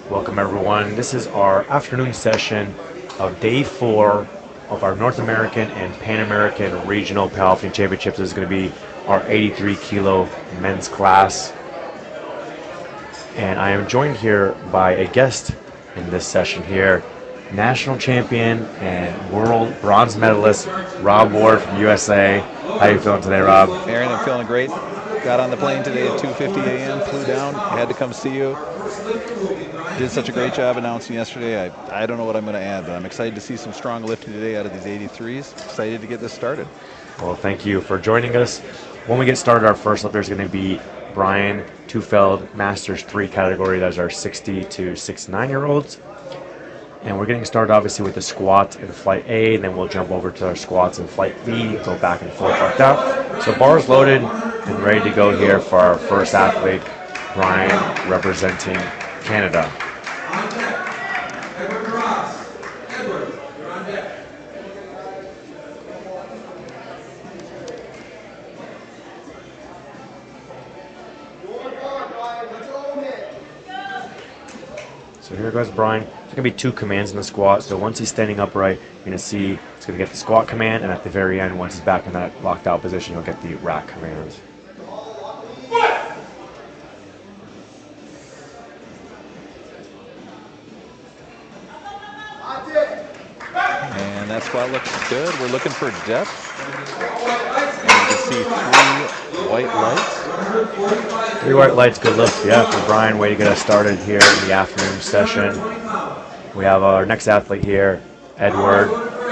Welcome everyone. This is our afternoon session of day 4 of our North American and Pan American Regional Powerlifting Championships. This is going to be our 83 kilo men's class. And I am joined here by a guest in this session here, national champion and world bronze medalist Rob Ward from USA. How are you feeling today, Rob? Aaron, I'm feeling great. Got on the plane today at 2:50 a.m., flew down, had to come see you. Did such a great job announcing yesterday. I don't know what I'm going to add, but I'm excited to see some strong lifting today out of these 83s. Excited to get this started. Well, thank you for joining us. When we get started, our first lifter is going to be Brian Tufeld, Masters 3 category. Those are 60 to 69-year-olds. And we're getting started obviously with the squat in flight A, and then we'll jump over to our squats in flight B, go back and forth like that. So bars loaded and ready to go here for our first athlete, Brian, representing Canada. So here goes Brian. There's going to be 2 commands in the squat. So once he's standing upright, you're going to see it's going to get the squat command, and at the very end, once he's back in that locked out position, you'll get the rack command. And that squat looks good. We're looking for depth. And you can see 3 white lights. 3 white lights, good lift. Yeah, for Brian, way to get us started here in the afternoon session. We have our next athlete here, Edward,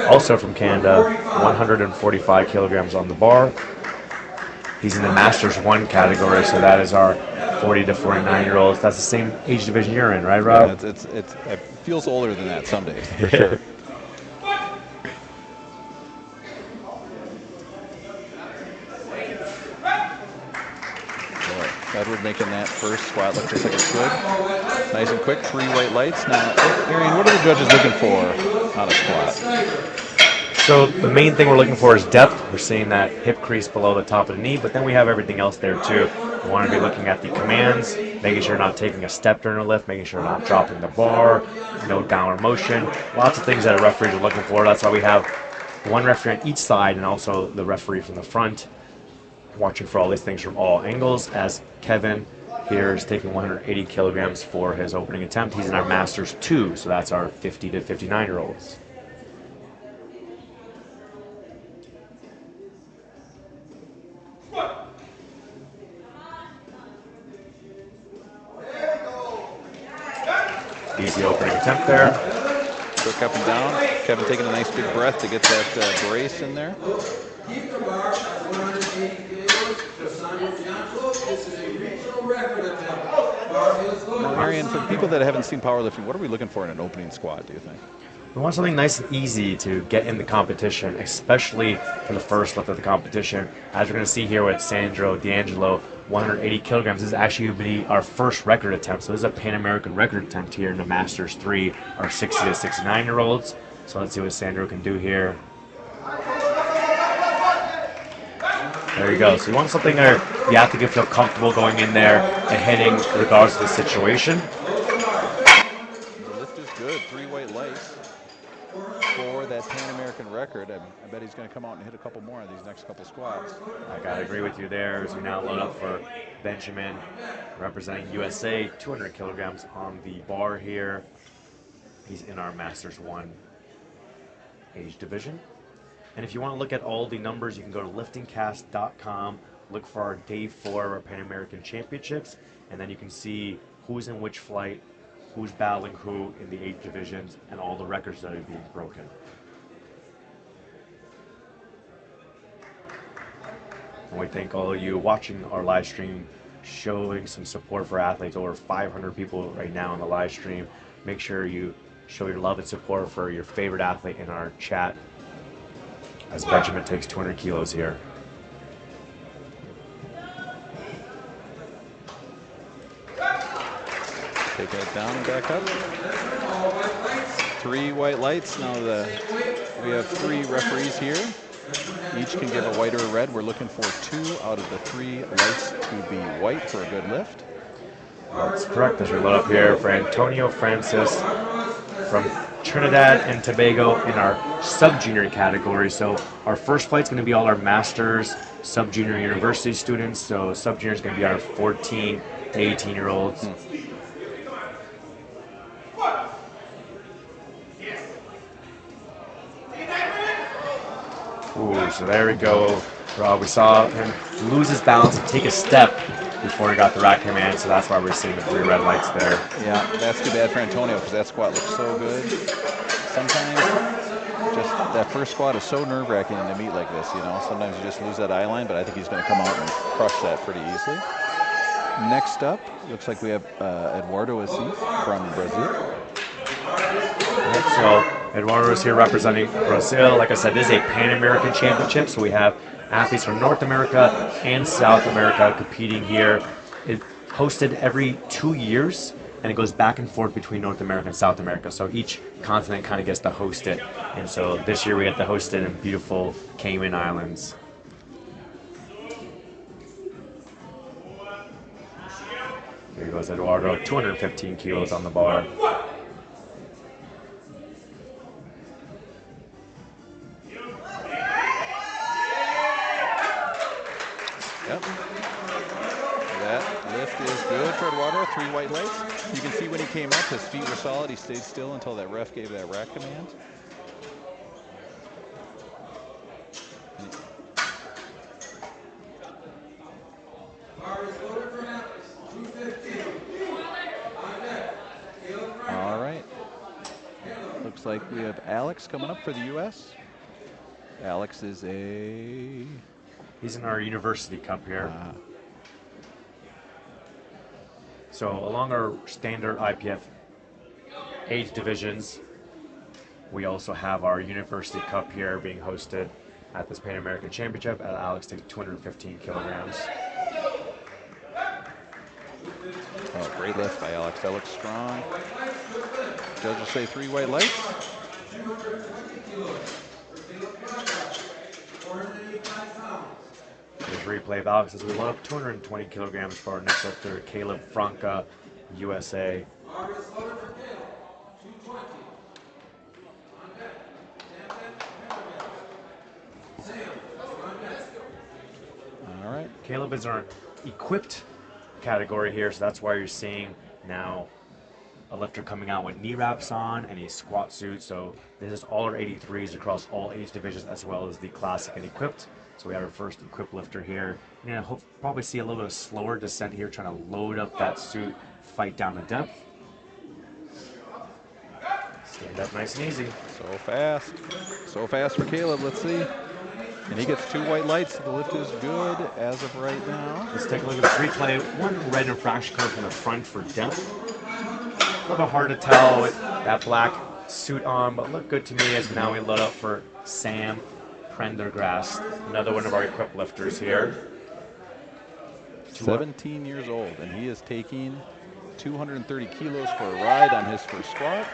also from Canada, 145 kilograms on the bar. He's in the Masters 1 category, so that is our 40 to 49-year-olds. That's the same age division you're in, right, Rob? Yeah, it feels older than that some days, for sure. Edward making that first squat look just like it should. Nice and quick, 3 white lights. Now, Arian, what are the judges looking for on a squat? So the main thing we're looking for is depth. We're seeing that hip crease below the top of the knee, but then we have everything else there too. We want to be looking at the commands, making sure you're not taking a step during a lift, making sure you're not dropping the bar, no downward motion. Lots of things that a referee is looking for. That's why we have 1 referee on each side and also the referee from the front, watching for all these things from all angles, as Kevin here is taking 180 kilograms for his opening attempt. He's in our Masters 2, so that's our 50 to 59-year-olds. Easy opening attempt there. Quick up and down. Kevin taking a nice big breath to get that brace in there. Keep the bar at 180 kilos. Just on your This is a regional record attempt. Bar is loaded. Now, Arian, for people that haven't seen powerlifting, what are we looking for in an opening squat, do you think? We want something nice and easy to get in the competition, especially for the first lift of the competition. As we're going to see here with Sandro D'Angelo, 180 kilograms. This is actually going to be our first record attempt. So this is a Pan American record attempt here in the Masters 3, our 60 to 69-year-olds. So let's see what Sandro can do here. There you go. So you want something where the athlete can feel comfortable going in there and hitting regardless of the situation. The lift is good. 3 white lights for that Pan American record. I bet he's going to come out and hit a couple more of these next couple squats. I got to agree with you there as we now load up for Benjamin, representing USA, 200 kilograms on the bar here. He's in our Masters 1 age division. And if you want to look at all the numbers, you can go to liftingcast.com, look for our day 4 of our Pan American Championships, and then you can see who's in which flight, who's battling who in the 8 divisions, and all the records that are being broken. And we thank all of you watching our live stream, showing some support for athletes. Over 500 people right now on the live stream. Make sure you show your love and support for your favorite athlete in our chat, as Benjamin takes 200 kilos here. Take that down and back up. 3 white lights. Now we have 3 referees here. Each can give a white or a red. We're looking for 2 out of the 3 lights to be white for a good lift. That's correct. As we load up here for Antonio Francis from Trinidad and Tobago in our sub-junior category. So our first flight's going to be all our masters, sub-junior university students. So sub-junior is going to be our 14 to 18-year-olds. Ooh, so there we go. Rob, we saw him lose his balance and take a step before he got the rack command, so that's why we're seeing the 3 red lights there. Yeah, that's too bad for Antonio because that squat looks so good. Sometimes just that first squat is so nerve-wracking in a meet like this, you know. Sometimes you just lose that eye line, but I think he's going to come out and crush that pretty easily. Next up, looks like we have Eduardo Assis from Brazil. So Eduardo is here representing Brazil. Like I said, this is a Pan-American Championship, so we have athletes from North America and South America competing here. It's hosted every 2 years, and it goes back and forth between North America and South America. So each continent kind of gets to host it. And so this year we get to host it in beautiful Cayman Islands. Here goes Eduardo, 215 kilos on the bar. Yep. That lift is good for Eduardo. 3 white lights. You can see when he came up, his feet were solid. He stayed still until that ref gave that rack command. All right. Looks like we have Alex coming up for the U.S. Alex is a... He's in our University Cup here. So along our standard IPF age divisions, we also have our University Cup here being hosted at this Pan American Championship. Alex takes 215 kilograms. Oh, great lift by Alex. That looks strong. Judges say 3 white lights. Here's replay of Alex as we load up 220 kilograms for our next lifter, Caleb Franca, USA. All right. Caleb is our equipped category here, so that's why you're seeing now a lifter coming out with knee wraps on and a squat suit. So this is all our 83s across all age divisions, as well as the classic and equipped. So we have our first equipped lifter here. You're gonna probably see a little bit of slower descent here, trying to load up that suit, fight down the depth. Stand up nice and easy. So fast for Caleb. Let's see. And he gets 2 white lights. The lift is good as of right now. Let's take a look at this replay. 1 red infraction code from the front for depth. A little bit hard to tell with that black suit on, but look good to me as now we load up for Sam Prendergast, another one of our equipped lifters here. 17 years old, and he is taking 230 kilos for a ride on his first squat.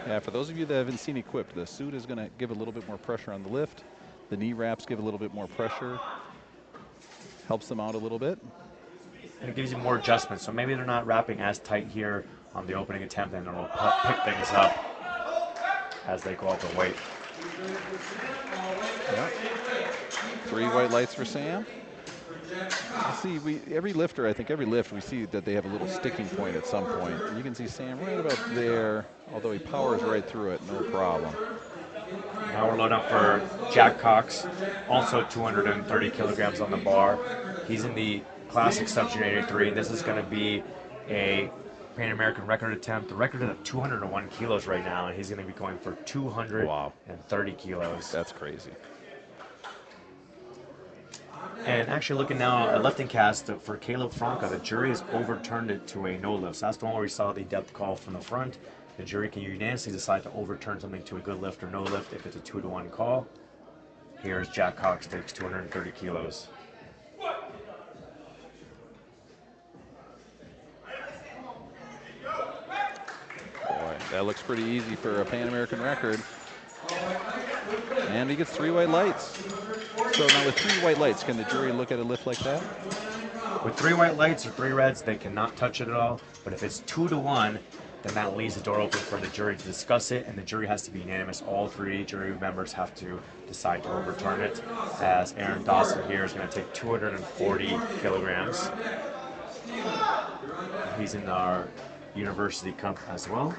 Yeah, for those of you that haven't seen equipped, the suit is going to give a little bit more pressure on the lift. The knee wraps give a little bit more pressure. Helps them out a little bit. And it gives you more adjustments. So maybe they're not wrapping as tight here on the opening attempt, and it'll pick things up as they go up in weight. Yep. 3 white lights for Sam. See, every lifter, I think every lift, we see that they have a little sticking point at some point. And you can see Sam right about there, although he powers right through it, no problem. Now we're loading up for Jack Cox, also 230 kilograms on the bar. He's in the classic sub-junior 83. This is going to be a Pan American record attempt. The record is at 201 kilos right now, and he's going to be going for 230 kilos. That's crazy. And actually looking now at lifting cast for Caleb Franca, the jury has overturned it to a no lift. So that's the one where we saw the depth call from the front. The jury can unanimously decide to overturn something to a good lift or no lift if it's a 2-to-1 call. Here's Jack Cox, takes 230 kilos. Boy, that looks pretty easy for a Pan American record. And he gets 3 white lights. So now with 3 white lights, can the jury look at a lift like that? With 3 white lights or 3 reds, they cannot touch it at all. But if it's 2 to 1, then that leaves the door open for the jury to discuss it, and the jury has to be unanimous. All 3 jury members have to decide to overturn it, as Aaron Dawson here is going to take 240 kilograms. He's in our University Cup as well.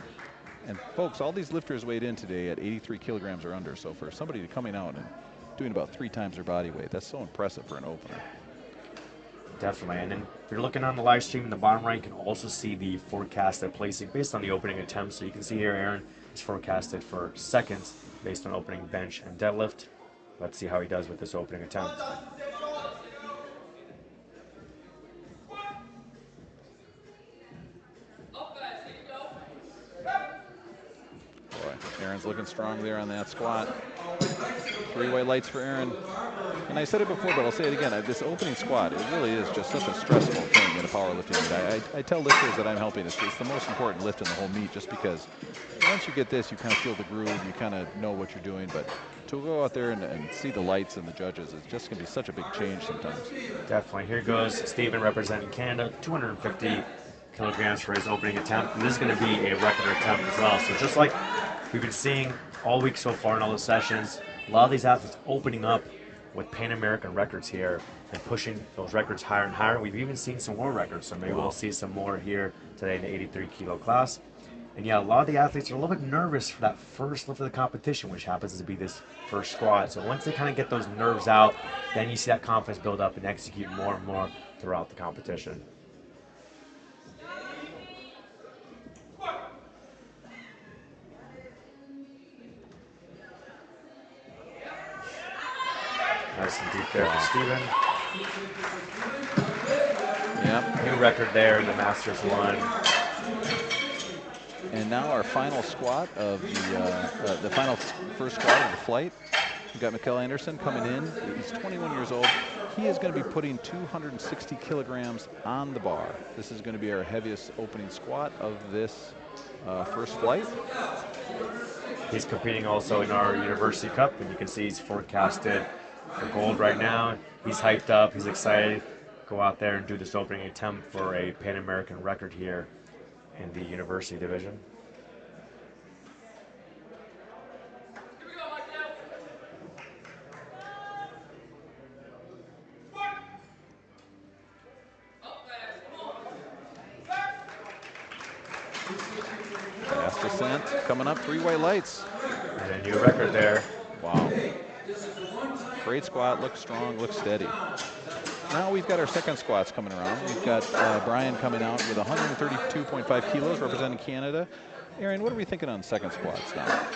And folks, all these lifters weighed in today at 83 kilograms or under. So for somebody coming out and doing about 3 times their body weight, that's so impressive for an opener. Definitely. And then if you're looking on the live stream in the bottom right, you can also see the forecasted placing based on the opening attempt. So you can see here Aaron is forecasted for seconds based on opening bench and deadlift. Let's see how he does with this opening attempt. Boy, Aaron's looking strong there on that squat. 3 white lights for Aaron. And I said it before, but I'll say it again. This opening squat, it really is just such a stressful thing in a powerlifting meet. I tell lifters that I'm helping. It's the most important lift in the whole meet, just because once you get this, you kind of feel the groove, you kind of know what you're doing. But to go out there and see the lights and the judges, it's just going to be such a big change sometimes. Definitely. Here goes Stephen representing Canada, 250 kilograms for his opening attempt. And this is going to be a record attempt as well. So just like we've been seeing all week so far in all the sessions, a lot of these athletes opening up with Pan American records here and pushing those records higher and higher. We've even seen some more records, so maybe we'll see some more here today in the 83 kilo class. And yeah, a lot of the athletes are a little bit nervous for that first lift of the competition, which happens to be this first squat. So once they kind of get those nerves out, then you see that confidence build up and execute more and more throughout the competition. Nice and deep there for Steven. Yep. New record there in the Masters 1. And now our final squat of the final first squat of the flight. We've got Mikkel Anderson coming in. He's 21 years old. He is going to be putting 260 kilograms on the bar. This is going to be our heaviest opening squat of this first flight. He's competing also in our University Cup, and you can see he's forecasted for gold right now. He's hyped up, he's excited. Go out there and do this opening attempt for a Pan American record here in the University division. Fast descent coming up, 3 white lights. And a new record there. Wow. Great squat, looks strong, looks steady. Now we've got our second squats coming around. We've got Brian coming out with 132.5 kilos representing Canada. Aaron, what are we thinking on second squats now?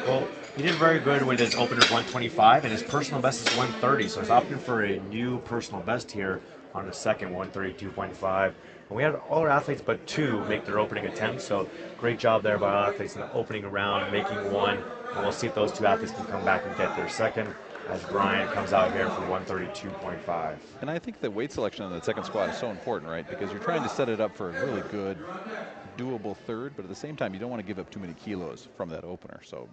Well, he did very good with his opener 125, and his personal best is 130, so he's opting for a new personal best here on the second 132.5. And we had all our athletes but 2 make their opening attempt, so great job there by our athletes in the opening round, making 1. And we'll see if those 2 athletes can come back and get their second, as Brian comes out here for 132.5. And I think the weight selection on that second squat is so important, right? Because you're trying to set it up for a really good, doable third, but at the same time, you don't want to give up too many kilos from that opener. So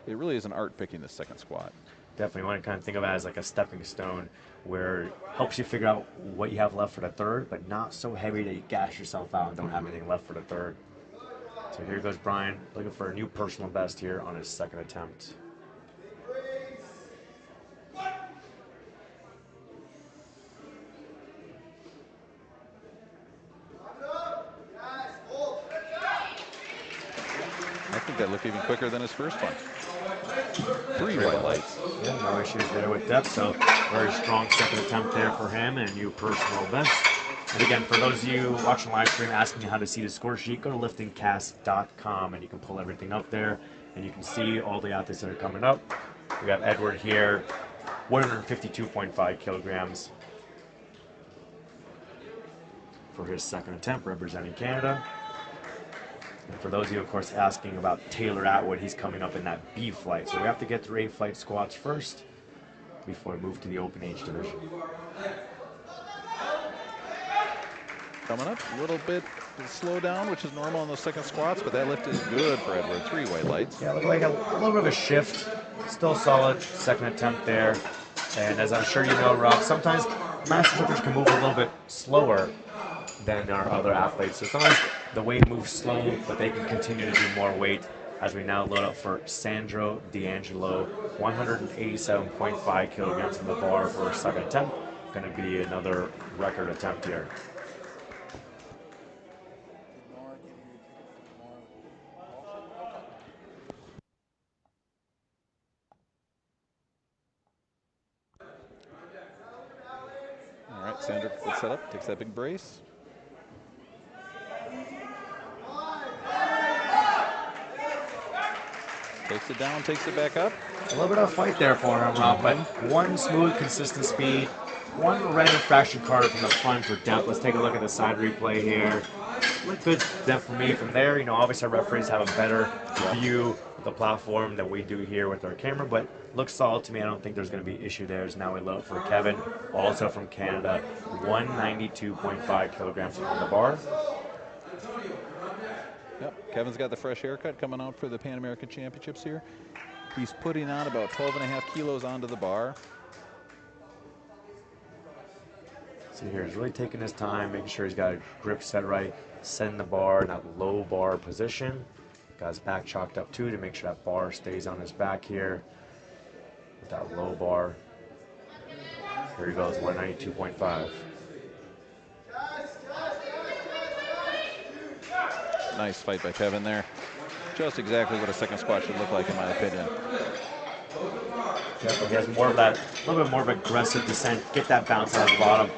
it really is an art picking this second squat. Definitely want to kind of think of it as like a stepping stone where it helps you figure out what you have left for the third, but not so heavy that you gash yourself out and don't have anything left for the third. So here goes Brian, looking for a new personal best here on his second attempt. I think that looked even quicker than his first one. 3 white lights. Yeah, no issues there with depth, so very strong second attempt there for him and a new personal best. And again, for those of you watching live stream asking how to see the score sheet, go to liftingcast.com and you can pull everything up there and you can see all the athletes that are coming up. We have Edward here, 152.5 kilograms for his second attempt representing Canada. And for those of you, of course, asking about Taylor Atwood, he's coming up in that B flight. So we have to get through A flight squats first before we move to the open age division. Coming up a little bit slow down, which is normal on those second squats, but that lift is good for Edward. 3 white lights. Yeah, looked like a little bit of a shift. Still solid second attempt there. And as I'm sure you know, Rob, sometimes master lifters can move a little bit slower than our other athletes. So sometimes the weight moves slow, but they can continue to do more weight as we now load up for Sandro D'Angelo, 187.5 kilograms on the bar for a second attempt. Going to be another record attempt here. All right, Sandro gets set up, takes that big brace. Takes it down, takes it back up. A little bit of a fight there for him, Rob, but one smooth, consistent speed, one random fraction card from the front for depth. Let's take a look at the side replay here. Looked good depth for me from there. You know, obviously our referees have a better view of the platform than we do here with our camera, but looks solid to me. I don't think there's going to be issue there. So now we load for Kevin, also from Canada, 192.5 kilograms on the bar. Yep, Kevin's got the fresh haircut coming out for the Pan American Championships here. He's putting on about 12.5 kilos onto the bar. See here, he's really taking his time, making sure he's got a grip set right, setting the bar in that low bar position. Got his back chalked up too to make sure that bar stays on his back here with that low bar. Here he goes, 192.5. Nice fight by Kevin there. Just exactly what a second squat should look like, in my opinion. Yeah, he has more of that, a little bit more of aggressive descent, get that bounce out of the bottom,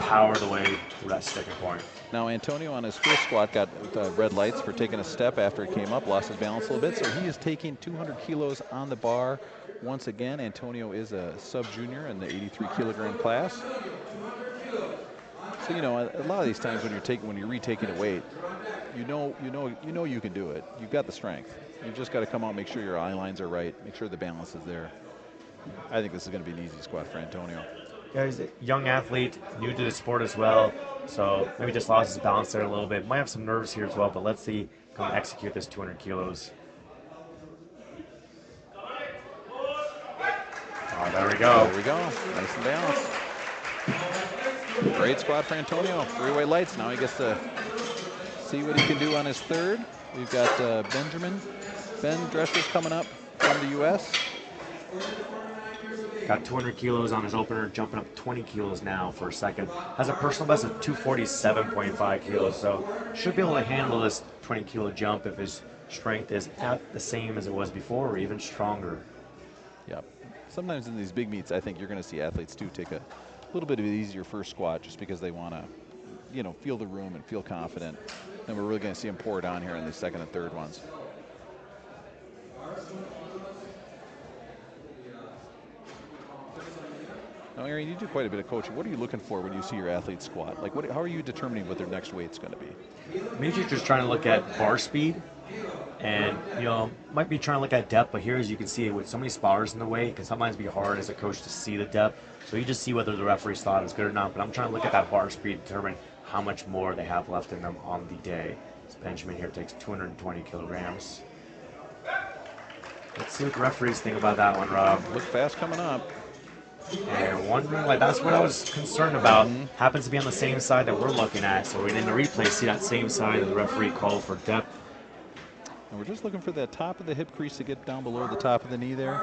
power the way through that sticking point. Now Antonio on his first squat got red lights for taking a step after it came up, lost his balance a little bit, so he is taking 200 kilos on the bar. Once again, Antonio is a sub-junior in the 83 kilogram class. So, you know, a lot of these times when you're retaking a weight, you know you can do it. You've got the strength. You just got to come out, make sure your eye lines are right, make sure the balance is there. I think this is going to be an easy squat for Antonio. Yeah, he's a young athlete, new to the sport as well, so maybe just lost his balance there a little bit. Might have some nerves here as well, but let's see come execute this 200 kilos. Oh, there we go. There we go. Nice and balanced. Great squat for Antonio. 3 white lights. Now he gets to see what he can do on his third. We've got Ben Drescher's coming up from the U.S. Got 200 kilos on his opener, jumping up 20 kilos now for a second. Has a personal best of 247.5 kilos, so should be able to handle this 20 kilo jump if his strength is at the same as it was before or even stronger. Yep. Sometimes in these big meets, I think you're going to see athletes too take a little bit of an easier first squat just because they want to, you know, feel the room and feel confident. And we're really going to see them pour it on here in the second and third ones. Now, Aaron, you do quite a bit of coaching. What are you looking for when you see your athletes squat? Like, how are you determining what their next weight's going to be? I'm usually just trying to look at bar speed, and you know, might be trying to look at depth. But here, as you can see, with so many spotters in the way, it can sometimes be hard as a coach to see the depth. So you just see whether the referee's thought is good or not. But I'm trying to look at that bar speed, determine how much more they have left in them on the day. This Benjamin here takes 220 kilograms. Let's see what the referees think about that one, Rob. Look fast coming up. And wondering, like, that's what I was concerned about. Happens to be on the same side that we're looking at. So in the replay, see that same side that the referee called for depth. And we're just looking for that top of the hip crease to get down below the top of the knee there.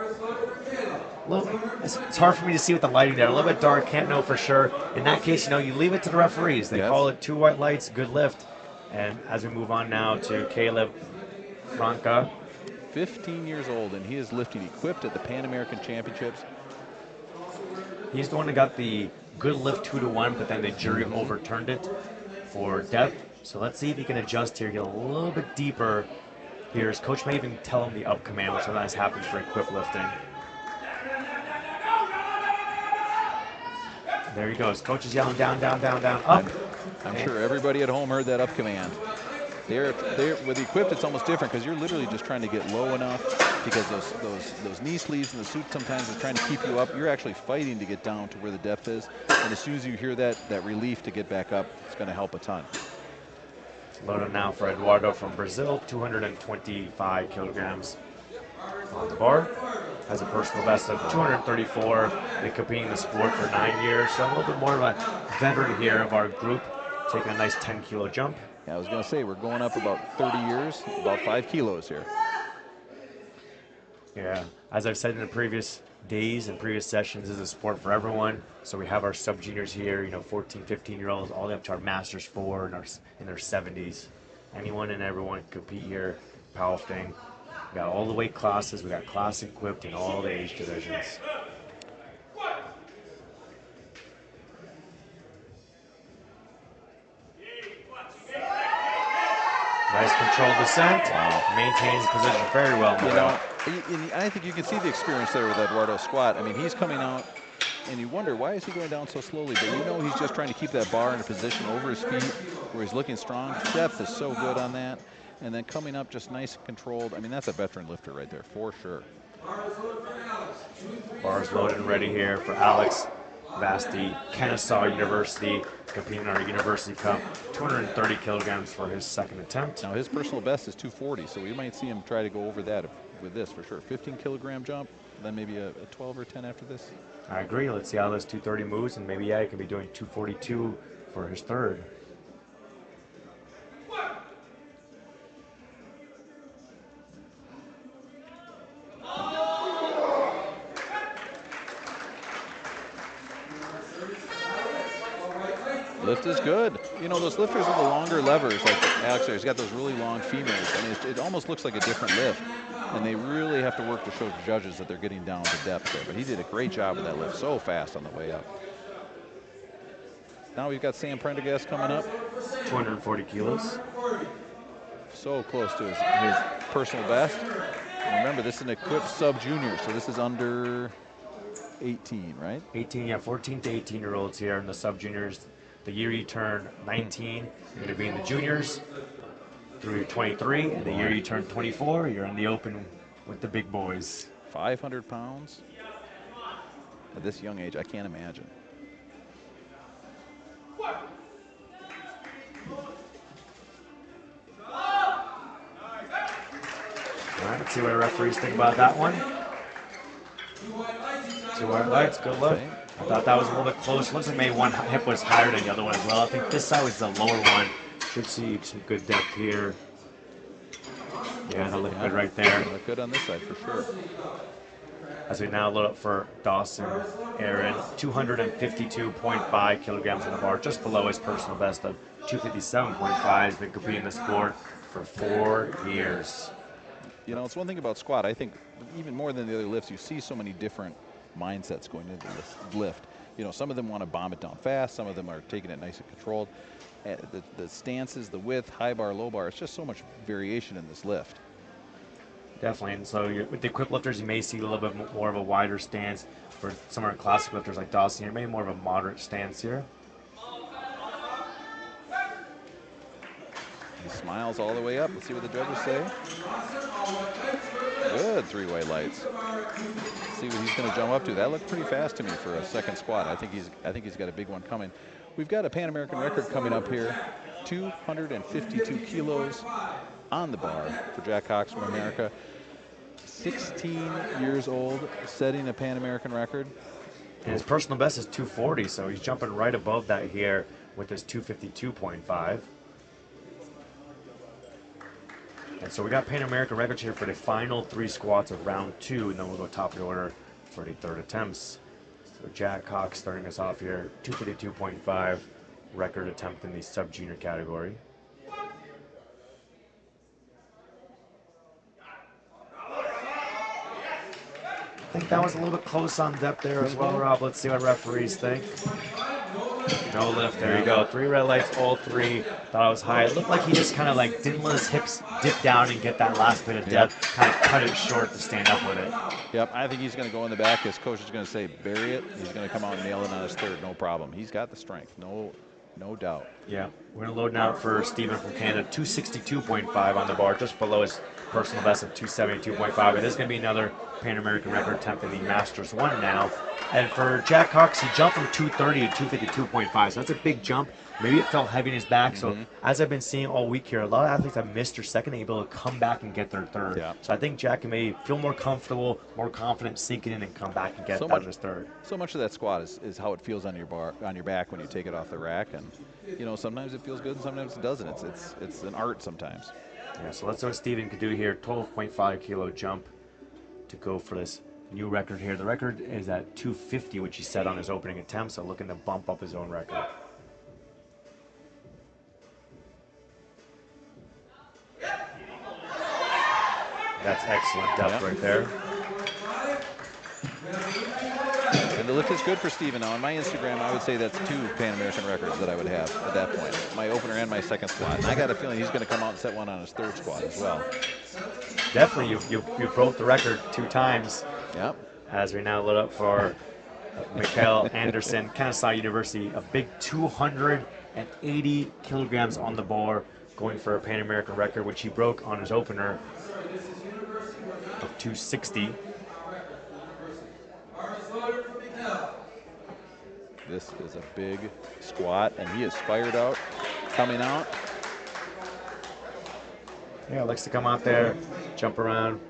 It's hard for me to see with the lighting there. A little bit dark, can't know for sure. In that case, you know, you leave it to the referees. They call it 2 white lights, good lift. And as we move on now to Caleb Franca. 15 years old, and he is lifting equipped at the Pan American Championships. He's the one that got the good lift 2-to-1, but then the jury overturned it for depth. So let's see if he can adjust here, get a little bit deeper here. His coach may even tell him the up command, which sometimes happens for equipped lifting. There he goes. Coach is yelling down, down, down, down, up. I'm sure everybody at home heard that up command. They're with equipped, it's almost different because you're literally just trying to get low enough because those knee sleeves and the suit sometimes are trying to keep you up. You're actually fighting to get down to where the depth is. And as soon as you hear that relief to get back up, it's going to help a ton. Loaded now for Eduardo from Brazil, 225 kilograms on the bar. Has a personal best of 234. Been competing in the sport for 9 years, so a little bit more of a veteran here of our group, taking a nice 10-kilo jump. Yeah, I was going to say, we're going up about 30 years, about 5 kilos here. Yeah, as I've said in the previous days and previous sessions, this is a sport for everyone. So we have our sub-juniors here, 14, 15-year-olds, all the way up to our Masters 4 in their 70s. Anyone and everyone can compete here, powerlifting. We got all the weight classes, we got class equipped in all the age divisions. Nice controlled descent. Maintains position very well. I think you can see the experience there with Eduardo's squat. I mean, he's coming out, and you wonder, why is he going down so slowly? But you know he's just trying to keep that bar in a position over his feet where he's looking strong. Depth is so good on that. And then coming up just nice and controlled. I mean, that's a veteran lifter right there, for sure. Bars loaded and ready here for Alex Vasti, Kennesaw University, competing in our University Cup. 230 kilograms for his second attempt. Now his personal best is 240, so we might see him try to go over that with this for sure. 15-kilogram jump, then maybe a 12 or 10 after this. I agree. Let's see how this 230 moves, and maybe, he could be doing 242 for his third. Lift is good. You know, those lifters with the longer levers, like Alex there, he's got those really long femurs. I mean, it almost looks like a different lift. And they really have to work to show the judges that they're getting down to depth there. But he did a great job with that lift, so fast on the way up. Now we've got Sam Prendergast coming up. 240 kilos. So close to his personal best. And remember, this is an equipped sub-junior, so this is under 18, right? 18, yeah, 14 to 18-year-olds here in the sub-juniors. The year you turn 19, you're going to be in the juniors through 23, and the year you turn 24, you're in the open with the big boys. 500 pounds at this young age, I can't imagine. All right, let's see what our referees think about that one. 2 white lights, good look. Okay. I thought that was a little bit close. Looks like maybe one hip was higher than the other one as well. I think this side was the lower one. Should see some good depth here. Yeah, that looked good right there. Look good on this side for sure. As we now load up for Dawson Aaron, 252.5 kilograms on the bar, just below his personal best of 257.5. He's been competing in the sport for 4 years. You know, it's one thing about squat. I think even more than the other lifts, you see so many different mindsets going into this lift. You know, some of them want to bomb it down fast. Some of them are taking it nice and controlled. The stances, the width, high bar, low bar, it's just so much variation in this lift. Definitely, and so with the equipped lifters, you may see a little bit more of a wider stance. For some of our classic lifters like Dawson, you may more of a moderate stance here. He smiles all the way up. Let's see what the judges say. Good 3 white lights. Let's see what he's going to jump up to. That looked pretty fast to me for a second squat. I think he's got a big one coming. We've got a Pan American record coming up here. 252 kilos on the bar for Jack Cox from America. 16 years old, setting a Pan American record. And his personal best is 240, so he's jumping right above that here with his 252.5. And so we got Pan American records here for the final 3 squats of round 2, and then we'll go top of the order for the third attempts. So Jack Cox starting us off here, 252.5 record attempt in the sub-junior category. I think that was a little bit close on depth there as well, Rob. Let's see what referees think. No lift, there you go. 3 red lights, all 3. Thought it was high. It looked like he just kind of like didn't let his hips dip down and get that last bit of depth. Kind of cut it short to stand up with it. Yep, I think he's going to go in the back. His coach is going to say, bury it. He's going to come out and nail it on his third, no problem. He's got the strength, no no doubt. Yeah, we're going to load now for Steven from Canada, 262.5 on the bar, just below his personal best of 272.5. And this is going to be another Pan American record attempt in the Masters 1 now. And for Jack Cox, he jumped from 230 to 252.5, so that's a big jump. Maybe it felt heavy in his back. So as I've been seeing all week here, a lot of athletes have missed their second, able to come back and get their third. Yeah. So I think Jack can maybe feel more comfortable, more confident, sink it in and come back and get that in his third. So much of that squat is how it feels on your back when you take it off the rack, and you know, sometimes it feels good and sometimes it doesn't. It's an art sometimes. Yeah, so let's see what Steven can do here. 12.5 kilo jump to go for this new record here. The record is at 250, which he set on his opening attempt, so looking to bump up his own record. That's excellent depth right there. And the lift is good for Steven. Now, on my Instagram, I would say that's 2 Pan American records that I would have at that point. My opener and my second squat. And I got a feeling he's going to come out and set one on his third squat as well. Definitely, you broke the record 2 times. Yep. As we now load up for Mikael Anderson, Kennesaw University, a big 280 kilograms on the bar, going for a Pan American record, which he broke on his opener of 260. This is a big squat, and he is fired out, coming out. Yeah, likes to come out there, jump around,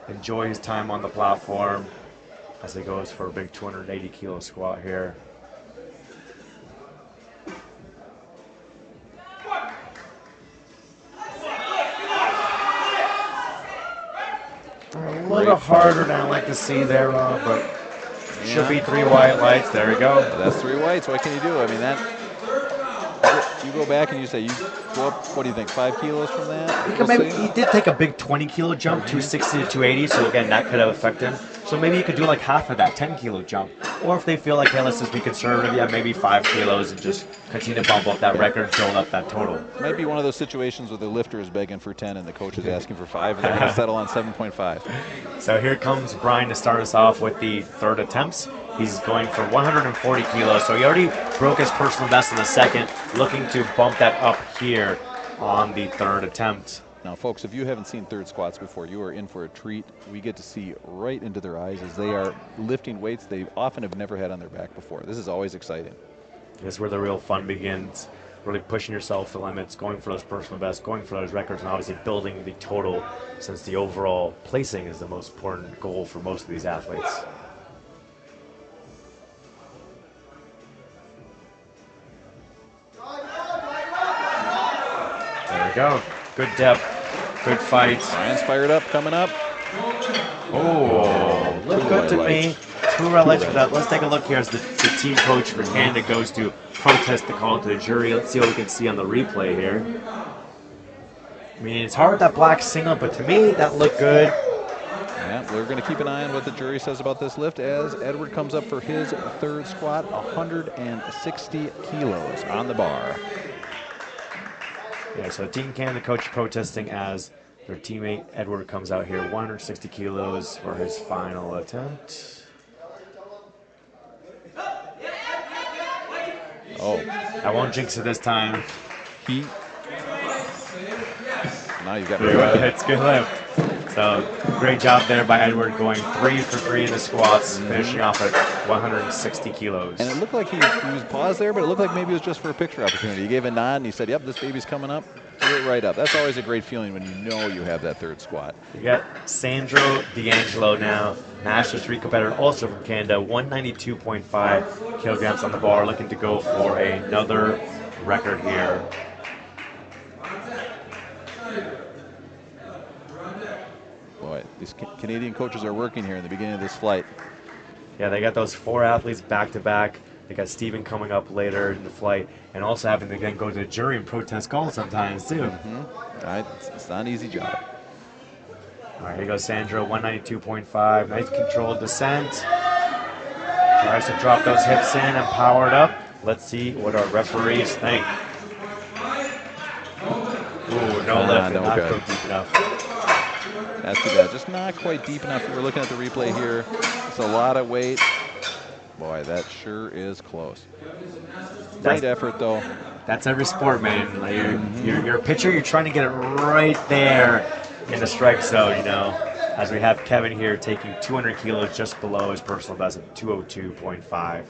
enjoy his time on the platform as he goes for a big 280 kilo squat here. A little harder than I like to see there, Rob, but should be 3 white lights. There we go. That's 3 whites. What can you do? I mean, that. You go back and you say you go up. What do you think? 5 kilos from that? He did take a big 20 kilo jump, 260 to 280. So again, that could have affected him. So maybe you could do like half of that, 10 kilo jump. Or if they feel like, hey, let's just be conservative, yeah, maybe 5 kilos and just continue to bump up that record, build up that total. Might be one of those situations where the lifter is begging for 10 and the coach is asking for 5, and they're going to settle on 7.5. So here comes Brian to start us off with the third attempts. He's going for 140 kilos, so he already broke his personal best in the second, looking to bump that up here on the third attempt. Now, folks, if you haven't seen third squats before, you are in for a treat. We get to see right into their eyes as they are lifting weights they often have never had on their back before. This is always exciting. This is where the real fun begins. Really pushing yourself to limits, going for those personal bests, going for those records, and obviously building the total, since the overall placing is the most important goal for most of these athletes. There we go. Good depth, good fight. Brian's fired up, coming up. Oh, look good to me. 2 red lights for that. Let's take a look here as the team coach for Canada goes to protest the call to the jury. Let's see what we can see on the replay here. I mean, it's hard with that black singlet, but to me, that looked good. Yeah, we're going to keep an eye on what the jury says about this lift as Edward comes up for his third squat, 160 kilos on the bar. Yeah, so Team Canada coach protesting as their teammate Edward comes out here, 160 kilos for his final attempt. Oh, I won't jinx it this time. Now you've got It's good lift. So great job there by Edward, going 3 for 3 in the squats, finishing off at 160 kilos. And it looked like he was paused there, but it looked like maybe it was just for a picture opportunity. He gave a nod and he said, yep, this baby's coming up. Do it right up. That's always a great feeling when you know you have that third squat. You got Sandro D'Angelo now, Masters 3 competitor, also from Canada, 192.5 kilograms on the bar, looking to go for another record here. Boy, these Canadian coaches are working here in the beginning of this flight. Yeah, they got those 4 athletes back to back. They got Steven coming up later in the flight, and also having to then go to the jury and protest calls sometimes too. It's not an easy job. All right, here goes Sandro, 192.5. Nice controlled descent. Tries to drop those hips in and power it up. Let's see what our referees think. Ooh, no lift, no not good. deep enough. That's too bad. Just not quite deep enough. We're looking at the replay here. It's a lot of weight. Boy, that sure is close. Great effort, though. That's every sport, man. Like you're a pitcher, you're trying to get it right there in the strike zone, you know. As we have Kevin here taking 200 kilos just below his personal best at 202.5. I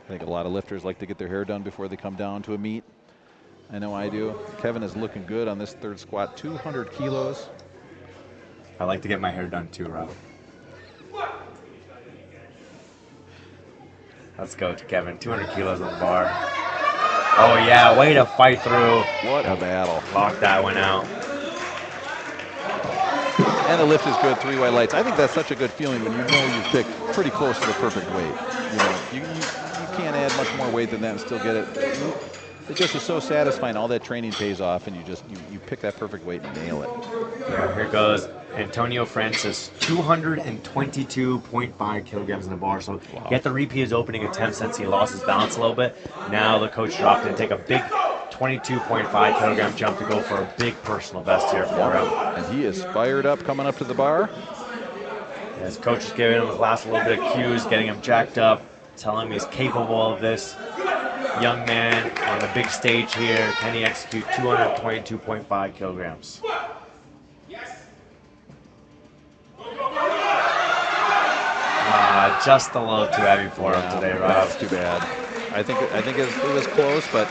think a lot of lifters like to get their hair done before they come down to a meet. I know I do. Kevin is looking good on this third squat, 200 kilos. I like to get my hair done too, Rob. Let's go to Kevin, 200 kilos on the bar. Oh yeah, way to fight through. What a battle. Lock that one out. And the lift is good, 3 white lights. I think that's such a good feeling when you know you've picked pretty close to the perfect weight. You know, you can't add much more weight than that and still get it. It just is so satisfying. All that training pays off, and you pick that perfect weight and nail it. Yeah, here goes Antonio Francis, 222.5 kilograms in the bar. So he had to repeat his opening attempt since he lost his balance a little bit. Now the coach dropped in to take a big 22.5 kilogram jump to go for a big personal best here for him. And he is fired up coming up to the bar. And his coach is giving him his last little bit of cues, getting him jacked up, telling him he's capable of this. Young man on the big stage here. Can he execute 222.5 kilograms? Just a little too heavy for him today, Rob. That's too bad. I think it was close, but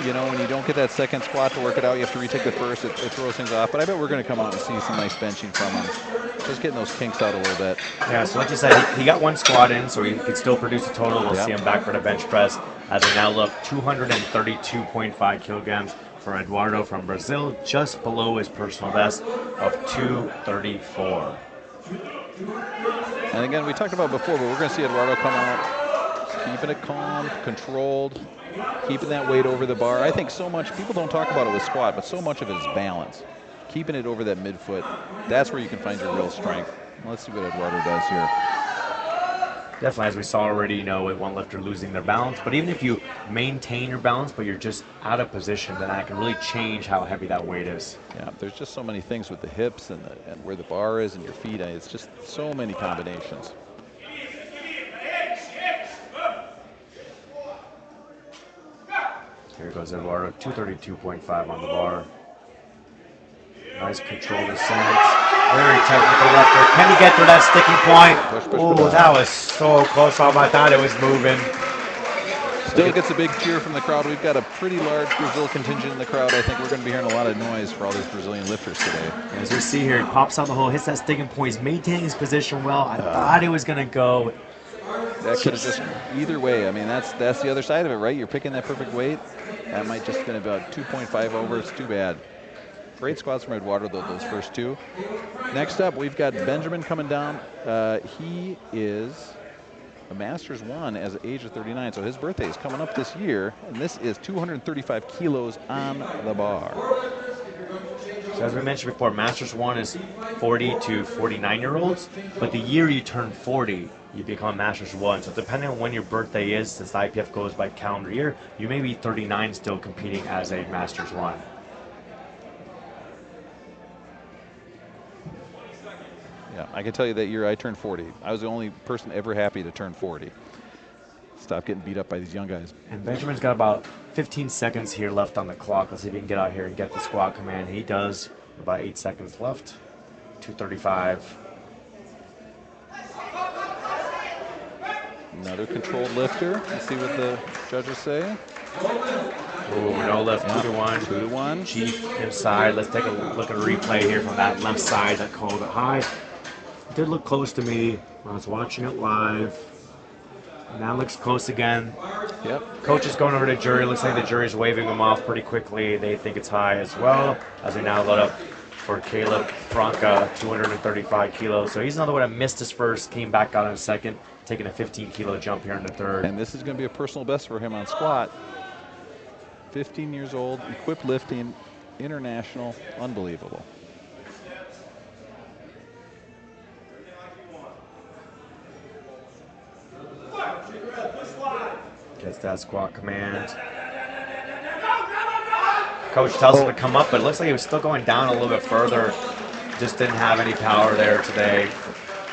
you know, when you don't get that second squat to work it out, you have to retake the first. It throws things off. But I bet we're going to come out and see some nice benching from him. Just getting those kinks out a little bit. Yeah, so like you said, he got 1 squat in, so he could still produce a total. We'll see him back for the bench press as we now look 232.5 kilograms for Eduardo from Brazil, just below his personal best of 234. And again, we talked about before, but we're going to see Eduardo come out, keeping it calm, controlled, keeping that weight over the bar. I think so much, people don't talk about it with squat, but so much of it is balance. Keeping it over that midfoot, that's where you can find your real strength. Let's see what Eduardo does here. Definitely, as we saw already, you know, with one lifter losing their balance. But even if you maintain your balance, but you're just out of position, then that can really change how heavy that weight is. Yeah, there's just so many things with the hips and where the bar is and your feet. It's just so many combinations. Here goes Eduardo, 232.5 on the bar. Nice controlled descent. Very technical lifter. Can he get through that sticking point? Oh, that was so close. I thought it was moving. Still gets a big cheer from the crowd. We've got a pretty large Brazil contingent in the crowd. I think we're going to be hearing a lot of noise for all these Brazilian lifters today. As we see here, he pops out the hole, hits that sticking point. He's maintaining his position well. I thought it was going to go. That could have just, either way, I mean, that's the other side of it, right? You're picking that perfect weight. That might just been about 2.5 over. It's too bad. Great squats from Eduardo, though, those first 2. Next up, we've got Benjamin coming down. He is a Masters 1 at the age of 39, so his birthday is coming up this year, and this is 235 kilos on the bar. So as we mentioned before, Masters 1 is 40 to 49-year-olds, but the year you turn 40, you become Masters 1. So depending on when your birthday is, since the IPF goes by calendar year, you may be 39 still competing as a Masters 1. Yeah, I can tell you that year I turned 40. I was the only person ever happy to turn 40. Stop getting beat up by these young guys. And Benjamin's got about 15 seconds here left on the clock. Let's see if he can get out here and get the squat command. He does. About 8 seconds left. 235. Another controlled lifter. Let's see what the judges say. Ooh, no lift, 2 to 1. 2 to 1. Chief inside. Let's take a look at a replay here from that left side that called it high. It did look close to me when I was watching it live. And that looks close again. Yep. Coach is going over to jury. Looks like the jury's waving him off pretty quickly. They think it's high as well. As we now load up for Caleb Franca, 235 kilos. So he's another one that missed his first, came back out in a second, taking a 15-kilo jump here in the third. And this is going to be a personal best for him on squat. 15 years old, equipped lifting, international, unbelievable. Gets that squat command. Coach tells him to come up, but it looks like he was still going down a little bit further. Just didn't have any power there today.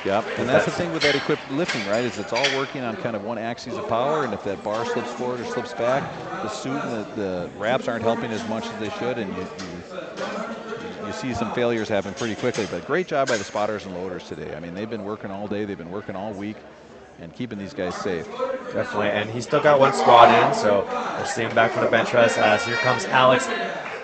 Yep, and that's the thing with that equipped lifting, right, is it's all working on kind of one axis of power, and if that bar slips forward or slips back, the suit and the wraps aren't helping as much as they should, and you see some failures happen pretty quickly. But great job by the spotters and loaders today. I mean, they've been working all day, they've been working all week, and keeping these guys safe. Definitely, and he's still got one squat in, so we'll see him back for the bench press as here comes Alex,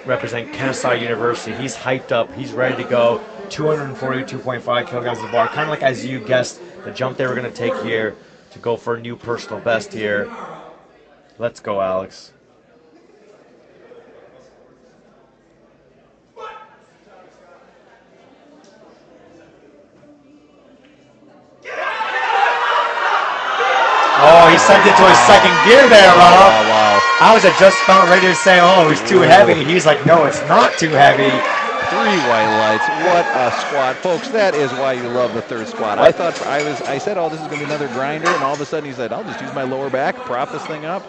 representing Kennesaw University. He's hyped up, he's ready to go. 242.5 kilograms of the bar, kind of like as you guessed, the jump they were going to take here to go for a new personal best here. Let's go, Alex. Oh, he sent it to his second gear there, Rob. Wow. I was just about ready to say, oh, it's too heavy. He's like, no, it's not too heavy. 3 white lights. What a squat, folks! That is why you love the third squat. I thought I said, oh, this is going to be another grinder, and all of a sudden he said, I'll just use my lower back, prop this thing up.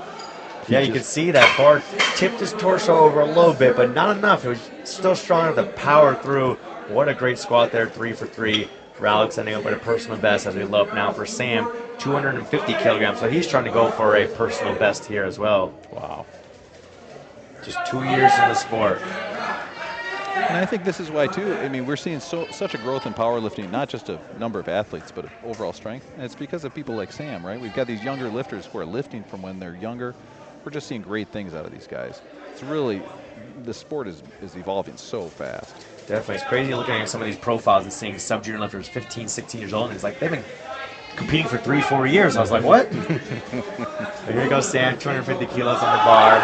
Yeah, you can see that bar tipped his torso over a little bit, but not enough. It was still strong enough to power through. What a great squat there, 3 for 3 for Alex, ending up with a personal best as we look now for Sam, 250 kilograms. So he's trying to go for a personal best here as well. Wow. Just 2 years in the sport. And I think this is why, too, I mean, we're seeing such a growth in powerlifting, not just a number of athletes, but of overall strength. And it's because of people like Sam, right? We've got these younger lifters who are lifting from when they're younger. We're just seeing great things out of these guys. It's really, the sport is evolving so fast. Definitely. It's crazy looking at some of these profiles and seeing sub-junior lifters 15, 16 years old, and it's like they've been competing for 3-4 years. I was like, what? So here goes Sam, 250 kilos on the bar.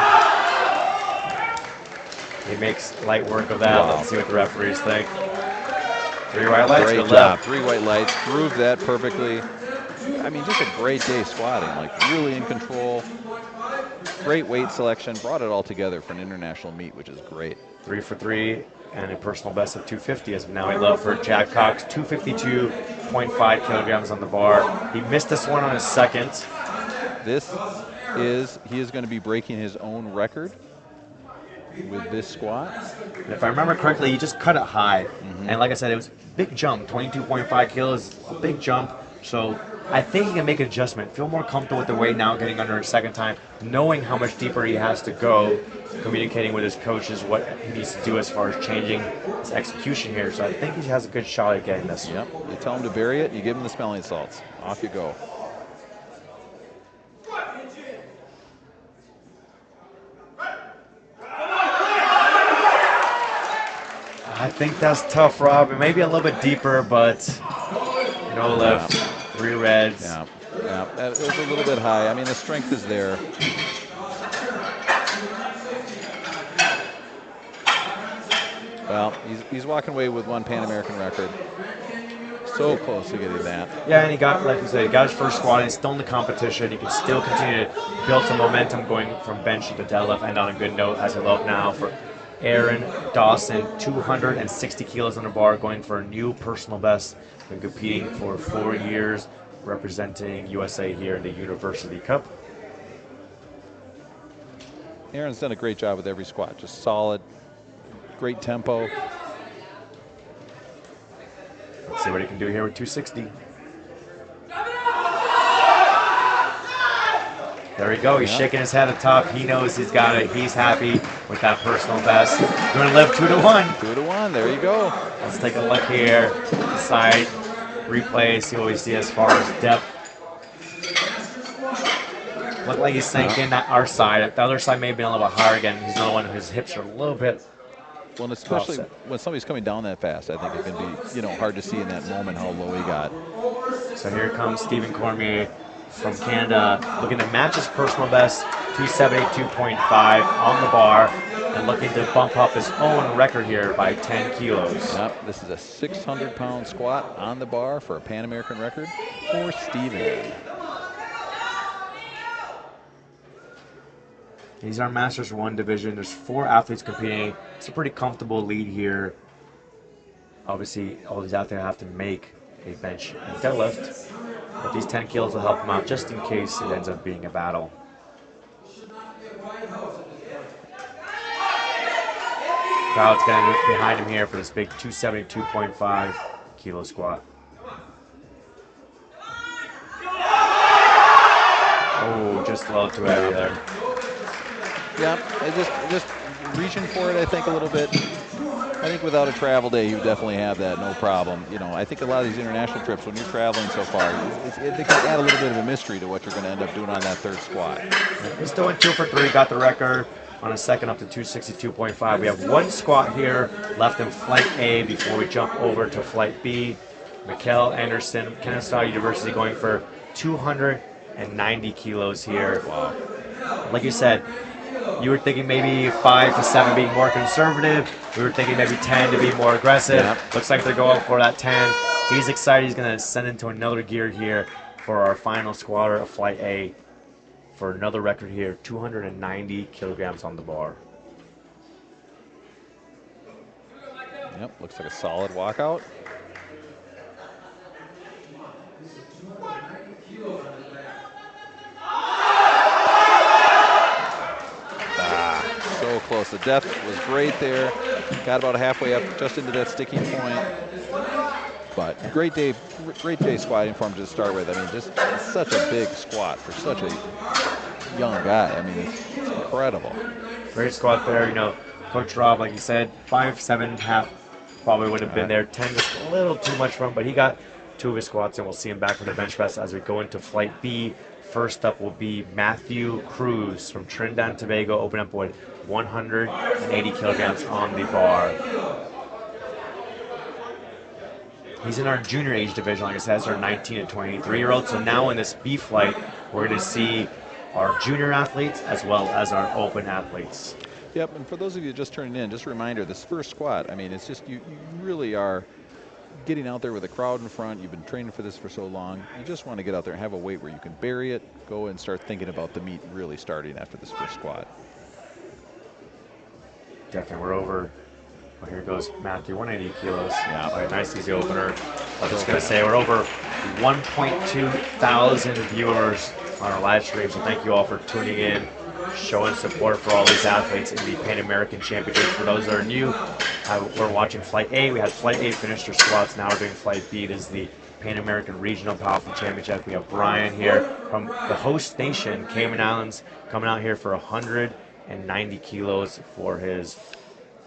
He makes light work of that. Wow. Let's see what the referees think. 3 white lights. Great job. 3 white lights. Proved that perfectly. I mean, just a great day squatting. Like, really in control. Great weight selection. Brought it all together for an international meet, which is great. 3 for 3 and a personal best of 250 as now we love for Jack Cox. 252.5 kilograms on the bar. He missed this one on his second. He is going to be breaking his own record with this squat. And if I remember correctly, he just cut it high. And like I said, it was a big jump. 22.5 kilos, a big jump. So I think he can make an adjustment, feel more comfortable with the weight now, getting under a second time, knowing how much deeper he has to go, communicating with his coaches what he needs to do as far as changing his execution here. So I think he has a good shot at getting this. Yep. You tell him to bury it, you give him the smelling salts. Off you go. I think that's tough, Rob. It may be a little bit deeper, but no lift. 3 reds. Yeah, it was a little bit high. I mean, the strength is there. Well, he's walking away with 1 Pan American record. So close to getting that. Yeah, and he got, like you said, he got his first squat. He's still in the competition. He can still continue to build some momentum going from bench to deadlift. And on a good note, as I love now for Aaron Dawson, 260 kilos on the bar, going for a new personal best. Been competing for 4 years, representing USA here in the University Cup. Aaron's done a great job with every squat. Just solid, great tempo. Let's see what he can do here with 260. There we go. He's shaking his head at the top. He knows he's got it. He's happy with that personal best. Going to live 2-1. 2-1. There you go. Let's take a look here. Side replay. See what we see as far as depth. Looked like he sank in at our side. The other side may have been a little bit higher again. He's another one whose hips are a little bit. Well, and especially when somebody's coming down that fast, I think it can be, hard to see in that moment how low he got. So here comes Stephen Cormier from Canada, looking to match his personal best, 272.5 on the bar, and looking to bump up his own record here by 10 kilos. Yep, this is a 600-pound squat on the bar for a Pan American record for Stephen. He's our Masters 1 division. There's 4 athletes competing. It's a pretty comfortable lead here. Obviously, all these athletes have to make a bench and deadlift, but these 10 kilos will help him out just in case it ends up being a battle. Crowd's getting behind him here for this big 272.5 kilo squat. Oh, just a little too heavy there. Yeah, just reaching for it, I think, a little bit. I think without a travel day, you definitely have that, no problem. You know, I think a lot of these international trips, when you're traveling so far, they can add a little bit of a mystery to what you're going to end up doing on that third squat. He still went 2 for 3, got the record on a second up to 262.5. We have one squat here left in Flight A before we jump over to Flight B. Mikkel Anderson, Kennesaw University, going for 290 kilos here. Wow. Like you said, you were thinking maybe 5 to 7 being more conservative. We were thinking maybe 10 to be more aggressive. Yeah. Looks like they're going for that 10. He's excited. He's going to send into another gear here for our final squatter of Flight A for another record here, 290 kilograms on the bar. Yep, looks like a solid walkout. So close. The depth was great there. Got about halfway up, just into that sticking point. But great day squatting for him to start with. I mean, just such a big squat for such a young guy. I mean, it's incredible. Great squat there. You know, Coach Rob, like you said, 5, 7.5 probably would have been there. 10 just a little too much for him, but he got 2 of his squats, and we'll see him back for the bench press as we go into Flight B. First up will be Matthew Cruz from Trinidad and Tobago, open up with 180 kilograms on the bar. He's in our junior age division, like I said, it's our 19 to 23-year-old. So now in this B flight, we're going to see our junior athletes as well as our open athletes. Yep, and for those of you just turning in, just a reminder, this first squat, I mean, it's just, you really are getting out there with a crowd in front. You've been training for this for so long. You just want to get out there and have a weight where you can bury it, go and start thinking about the meet really starting after this first squat. Definitely, we're over. Well, here goes Matthew, 180 kilos. Yeah. All right, nice easy opener. I was just going to say, we're over 1.2 thousand viewers on our live stream, so thank you all for tuning in, showing support for all these athletes in the Pan American Championship. For those that are new, we're watching Flight A. We had Flight A finish their squats. Now we're doing Flight B. This is the Pan American Regional Powerlifting Championship. We have Brian here from the host nation, Cayman Islands, coming out here for 190 kilos for his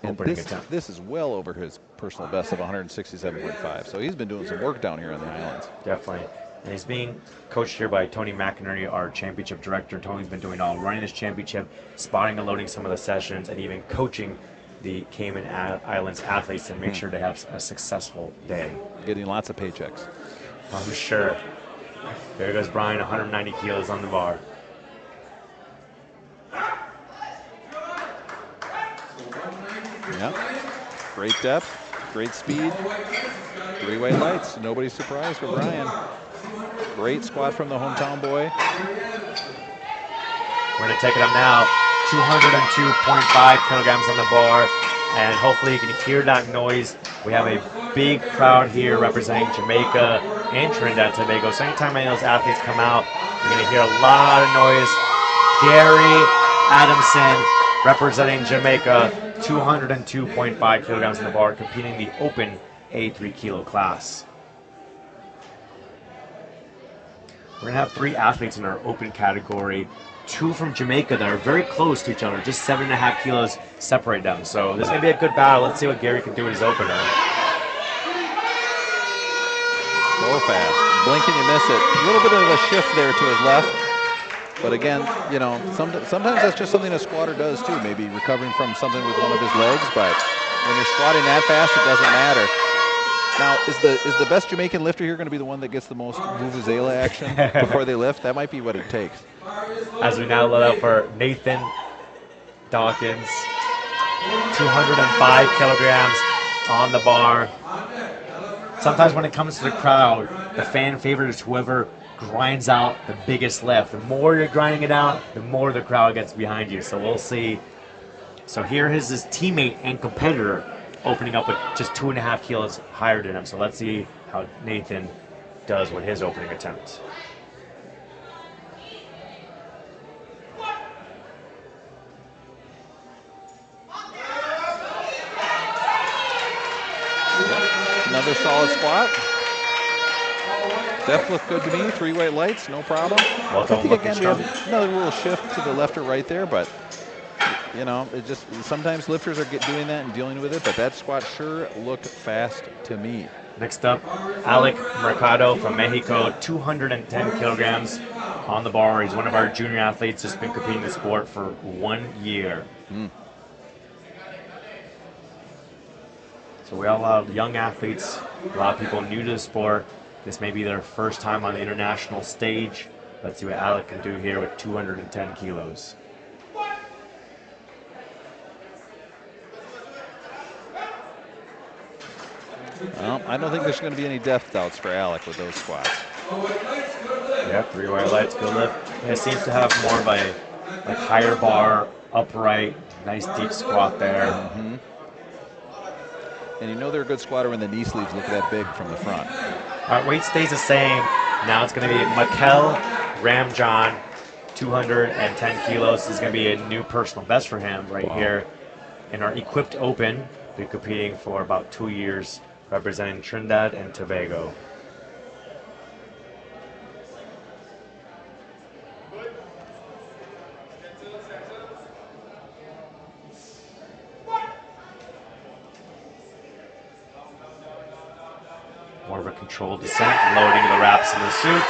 opening attempt. This is well over his personal best of 167.5. So he's been doing some work down here on the islands. Definitely. And he's being coached here by Tony McInerney, our championship director. Tony's been doing all running this championship, spotting and loading some of the sessions, and even coaching the Cayman Islands athletes to make sure they have a successful day. Getting lots of paychecks. I'm sure. There goes Brian, 190 kilos on the bar. Yeah. Great depth, great speed, 3 white lights. Nobody's surprised for Brian. Great squat from the hometown boy. We're going to take it up now. 202.5 kilograms on the bar. And hopefully you can hear that noise. We have a big crowd here representing Jamaica and Trinidad and Tobago. So anytime any of those athletes come out, you're going to hear a lot of noise. Gary Adamson representing Jamaica, 202.5 kilograms on the bar, competing in the open 83 kilo class. We're going to have 3 athletes in our open category. 2 from Jamaica that are very close to each other, just 7.5 kilos separate them. So this may be a good battle. Let's see what Gary can do with his opener. So fast. Blink and you miss it. A little bit of a shift there to his left. But again, you know, sometimes that's just something a squatter does too. Maybe recovering from something with one of his legs. But when you're squatting that fast, it doesn't matter. Now, is the best Jamaican lifter here going to be the one that gets the most vuvuzela action before they lift? That might be what it takes. As we now let out for Nathan Dawkins, 205 kilograms on the bar. Sometimes when it comes to the crowd, the fan favorite is whoever grinds out the biggest lift. The more you're grinding it out, the more the crowd gets behind you. So we'll see. So here is his teammate and competitor opening up with just 2.5 kilos higher than him. So let's see how Nathan does with his opening attempt. Another solid squat. Depth looked good to me. 3 weight lights, no problem. Well, I don't think look again we have another little shift to the left or right there, but you know, it just sometimes lifters are doing that and dealing with it. But that squat sure looked fast to me. Next up, Alec Mercado from Mexico, 210 kilograms on the bar. He's one of our junior athletes, just been competing in the sport for 1 year. So we have a lot of young athletes, a lot of people new to the sport. This may be their first time on the international stage. Let's see what Alec can do here with 210 kilos. Well, I don't think there's going to be any depth doubts for Alec with those squats. Yeah, 3 white lights, good lift. And it seems to have more of a higher bar, upright, nice deep squat there. And you know they're a good squatter when the knee sleeves look that big from the front. All right, weight stays the same. Now it's going to be Mikel Ramjohn, 210 kilos. This is going to be a new personal best for him right here in our Equipped Open. Been competing for about 2 years, representing Trinidad and Tobago. More of a controlled descent, loading the wraps in the suit.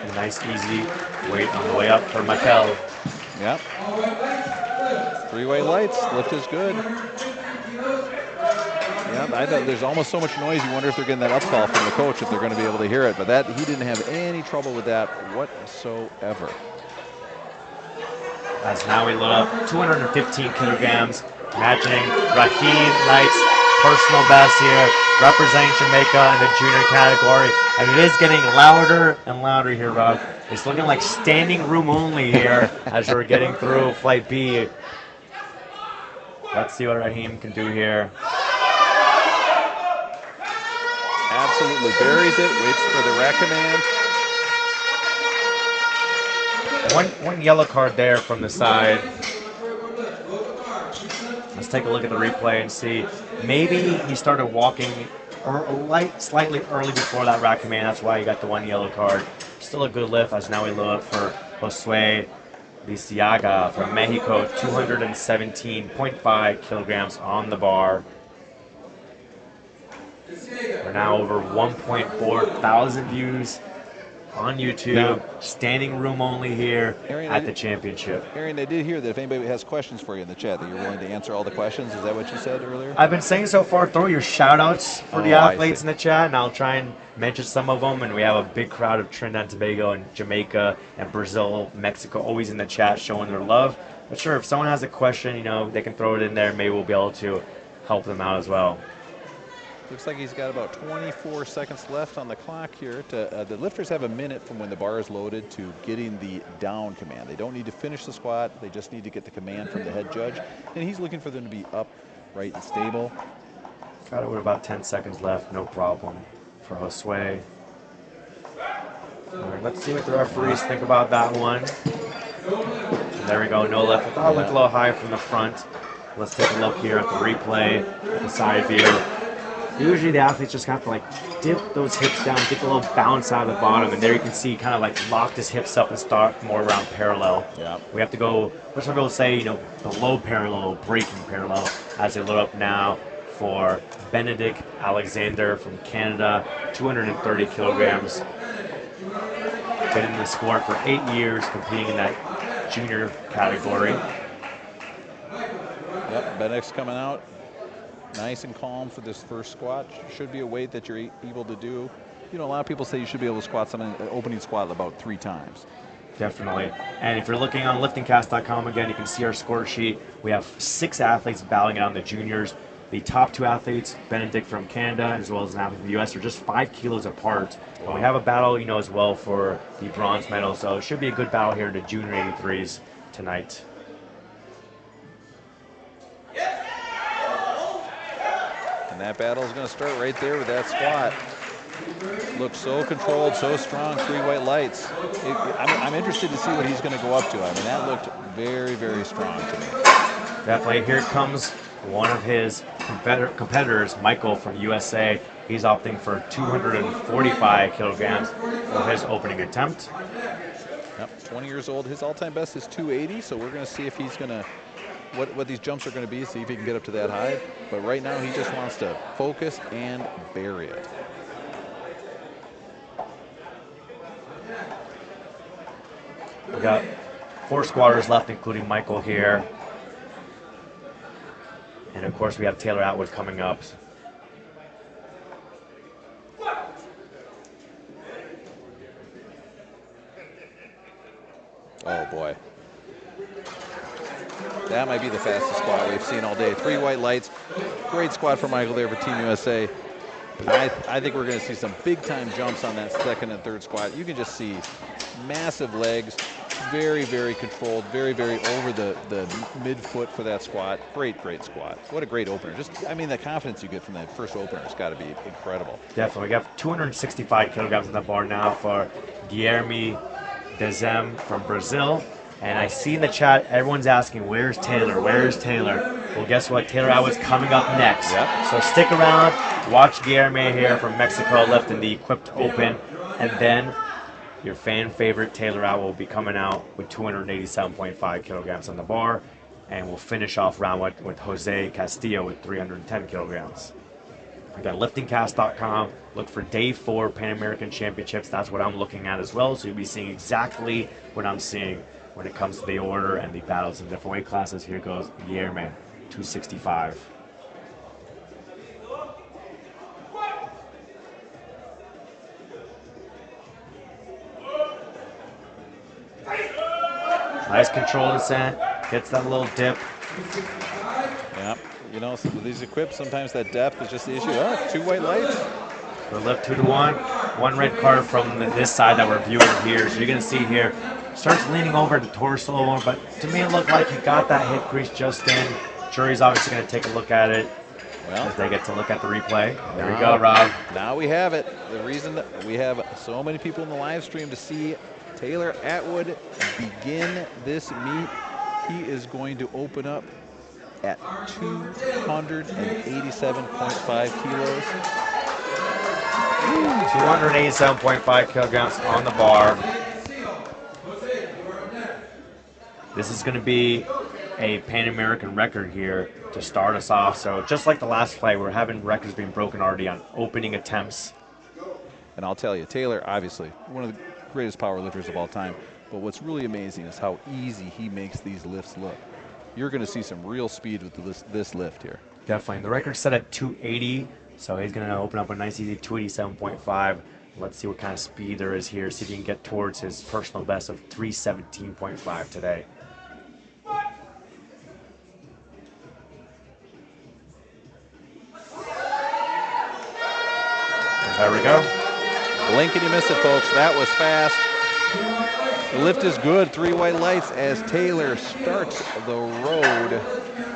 A nice, easy weight on the way up for Mikel. Yep. 3 weight lights, lift is good. Yeah, I know there's almost so much noise. You wonder if they're getting that up call from the coach, if they're going to be able to hear it. But that he didn't have any trouble with that whatsoever. As now we load up 215 kilograms, matching Raheem Knight's personal best here, representing Jamaica in the junior category. And it is getting louder and louder here, Rob. It's looking like standing room only here as we're getting through Flight B. Let's see what Raheem can do here. Absolutely buries it, waits for the rack command. One yellow card there from the side. Let's take a look at the replay and see. Maybe he started walking slightly early before that rack command. That's why he got the 1 yellow card. Still a good lift as now we load up for Josue Lisiaga from Mexico, 217.5 kilograms on the bar. We're now over 1.4 thousand views on YouTube. Now, standing room only here at the championship. Aaron, I did hear that if anybody has questions for you in the chat, that you're willing to answer all the questions. Is that what you said earlier? I've been saying so far, throw your shout-outs for the athletes in the chat, and I'll try and mention some of them. And we have a big crowd of Trinidad and Tobago and Jamaica and Brazil, Mexico, always in the chat showing their love. But sure, if someone has a question, you know, they can throw it in there. Maybe we'll be able to help them out as well. Looks like he's got about 24 seconds left on the clock here. The lifters have a minute from when the bar is loaded to getting the down command. They don't need to finish the squat. They just need to get the command from the head judge. And he's looking for them to be upright and stable. Got it with about 10 seconds left. No problem for Josue. All right, let's see what the referees think about that one. And there we go. No left. I thought it looked a little high from the front. Let's take a look here at the replay, at the side view. Usually the athletes just have to like dip those hips down, get a little bounce out of the bottom, and there you can see he kind of like locked his hips up and start more around parallel. Yeah. We have to go, what some people say, you know, below parallel, breaking parallel, as they load up now for Benedict Alexander from Canada, 230 kilograms. Been in the sport for 8 years, competing in that junior category. Yep, Benedict's coming out. Nice and calm for this first squat. Should be a weight that you're able to do. You know, a lot of people say you should be able to squat something, an opening squat about 3 times. Definitely. And if you're looking on liftingcast.com again, you can see our score sheet. We have 6 athletes battling it on the juniors. The top 2 athletes, Benedict from Canada, as well as an athlete from the US, are just 5 kilos apart. But we have a battle, you know, as well for the bronze medal. So it should be a good battle here in the junior 83s tonight. And that battle is going to start right there with that squat. Looks so controlled, so strong, 3 white lights. I'm interested to see what he's going to go up to. I mean, that looked very, very strong to me. Definitely. Here comes One of his competitors, Michael from USA, he's opting for 245 kilograms for his opening attempt. Yep, 20 years old. His all-time best is 280, so we're going to see if he's going to, what these jumps are going to be, see if he can get up to that high. But right now, he just wants to focus and bury it. We got 4 squatters left, including Michael here. And of course, we have Taylor Atwood coming up. Oh boy. That might be the fastest squat we've seen all day. 3 white lights. Great squat for Michael there for Team USA. I think we're going to see some big-time jumps on that second and third squat. You can just see massive legs, very, very controlled, very, very over the mid-foot for that squat. Great, great squat. What a great opener. Just, I mean, the confidence you get from that first opener has got to be incredible. Definitely. We got 265 kilograms on the bar now for Guilherme Dezem from Brazil. And I see in the chat, everyone's asking, where's Taylor? Where's Taylor? Well, guess what? Taylor Atwood's coming up next. Yep. So stick around, watch Guilherme here from Mexico lifting the Equipped Open, and then your fan favorite Taylor Atwood will be coming out with 287.5 kilograms on the bar, and we'll finish off round one with Jose Castillo with 310 kilograms. We got liftingcast.com. Look for day 4 Pan American Championships. That's what I'm looking at as well. So you'll be seeing exactly what I'm seeing when it comes to the order and the battles in different weight classes. Here goes Guilherme, 265. Nice control descent, gets that little dip. Yep. You know, with these equipped, sometimes that depth is just the issue. Oh, 2 white lights. We're left 2-1. 1 red card from this side that we're viewing here. So you're going to see here, starts leaning over the torso, but to me it looked like he got that hip crease just in. Jury's obviously going to take a look at it as they get to look at the replay. There we go, Rob. Now we have it. The reason that we have so many people in the live stream to see Taylor Atwood begin this meet, he is going to open up at 287.5 kilos. 287.5 kilograms on the bar. This is going to be a Pan American record here to start us off. So just like the last fight, we're having records being broken already on opening attempts. And I'll tell you, Taylor, obviously, one of the greatest power lifters of all time. But what's really amazing is how easy he makes these lifts look. You're going to see some real speed with this lift here. Definitely. The record's set at 280, so he's going to open up a nice easy 287.5. Let's see what kind of speed there is here. See if he can get towards his personal best of 317.5 today. There we go. Blink and you miss it, folks. That was fast. The lift is good. 3 white lights as Taylor starts the road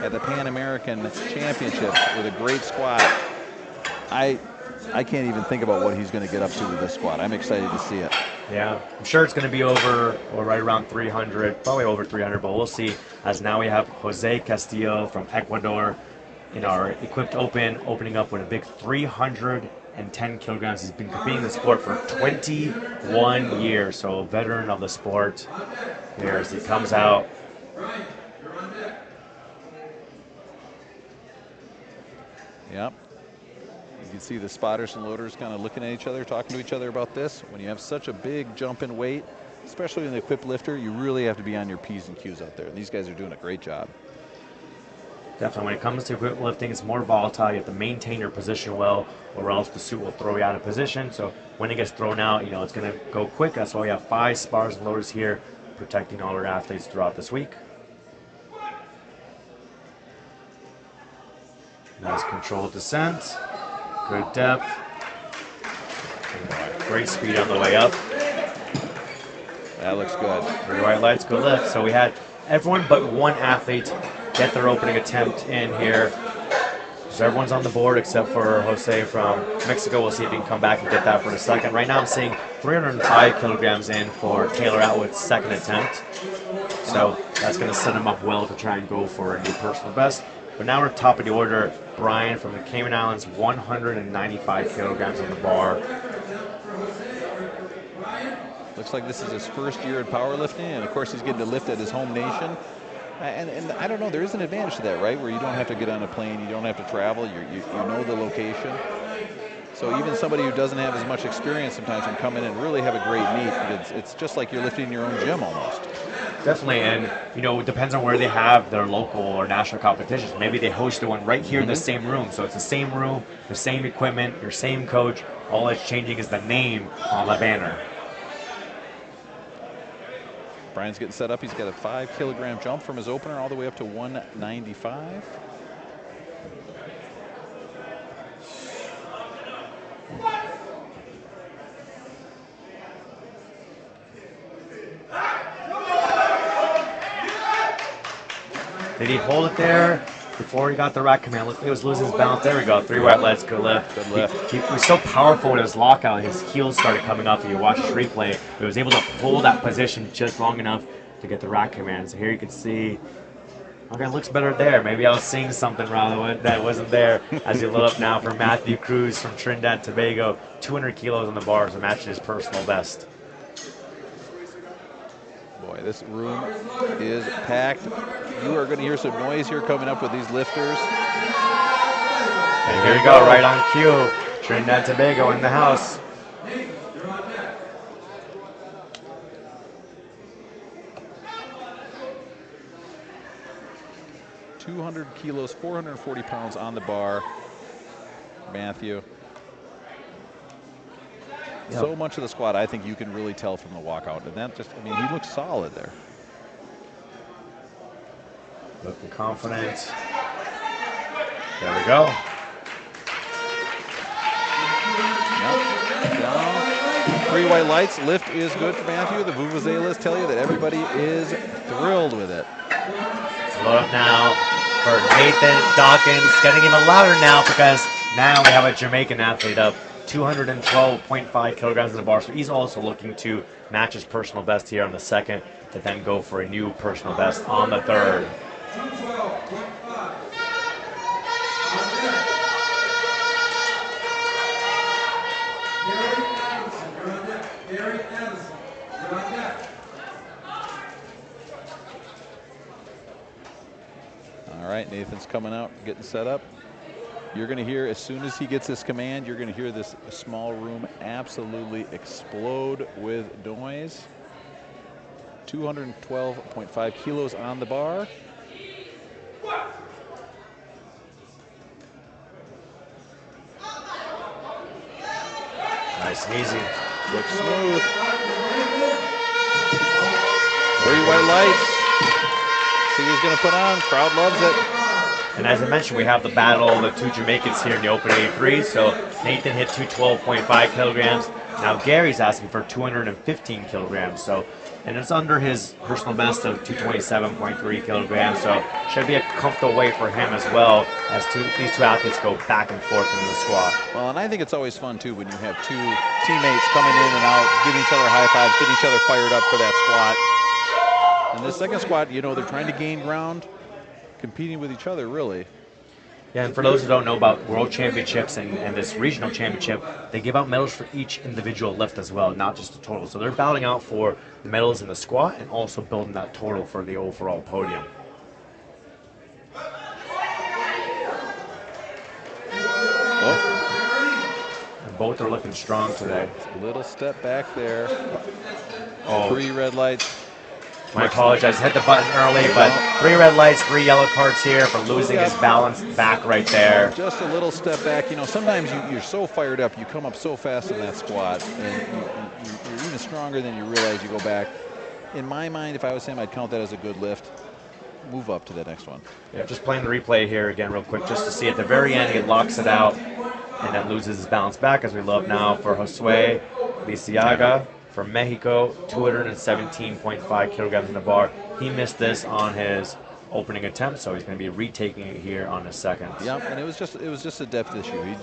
at the Pan American Championships with a great squat. I can't even think about what he's going to get up to with this squat. I'm excited to see it. Yeah, I'm sure it's going to be over or right around 300, probably over 300, but we'll see. As now we have Jose Castillo from Ecuador in our Equipped Open, opening up with a big 310 kilograms. He's been competing in the sport for 21 years, so a veteran of the sport. Here as he comes out. Yep. You can see the spotters and loaders kind of looking at each other, talking to each other about this. When you have such a big jump in weight, especially in the equipped lifter, you really have to be on your P's and Q's out there. And these guys are doing a great job. Definitely, when it comes to equipped lifting, it's more volatile. You have to maintain your position well, or else the suit will throw you out of position. So when it gets thrown out, you know, it's going to go quick. That's why we have 5 spotters and loaders here, protecting all our athletes throughout this week. Nice controlled descent. Good depth. Great speed on the way up. That looks good. 3 white lights, good lift. So we had everyone but one athlete get their opening attempt in here. So everyone's on the board except for Jose from Mexico. We'll see if he can come back and get that for a second. Right now I'm seeing 305 kilograms in for Taylor Atwood's second attempt. So that's going to set him up well to try and go for a new personal best. But now we're top of the order. Brian from the Cayman Islands, 195 kilograms on the bar. Looks like this is his first year in powerlifting, and of course he's getting to lift at his home nation. And I don't know, there is an advantage to that, right? Where you don't have to get on a plane, you don't have to travel, you know the location. So even somebody who doesn't have as much experience sometimes can come in and really have a great meet. It's just like you're lifting in your own gym almost. Definitely, and you know, it depends on where they have their local or national competitions. Maybe they host one right here in the same room. So it's the same room, the same equipment, your same coach. All that's changing is the name on the banner. Brian's getting set up. He's got a 5 kilogram jump from his opener all the way up to 195. Did he hold it there before he got the rack command? Look, he was losing his balance. There we go. 3 white legs, good lift. Good lift. He was so powerful with his lockout. His heels started coming up. If you watch his replay, he was able to hold that position just long enough to get the rack command. So here you can see, okay, it looks better there. Maybe I was seeing something wrong that wasn't there. As you load up now for Matthew Cruz from Trinidad and Tobago, 200 kilos on the bar, so matching his personal best. Boy, this room is packed. You are going to hear some noise here coming up with these lifters. And here you go, right on cue. Trinidad and Tobago in the house. 200 kilos, 440 pounds on the bar. Matthew. Yep. So much of the squat, I think you can really tell from the walkout. And that just, I mean, he looks solid there. Looking confident. There we go. Yep. Down. 3 white lights. Lift is good for Matthew. The vuvuzelas tell you that everybody is thrilled with it. Load up now for Nathan Dawkins. Getting even louder now because now we have a Jamaican athlete up 212.5 kilograms in the bar. So he's also looking to match his personal best here on the second to then go for a new personal best on the third. 212.5. Gary Addison, you're on deck. Gary Addison, you're on deck. All right, Nathan's coming out, getting set up. You're going to hear, as soon as he gets this command, you're going to hear this small room absolutely explode with noise. 212.5 kilos on the bar. Nice and easy. Looks smooth. 3 white lights. See who's going to put on. Crowd loves it. And as I mentioned, we have the battle of the 2 Jamaicans here in the open 83. So Nathan hit 212.5 kilograms. Now Gary's asking for 215 kilograms. So, and it's under his personal best of 227.3 kilograms. So should be a comfortable weight for him as well as these 2 athletes go back and forth in the squat. Well, and I think it's always fun too when you have 2 teammates coming in and out, giving each other high fives, getting each other fired up for that squat. And this second squat, you know, they're trying to gain ground, competing with each other, really. Yeah, and for those who don't know about World Championships and this regional championship, they give out medals for each individual lift as well, not just the total. So they're battling out for the medals in the squat and also building that total for the overall podium. Oh. And both are looking strong today. Little step back there. Oh. 3 red lights. I apologize, hit the button early, but 3 red lights, 3 yellow cards here for losing his balance back right there. Just a little step back. You know, sometimes you're so fired up, you come up so fast in that squat, and you're even stronger than you realize. You go back. In my mind, if I was him, I'd count that as a good lift. Move up to the next one. Yeah, just playing the replay here again real quick, just to see at the very end, he locks it out and then loses his balance back as we load up now for Josue Lisiaga from Mexico, 217.5 kilograms in the bar. He missed this on his opening attempt, so he's going to be retaking it here on his second. Yep, and it was just a depth issue. He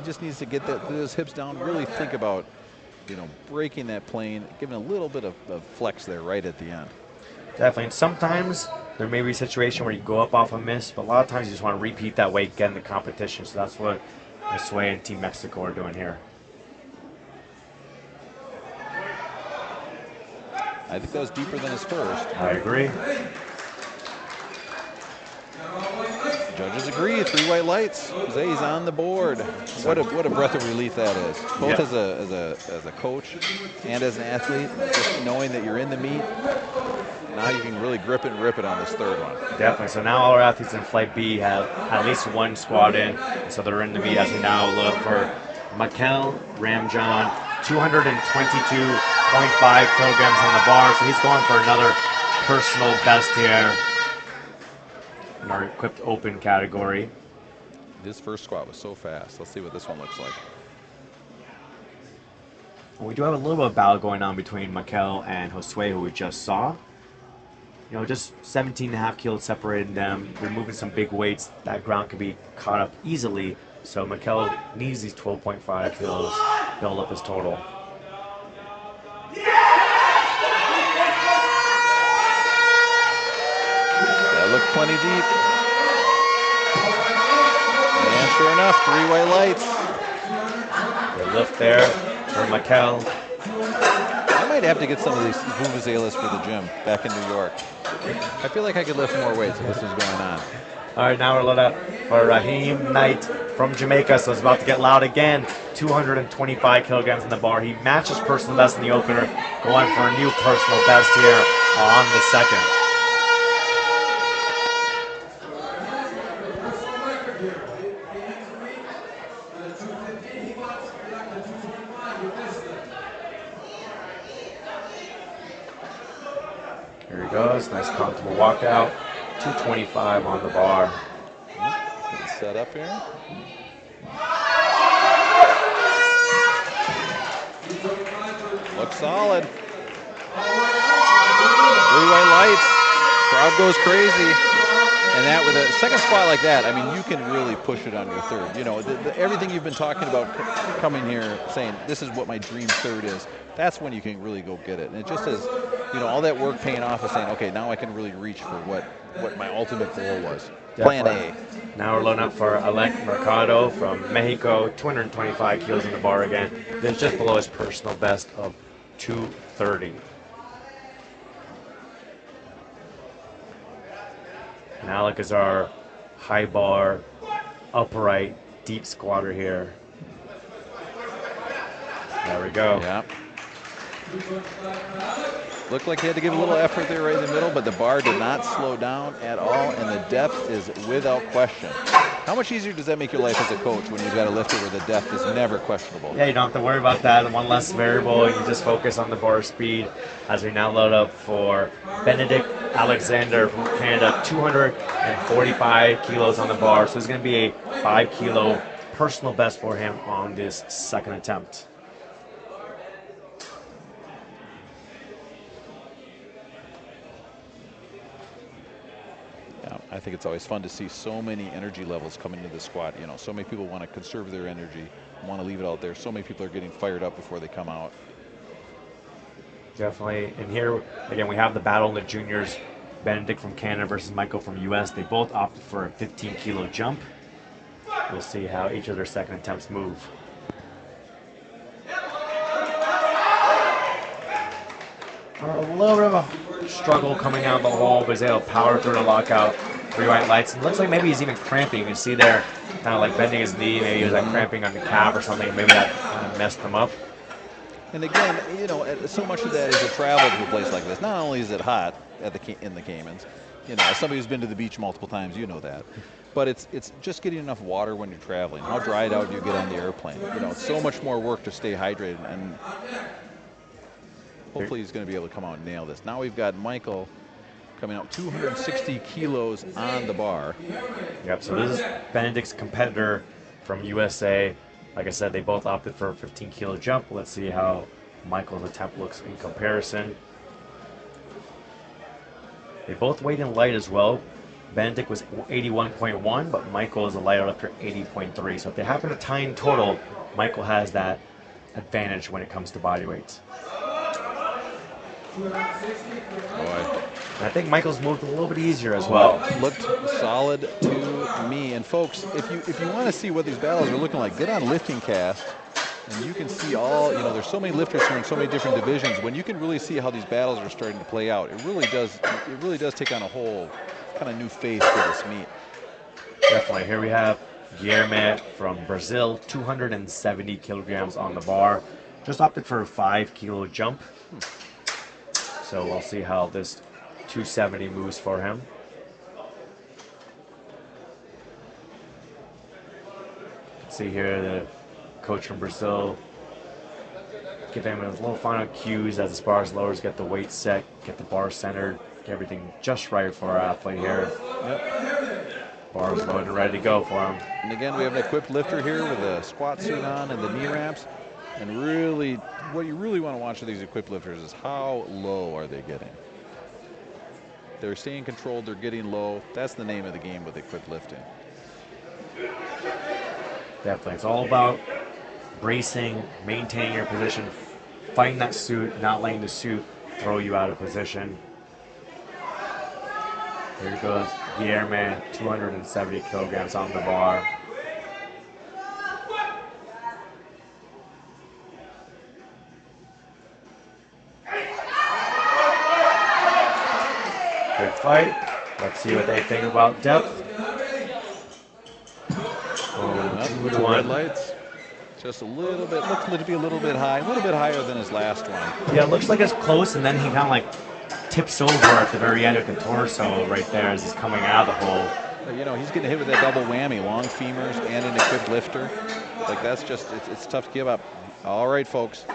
just needs to get those hips down. Really think about, you know, breaking that plane, giving a little bit of flex there right at the end. Definitely. And sometimes there may be a situation where you go up off a miss, but a lot of times you just want to repeat that weight, get in the competition. So that's what Sway and Team Mexico are doing here. I think that was deeper than his first. I agree. Judges agree. 3 white lights. Jose's on the board. What a breath of relief that is. Both as a coach and as an athlete, just knowing that you're in the meet. Now you can really grip it and rip it on this third one. Definitely. So now all our athletes in Flight B have at least one squat in. So they're in the meet as we now look for Mikel Ramjan, 222.5 kilograms on the bar. So he's going for another personal best here in our equipped open category. This first squat was so fast. Let's see what this one looks like. We do have a little bit of battle going on between Mikel and Josue, who we just saw. You know, just 17.5 kilos separating them. They're moving some big weights. That ground can be caught up easily. So Mikel needs these 12.5 kilos to build up his total. That looked plenty deep. And sure enough, 3 white lights. Good lift there for Mikel. I might have to get some of these vuvuzelas for the gym back in New York. I feel like I could lift more weights if this was going on. All right, now we're loaded up for Raheem Knight from Jamaica, so it's about to get loud again. 225 kilograms in the bar. He matches personal best in the opener, going for a new personal best here on the second. Here he goes, nice comfortable walkout. 225 on the bar. Getting set up here. Looks solid. 3 white lights. Crowd goes crazy. And that with a second squat like that, I mean, you can really push it on your third. You know, everything you've been talking about coming here saying, this is what my dream third is, that's when you can really go get it. And it just is, you know, all that work paying off is saying, okay, now I can really reach for what my ultimate goal was. Plan A. Now we're loading up for Alec Mercado from Mexico, 225 kilos in the bar again. This is just below his personal best of 230. And Alec is our high bar, upright, deep squatter here. There we go. Yeah. Looked like he had to give a little effort there right in the middle, but the bar did not slow down at all, and the depth is without question. How much easier does that make your life as a coach when you've got a lifter where the depth is never questionable? Yeah, you don't have to worry about that. One less variable. You just focus on the bar speed as we now load up for Benedict Alexander from Canada, 245 kilos on the bar. So it's going to be a 5 kilo personal best for him on this second attempt. I think it's always fun to see so many energy levels come into the squat. You know, so many people want to conserve their energy, want to leave it out there. So many people are getting fired up before they come out. Definitely. And here, again, we have the battle in the juniors. Benedict from Canada versus Michael from US. They both opted for a 15 kilo jump. We'll see how each of their second attempts move. A little bit of a struggle coming out of the hole, but he's able to power through the lockout. 3 white lights. It looks like maybe he's even cramping. You can see there, kind of like bending his knee. Maybe he was like cramping on the calf or something. Maybe that kind of messed him up. And again, you know, so much of that is a travel to a place like this. Not only is it hot in the Caymans, you know, as somebody who's been to the beach multiple times, you know that. But it's just getting enough water when you're traveling. How dried out do you get on the airplane? You know, it's so much more work to stay hydrated, and hopefully he's going to be able to come out and nail this. Now we've got Michael coming out 260 kilos on the bar. Yep, so this is Benedict's competitor from USA. Like I said, they both opted for a 15 kilo jump. Let's see how Michael's attempt looks in comparison. They both weighed in light as well. Benedict was 81.1, but Michael is a lighter lifter, 80.3. So if they happen to tie in total, Michael has that advantage when it comes to body weight. Boy, And I think Michael's moved a little bit easier as well. looked solid to me. And folks, if you want to see what these battles are looking like, get on Lifting Cast, and you can see all, there's so many lifters here in so many different divisions. When you can really see how these battles are starting to play out, it really does take on a whole kind of new face for this meet. Definitely. Here we have Guilherme from Brazil, 270 kilograms on the bar. Just opted for a 5-kilo jump. So we'll see how this 270 moves for him. See here the coach from Brazil give him a little final cues as the bars lowers, get the weight set, get the bar centered, get everything just right for our athlete here. Yep. Bars loaded and ready to go for him. And again, we have an equipped lifter here with a squat suit on and the knee ramps. And really, what you really want to watch with these equipped lifters is how low are they getting. They're staying controlled, they're getting low. That's the name of the game with equipped lifting. Definitely. It's all about bracing, maintaining your position, fighting that suit, not letting the suit throw you out of position. Here goes Guilherme, 270 kilograms on the bar. Good fight. Let's see what they think about depth. Two red lights. Just a little bit, looks to be a little bit high, a little bit higher than his last one. Yeah, it looks like it's close, and then he kind of like tips over at the very end of the torso right there as he's coming out of the hole. He's getting hit with that double whammy, long femurs and an equipped lifter. Like that's just, it's tough to give up. All right, folks,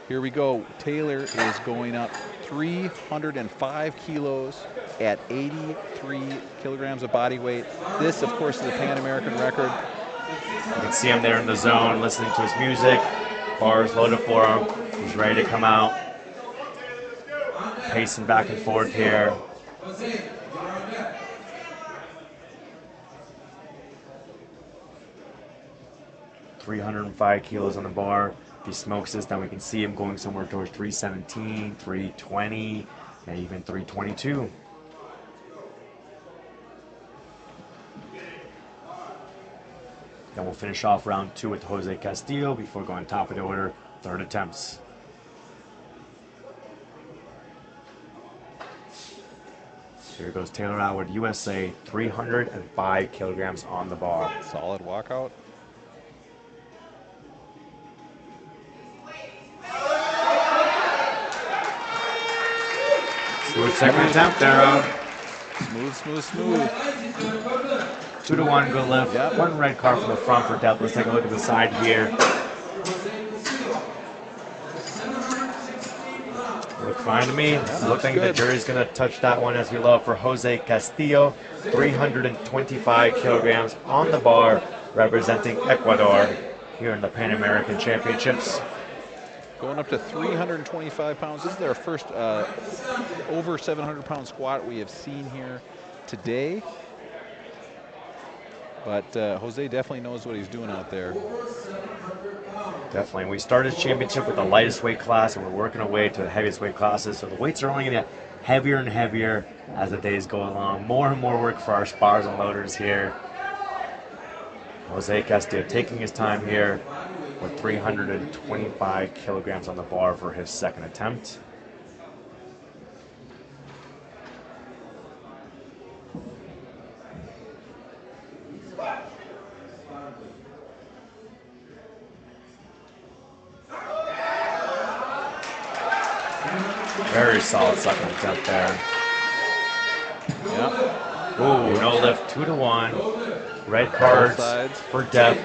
here we go. Taylor is going up 305 kilos at 83 kilograms of body weight. This, of course, is a Pan American record. You can see him there in the zone, listening to his music. Bars loaded for him. He's ready to come out. Pacing back and forth here. 305 kilos on the bar. If he smokes this, then we can see him going somewhere towards 317, 320, and even 322. Then we'll finish off round 2 with Jose Castillo before going top of the order, third attempts. Here goes Taylor Atwood, USA, 305 kilograms on the bar. Solid walkout. Smooth second attempt there. Smooth. 2-1, good lift. Yep. One red card from the front for depth. Let's take a look at the side here. Look fine to me. Look like the jury's going to touch that one as we love for Jose Castillo. 325 kilograms on the bar, representing Ecuador here in the Pan American Championships. Going up to 325 pounds. This is their first over 700-pound squat we have seen here today. But Jose definitely knows what he's doing out there. Definitely. We started this championship with the lightest weight class, and we're working our way to the heaviest weight classes. So the weights are only going to get heavier and heavier as the days go along. More and more work for our spars and loaders here. Jose Castillo taking his time here with 325 kilograms on the bar for his second attempt. Very solid second attempt there. Yep. Ooh, no lift, 2-1. Red cards for depth.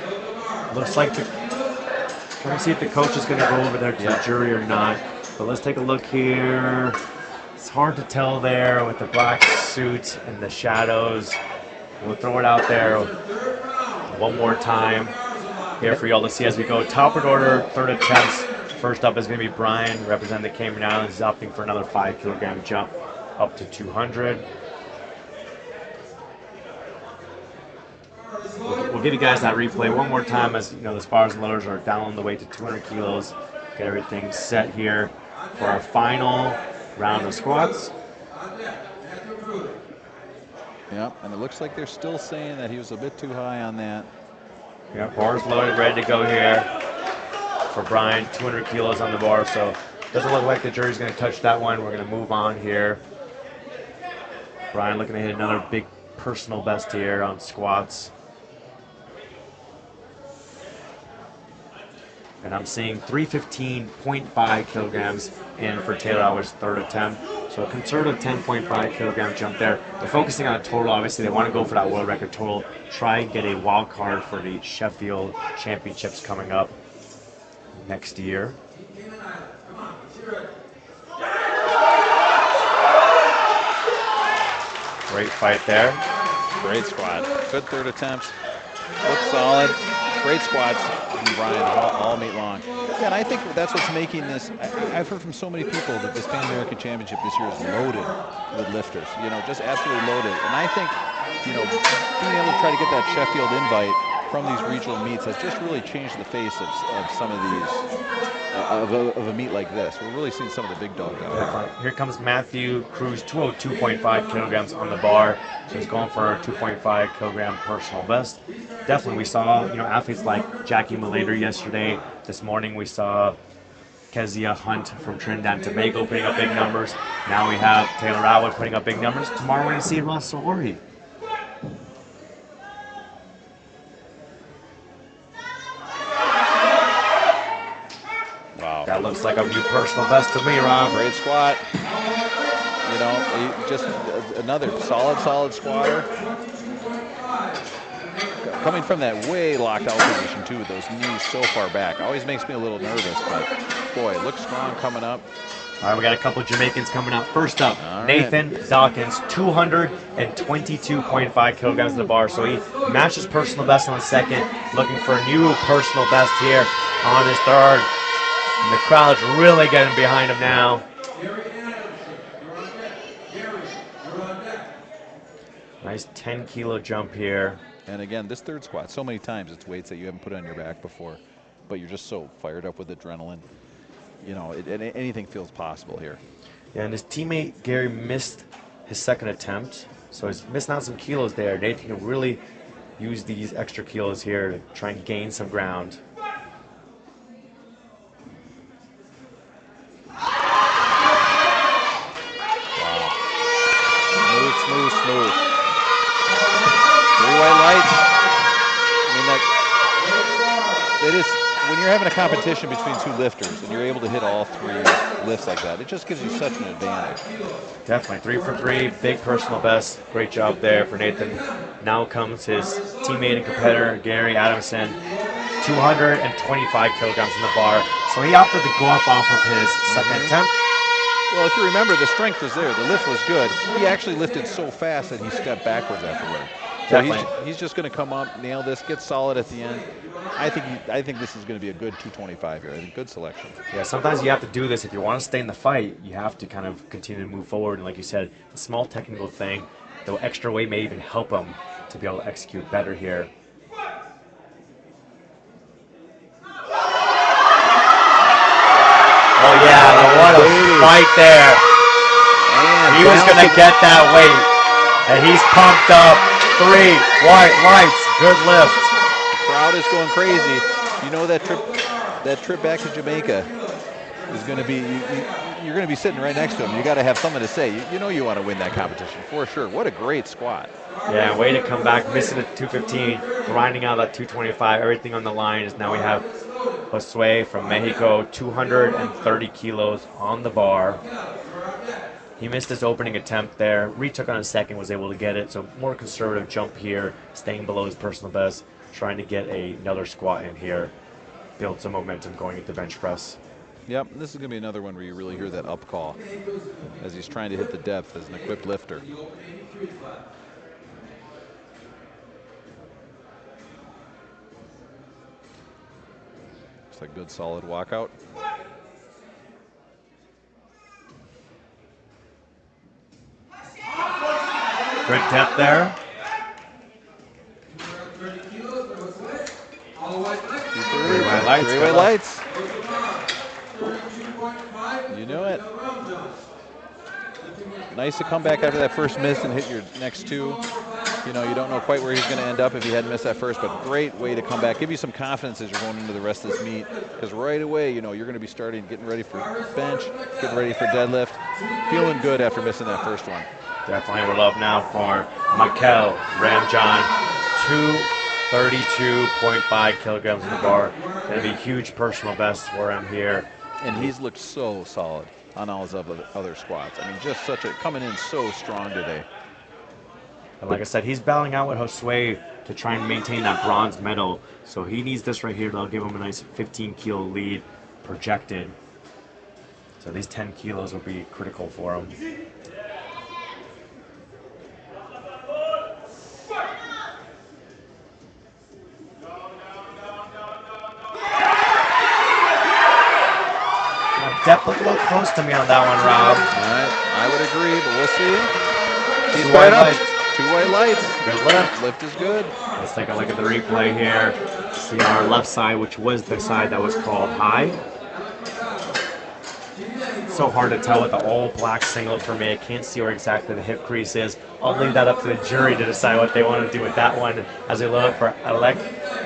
Looks like trying to see if the coach is going to go over there to the jury or not. But let's take a look here. It's hard to tell there with the black suit and the shadows. We'll throw it out there one more time here for y'all to see as we go. Top of order, third attempts. First up is going to be Brian, representing the Cayman Islands. He's opting for another 5-kilogram jump up to 200. We'll give you guys that replay one more time as the spars and loaders are down on the way to 200 kilos. Get everything set here for our final round of squats. Yeah, and it looks like they're still saying that he was a bit too high on that. Yeah, bar's loaded, ready to go here for Brian. 200 kilos on the bar, so doesn't look like the jury's going to touch that one. We're going to move on here. Brian looking to hit another big personal best here on squats. And I'm seeing 315.5 kilograms in for Taylor Atwood's third attempt. So a conservative 10.5 kilogram jump there. They're focusing on a total, obviously. They want to go for that world record total. Try and get a wild card for the Sheffield Championships coming up next year. Great fight there. Great squat. Good third attempt. Looks solid. Great squats from Brian all meet long. Yeah, and I think that's what's making this. I've heard from so many people that this Pan American Championship this year is loaded with lifters. You know, just absolutely loaded. And I think, you know, being able to try to get that Sheffield invite from these regional meets has just really changed the face of some of these, of a meet like this. We're really seeing some of the big dogs out there. Here comes Matthew Cruz, 202.5 kilograms on the bar. So he's going for a 2.5 kilogram personal best. Definitely, we saw, you know, athletes like Jackie Malater yesterday. This morning we saw Kezia Hunt from Trinidad and Tobago putting up big numbers. Now we have Taylor Atwood putting up big numbers. Tomorrow we're going to see Russell Ori. Wow. That looks like a new personal best to me, Rob. Great squat. You know, just another solid squatter. Coming from that way locked out position too, with those knees so far back. Always makes me a little nervous, but boy, it looks strong coming up. All right, we got a couple of Jamaicans coming up. First up, All right. Nathan Dawkins, 222.5 kilograms on the bar. So he matches personal best on the second, looking for a new personal best here on his third. And the crowd's really getting behind him now. Nice 10 kilo jump here. And again, this third squat, so many times it's weights that you haven't put on your back before, but you're just so fired up with adrenaline. You know, anything feels possible here. Yeah, and his teammate Gary missed his second attempt, so he's missing out some kilos there. Nathan can really use these extra kilos here to try and gain some ground. Smooth. 3 white lights. I mean, when you're having a competition between two lifters and you're able to hit all 3 lifts like that, it just gives you such an advantage. Definitely 3 for 3, big personal best. Great job there for Nathan. Now comes his teammate and competitor, Gary Adamson, 225 kilograms in the bar. So he opted to go up off of his second attempt. Well, if you remember, the strength was there. The lift was good. He actually lifted so fast that he stepped backwards afterward. So he's just going to come up, nail this, get solid at the end. I think this is going to be a good 225 here. I think good selection. Yeah, sometimes you have to do this. If you want to stay in the fight, you have to kind of continue to move forward. And like you said, a small technical thing, the extra weight may even help him to be able to execute better here. Oh yeah, what a fight there. And he was going to get that weight. And he's pumped up. 3 white lights. Good lift. The crowd is going crazy. You know that trip back to Jamaica is going to be, you're going to be sitting right next to him. You got to have something to say. You know you want to win that competition for sure. What a great squat. Yeah, way to come back, missing at 215, grinding out that 225. Everything on the line is now we have Josue from Mexico, 230 kilos on the bar. He missed his opening attempt there. Retook on his second, was able to get it. So more conservative jump here, staying below his personal best, trying to get another squat in here, build some momentum going into bench press. Yep, this is going to be another one where you really hear that up call as he's trying to hit the depth as an equipped lifter. Looks like good solid walkout. Good depth there. 3 white lights. You know it. Nice to come back after that first miss and hit your next two. You know, you don't know quite where he's going to end up if he hadn't missed that first, but great way to come back. Give you some confidence as you're going into the rest of this meet, because right away, you know, you're going to be starting, getting ready for bench, getting ready for deadlift, feeling good after missing that first one. Definitely we're up now for Mikel Ramjohn, 232.5 kilograms in the bar. Going to be huge personal best for him here. And he's looked so solid on all his other squats. I mean, just coming in so strong today. And like I said, he's battling out with Josue to try and maintain that bronze medal. So he needs this right here. That'll give him a nice 15-kilo lead projected. So these 10 kilos will be critical for him. Depth looked a little close to me on that one, Rob. I would agree, but we'll see. He's right up. 2 white lights. Good lift. Lift is good. Let's take a look at the replay here. See our left side, which was the side that was called high. So hard to tell with the all black singlet for me. I can't see where exactly the hip crease is. I'll leave that up to the jury to decide what they want to do with that one as we look for Alec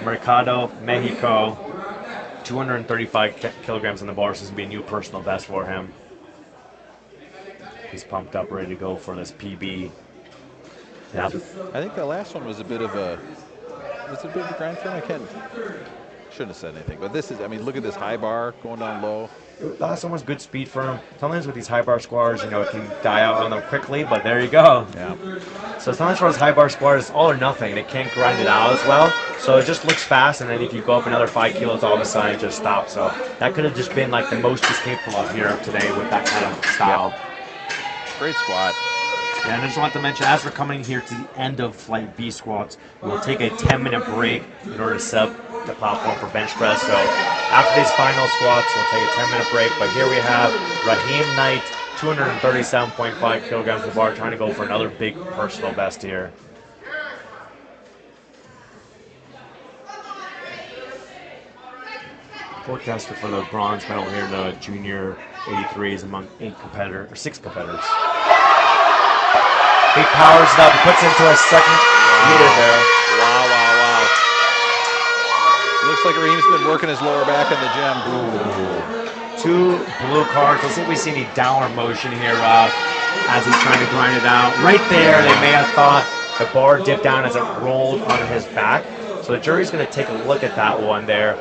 Mercado, Mexico. 235 kilograms in the bar. So this will be a new personal best for him. He's pumped up, ready to go for this PB. Yeah. I think the last one was a bit of a grind for him. Shouldn't have said anything, but this is, I mean, look at this high bar going down low. Last one was good speed for him. Sometimes with these high bar squats, you know, it can die out on them quickly, but there you go. Yeah. So sometimes for those high bar squats, it's all or nothing. They can't grind it out as well. So it just looks fast, and then if you go up another 5 kilos, all of a sudden it just stops. So that could have just been like the most he's capable of here today with that kind of style. Yeah. Great squat. Yeah, and I just want to mention, as we're coming here to the end of Flight B squats, we'll take a 10-minute break in order to set up the platform for bench press. So after these final squats, we'll take a 10-minute break. But here we have Raheem Knight, 237.5 kilograms of the bar, trying to go for another big personal best here. Forecasted for the bronze medal here in the junior 83s among 6 competitors. He powers it up, he puts into a second meter there. Wow. Looks like Raheem's been working his lower back in the gym. Ooh. 2 blue cards. Let's see if we see any downward motion here, Rob, as he's trying to grind it out. Right there, they may have thought the bar dipped down as it rolled on his back. So the jury's going to take a look at that one there.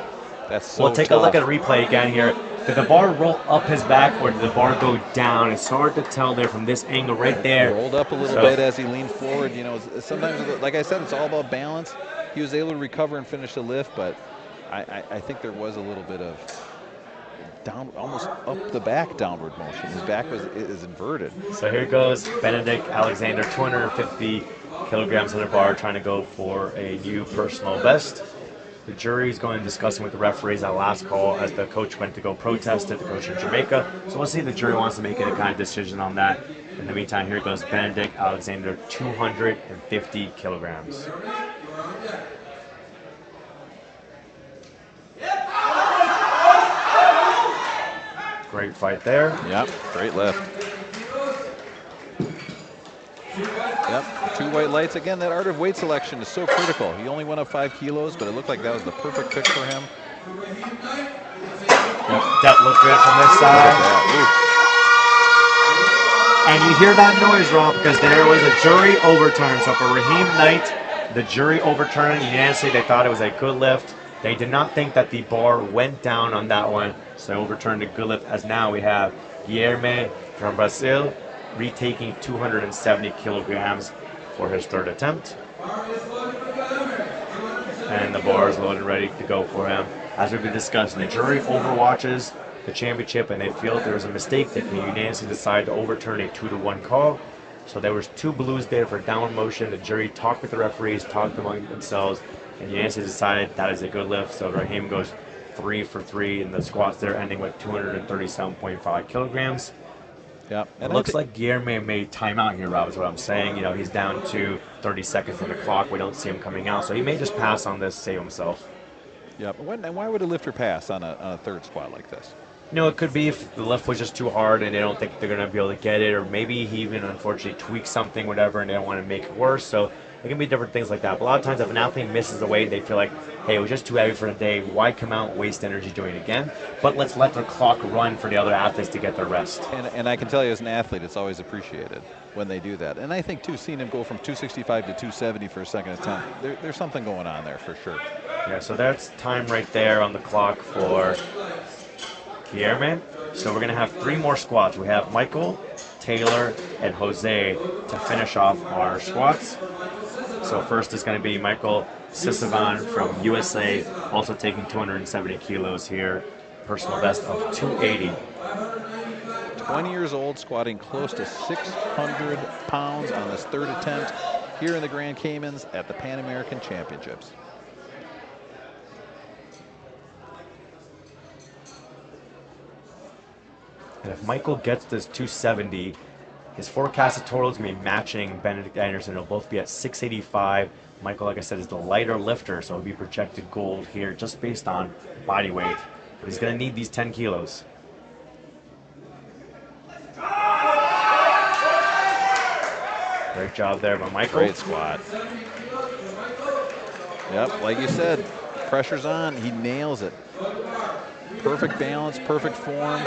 That's so We'll take a look at a replay again here. Did the bar roll up his back or did the bar go down? It's hard to tell there from this angle right there. He rolled up a little bit as he leaned forward. You know, sometimes, like I said, it's all about balance. He was able to recover and finish the lift, but I think there was a little bit of down, almost up the back downward motion. His back is inverted. So here goes Benedict Alexander, 250 kilograms in the bar, trying to go for a new personal best. The jury is going to discuss with the referees at last call as the coach went to go protest at the coach in Jamaica. So we'll see if the jury wants to make any kind of decision on that. In the meantime, here goes Benedict Alexander, 250 kilograms. Great fight there. Yep, great lift. Yep, 2 white lights. Again, that art of weight selection is so critical. He only went up 5 kilos, but it looked like that was the perfect pick for him. Yep, depth looked good from this side. And you hear that noise, Rob, because there was a jury overturn. So for Raheem Knight, the jury overturned unanimously. They thought it was a good lift. They did not think that the bar went down on that one. So they overturned a good lift, as now we have Guilherme from Brazil retaking 270 kilograms for his 3rd attempt. And the bar is loaded, ready to go for him. As we've been discussing, the jury overwatches the championship, and they feel if there was a mistake, they can unanimously decide to overturn a 2-1 call. So there was 2 blues there for downward motion. The jury talked with the referees, talked among themselves, and unanimously decided that is a good lift. So Raheem goes 3 for 3 in the squats there, ending with 237.5 kilograms. Yeah, and it looks like Guilherme made timeout here, Rob, is what I'm saying. You know, he's down to 30 seconds on the clock. We don't see him coming out, so he may just pass on this, save himself. Yeah, and why would a lifter pass on a 3rd squat like this? It could be if the lift was just too hard and they don't think they're going to be able to get it, or maybe he even unfortunately tweaked something, whatever, and they don't want to make it worse. So it can be different things like that. But a lot of times, if an athlete misses a weight, they feel like, hey, it was just too heavy for the day. Why come out, waste energy doing it again? But let's let the clock run for the other athletes to get their rest. And I can tell you as an athlete, it's always appreciated when they do that. And I think, too, seeing him go from 265 to 270 for a second attempt, there's something going on there for sure. Yeah, so that's time right there on the clock for Guillermo. So we're going to have 3 more squats. We have Michael, Taylor, and Jose to finish off our squats. So first is going to be Michael Sisavan from USA, also taking 270 kilos here. Personal best of 280. 20 years old, squatting close to 600 pounds on this 3rd attempt here in the Grand Caymans at the Pan American Championships. And if Michael gets this 270, his forecasted total is going to be matching Benedict Anderson. It'll both be at 685. Michael, like I said, is the lighter lifter, so it'll be projected gold here just based on body weight. But he's going to need these 10 kilos. Great job there by Michael. Great squat. Yep, like you said, pressure's on. He nails it. Perfect balance, perfect form.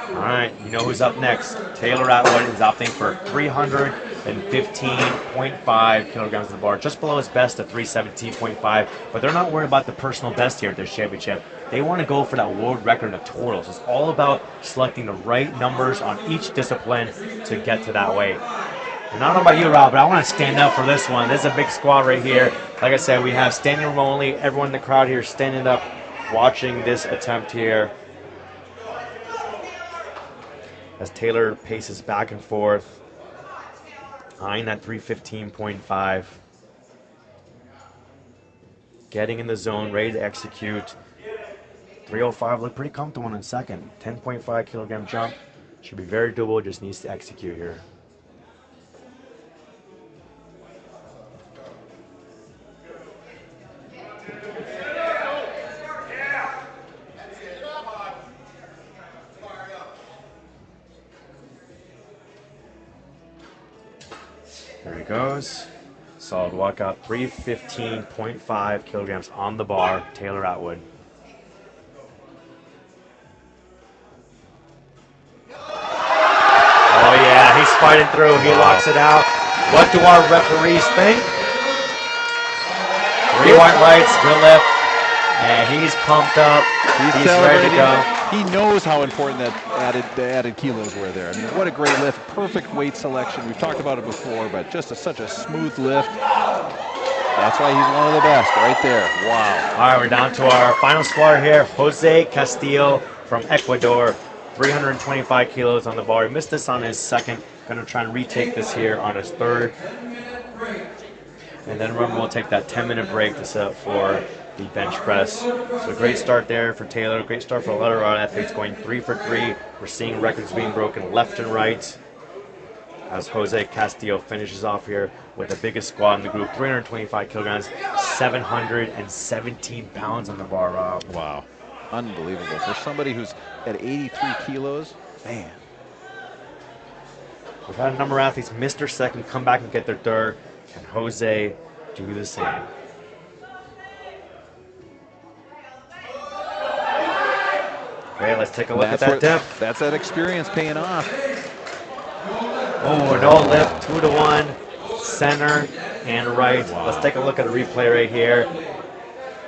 All right, you know who's up next. Taylor Atwood is opting for 315.5 kilograms of the bar, just below his best at 317.5. But they're not worried about the personal best here at this championship. They want to go for that world record of totals. It's all about selecting the right numbers on each discipline to get to that weight. And I don't know about you, Rob, but I want to stand up for this one. This is a big squat right here. Like I said, we have standing room only. Everyone in the crowd here standing up, watching this attempt here. As Taylor paces back and forth, eyeing that 315.5. Getting in the zone, ready to execute. 305 looked pretty comfortable in second. 10.5 kilogram jump. Should be very doable, just needs to execute here. There he goes. Solid walkout, 315.5 kilograms on the bar, Taylor Atwood. Oh yeah, he's fighting through, he locks it out. What do our referees think? 3 white lights, good lift, and he's pumped up. He's ready to go. He knows how important the added kilos were there. I mean, what a great lift. Perfect weight selection. We've talked about it before, but just such a smooth lift. That's why he's one of the best right there. Wow. All right, we're down to our final squatter here, Jose Castillo from Ecuador. 325 kilos on the bar. He missed this on his second. Going to try and retake this here on his third. And then remember, we'll take that 10-minute break to set up for the bench press. So great start there for Taylor. Great start for a lot of our athletes going 3 for 3. We're seeing records being broken left and right as Jose Castillo finishes off here with the biggest squat in the group, 325 kilograms, 717 pounds on the bar, Rob. Wow. Unbelievable. For somebody who's at 83 kilos, man. We've had a number of athletes miss their second, come back and get their third, and Jose do the same. Okay, let's take a look at that depth. That's that experience paying off. Oh, no lift, 2 to 1, center and right. Wow. Let's take a look at the replay right here.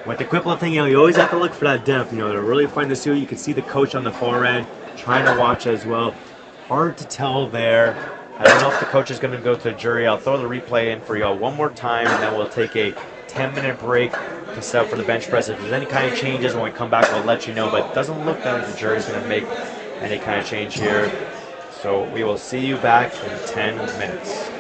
With the equivalent thing, you always have to look for that depth. To really find the suit. You can see the coach on the far end trying to watch as well. Hard to tell there. I don't know if the coach is going to go to the jury. I'll throw the replay in for y'all one more time, and then we'll take a 10-minute break to set up for the bench press. If there's any kind of changes when we come back, we'll let you know. But it doesn't look like the jury's going to make any kind of change here. So we will see you back in 10 minutes.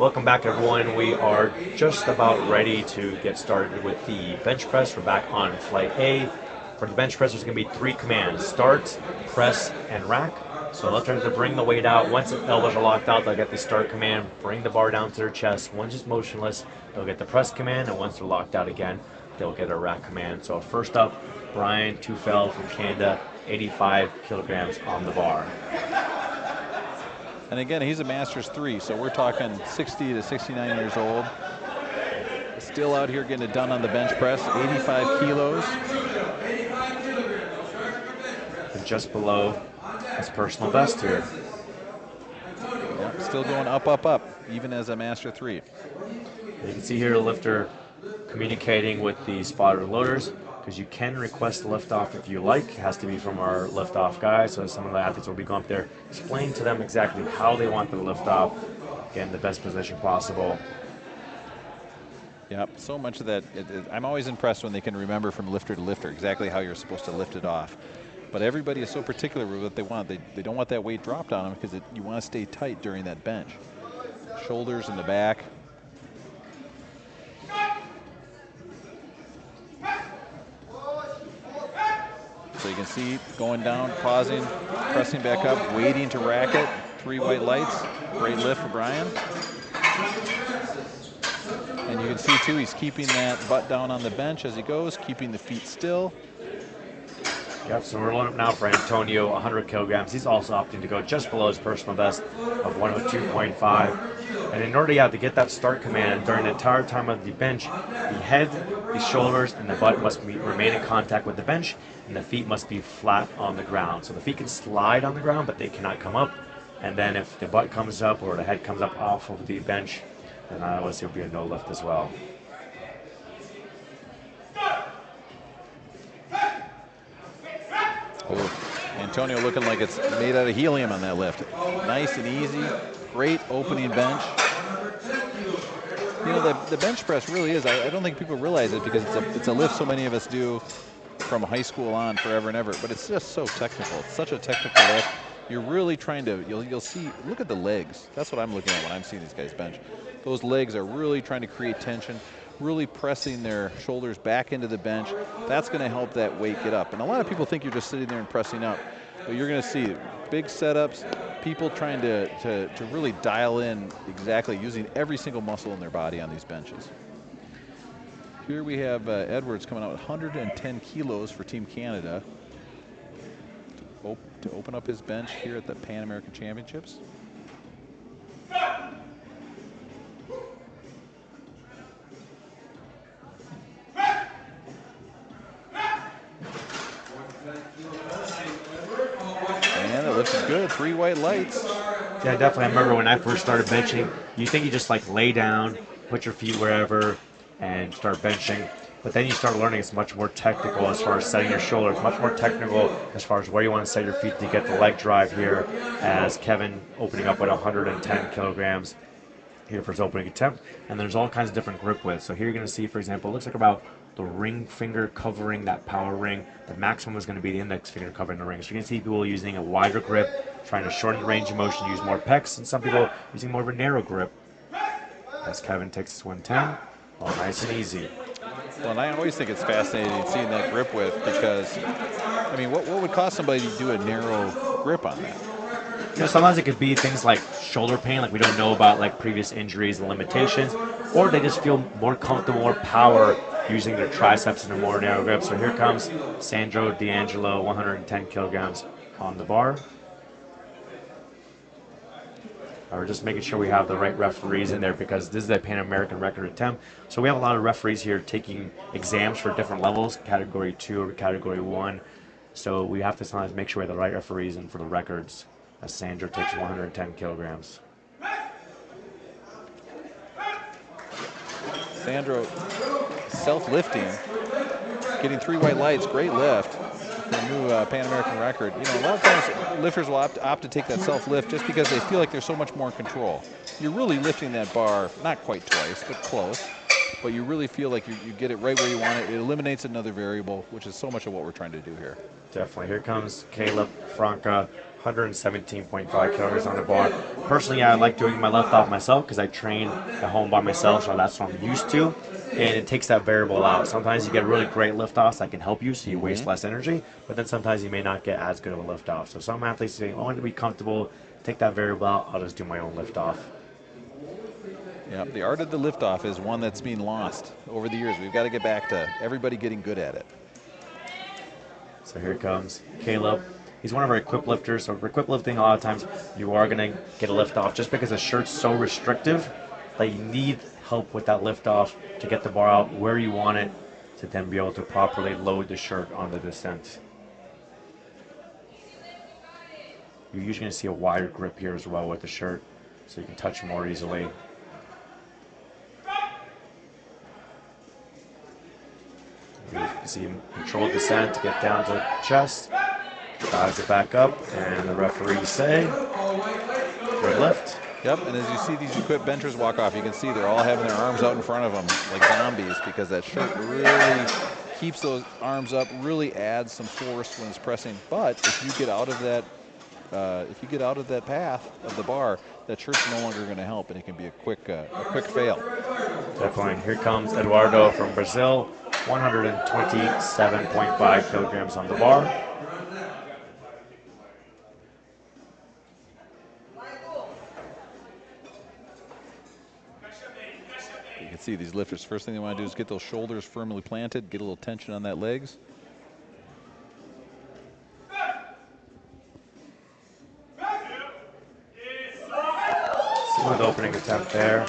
Welcome back, everyone. We are just about ready to get started with the bench press. We're back on flight A. For the bench press, there's going to be 3 commands: start, press, and rack. So they'll try to bring the weight out. Once the elbows are locked out, they'll get the start command, bring the bar down to their chest. Once it's motionless, they'll get the press command, and once they're locked out again, they'll get a rack command. So first up, Brian Tufel from Canada, 85 kilograms on the bar. And again, he's a Masters 3, so we're talking 60 to 69 years old. Still out here getting it done on the bench press, 85 kilos. And just below his personal best here. Yep, still going up, up, up, even as a Master 3. You can see here the lifter communicating with the spotter loaders, because you can request a lift-off if you like. It has to be from our lift-off guy, so some of the athletes will be going up there, explain to them exactly how they want the lift-off, get in the best position possible. Yep, so much of that, I'm always impressed when they can remember from lifter to lifter exactly how you're supposed to lift it off. But everybody is so particular with what they want. They don't want that weight dropped on them because you want to stay tight during that bench. Shoulders in the back. So you can see going down, pausing, pressing back up, waiting to rack it. 3 white lights. Great lift for Brian. And you can see too, he's keeping that butt down on the bench as he goes, keeping the feet still. Yep, so we're loading up now for Antonio, 100 kilograms. He's also opting to go just below his personal best of 102.5. And in order to get that start command during the entire time of the bench, the head, the shoulders, and the butt must remain in contact with the bench, and the feet must be flat on the ground. So the feet can slide on the ground, but they cannot come up. And then if the butt comes up or the head comes up off of the bench, then obviously it'll be a no lift as well. Oh, Antonio looking like it's made out of helium on that lift. Nice and easy, great opening bench. You know, the bench press really is, I don't think people realize it because it's a lift so many of us do from high school on forever and ever, but it's just so technical. It's such a technical lift. You're really trying to, you'll see, look at the legs. That's what I'm looking at when I'm seeing these guys bench. Those legs are really trying to create tension, really pressing their shoulders back into the bench. That's going to help that weight get up. And a lot of people think you're just sitting there and pressing up, but you're going to see big setups, people trying to really dial in exactly using every single muscle in their body on these benches. Here we have Edwards coming out with 110 kilos for Team Canada to open up his bench here at the Pan American Championships. And it looks good, 3 white lights. Yeah, definitely. I remember when I first started benching, you think you just like lay down, put your feet wherever, and start benching. But then you start learning it's much more technical as far as setting your shoulders, much more technical as far as where you want to set your feet to get the leg drive here, as Kevin opening up with 110 kilograms here for his opening attempt. And there's all kinds of different grip widths. So here you're going to see, for example, it looks like about the ring finger covering that power ring. The maximum is going to be the index finger covering the ring. So you can see people using a wider grip, trying to shorten the range of motion, use more pecs, and some people using more of a narrow grip. As Kevin takes his 110, all nice and easy. Well, and I always think it's fascinating seeing that grip width because, I mean, what would cause somebody to do a narrow grip on that? You know, sometimes it could be things like shoulder pain, like we don't know about like previous injuries and limitations, or they just feel more comfortable, more power using their triceps in a more narrow grip. So here comes Sandro D'Angelo, 110 kilograms on the bar. We're just making sure we have the right referees in there because this is a Pan American record attempt. So we have a lot of referees here taking exams for different levels, category 2 or category 1. So we have to sometimes make sure we have the right referees in for the records as Sandro takes 110 kilograms. Sandro self-lifting, getting 3 white lights, great lift. The new Pan American record. You know, a lot of times lifters will opt to take that self-lift just because they feel like they're so much more in control. You're really lifting that bar, not quite twice, but close. But you really feel like you get it right where you want it. It eliminates another variable, which is so much of what we're trying to do here. Definitely. Here comes Caleb Franca, 117.5 kilograms on the bar. Personally, I like doing my lift off myself because I train at home by myself, so that's what I'm used to. And it takes that variable out. Sometimes you get really great lift offs that can help you, so you waste less energy. But then sometimes you may not get as good of a lift off. So some athletes say, "I want to be comfortable, take that variable out. I'll just do my own lift off." Yeah, the art of the liftoff is one that's being lost over the years. We've got to get back to everybody getting good at it. So here comes Caleb. He's one of our equip lifters. So for equip lifting, a lot of times you are going to get a lift off just because the shirt's so restrictive that you need help with that lift off to get the bar out where you want it to then be able to properly load the shirt on the descent. You're usually going to see a wider grip here as well with the shirt, so you can touch more easily. You can see him control descent to get down to chest, dives it back up, and the referees say, good lift. Yep, and as you see these equipped benchers walk off, you can see they're all having their arms out in front of them like zombies because that shirt really keeps those arms up, really adds some force when it's pressing. But if you get out of that, path of the bar, that shirt's no longer going to help, and it can be a quick fail. Definitely. Here comes Eduardo from Brazil, 127.5 kilograms on the bar. You can see these lifters, first thing they want to do is get those shoulders firmly planted, get a little tension on that legs. Smooth opening attempt there.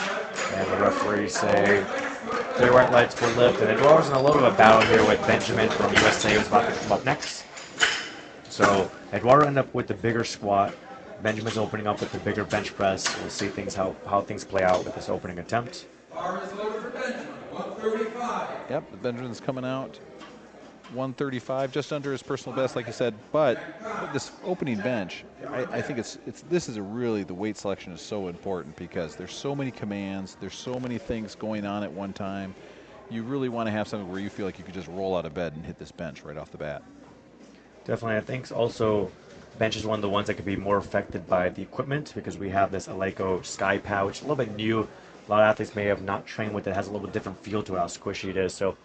And the referees say clear white lights for lift. And Eduardo's in a little bit of a battle here with Benjamin from USA, who's about to come up next. So Eduardo ended up with the bigger squat. Benjamin's opening up with the bigger bench press. We'll see how things play out with this opening attempt. Bar is loaded for Benjamin, 135. Yep, Benjamin's coming out 135, just under his personal best, like you said. But this opening bench, I think this is the weight selection is so important because there's so many commands, there's so many things going on at one time. You really want to have something where you feel like you could just roll out of bed and hit this bench right off the bat. Definitely, I think also bench is one of the ones that could be more affected by the equipment because we have this Eleiko Sky Pad, which is a little bit new. A lot of athletes may have not trained with it. It has a little bit different feel to it, how squishy it is. So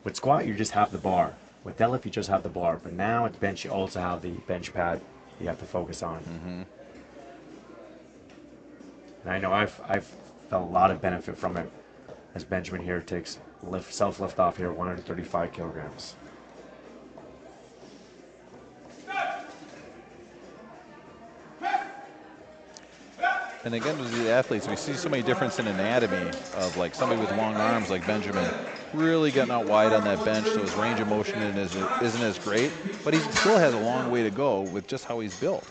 with squat, you just have the bar. With deadlift, you just have the bar. But now at the bench, you also have the bench pad you have to focus on. And I know I've felt a lot of benefit from it as Benjamin here takes self-lift off here, 135 kilograms. And again, with the athletes, we see so many difference in anatomy of like somebody with long arms like Benjamin really getting out wide on that bench, so his range of motion isn't as great, but he still has a long way to go with just how he's built.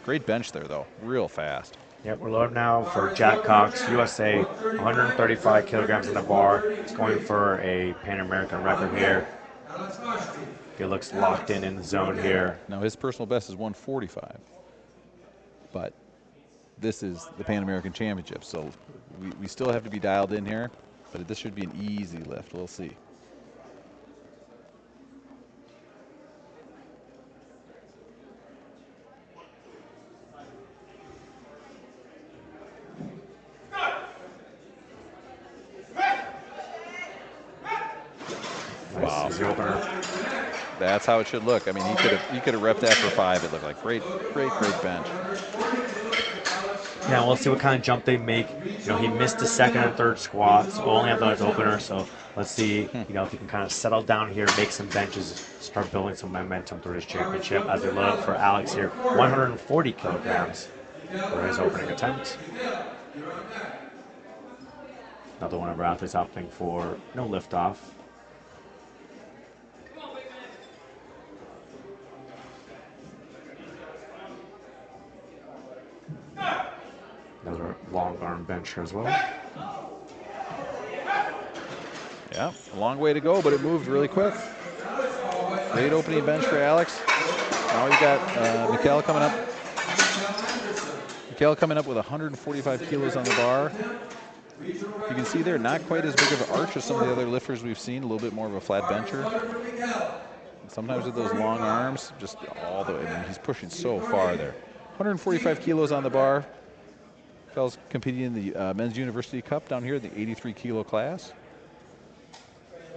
Great bench there, though, real fast. Yep, we're loaded now for Jack Cox, USA, 135 kilograms on the bar. He's going for a Pan American record here. He looks locked in the zone here. Now his personal best is 145, but this is the Pan American Championship, so we still have to be dialed in here, but this should be an easy lift. We'll see. Wow. Nice. The opener. That's how it should look. I mean, he could have repped that for 5. It looked like great bench. Yeah, we'll see what kind of jump they make. You know, he missed the second and third squats, so only have those opener. So let's see, you know, if he can kind of settle down here, make some benches, start building some momentum through his championship. As we load up for Alex here, 140 kilograms for his opening attempt. Another one of our athletes opting for no lift off. Another long arm bench here as well. Yeah, a long way to go, but it moved really quick. Great opening bench for Alex. Now we've got Mikhail coming up. Mikhail coming up with 145 kilos on the bar. You can see there, not quite as big of an arch as some of the other lifters we've seen, a little bit more of a flat bencher. sometimes with those long arms, just all the way. I mean, he's pushing so far there. 145 kilos on the bar. Fellas competing in the Men's University Cup down here in the 83 kilo class.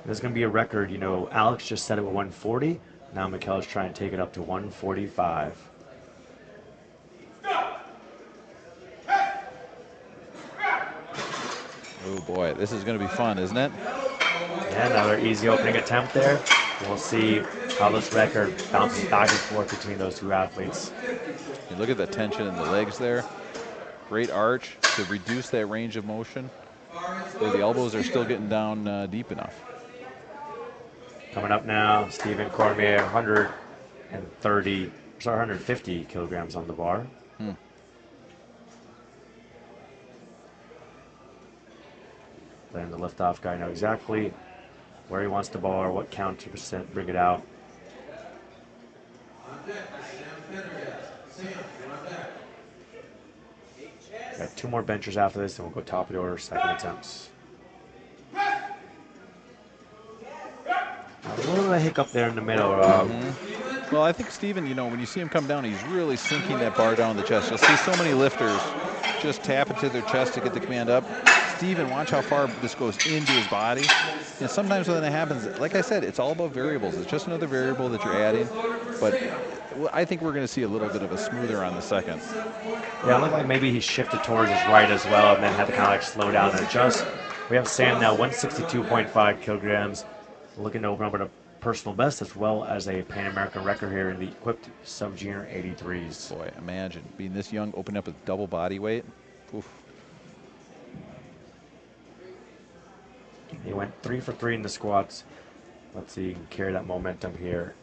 There's going to be a record. You know, Alex just set it with 140. Now Mikel's trying to take it up to 145. Oh boy, this is going to be fun, isn't it? Yeah, another easy opening attempt there. We'll see how this record bounces back and forth between those two athletes. You look at the tension in the legs there. Great arch to reduce that range of motion where the elbows are still getting down deep enough. Coming up now, Stephen Cormier, 150 kilograms on the bar. Letting the liftoff guy know exactly where he wants the bar, what count to bring it out. Got 2 more benchers after this, and we'll go top of the order, second attempts. A little bit of a hiccup there in the middle. Well, I think Stephen, you know, when you see him come down, he's really sinking that bar down the chest. You'll see so many lifters just tap into their chest to get the command up. Stephen, watch how far this goes into his body. And sometimes when that happens, like I said, it's all about variables. It's just another variable that you're adding. But I think we're going to see a little bit of a smoother on the second. Yeah, it looked like maybe he shifted towards his right as well and then had to kind of like slow down and adjust. We have Sam now, 162.5 kilograms, looking to open up at a personal best as well as a Pan American record here in the equipped sub-junior 83s. Boy, imagine being this young, opening up with double body weight. Oof. He went 3 for 3 in the squats. Let's see, he can carry that momentum here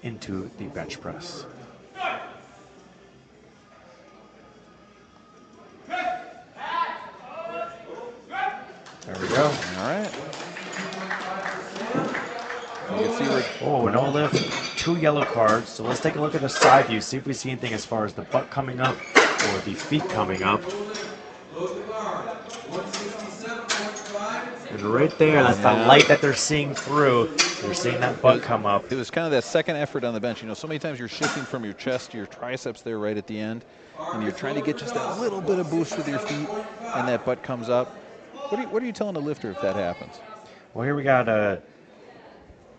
into the bench press. There we go. All right. You can see where. Oh, no lift, 2 yellow cards. So let's take a look at the side view, see if we see anything as far as the butt coming up or the feet coming up. And right there, that's the light that they're seeing through. They're seeing that butt come up. It was kind of that second effort on the bench. You know, so many times you're shifting from your chest to your triceps there right at the end, and you're trying to get just that little bit of boost with your feet, and that butt comes up. What are you telling a lifter if that happens? Well, here we got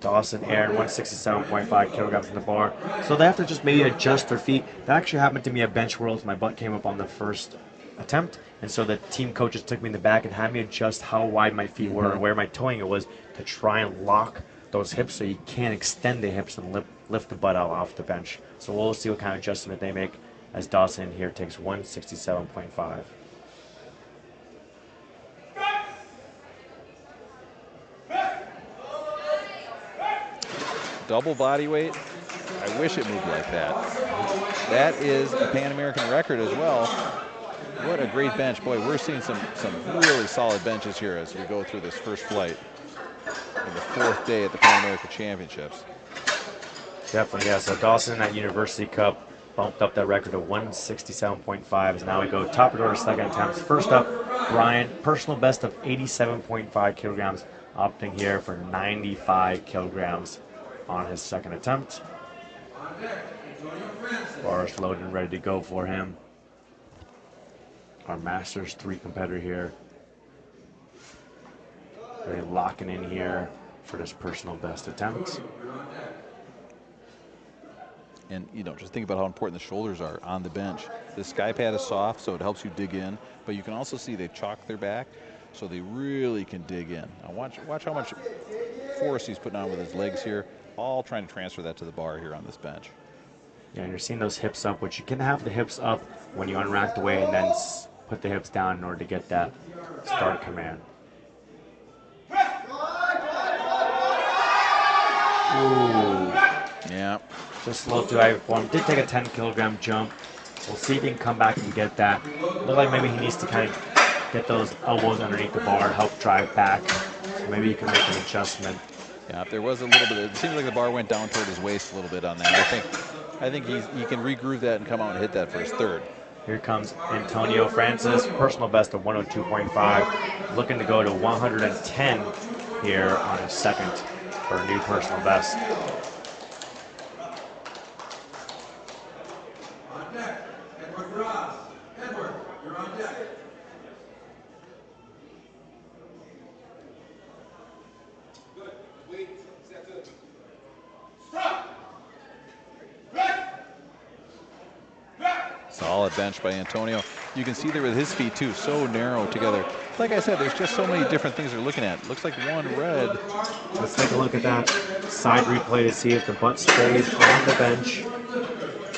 Dawson, Aaron, 167.5 kilograms in the bar. So they have to just maybe adjust their feet. That actually happened to me at Bench Worlds. My butt came up on the first attempt, and so the team coaches took me in the back and had me adjust how wide my feet were and where my toeing was to try and lock those hips so you can't extend the hips and lift the butt out off the bench. So we'll see what kind of adjustment they make as Dawson here takes 167.5. Double body weight. I wish it moved like that. That is a Pan American record as well. What a great bench. Boy, we're seeing some really solid benches here as we go through this first flight in the 4th day at the Pan American Championships. Definitely, yeah. So Dawson at University Cup bumped up that record to 167.5. So now we go top of the order, second attempts. First up, Brian, personal best of 87.5 kilograms, opting here for 95 kilograms on his second attempt. Bars loaded and ready to go for him. Our Masters 3 competitor here. Really locking in here for this personal best attempt. And, you know, just think about how important the shoulders are on the bench. The sky pad is soft, so it helps you dig in. But you can also see they chalk their back, so they really can dig in. Now watch how much force he's putting on with his legs here, all trying to transfer that to the bar here on this bench. Yeah, and you're seeing those hips up, which you can have the hips up when you unrack the weight and then put the hips down in order to get that start command. Ooh. Yeah. Just slow to high form. Did take a 10 kilogram jump. We'll see if he can come back and get that. Look like maybe he needs to kind of get those elbows underneath the bar, help drive back. So maybe he can make an adjustment. Yeah, if there was a little bit, it seems like the bar went down toward his waist a little bit on that. I think he can regroove that and come out and hit that for his third. Here comes Antonio Francis, personal best of 102.5, looking to go to 110 here on his second for a new personal best. solid bench by Antonio. You can see there with his feet too, so narrow together. Like I said, there's just so many different things they're looking at. Looks like one red. Let's take a look at that side replay to see if the butt stays on the bench.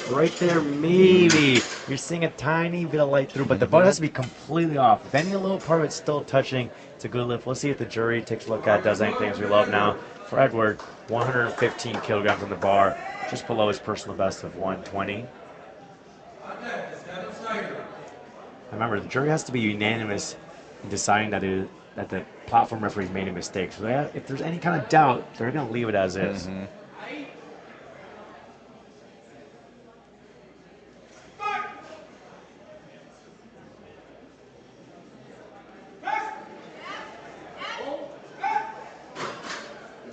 Right there, maybe. You're seeing a tiny bit of light through, but the butt has to be completely off. If any little part of it's still touching, it's a good lift. Let's see if the jury takes a look at, does anything as we love now. For Edward, 115 kilograms on the bar, just below his personal best of 120. Remember, the jury has to be unanimous in deciding that the platform referee made a mistake. So if there's any kind of doubt, they're going to leave it as is.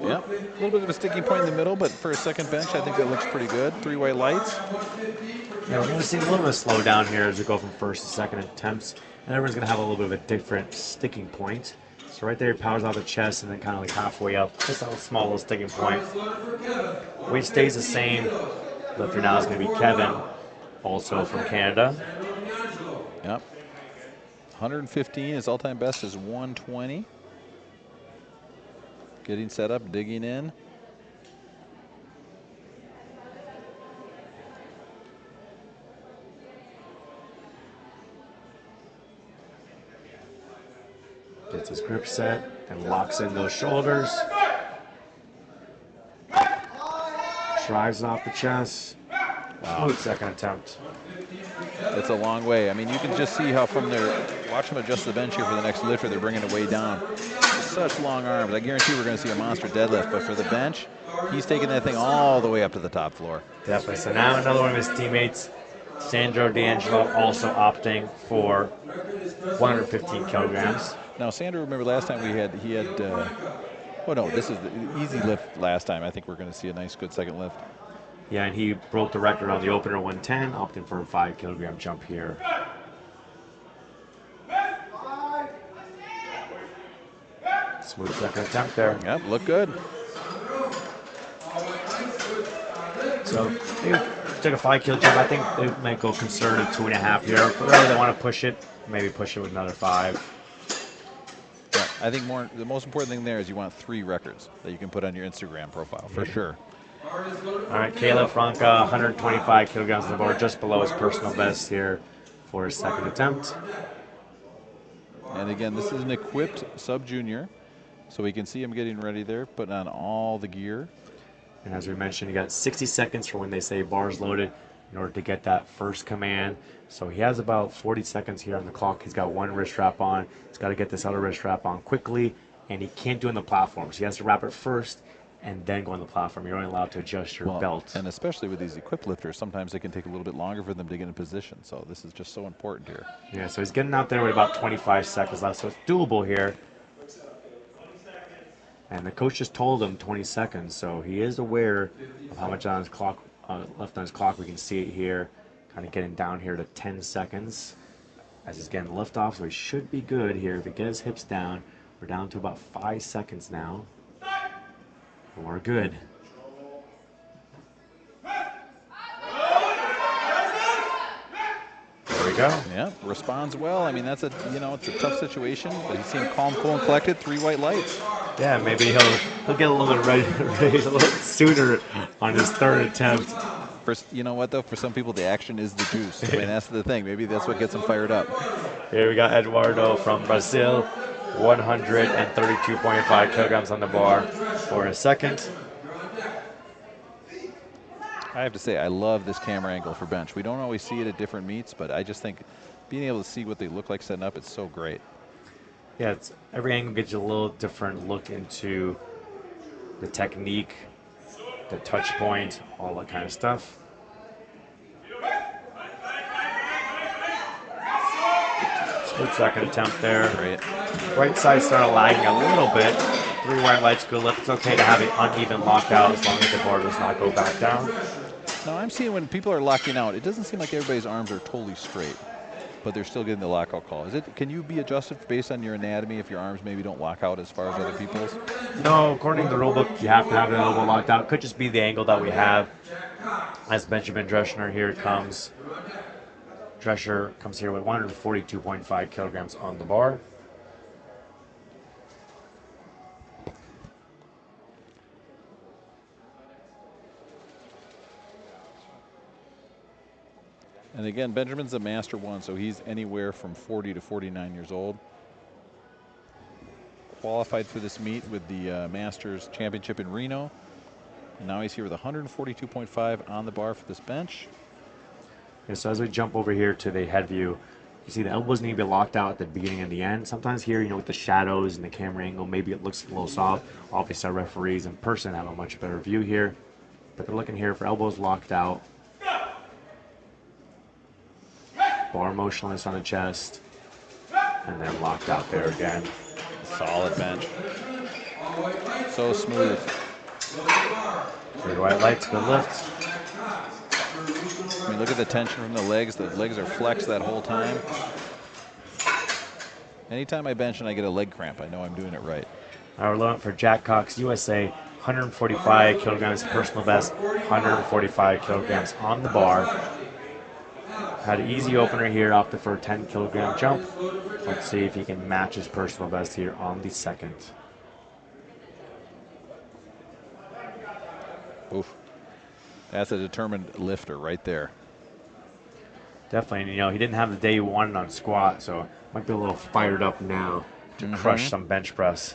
Yep, a little bit of a sticking point in the middle, but for a second bench, I think that looks pretty good. 3 white lights. Yeah, we're going to see a little bit of slowdown here as we go from first to second attempts, and everyone's going to have a little bit of a different sticking point. So right there, he powers out the chest and then kind of like halfway up, just a small little sticking point. Weight stays the same. Lifter now is going to be Kevin, also from Canada. Yep. 115, his all-time best is 120. Getting set up, digging in. Gets his grip set and locks in those shoulders. Drives off the chest. Wow. Second attempt. It's a long way. I mean, you can just see how from there, watch him adjust the bench here for the next lifter, they're bringing it way down. Such long arms. I guarantee we're going to see a monster deadlift, but for the bench, he's taking that thing all the way up to the top floor. Definitely. So now another one of his teammates, Sandro D'Angelo, also opting for 115 kilograms. Now, Sandro, remember last time he had, oh no, this is the easy lift last time. I think we're going to see a nice, good second lift. Yeah, and he broke the record on the opener 110, opting for a 5 kilogram jump here. Smooth second attempt there. Yep, look good. So they took a 5 kilo jump. I think they might go conservative 2.5 here. But really they want to push it, maybe push it with another 5. Yeah, I think the most important thing there is you want 3 records that you can put on your Instagram profile, for sure. All right, Caleb Franca, 125 kilograms on the board, just below his personal best here for his second attempt. And again, this is an equipped sub-junior, so we can see him getting ready there, putting on all the gear. And as we mentioned, you got 60 seconds for when they say bars loaded in order to get that first command. So he has about 40 seconds here on the clock. He's got one wrist strap on. He's got to get this other wrist strap on quickly, and he can't do it on the platform. So he has to wrap it first and then go on the platform. You're only allowed to adjust your belt. And especially with these equipped lifters, sometimes it can take a little bit longer for them to get in position. So this is just so important here. Yeah, so he's getting out there with about 25 seconds left, so it's doable here. And the coach just told him 20 seconds, so he is aware of how much on his clock, left on his clock. We can see it here, kind of getting down here to 10 seconds as he's getting lift off, so he should be good here. If he gets his hips down, we're down to about 5 seconds now. And we're good. There we go. Yeah, responds well. I mean, that's it's a tough situation, but he seemed calm, cool, and collected. 3 white lights. Yeah, maybe he'll get a little bit ready a little sooner on his third attempt. You know what though? For some people, the action is the juice. I mean, that's the thing. Maybe that's what gets them fired up. Here we got Eduardo from Brazil, 132.5 kilograms on the bar for a second. I have to say, I love this camera angle for bench. We don't always see it at different meets, but I just think being able to see what they look like setting up, it's so great. Yeah, every angle gives you a little different look into the technique, the touch point, all that kind of stuff. Good second attempt there. Great. Right side started lagging a little bit. 3 white lights, good lift. It's okay to have an uneven lockout as long as the board does not go back down. Now I'm seeing when people are locking out, it doesn't seem like everybody's arms are totally straight, but they're still getting the lockout call. Can you be adjusted based on your anatomy if your arms maybe don't lock out as far as other people's? No, according to the rule book, you have to have an elbow locked out. Could just be the angle that we have. As Benjamin Dreschner, here comes. Drescher comes here with 142.5 kilograms on the bar. And again, Benjamin's a Master 1, so he's anywhere from 40 to 49 years old. Qualified for this meet with the Masters Championship in Reno. And now he's here with 142.5 on the bar for this bench. Okay, so as we jump over here to the head view, you see the elbows need to be locked out at the beginning and the end. Sometimes here, with the shadows and the camera angle, maybe it looks a little soft. Obviously, our referees in person have a much better view here. But they're looking here for elbows locked out. Bar motionless on the chest. And then locked out there again. Solid bench. So smooth. 3 white lights, good lift. I mean, look at the tension from the legs. The legs are flexed that whole time. Anytime I bench and I get a leg cramp, I know I'm doing it right. Our load for Jack Cox, USA, 145 kilograms personal best, 145 kilograms on the bar. Had an easy opener here, opted for a 10 kilogram jump. Let's see if he can match his personal best here on the second. Oof. That's a determined lifter right there. Definitely, and he didn't have the day he wanted on squat, so might be a little fired up now to crush some bench press.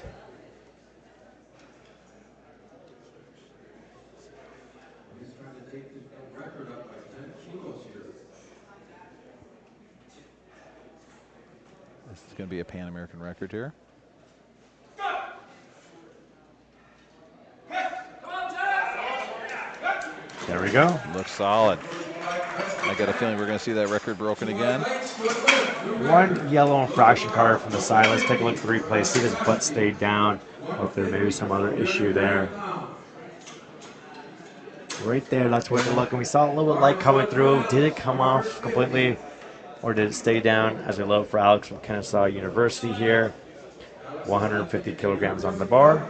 This is going to be a Pan American record here. There we go. Looks solid. I got a feeling we're going to see that record broken again. One yellow infraction card from the side. Let's take a look at the replay. See if his butt stayed down, or if there may be some other issue there. Right there, that's where we're looking. We saw a little bit of light coming through. Did it come off completely, or did it stay down? As we load for Alex from Kennesaw University here. 150 kilograms on the bar.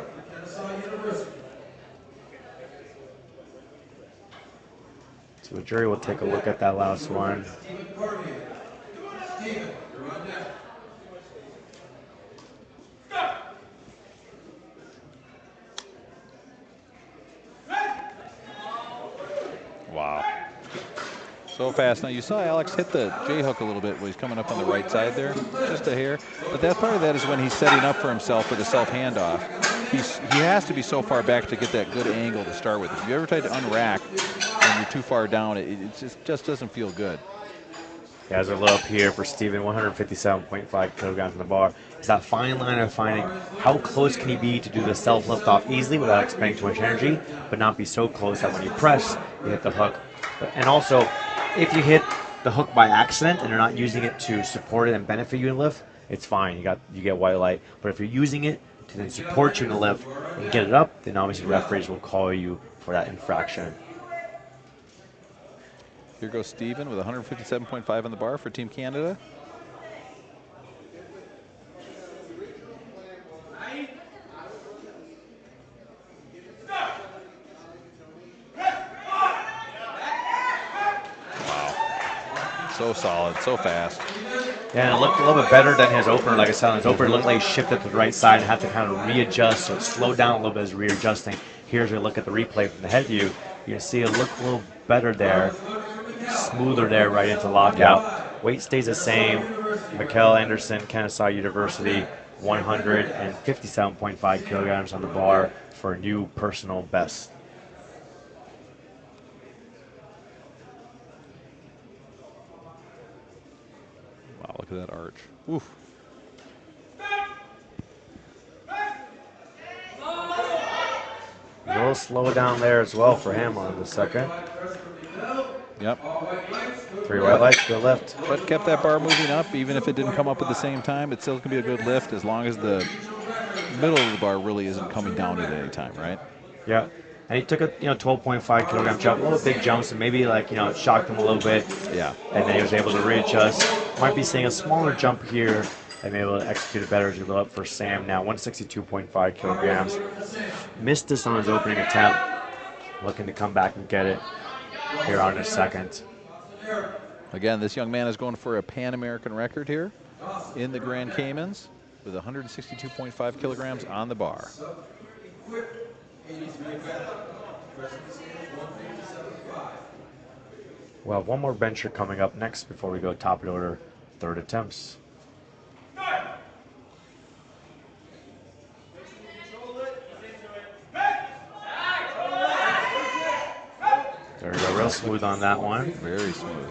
So the jury will take a look at that last one. Wow. So fast. Now you saw Alex hit the J-hook a little bit when he's coming up on the right side there, just a hair. But that part of that is when he's setting up for himself with a self handoff. He has to be so far back to get that good angle to start with. If you ever tried to unrack and you're too far down, it just doesn't feel good. Guys are low up here for Steven, 157.5 kilograms on the bar. It's that fine line of finding how close can he be to do the self lift off easily without expending too much energy, but not be so close that when you press, you hit the hook. And also, if you hit the hook by accident and you're not using it to support it and benefit you in lift, it's fine. You get white light. But if you're using it to then support you in the lift and get it up, then obviously referees will call you for that infraction. Here goes Steven with 157.5 on the bar for Team Canada. Wow. So solid, so fast. Yeah, and it looked a little bit better than his opener. Like I said, his opener looked like he shifted to the right side and had to kind of readjust, so it slowed down a little bit as readjusting. Here's a look at the replay from the head view. You can see it looked a little better there, smoother there right into lockout. Weight stays the same. Mikkel Anderson, Kennesaw University, 157.5 kilograms on the bar for a new personal best. Wow, look at that arch. Oof. A little slow down there as well for him on the second. Yep. 3 white lights, go left. But kept that bar moving up, even if it didn't come up at the same time. It still can be a good lift as long as the middle of the bar really isn't coming down at any time, right? Yeah. And he took a 12.5 kilogram jump, a little big jumps, and maybe it shocked him a little bit. Yeah. And then he was able to readjust. Might be seeing a smaller jump here and be able to execute it better as we go up for Sam now, 162.5 kilograms. Missed this on his opening attempt. Looking to come back and get it here on his second. Again, this young man is going for a Pan American record here in the Grand Caymans with 162.5 kilograms on the bar. We'll have one more bencher coming up next before we go top of the order, third attempts. There we go, real smooth on that one. Very smooth.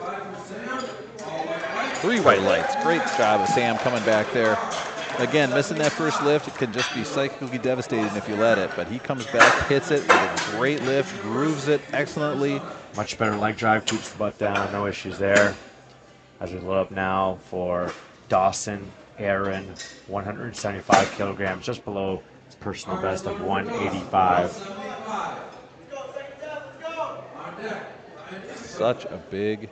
3 white lights. Great job of Sam coming back there. Again, missing that first lift, it can just be psychically devastating if you let it, but he comes back, hits it with a great lift, grooves it excellently. Much better leg drive, keeps the butt down, no issues there. As we load up now for Dawson Aaron, 175 kilograms, just below his personal best of 185. Such a big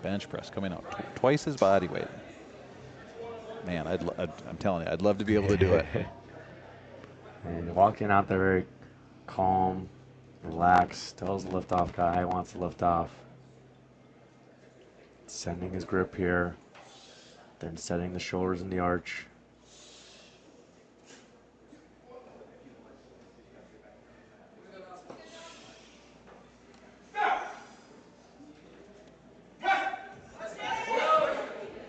bench press coming out, twice his body weight. Man, I'm telling you, I'd love to be able to do it. And walking out there very calm, relaxed, tells the liftoff guy he wants to lift off. Sending his grip here, then setting the shoulders in the arch.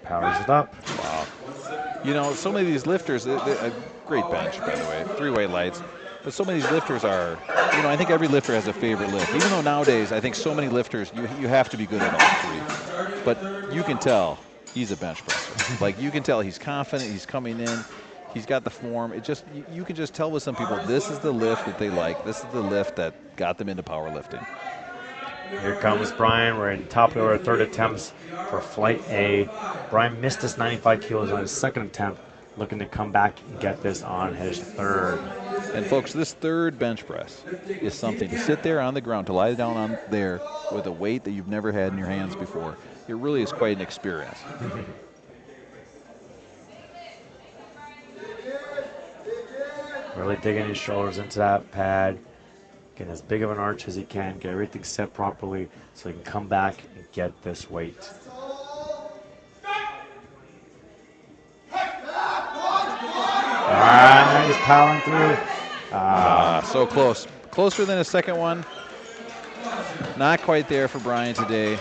Powers it up. Wow. You know, so many of these lifters, a great bench, by the way, 3 white lights, but so many of these lifters are, you know, I think every lifter has a favorite lift. Even though nowadays, I think so many lifters, you have to be good at all 3. But you can tell he's a bench presser. Like, you can tell he's confident, he's coming in, he's got the form. It just, you can just tell with some people, this is the lift that they like. This is the lift that got them into powerlifting. Here comes Brian. We're in top of the order, third attempts for flight A. Brian missed his 95 kilos on his second attempt, looking to come back and get this on his third. And folks, this third bench press is something to sit there on the ground, to lie down on there with a weight that you've never had in your hands before. It really is quite an experience. Really digging his shoulders into that pad. Getting as big of an arch as he can, get everything set properly so he can come back and get this weight. Alright, he's powering through. So close. Closer than his second one. Not quite there for Brian today.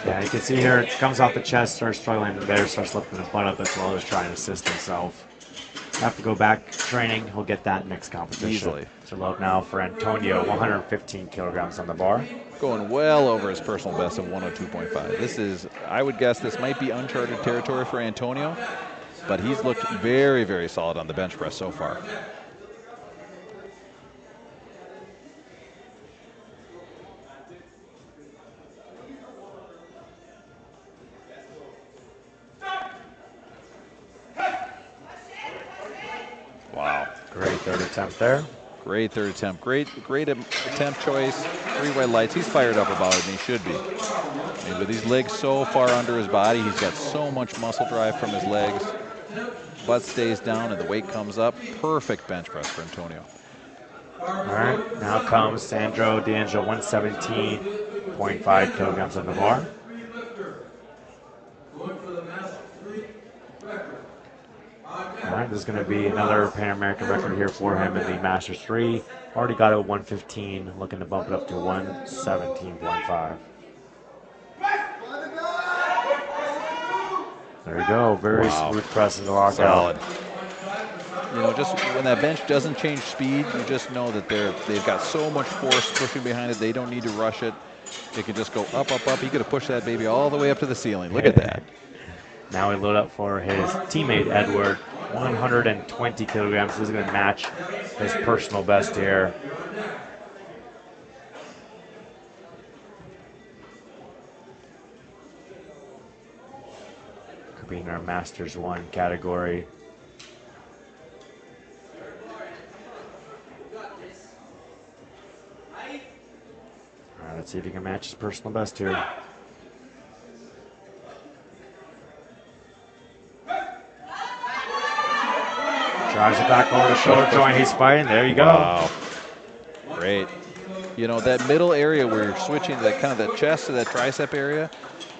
Yeah, you can see here it comes off the chest, starts struggling there, starts lifting his butt up as well as trying to assist himself. Have to go back training, he'll get that next competition. Easily. So load now for Antonio, 115 kilograms on the bar. Going well over his personal best of 102.5. This is, I would guess this might be uncharted territory for Antonio, but he's looked very, very solid on the bench press so far. Wow. Great third attempt there. Great third attempt. Great attempt choice. 3 white lights. He's fired up about it, and he should be. And with these legs so far under his body, he's got so much muscle drive from his legs. Butt stays down, and the weight comes up. Perfect bench press for Antonio. All right, now comes Sandro D'Angelo, 117.5 kilograms on the bar. All right, this is going to be another Pan American record here for him in the Masters 3. Already got it at 115, looking to bump it up to 117.5. There you go, very smooth press in the lockout. Solid. You know, just when that bench doesn't change speed, you just know that they've got so much force pushing behind it, they don't need to rush it. It can just go up, up, up. He could have pushed that baby all the way up to the ceiling. Look at that. Now we load up for his teammate, Edward, 120 kilograms. This is going to match his personal best here. Could be in our Masters 1 category. All right, let's see if he can match his personal best here. Drives it back over the shoulder joint. He's fighting. There you go. Wow. Great. You know, that middle area where you're switching that kind of the chest to that tricep area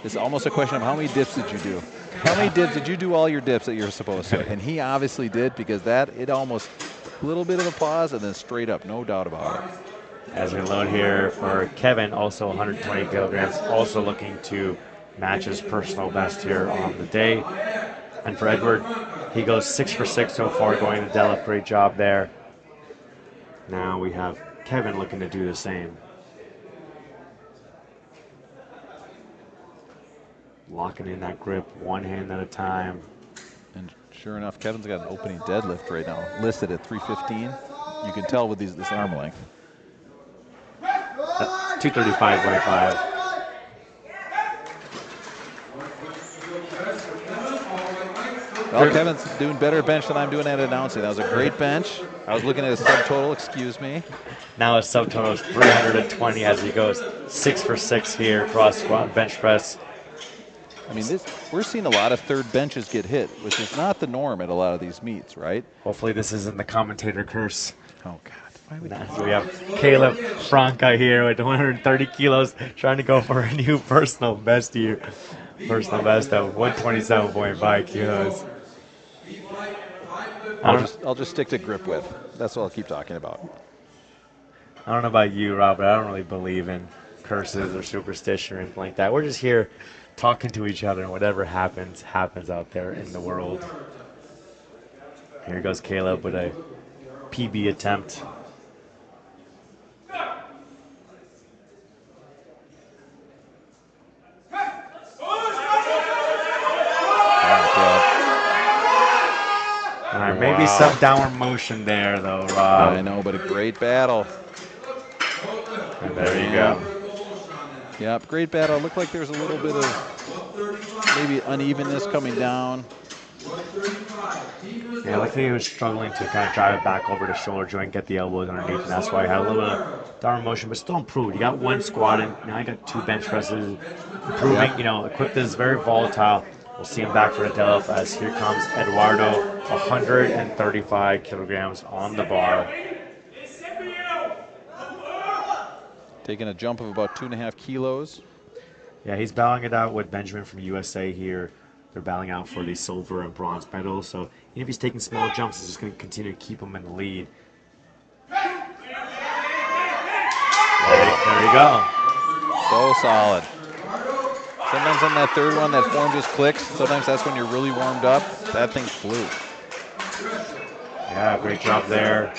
is almost a question of how many dips did you do? How many dips did you do all your dips that you're supposed to? And he obviously did, because it almost a little bit of a pause and then straight up, no doubt about it. As we load here for Kevin, also 120 kilograms, also looking to match his personal best here on the day. And for Edward, he goes 6 for 6 so far, going to deadlift. Great job there. Now we have Kevin looking to do the same. Locking in that grip, one hand at a time. And sure enough, Kevin's got an opening deadlift right now, listed at 315. You can tell with this arm length. 235.5. Well, Kevin's doing better bench than I'm doing at announcing. That was a great bench. I was looking at his subtotal, excuse me. Now his subtotal is 320 as he goes 6 for 6 here, cross squat and bench press. I mean, we're seeing a lot of third benches get hit, which is not the norm at a lot of these meets, right? Hopefully this isn't the commentator curse. Oh, God. Why would So we have Caleb Franca here with 130 kilos, trying to go for a new personal best here. Personal best of 127.5 kilos. I'll just stick to grip width. That's what I'll keep talking about. I don't know about you, Rob, but I don't really believe in curses or superstition or anything like that. We're just here talking to each other, and whatever happens, happens out there in the world. Here goes Caleb with a PB attempt. All right, maybe some downward motion there, though, Rob. I know, but a great battle. And there you go. Yep, great battle. Looked like there's a little bit of maybe unevenness coming down. Yeah, like he was struggling to kind of drive it back over the shoulder joint, get the elbows underneath, and that's why he had a little bit of downward motion, but still improved. You got one squat in, now you got 2 bench presses. Improving, you know, equipped is very volatile. We'll see him back for the deadlift as here comes Eduardo, 135 kilograms on the bar. Taking a jump of about 2.5 kilos. Yeah, he's battling it out with Benjamin from USA here. They're battling out for the silver and bronze medals. So even if he's taking small jumps, it's just going to continue to keep him in the lead. There you go. So solid. Sometimes on that third one, that form just clicks. Sometimes that's when you're really warmed up. That thing flew. Yeah, great job there.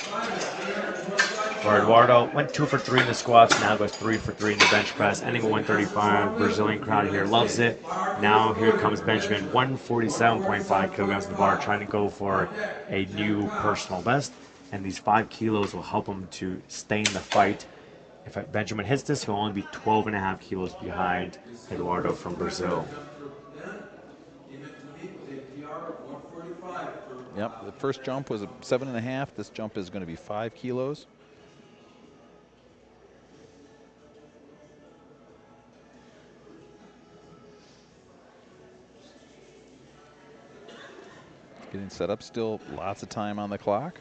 For Eduardo, went 2 for 3 in the squats, now goes 3 for 3 in the bench press, ending with 135. Brazilian crowd here loves it. Now here comes Benjamin, 147.5 kilograms on the bar, trying to go for a new personal best. And these 5 kilos will help him to stay in the fight. If Benjamin hits this, he'll only be 12.5 kilos behind Eduardo from Brazil. Yep, the first jump was 7.5. This jump is going to be 5 kilos. Getting set up, still lots of time on the clock.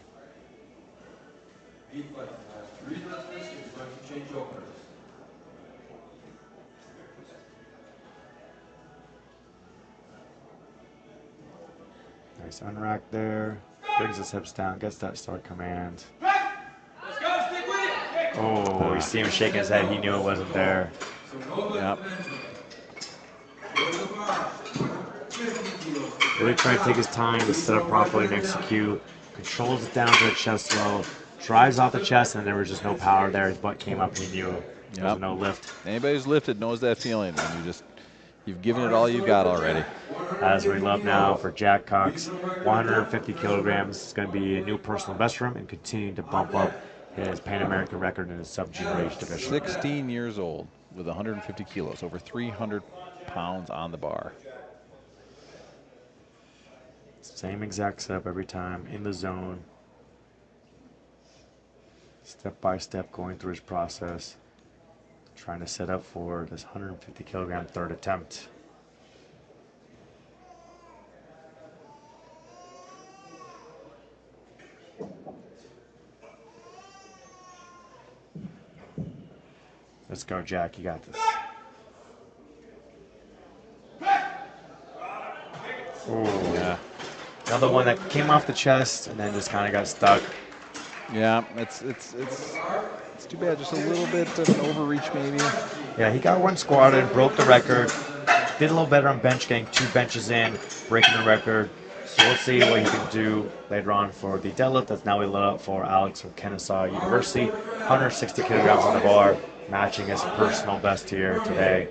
Nice unrack there. Brings his hips down, gets that start command. Oh, you see him shaking his head. He knew it wasn't there. Yep. Really trying to take his time to set up properly and execute. Controls it down to the chest low. Drives off the chest, and there was just no power there. His butt came up, and he knew there was no lift. Anybody who's lifted knows that feeling when you've given it all you've got already. As we love now for Jack Cox, 150 kilograms. It's going to be a new personal best for him and continuing to bump up his Pan American record in his sub-junior age division. 16 years old with 150 kilos, over 300 pounds on the bar. Same exact setup every time, in the zone. Step by step going through his process. Trying to set up for this 150 kilogram third attempt. Let's go, Jack. You got this. Ooh. Yeah. Another one that came off the chest and then just kind of got stuck. Yeah, it's too bad. Just a little bit of an overreach, maybe. Yeah, he got one squatted, broke the record. Did a little better on bench, getting 2 benches in, breaking the record. So we'll see what he can do later on for the deadlift. That's now we lit up for Alex from Kennesaw University. 160 kilograms on the bar, matching his personal best here today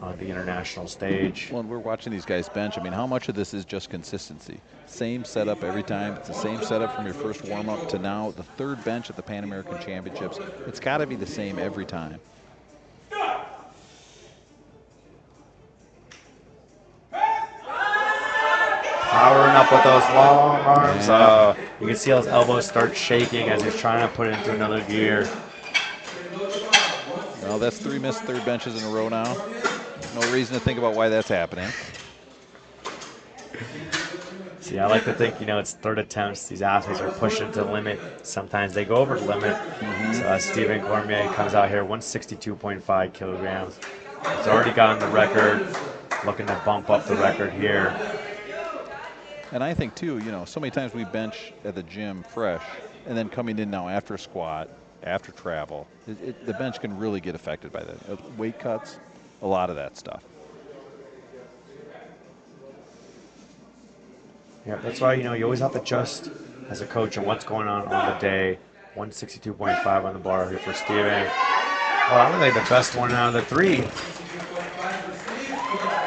on the international stage. Well, and we're watching these guys bench. I mean, how much of this is just consistency? Same setup every time. It's the same setup from your first warm-up to now the 3rd bench at the Pan American Championships. It's got to be the same every time. Powering up with those long arms. You can see his elbows start shaking as he's trying to put it into another gear. Well, that's 3 missed 3rd benches in a row now. No reason to think about why that's happening. See, I like to think, it's 3rd attempts. These athletes are pushing to the limit. Sometimes they go over the limit. So Stephen Cormier comes out here, 162.5 kilograms. He's already gotten the record, looking to bump up the record here. And I think, too, so many times we bench at the gym fresh, and then coming in now after squat, after travel, the bench can really get affected by that. Weight cuts, a lot of that stuff. Yeah, that's why, you always have to adjust as a coach on what's going on the day. 162.5 on the bar here for Steven. Well, I think the best one out of the 3.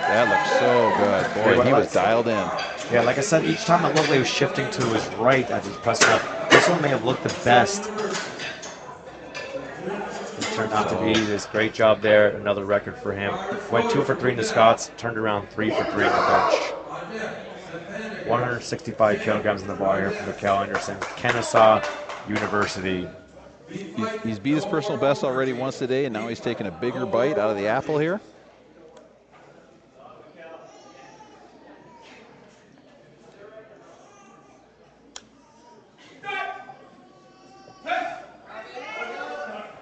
That looks so good. Boy, he was dialed in. Yeah, like I said, each time it looked like he was shifting to his right as he's pressing up. This one may have looked the best. It turned out to be this great job there. Another record for him. Went 2 for 3 in the Scots, turned around 3 for 3 in the bench. 165 kilograms in the bar here from Mikhail Anderson, Kennesaw University. He's beat his personal best already once today, and now he's taking a bigger bite out of the apple here.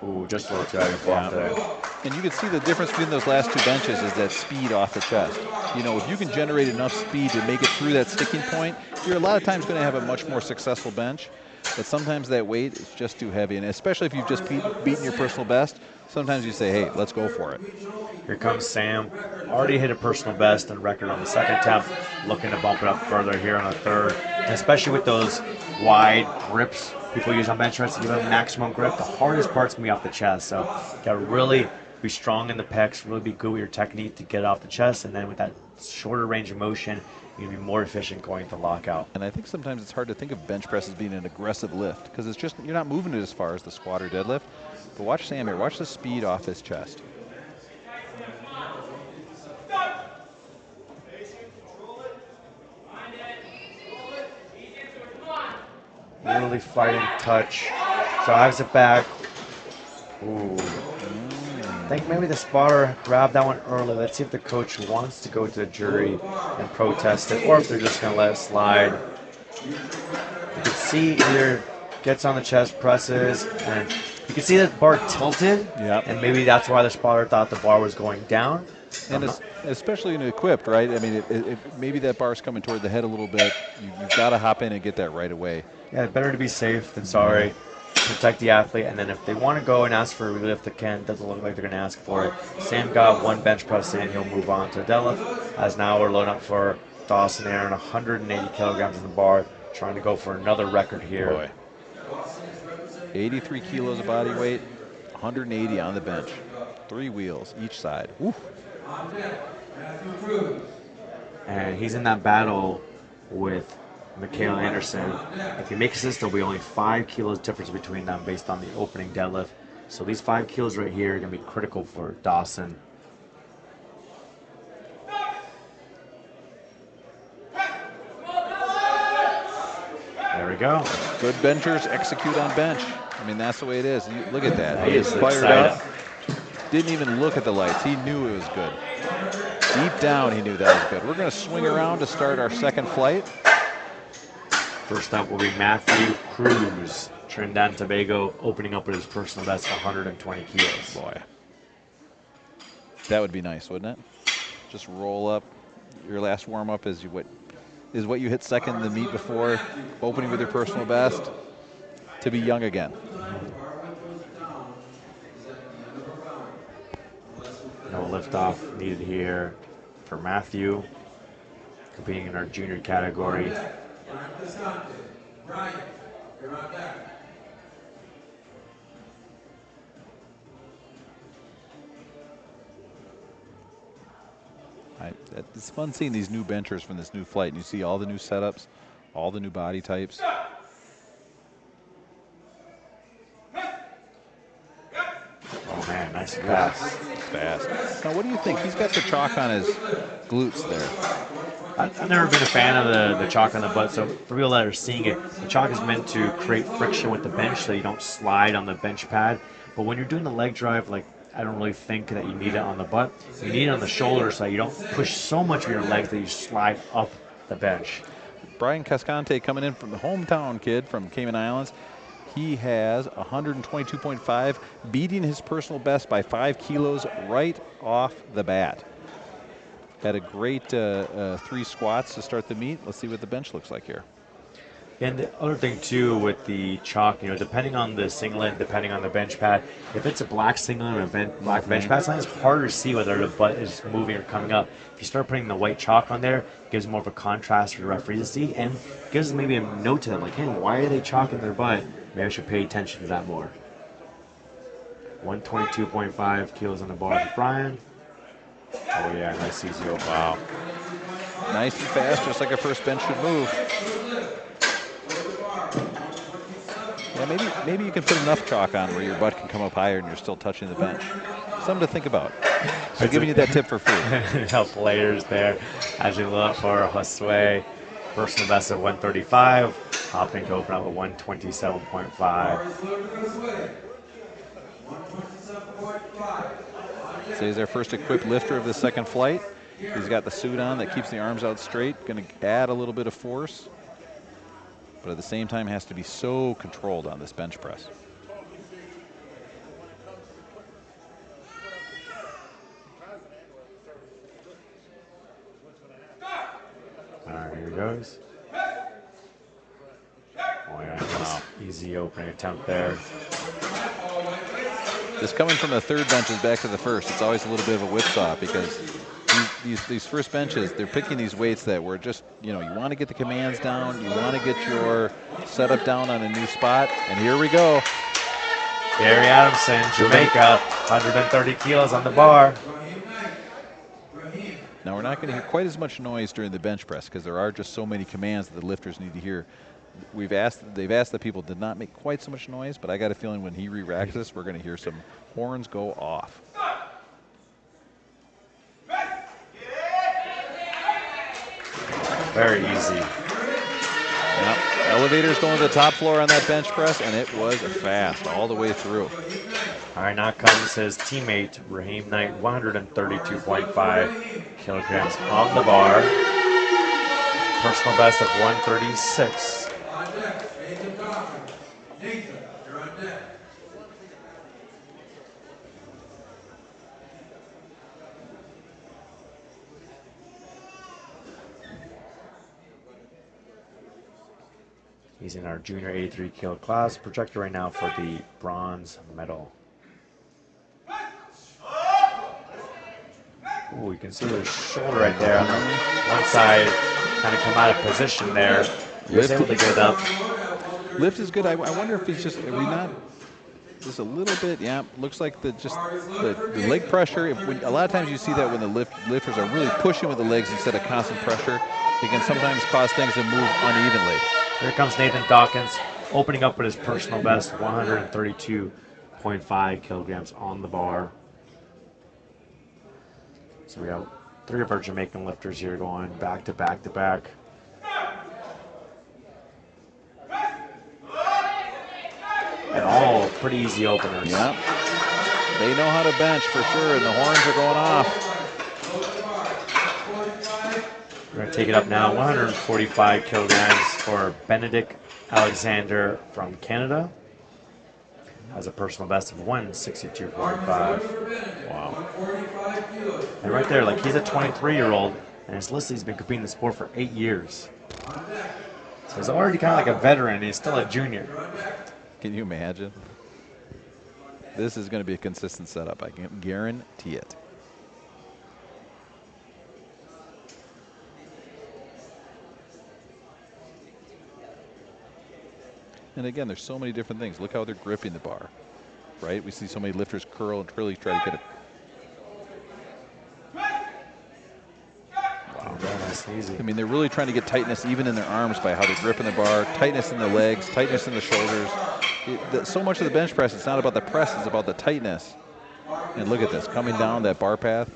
Ooh, just a little too heavy for him today. And you can see the difference between those last 2 benches is that speed off the chest. If you can generate enough speed to make it through that sticking point, you're a lot of times going to have a much more successful bench. But sometimes that weight is just too heavy. And especially if you've just beaten your personal best, sometimes you say, hey, let's go for it. Here comes Sam. Already hit a personal best and record on the 2nd attempt. Looking to bump it up further here on the 3rd. And especially with those wide grips people use on bench press to give them maximum grip. The hardest part's going to be off the chest. So you got to really be strong in the pecs, really be good with your technique to get it off the chest. And then with that shorter range of motion, you can be more efficient going to lockout. And I think sometimes it's hard to think of bench press as being an aggressive lift because it's just, you're not moving it as far as the squat or deadlift. But watch Sam here. Watch the speed off his chest. Really fighting touch. Drives it back. Ooh. I think maybe the spotter grabbed that one early. Let's see if the coach wants to go to the jury and protest it, or if they're just going to let it slide. You can see either gets on the chest, presses, and you can see that bar tilted, and maybe that's why the spotter thought the bar was going down. And especially in equipped, right? I mean, if maybe that bar's coming toward the head a little bit. You've got to hop in and get that right away. Yeah, better to be safe than sorry. Protect the athlete, and then if they want to go and ask for a relief, they can. Doesn't look like they're going to ask for it. Sam got 1 bench press in. He'll move on to deadlift. As now we're loading up for Dawson Aaron, 180 kilograms in the bar, trying to go for another record here. Boy. 83 kilos of body weight, 180 on the bench. 3 wheels each side. Woo. And he's in that battle with Mikhail Anderson. If he makes this, there'll be only 5 kilos difference between them based on the opening deadlift. So these 5 kilos right here are going to be critical for Dawson. There we go. Good benchers execute on bench. I mean, that's the way it is. Look at that. He is fired excited. up. Didn't even look at the lights. He knew it was good. Deep down, he knew that was good. We're going to swing around to start our 2nd flight. First up will be Matthew Cruz, Trinidad and Tobago, opening up with his personal best, 120 kilos. Boy. That would be nice, wouldn't it? Just roll up. Your last warm-up is what you hit second in the meet before, opening with your personal best, to be young again. No liftoff needed here for Matthew, competing in our junior category. It's fun seeing these new benchers from this new flight, and you see all the new setups, all the new body types. Oh man, nice pass. Fast. Now, what do you think? He's got the chalk on his glutes there. I've never been a fan of the chalk on the butt, so for people that are seeing it, the chalk is meant to create friction with the bench so you don't slide on the bench pad. But when you're doing the leg drive, like, I don't really think that you need it on the butt. You need it on the shoulder so you don't push so much of your legs that you slide up the bench. Brian Cascante coming in from the hometown kid from Cayman Islands. He has 122.5, beating his personal best by 5 kilos right off the bat. Had a great 3 squats to start the meet. Let's see what the bench looks like here. And the other thing too with the chalk, depending on the singlet, depending on the bench pad, if it's a black singlet and a black bench pad, sometimes it's harder to see whether the butt is moving or coming up. If you start putting the white chalk on there, it gives more of a contrast for the referee to see, and gives maybe a note to them like, hey, why are they chalking their butt? Maybe I should pay attention to that more. 122.5 kilos on the bar for Brian. Oh yeah, nice easy open. Wow. Nice and fast, just like a first bench should move. Yeah, maybe you can put enough chalk on where your butt can come up higher and you're still touching the bench. Something to think about. So giving you that tip for free. Help players there as you look for Josue. Personal best of 135, hopping to open up at 127.5. So he's our first equipped lifter of the second flight. He's got the suit on that keeps the arms out straight, going to add a little bit of force, but at the same time has to be so controlled on this bench press. All right, here he goes. Oh yeah, wow. Easy opening attempt there. This coming from the third benches back to the first, it's always a little bit of a whipsaw because these first benches, they're picking these weights that were just, you want to get the commands down, you want to get your setup down on a new spot, and here we go. Gary Adamson, Jamaica, 130 kilos on the bar. Now we're not going to hear quite as much noise during the bench press because there are just so many commands that the lifters need to hear. They've asked that people did not make quite so much noise, but I got a feeling when he re-racks this, we're going to hear some horns go off. Very easy. Yep. Elevator's going to the top floor on that bench press, and it was fast all the way through. All right, now comes his teammate, Raheem Knight, 132.5 kilograms on the bar. Personal best of 136. He's in our junior 83 kilo class, projected right now for the bronze medal. Ooh, you can see the shoulder right there on the one side, kind of come out of position there. He was able to get it up. Lift is good. I wonder if he's just, are we not, just a little bit, yeah, looks like the leg pressure. A lot of times you see that when the lifters are really pushing with the legs instead of constant pressure, it can sometimes cause things to move unevenly. Here comes Nathan Dawkins, opening up with his personal best, 132.5 kilograms on the bar. So we have 3 of our Jamaican lifters here going back to back to back. And all pretty easy openers. Yeah, they know how to bench for sure, and the horns are going off. We're going to take it up now, 145 kilograms for Benedict Alexander from Canada. has a personal best of 162.5. Wow. 45 kilos. And right there, like he's a 23-year-old, and it's listed he's been competing in the sport for 8 years. So he's already kind of like a veteran. He's still a junior. Can you imagine? This is going to be a consistent setup. I can guarantee it. And again, there's so many different things. Look how they're gripping the bar, right? We see so many lifters curl and really try to get it. Wow, that's easy. I mean, they're really trying to get tightness even in their arms by how they're gripping the bar, tightness in the legs, tightness in the shoulders. So much of the bench press, it's not about the press, it's about the tightness. And look at this, coming down that bar path,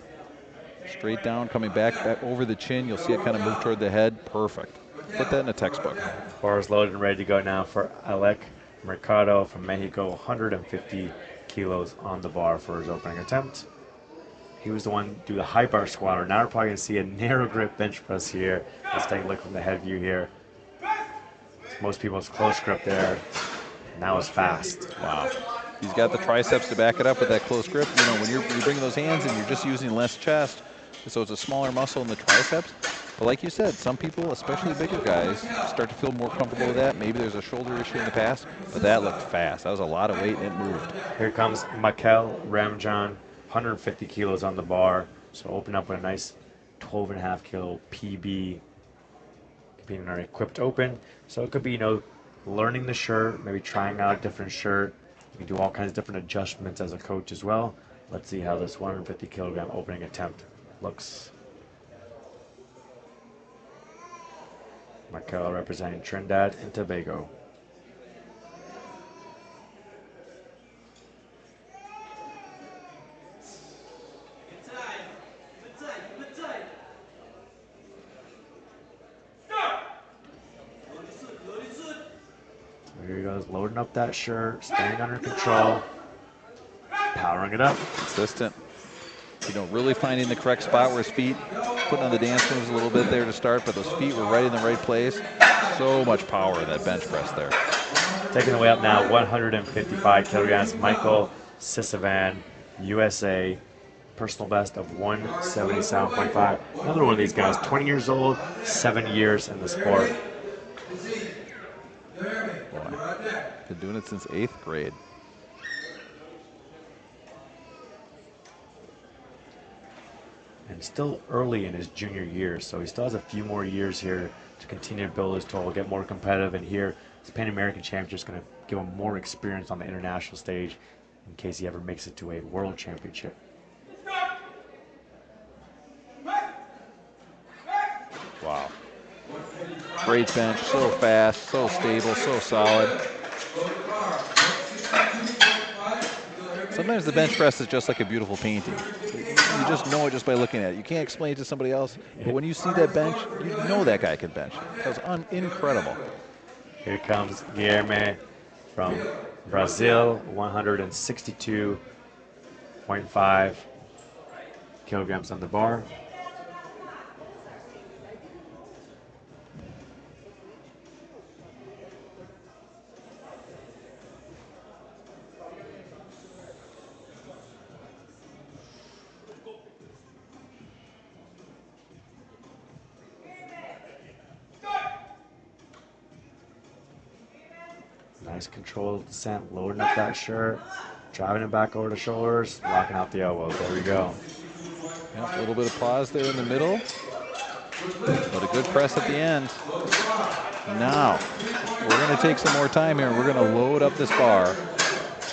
straight down, coming back over the chin. You'll see it kind of move toward the head. Perfect. Put that in a textbook. Bar is loaded and ready to go now for Alec Mercado from Mexico. 150 kilos on the bar for his opening attempt. He was the one to do the high bar squatter. Now we're probably going to see a narrow grip bench press here. Let's take a look from the head view here. Most people's close grip there. Now it's fast. Wow. He's got the triceps to back it up with that close grip. You know, when you're bringing those hands and you're just using less chest, so it's a smaller muscle in the triceps. But like you said, some people, especially bigger guys, start to feel more comfortable with that. Maybe there's a shoulder issue in the past, but that looked fast. That was a lot of weight and it moved. Here comes Mikel Ramjan, 150 kilos on the bar. So open up with a nice 12.5 kilo PB. Being our equipped open. So it could be, you know, learning the shirt, maybe trying out a different shirt. You can do all kinds of different adjustments as a coach as well. Let's see how this 150 kilogram opening attempt looks. Mikel representing Trinidad and Tobago. Here he goes, loading up that shirt, staying under control, powering it up. Consistent. You know, really finding the correct spot where his feet, putting on the dance moves a little bit there to start, but those feet were right in the right place. So much power in that bench press there. Taking the weight up now, 155 kilograms. Michael Sisavan, USA, personal best of 177.5. Another one of these guys, 20 years old, 7 years in the sport. Been doing it since 8th grade. And still early in his junior year, so he still has a few more years here to continue to build his total, get more competitive, and here the Pan American Championship is going to give him more experience on the international stage in case he ever makes it to a world championship. Wow. Great bench, so fast, so stable, so solid. Sometimes the bench press is just like a beautiful painting. You just know it just by looking at it. You can't explain it to somebody else, but when you see that bench, you know that guy can bench. That was incredible. Here comes Guilherme from Brazil, 162.5 kilograms on the bar. Nice controlled descent, loading up that shirt, driving it back over the shoulders, locking out the elbows. There we go. Yep, a little bit of pause there in the middle, but a good press at the end. Now, we're going to take some more time here. We're going to load up this bar.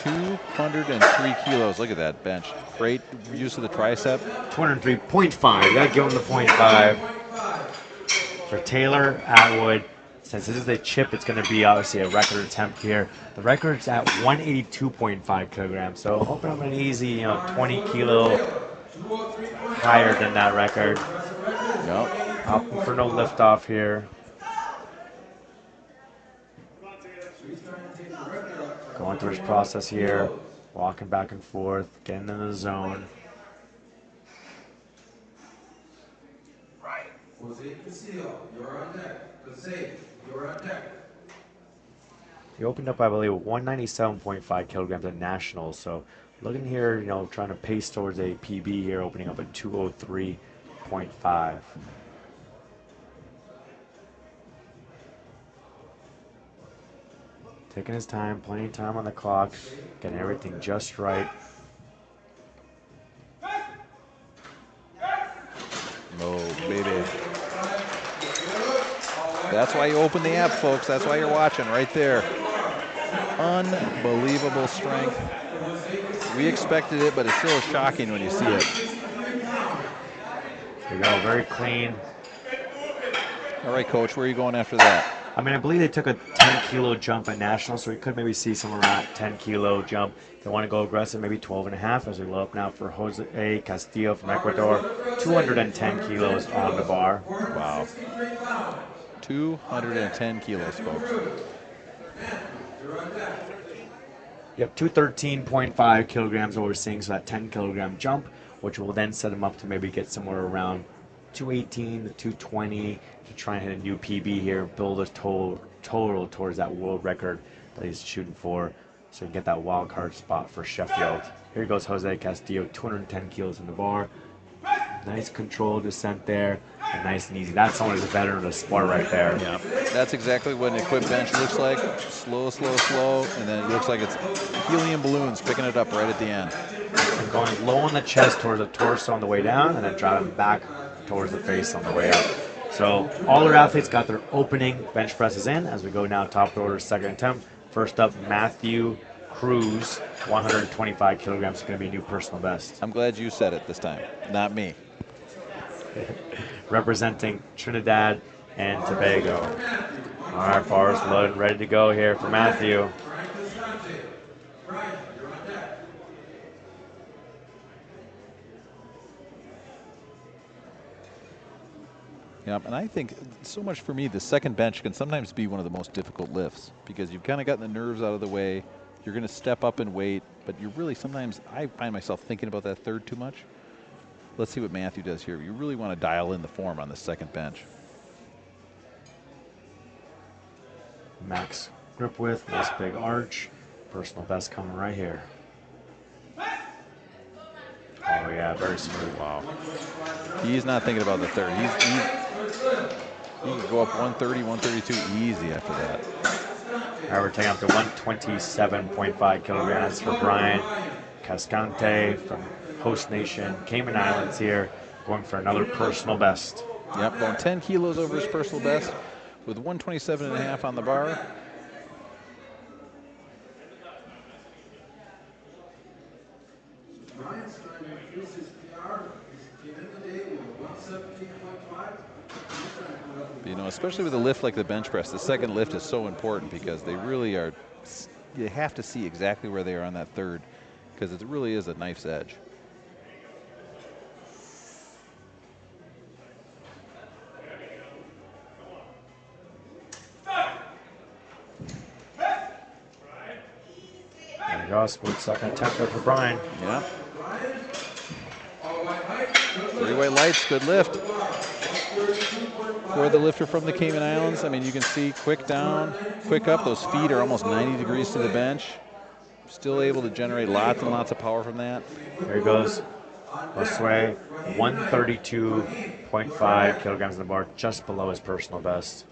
203 kilos. Look at that bench. Great use of the tricep. 203.5. You got to give him the 0.5. For Taylor Atwood, since this is a chip, it's going to be obviously a record attempt here. The record's at 182.5 kilograms. So hoping I'm an easy, 20 kilo higher than that record. Yep. Opting for no lift off here. Going through his process here, walking back and forth, getting in the zone. He opened up, I believe, 197.5 kilograms at nationals. So looking here, you know, trying to pace towards a PB here, opening up at 203.5. Taking his time, plenty of time on the clock, getting everything just right. Oh, baby. That's why you open the app, folks. That's why you're watching right there. Unbelievable strength. We expected it, but it's still shocking when you see it. There you go, very clean. All right, Coach, where are you going after that? I mean, I believe they took a 10-kilo jump at nationals, so we could maybe see somewhere around 10-kilo jump. If they want to go aggressive, maybe 12.5 as we load up now for Jose Castillo from Ecuador. 210 kilos on the bar. Wow. 210 kilos, folks. Yep, 213.5 kilograms what we're seeing, so that 10-kilogram jump, which will then set him up to maybe get somewhere around 218 to 220 to try and hit a new PB here, build a total towards that world record that he's shooting for, so he can get that wild card spot for Sheffield. Here goes Jose Castillo, 210 kilos in the bar. Nice controlled descent there, and nice and easy. That's someone who's a veteran of the sport right there. Yeah, that's exactly what an equipped bench looks like. Slow, slow, slow, and then it looks like it's helium balloons picking it up right at the end. And going low on the chest towards the torso on the way down, and then driving back towards the face on the way up. So all our athletes got their opening bench presses in as we go now top of the order, second attempt. First up, Matthew Cruz, 125 kilograms, is going to be a new personal best. I'm glad you said it this time, not me. Representing Trinidad and Tobago. All right, bars loaded, ready to go here for Matthew. Yeah, and I think so much for me, the second bench can sometimes be one of the most difficult lifts because you've kind of gotten the nerves out of the way. You're going to step up in weight, but you're really sometimes, I find myself thinking about that third too much. Let's see what Matthew does here. You really want to dial in the form on the second bench. Max grip width, nice big arch. Personal best coming right here. Oh yeah, very smooth. Wow. He's not thinking about the third. He can go up 130, 132 easy after that. All right, we're taking up to 127.5 kilograms for Brian Cascante from host nation Cayman Islands here, going for another personal best. Yep, going 10 kilos over his personal best with 127.5 on the bar. Brian's trying to increase his PR. He came in today with 117.5. You know, especially with a lift like the bench press, the second lift is so important because they really are, you have to see exactly where they are on that third because it really is a knife's edge. There you go, smooth second attempt there for Brian. Yeah. Three white lights, good lift. For the lifter from the Cayman Islands, I mean, you can see quick down, quick up. Those feet are almost 90 degrees to the bench. Still able to generate lots and lots of power from that. There he goes. Josue, 132.5 kilograms in the bar, just below his personal best.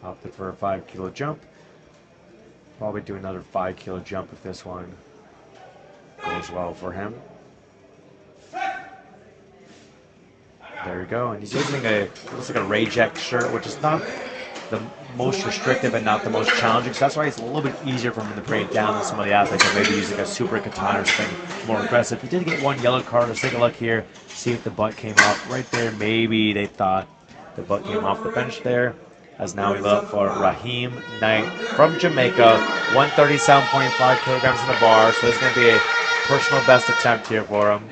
Opted for a 5-kilo jump. Probably do another 5-kilo jump if this one goes well for him. There you go. And he's using looks like a Rayjack shirt, which is not the most restrictive and not the most challenging. So that's why it's a little bit easier for him to bring it down than some of the athletes that may be using a super katana or something more aggressive. He did get one yellow card. Let's take a look here. See if the butt came off right there. Maybe they thought the butt came off the bench there. As now we look for Raheem Knight from Jamaica, 137.5 kilograms in the bar. So this is going to be a personal best attempt here for him.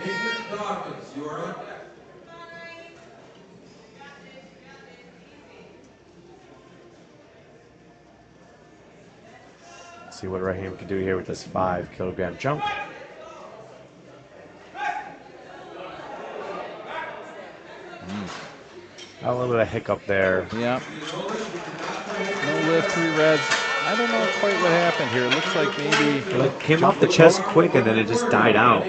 See what Raheem can do here with this 5-kilogram jump. A little bit of hiccup there. Yeah. No lift, 3 reds. I don't know quite what happened here. It looks like maybe It came off the chest quick and then it just died out.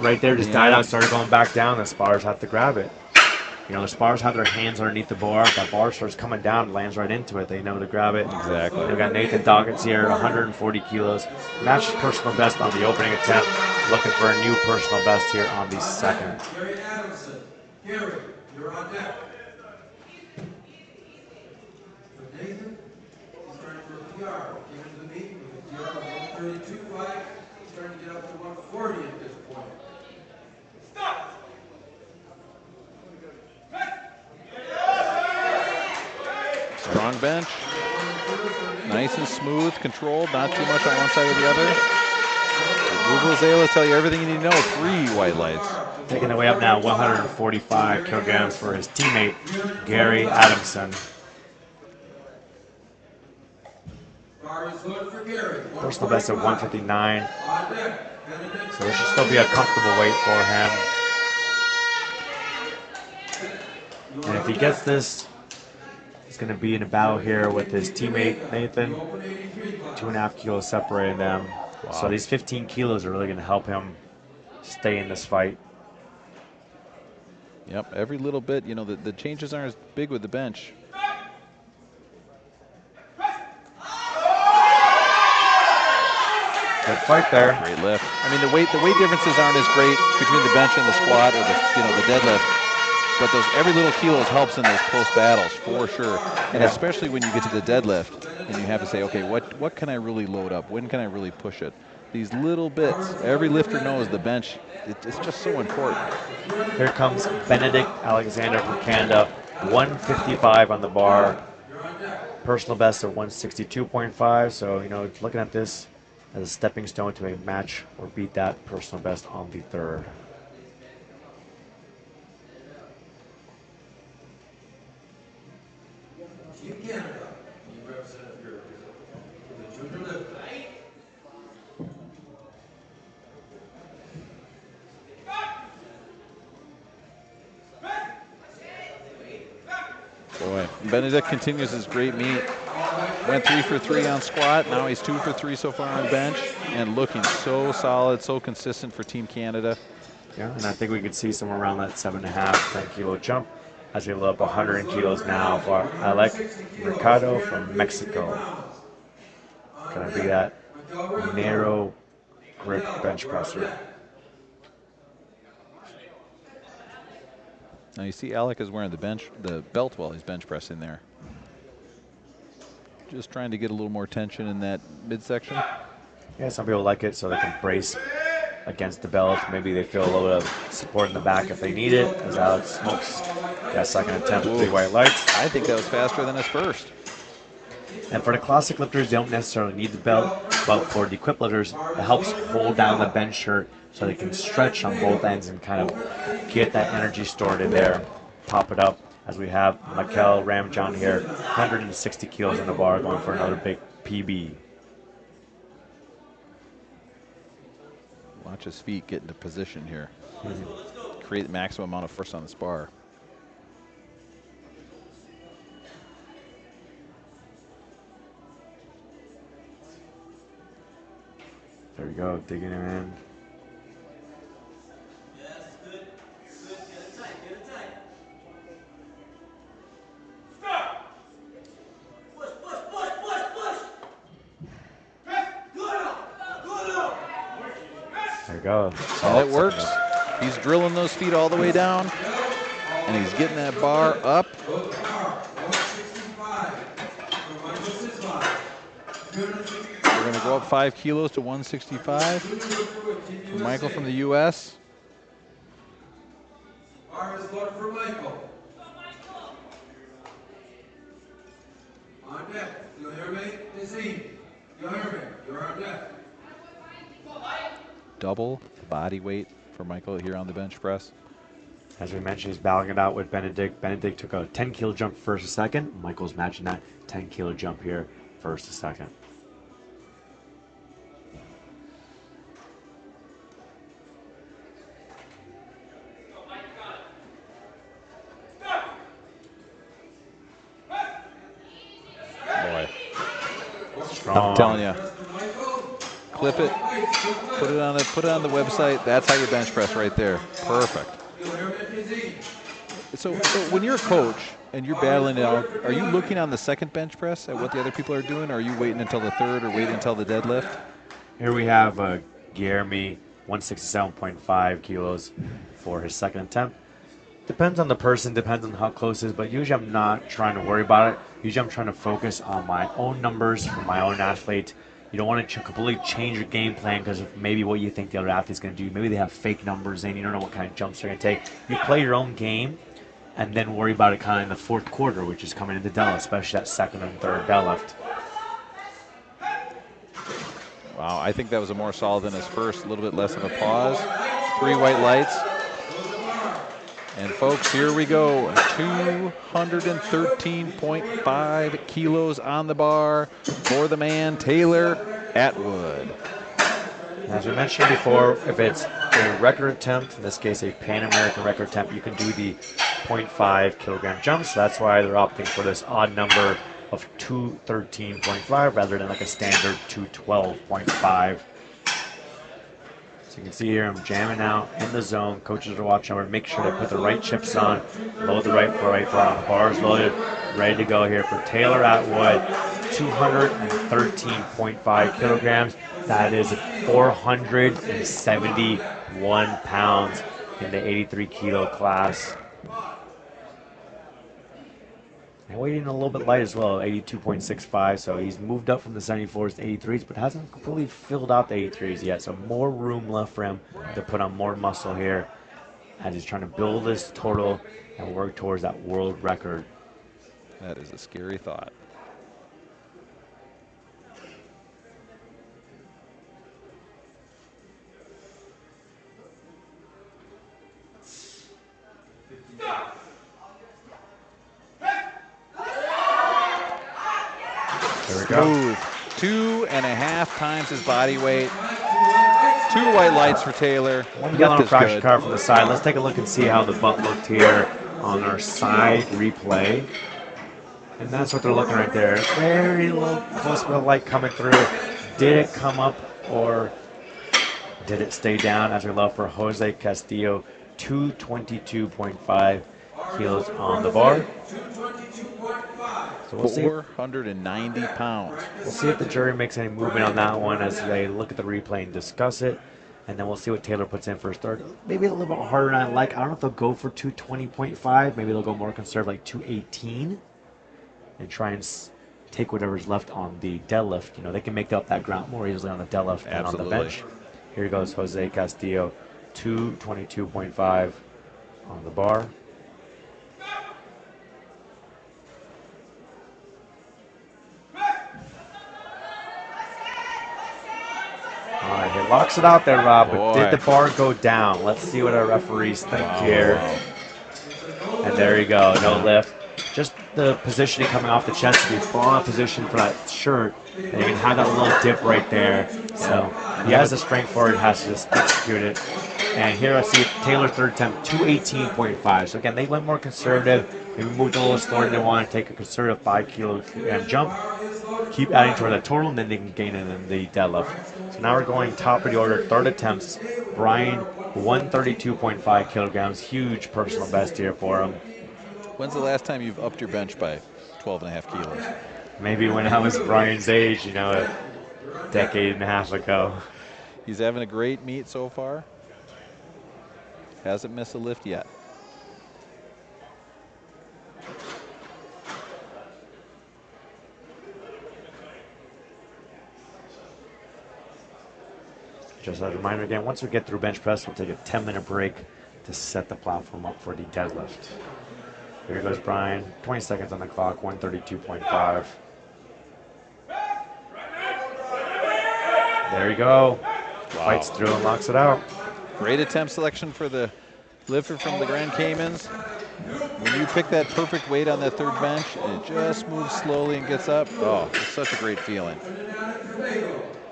Right there, just died Yeah. out, started going back down. The spars have to grab it. You know, the spars have their hands underneath the bar. If that bar starts coming down and lands right into it, they know to grab it. Exactly. We've got Nathan Dawkins here, 140 kilos. Matched personal best on the opening attempt. Looking for a new personal best here on the second. Gary Adamson. Gary, you're on deck. For Nathan, he's trying for a PR. Came into the meet with a PR of 132.5. He's trying to get up to 140 at this point. Strong bench. Nice and smooth, controlled, not too much on one side or the other. Google's able to tell you everything you need to know. 3 white lights. Taking the way up now, 145 kilograms for his teammate, Gary Adamson. Bar is good for Gary. Personal best at 159. On deck. Benedict. So this should still be a comfortable weight for him. And if he gets this, he's going to be in a battle here with his teammate, Nathan. 2.5 kilos separating them. Wow. So these 15 kilos are really going to help him stay in this fight. Yep, every little bit, you know, the changes aren't as big with the bench. Good fight there. Great lift. I mean, the weight differences aren't as great between the bench and the squat or the deadlift, but those every little kilos helps in those close battles for sure. And especially when you get to the deadlift and you have to say, okay, what can I really load up? When can I really push it? These little bits. Every lifter knows the bench. It's just so important. Here comes Benedict Alexander from Canada, 155 on the bar. Personal best of 162.5. So, you know, looking at this as a stepping stone to a match or beat that personal best on the third. Team Canada, you represent here for the junior lift. Boy, Benedict continues his great meet. Went 3 for 3 on squat. Now he's 2 for 3 so far on bench, and looking so solid, so consistent for Team Canada. Yeah, and I think we could see somewhere around that 7.5, 10 kilo jump as we load up 100 kilos now for Alec Mercado from Mexico. Gonna be that narrow grip bench presser. Now you see Alec is wearing the belt while he's bench pressing there. Just trying to get a little more tension in that midsection. Yeah, some people like it so they can brace against the belt. Maybe they feel a little bit of support in the back if they need it, as Alex smokes that second attempt with 3 white lights. I think that was faster than his first. And for the classic lifters, they don't necessarily need the belt, but for the equipped lifters, it helps hold down the bench shirt so they can stretch on both ends and kind of get that energy stored in there, pop it up. As we have Mikel Ramjohn here, 160 kilos in the bar, going for another big PB. Watch his feet get into position here. Create the maximum amount of force on the spar. There we go, digging him in. There we go. And it works. He's drilling those feet all the way down, and he's getting that bar up. We're going to go up 5 kilos to 165. From Michael from the U.S. Bar is good for Michael. On deck. You hear me? Nazim. You hear me? You're on deck. Double body weight for Michael here on the bench press. As we mentioned, he's battling it out with Benedict. Benedict took a 10 kilo jump first to second. Michael's matching that 10 kilo jump here first to second. Strong. I'm telling you. Clip it, put it on the website. That's how you bench press right there. Perfect. So when you're a coach and you're battling it out, are you looking on the second bench press at what the other people are doing, or are you waiting until the third or waiting until the deadlift? Here we have Jeremy, 167.5 kilos for his second attempt. Depends on the person, depends on how close it is, but usually I'm not trying to worry about it. Usually I'm trying to focus on my own numbers for my own athlete. You don't want to completely change your game plan because of maybe what you think the other athlete's going to do. Maybe they have fake numbers in. You don't know what kind of jumps they're going to take. You play your own game and then worry about it kind of in the fourth quarter, which is coming into deadlift, especially that second and third deadlift. Wow, I think that was a more solid than his first. A little bit less of a pause. 3 white lights. And folks, here we go. 213.5 kilos on the bar for the man, Taylor Atwood. As we mentioned before, if it's a record attempt, in this case a Pan American record attempt, you can do the 0.5 kilogram jump. So that's why they're opting for this odd number of 213.5 rather than like a standard 212.5. So you can see here I'm jamming out in the zone. Coaches are watching over, make sure they put the right chips on, load the right foot on. The bars loaded, ready to go here for Taylor Atwood. 213.5 kilograms. That is 471 pounds in the 83 kilo class. And weighing a little bit light as well, 82.65. So he's moved up from the 74s to 83s, but hasn't completely filled out the 83s yet. So more room left for him to put on more muscle here as he's trying to build this total and work towards that world record. That is a scary thought. There we go. Smooth. 2.5 times his body weight. 2 white lights for Taylor. 1 gallon of fraction car from the side. Let's take a look and see how the butt looked here on our side replay. And that's what they're looking right there. Very little close to the light coming through. Did it come up or did it stay down? As we love for Jose Castillo, 222.5 kilos on the bar. So we'll see. 490 pounds. We'll see if the jury makes any movement on that one as they look at the replay and discuss it. And then we'll see what Taylor puts in for his third. Maybe a little bit harder than I like. I don't know if they'll go for 220.5. Maybe they'll go more conservative, like 218. And try and take whatever's left on the deadlift. You know, they can make up that ground more easily on the deadlift than on the bench. Here goes Jose Castillo, 222.5 on the bar. All right, he locks it out there, Rob, but did the bar go down? Let's see what our referees think here. And there you go, no lift. Just the positioning coming off the chest to be far in position for that shirt. And you can have that little dip right there. So he has the strength for it, has to just execute it. And here I see Taylor's third attempt, 218.5. So again, they went more conservative. Maybe moved a little slower than they want to take a conservative 5 kilo jump. Keep adding toward that total, and then they can gain it in the deadlift. So now we're going top of the order, third attempts. Brian, 132.5 kilograms. Huge personal best here for him. When's the last time you've upped your bench by 12.5 kilos? Maybe when I was Brian's age, you know, a decade and a half ago. He's having a great meet so far. Hasn't missed a lift yet. Just as a reminder again, once we get through bench press, we'll take a 10-minute break to set the platform up for the deadlift. Here goes Brian, 20 seconds on the clock, 132.5. There you go. Wow. Fights through and locks it out. Great attempt selection for the lifter from the Grand Caymans. When you pick that perfect weight on that third bench, it just moves slowly and gets up. Oh, it's such a great feeling.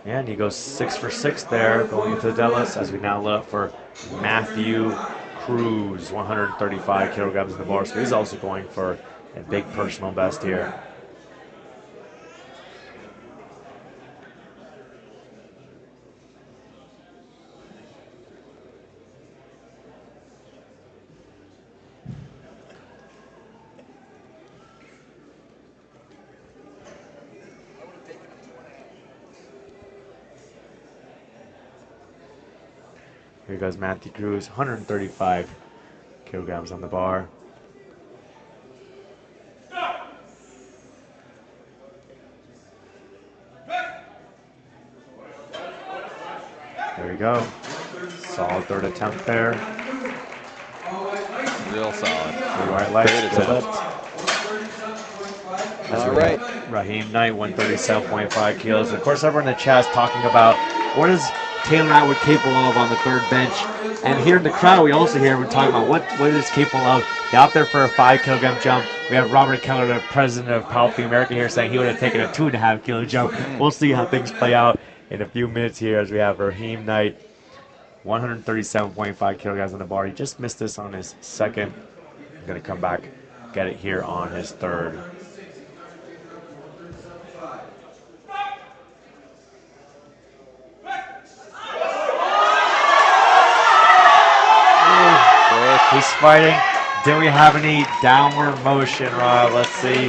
And he goes 6 for 6 there, going into the deadlifts as we now look for Matthew Cruz, 135 kilograms in the bar. So he's also going for a big personal best here. Here goes Matthew Cruz, 135 kilograms on the bar. There we go. Solid third attempt there. Real solid. Three white lights. Great Good attempt. lift. All right. Raheem Knight, 137.5 kilos. Of course, everyone in the chat is talking about what is Taylor Atwood capable of on the third bench. And here in the crowd, we also hear we're talking about what is capable of. Out there for a 5 kilogram jump. We have Robert Keller, the president of Powerlifting America, here saying he would have taken a 2.5 kilo jump. We'll see how things play out in a few minutes here as we have Raheem Knight, 137.5 kilograms on the bar. He just missed this on his second. He's going to come back, get it here on his third. He's fighting. Do we have any downward motion, Rob? Let's see.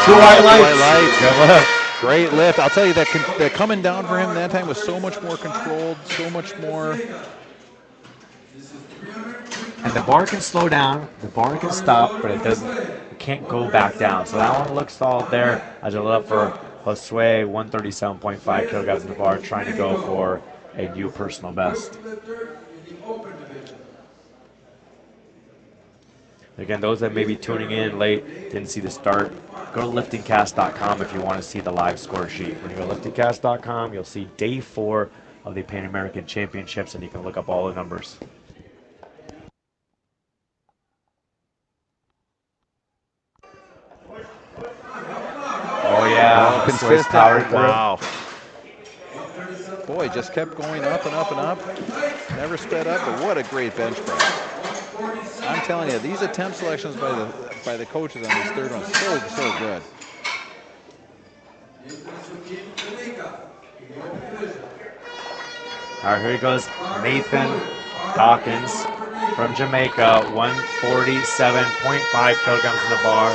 Two white lights. Good lift. Great lift. I'll tell you that coming down for him that time was so much more controlled, so much more. And the bar can slow down, the bar can stop, but it can't go back down. So that one looks solid there. As a lift for Josue, 137.5 kilograms in the bar, trying to go for a new personal best. Again, those that may be tuning in late, didn't see the start, go to liftingcast.com if you want to see the live score sheet. When you go to liftingcast.com, you'll see day 4 of the Pan American Championships, and you can look up all the numbers. Oh yeah, consistent power through. Wow. Boy, just kept going up and up and up. Never sped up, but what a great bench press. I'm telling you, these attempt selections by the coaches on these third ones, so good. All right, here he goes, Nathan Dawkins from Jamaica, 147.5 kilograms in the bar.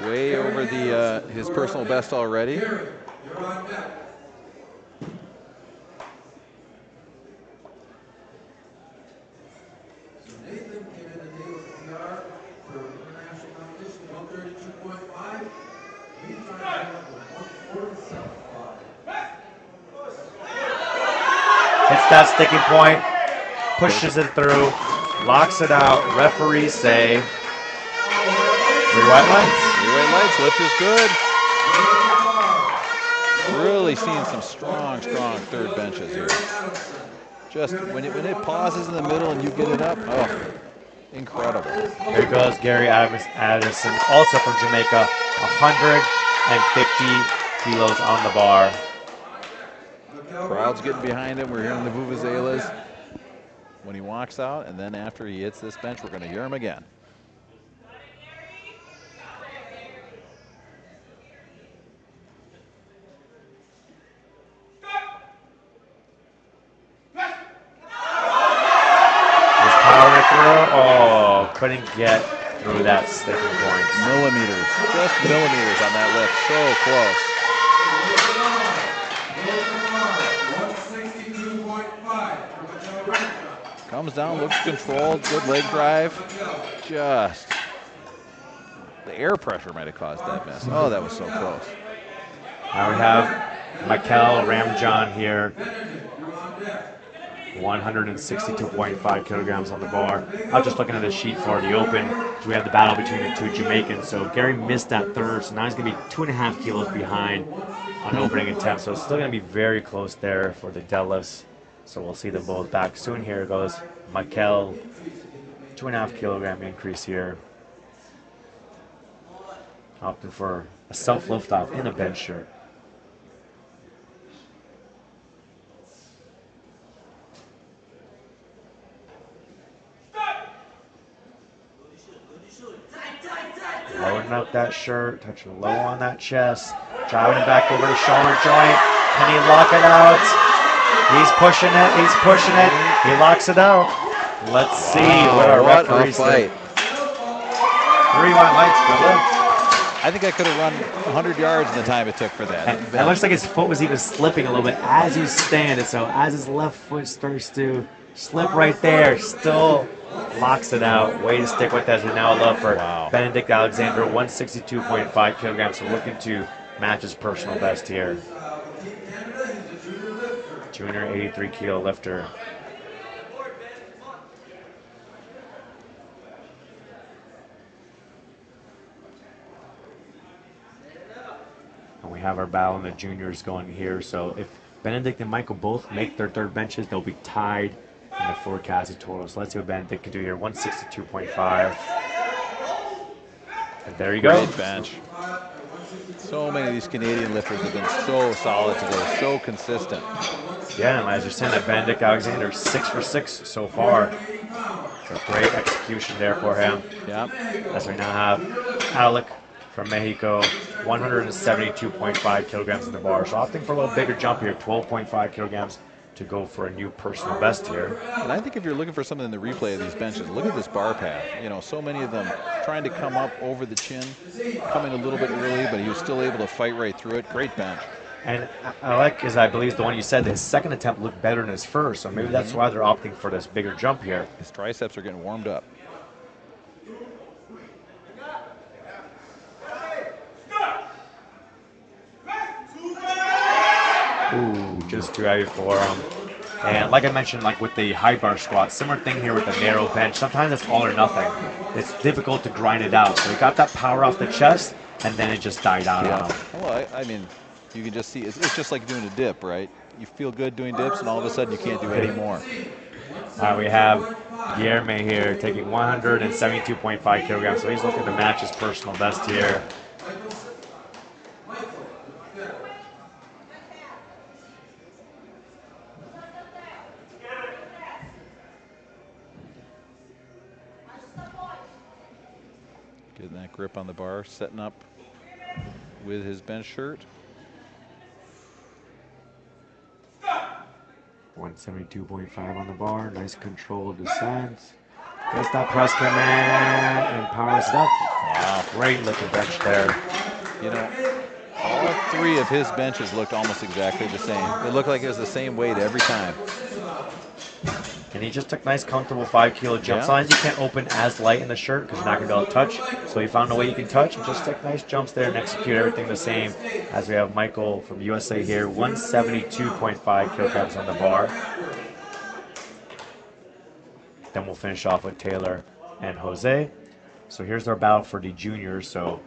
Way over the his personal best already. Hits that sticking point, pushes it through, locks it out. Referees say 3 white lights. 3 white lights, lift is good. Really seeing some strong third benches here. Just when it pauses in the middle and you get it up, oh, incredible. Here goes Gary Addison, also from Jamaica, 150 kilos on the bar. Crowd's getting behind him. We're hearing the vuvuzelas when he walks out, and then after he hits this bench, we're going to hear him again. He's powering through. Oh, couldn't get through that sticking point. Millimeters, just millimeters on that lift. So close. Comes down, looks controlled, good leg drive. Just the air pressure might have caused that miss. Oh, that was so close. Now we have Michael Ramjohn here, 162.5 kilograms on the bar. I was just looking at the sheet for the open. So we have the battle between the two Jamaicans. So Gary missed that third, so now he's going to be 2.5 kilos behind on opening attempt. So it's still going to be very close there for the deadlifts. So we'll see them both back soon. Here goes Michael, 2.5 kilogram increase here. Opting for a self lift off in a bench shirt. Loading up that shirt, touching low on that chest, driving it back over the shoulder joint. Can he lock it out? He's pushing it, he locks it out. Let's see what our referees say. 3 white lights, good lift. I think I could have run 100 yards in the time it took for that. And it looks like his foot was even slipping a little bit as he's standing. So as his left foot starts to slip right there, still locks it out. Way to stick with that. We now love for Benedict Alexander, 162.5 kilograms. So looking to match his personal best here. Junior 83 kilo lifter. And we have our battle in the juniors going here. So if Benedict and Michael both make their third benches, they'll be tied in the forecasted total. So let's see what Benedict can do here. 162.5. And there you go. Great bench. So many of these Canadian lifters have been so solid today, so consistent. Yeah, and as you're saying, that Benedict Alexander 6 for 6 so far. So great execution there for him. Yeah. As we now have Alec from Mexico, 172.5 kilograms in the bar. So opting for a little bigger jump here, 12.5 kilograms to go for a new personal best here. And I think if you're looking for something in the replay of these benches, look at this bar path. You know, so many of them trying to come up over the chin, coming a little bit early, but he was still able to fight right through it. Great bench. And Alec is, I believe, the one you said, his second attempt looked better than his first, so maybe that's why they're opting for this bigger jump here. His triceps are getting warmed up. Ooh, just too heavy for him. And like I mentioned, like with the high bar squat, similar thing here with the narrow bench. Sometimes it's all or nothing. It's difficult to grind it out. So he got that power off the chest, and then it just died out on him. Well, I mean, you can just see, it's just like doing a dip, right? You feel good doing dips, and all of a sudden you can't do any more. All right, we have Guillerme here taking 172.5 kilograms. So he's looking to match his personal best here. Getting that grip on the bar, setting up with his bench shirt. 172.5 on the bar, nice control of descent. Gets that press command and powers it up. Wow, great looking bench there. You know, all three of his benches looked almost exactly the same. It looked like it was the same weight every time. And he just took nice, comfortable 5 kilo jumps. Sometimes you can't open as light in the shirt because you're not going to be able to touch. So he found a way you can touch and just take nice jumps there and execute everything the same. As we have Michael from USA here, 172.5 kilograms on the bar. Then we'll finish off with Taylor and Jose. So here's our battle for the juniors. So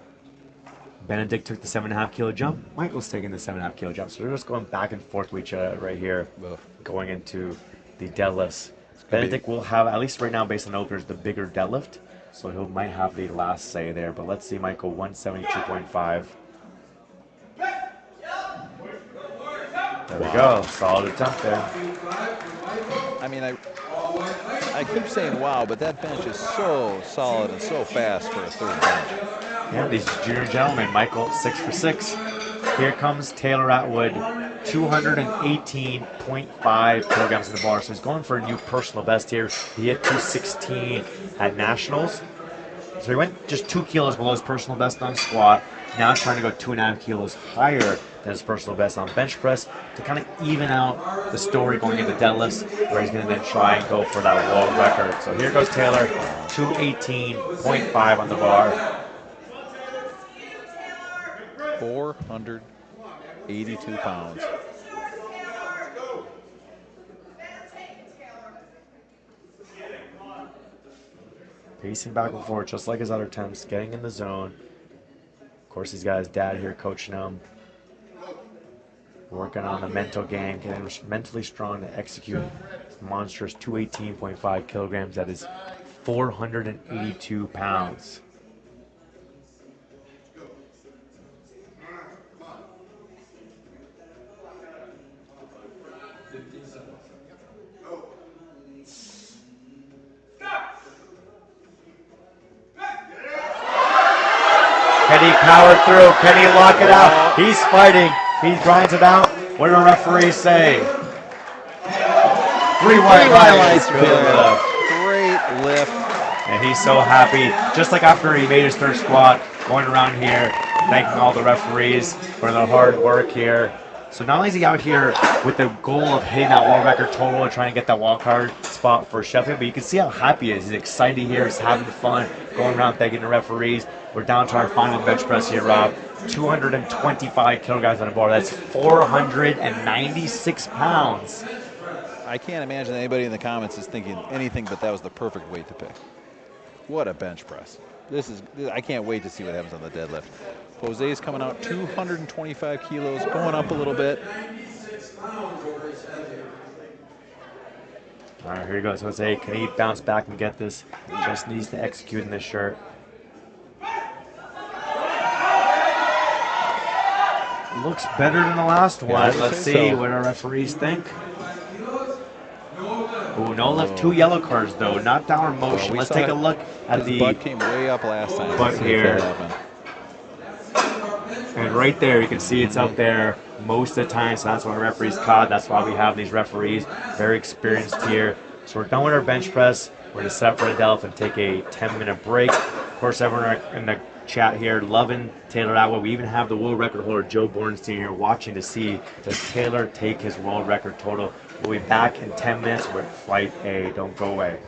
Benedict took the 7.5 kilo jump. Michael's taking the 7.5 kilo jump. So we're just going back and forth with each other right here, going into the deadlifts. Benedict will have, at least right now based on openers, the bigger deadlift. So he might have the last say there. But let's see Michael, 172.5. There we go. Solid attempt there. I mean, I keep saying wow, but that bench is so solid and so fast for a third bench. Yeah, these junior gentlemen, Michael, 6 for 6. Here comes Taylor Atwood, 218.5 kilograms in the bar. So he's going for a new personal best here. He hit 216 at Nationals. So he went just 2 kilos below his personal best on squat. Now he's trying to go 2.5 kilos higher than his personal best on bench press to kind of even out the story going into deadlifts, where he's going to then try and go for that world record. So here goes Taylor, 218.5 on the bar. 482 pounds. Pacing back and forth, just like his other attempts, getting in the zone. Of course, he's got his dad here coaching him. Working on the mental game, getting mentally strong to execute this monstrous 218.5 kilograms. That is 482 pounds. Can he power through? Can he lock it out? He's fighting. He grinds it out. What do the referees say? 3 white lights. Great lift. And he's so happy. Just like after he made his third squat, going around here, thanking all the referees for their hard work here. So not only is he out here with the goal of hitting that world record total and trying to get that wild card spot for Sheffield, but you can see how happy he is. He's excited here. He's having fun, going around thanking the referees. We're down to our final bench press here, Rob. 225 kilograms on the bar. That's 496 pounds. I can't imagine anybody in the comments is thinking anything but that was the perfect weight to pick. What a bench press. I can't wait to see what happens on the deadlift. Jose's coming out 225 kilos, going up a little bit. All right, here he goes, Jose. Can he bounce back and get this? Just needs to execute in this shirt. Looks better than the last one. Let's see what our referees think. Ooh, no left, 2 yellow cards though, not downward motion. Let's take a look at the butt came way up last time. butt here. And right there, you can see it's up there most of the time, so that's what our referees caught. That's why we have these referees, very experienced here. So we're done with our bench press. We're going to set up for a Deadlift and take a 10-minute break. Of course, everyone in the chat here loving Taylor Atwood. We even have the world record holder, Joe Bornstein, here watching to see does Taylor take his world record total. We'll be back in 10 minutes with Flight A. Don't go away.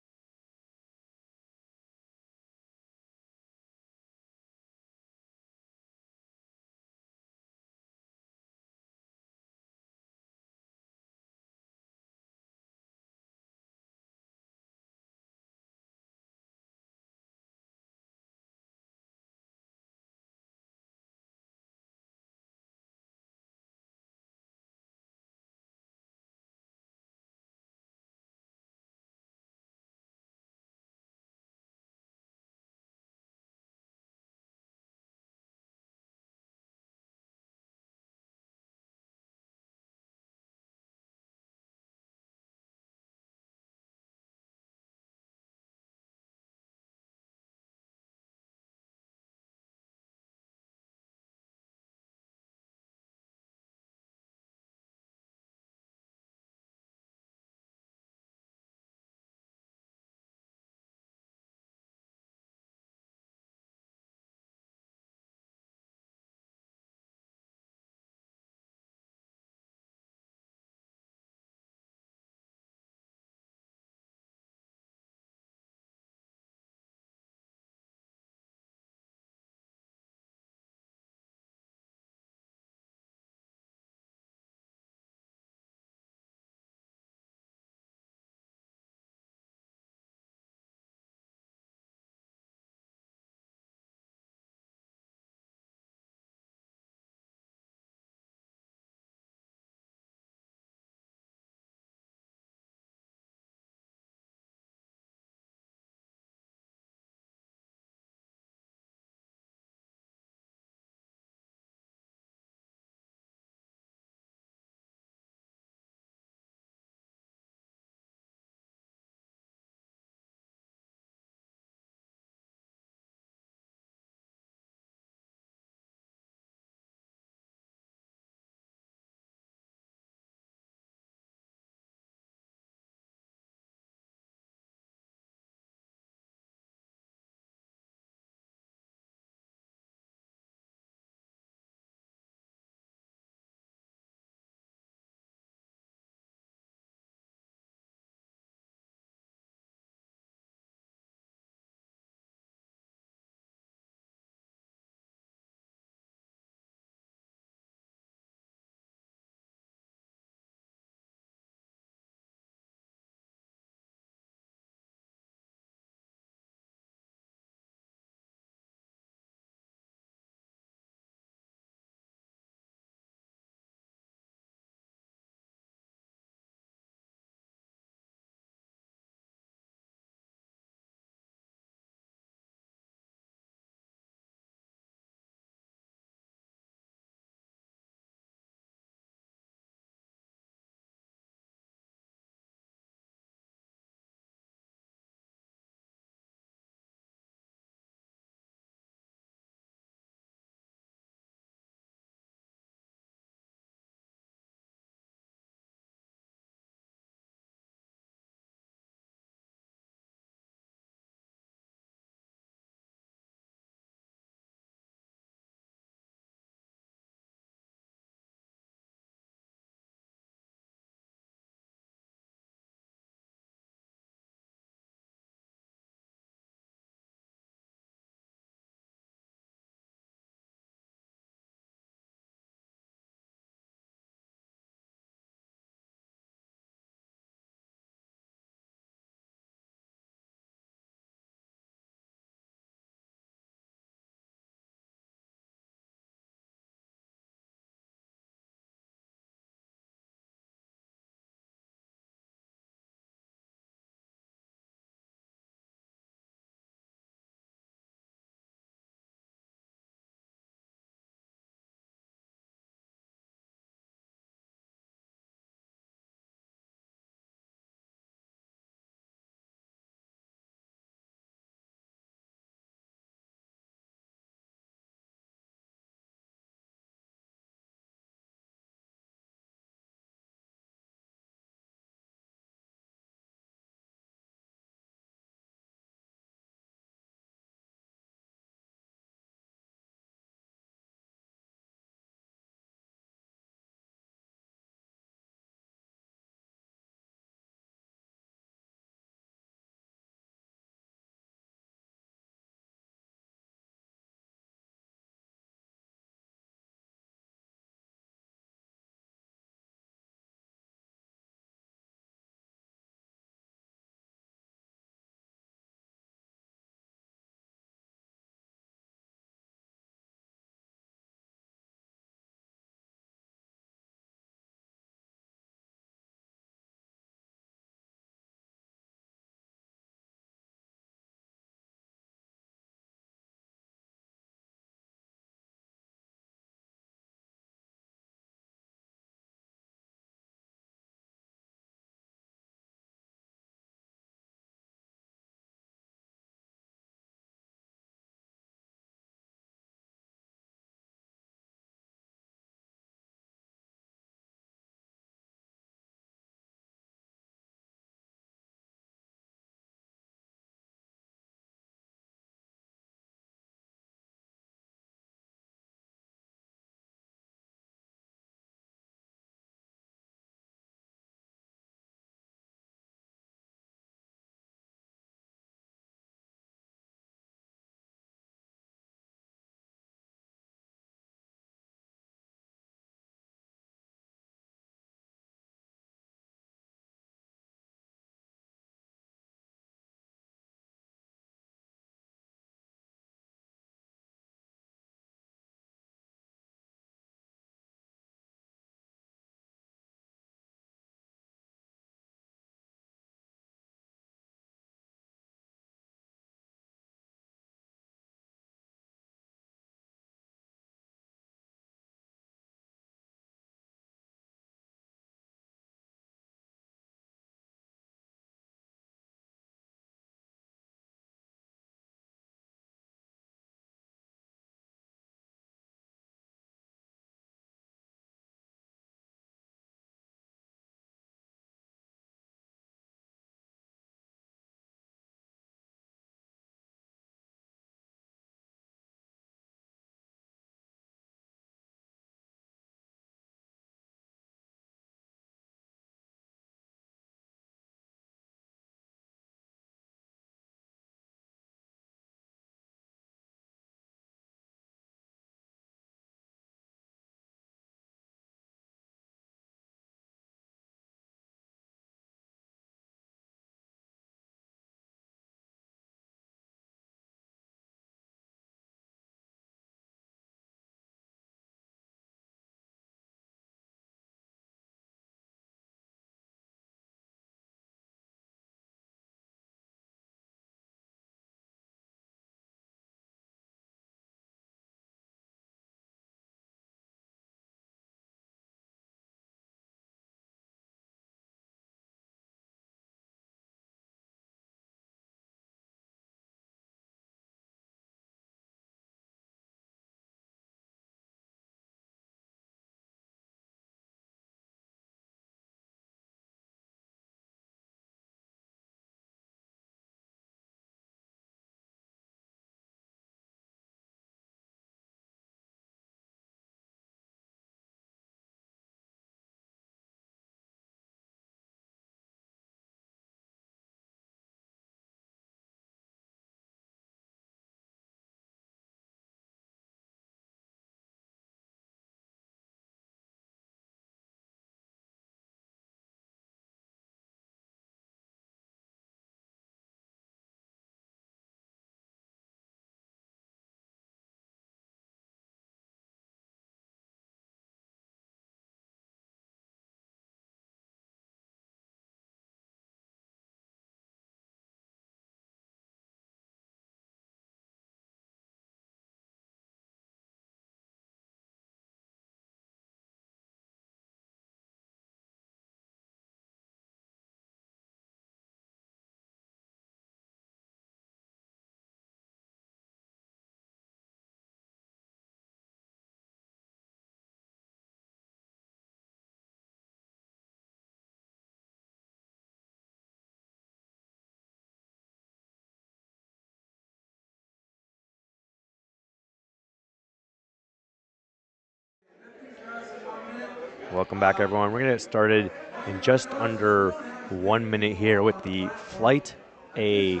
Welcome back, everyone. We're going to get started in just under 1 minute here with the Flight A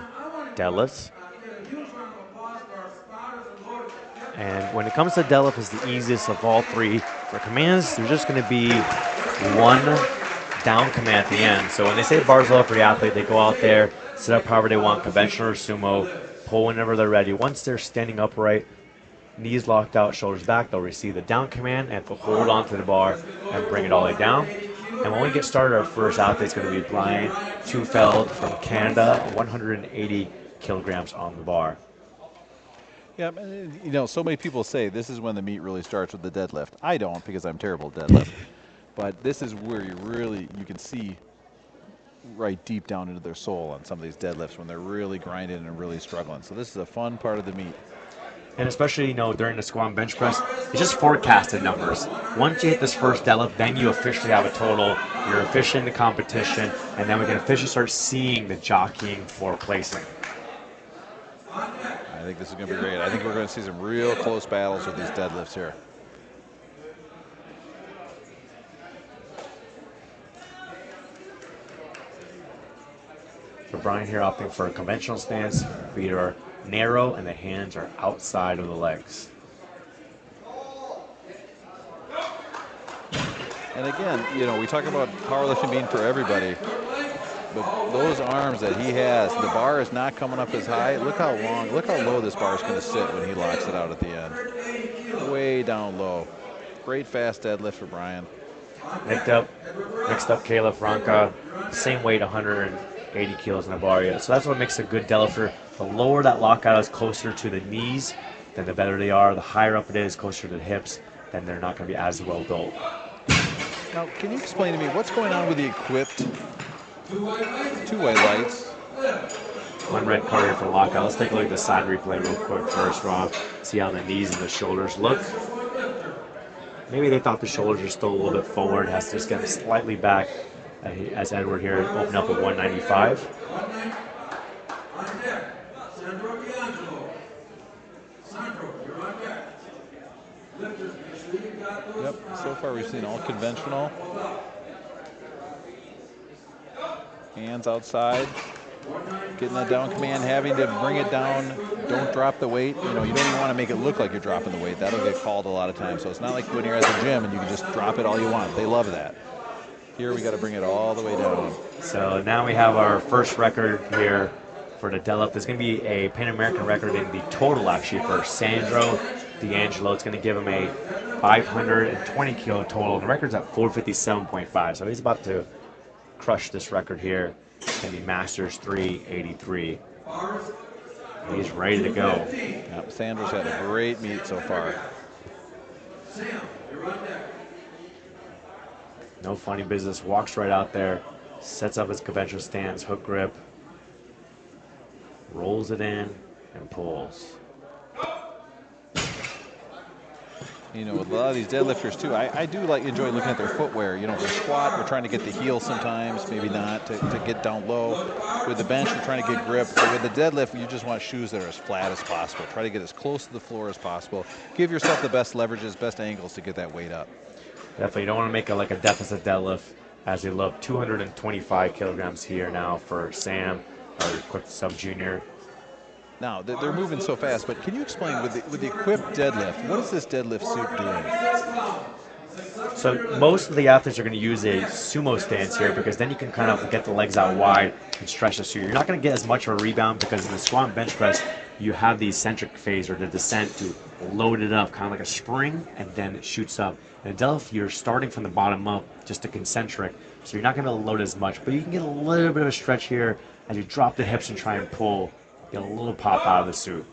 deadlifts. And when it comes to deadlift, it's the easiest of all three. For commands, there's just going to be one down command at the end. So when they say bars low for the athlete, they go out there, set up however they want, conventional or sumo, pull whenever they're ready. Once they're standing upright, knees locked out, shoulders back, they'll receive the down command and to hold onto the bar and bring it all the way down. And when we get started, our first athlete is going to be Brian Tufeld from Canada, 180 kilograms on the bar. Yeah, you know, so many people say this is when the meat really starts with the deadlift. I don't, because I'm terrible at deadlift. But this is where you can see right deep down into their soul on some of these deadlifts when they're really grinding and really struggling. So this is a fun part of the meet. And especially, you know, during the squat and bench press, it's just forecasted numbers. Once you hit this first deadlift, then you officially have a total. You're officially in the competition, and then we can officially start seeing the jockeying for placing. I think this is going to be great. I think we're going to see some real close battles with these deadlifts here. For Brian here, opting for a conventional stance. Feet are narrow and the hands are outside of the legs. And again, you know, we talk about powerlifting being for everybody, but those arms that he has, the bar is not coming up as high. Look how long, look how low this bar is going to sit when he locks it out at the end. Way down low. Great fast deadlift for Brian. Next up, Kayla Franca, same weight, 180 kilos in the bar. Yeah. So that's what makes a good deadlifter. The lower that lockout is closer to the knees, then the better they are. The higher up it is, closer to the hips, then they're not going to be as well built. Now, can you explain to me what's going on with the equipped two-way lights? One red card here for lockout. Let's take a look at the side replay real quick first, Rob. See how the knees and the shoulders look. Maybe they thought the shoulders are still a little bit forward. Has to just get slightly back as Edward here open up at 195. Yep, so far we've seen all conventional. Hands outside. Getting that down command, having to bring it down. Don't drop the weight. You know, you don't even want to make it look like you're dropping the weight. That'll get called a lot of times. So it's not like when you're at the gym and you can just drop it all you want. They love that. Here we got to bring it all the way down. So now we have our first record here for the deadlift. There's going to be a Pan American record in the total actually for Sandro D'Angelo. It's going to give him a 520 kilo total. The record's at 457.5. So he's about to crush this record here. It's going to be Masters 383. He's ready to go. Yep, Sandro's had a great meet so far. No funny business. Walks right out there. Sets up his conventional stance, hook grip. Rolls it in and pulls. You know, with a lot of these deadlifters too, I do enjoy looking at their footwear. You know, for squat, we're trying to get the heel sometimes, maybe not, to get down low. With the bench, we're trying to get grip. But with the deadlift, you just want shoes that are as flat as possible. Try to get as close to the floor as possible. Give yourself the best leverages, best angles to get that weight up. Definitely, you don't want to make a deficit deadlift as they look. 225 kilograms here now for Sam, our equipped sub junior. Now, they're moving so fast, but can you explain, with the equipped deadlift, what is this deadlift suit doing? So most of the athletes are going to use a sumo stance here because then you can kind of get the legs out wide and stretch the suit. You're not going to get as much of a rebound because in the squat and bench press, you have the eccentric phase or the descent to load it up, kind of like a spring, and then it shoots up. In a deadlift, you're starting from the bottom up, just a concentric, so you're not going to load as much, but you can get a little bit of a stretch here as you drop the hips and try and pull. Get a little pop out of the suit.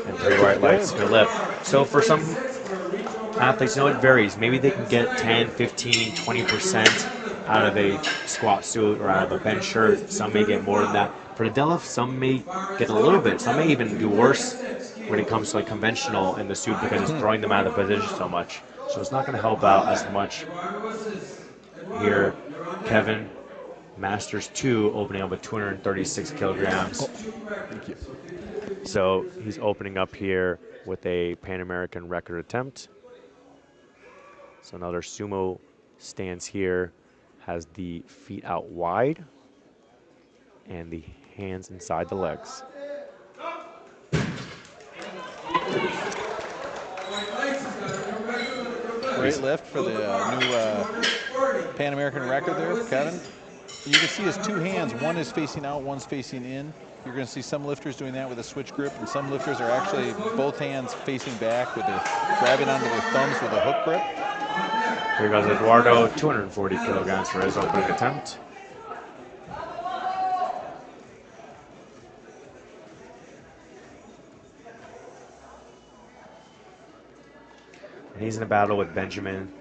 And 3 white lights to lift. So for some athletes, you know, it varies. Maybe they can get 10, 15, 20% out of a squat suit or out of a bench shirt. Some may get more than that. For the deadlift, some may get a little bit. Some may even do worse when it comes to conventional in the suit because it's throwing them out of the position so much. So it's not going to help out as much. Here, Kevin Masters 2 opening up with 236 kilograms. Thank you. So he's opening up here with a Pan American record attempt. So another sumo stance here, has the feet out wide and the hands inside the legs. Great lift for the new Pan American record there, Kevin. You can see his two hands, one is facing out, one's facing in. You're going to see some lifters doing that with a switch grip, and some lifters are actually both hands facing back with their grabbing onto their thumbs with a hook grip. Here goes Eduardo, 240 kilograms for his opening attempt. And he's in a battle with Benjamin.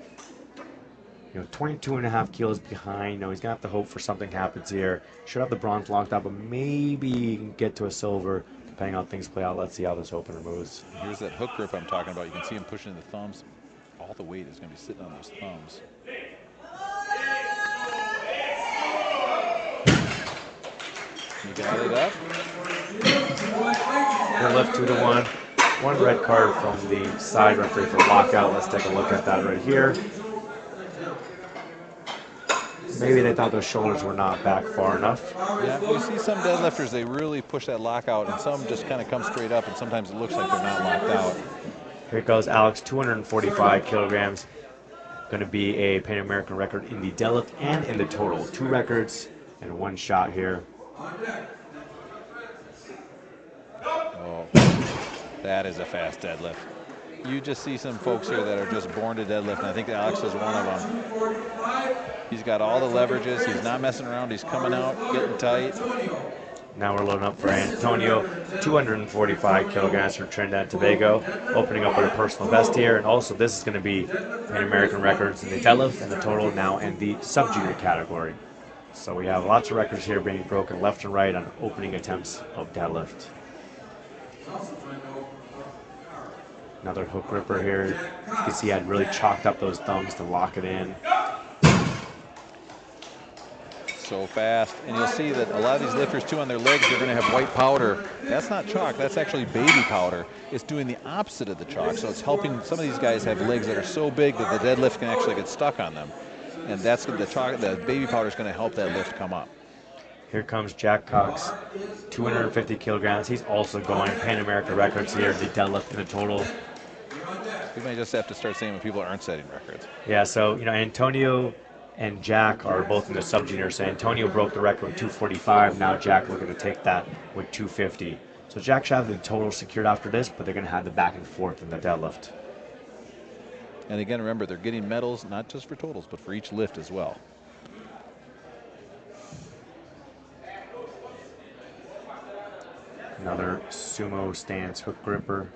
22 and a half kilos behind. He's going to have to hope for something happens here. Should have the bronze locked up, but maybe he can get to a silver, depending on how things play out. Let's see how this opener moves. Here's that hook grip I'm talking about. You can see him pushing the thumbs. All the weight is going to be sitting on those thumbs. You got it up. Good lift 2-1. One red card from the side referee for lockout. Let's take a look at that right here. Maybe they thought those shoulders were not back far enough. Yeah, you see some deadlifters, they really push that lockout, and some just kind of come straight up, and sometimes it looks like they're not locked out. Here goes Alex, 245 kilograms. Going to be a Pan American record in the deadlift and in the total. 2 records and 1 shot here. Oh, that is a fast deadlift. You just see some folks here that are just born to deadlift, and I think Alex is one of them. He's got all the leverages. He's not messing around. He's coming out, getting tight. Now we're loading up for Antonio, 245 kilograms from Trinidad and Tobago, opening up with a personal best here. And also this is going to be Pan American records in the deadlift and the total now in the sub-junior category. So we have lots of records here being broken left and right on opening attempts of deadlift. Another hook gripper here. You can see I really chalked up those thumbs to lock it in. So fast. And you'll see that a lot of these lifters too on their legs, they're going to have white powder. That's not chalk, that's actually baby powder. It's doing the opposite of the chalk. So it's helping some of these guys have legs that are so big that the deadlift can actually get stuck on them. And that's the chalk, the baby powder is going to help that lift come up. Here comes Jack Cox, 250 kilograms. He's also going Pan American records here, the deadlift and the total. We may just have to start saying when people aren't setting records. Yeah, so, Antonio and Jack are both in the sub-junior. So Antonio broke the record with 245. Now Jack looking to take that with 250. So Jack should have the total secured after this, but they're going to have the back and forth in the deadlift. And again, remember, they're getting medals not just for totals, but for each lift as well. Another sumo stance hook gripper.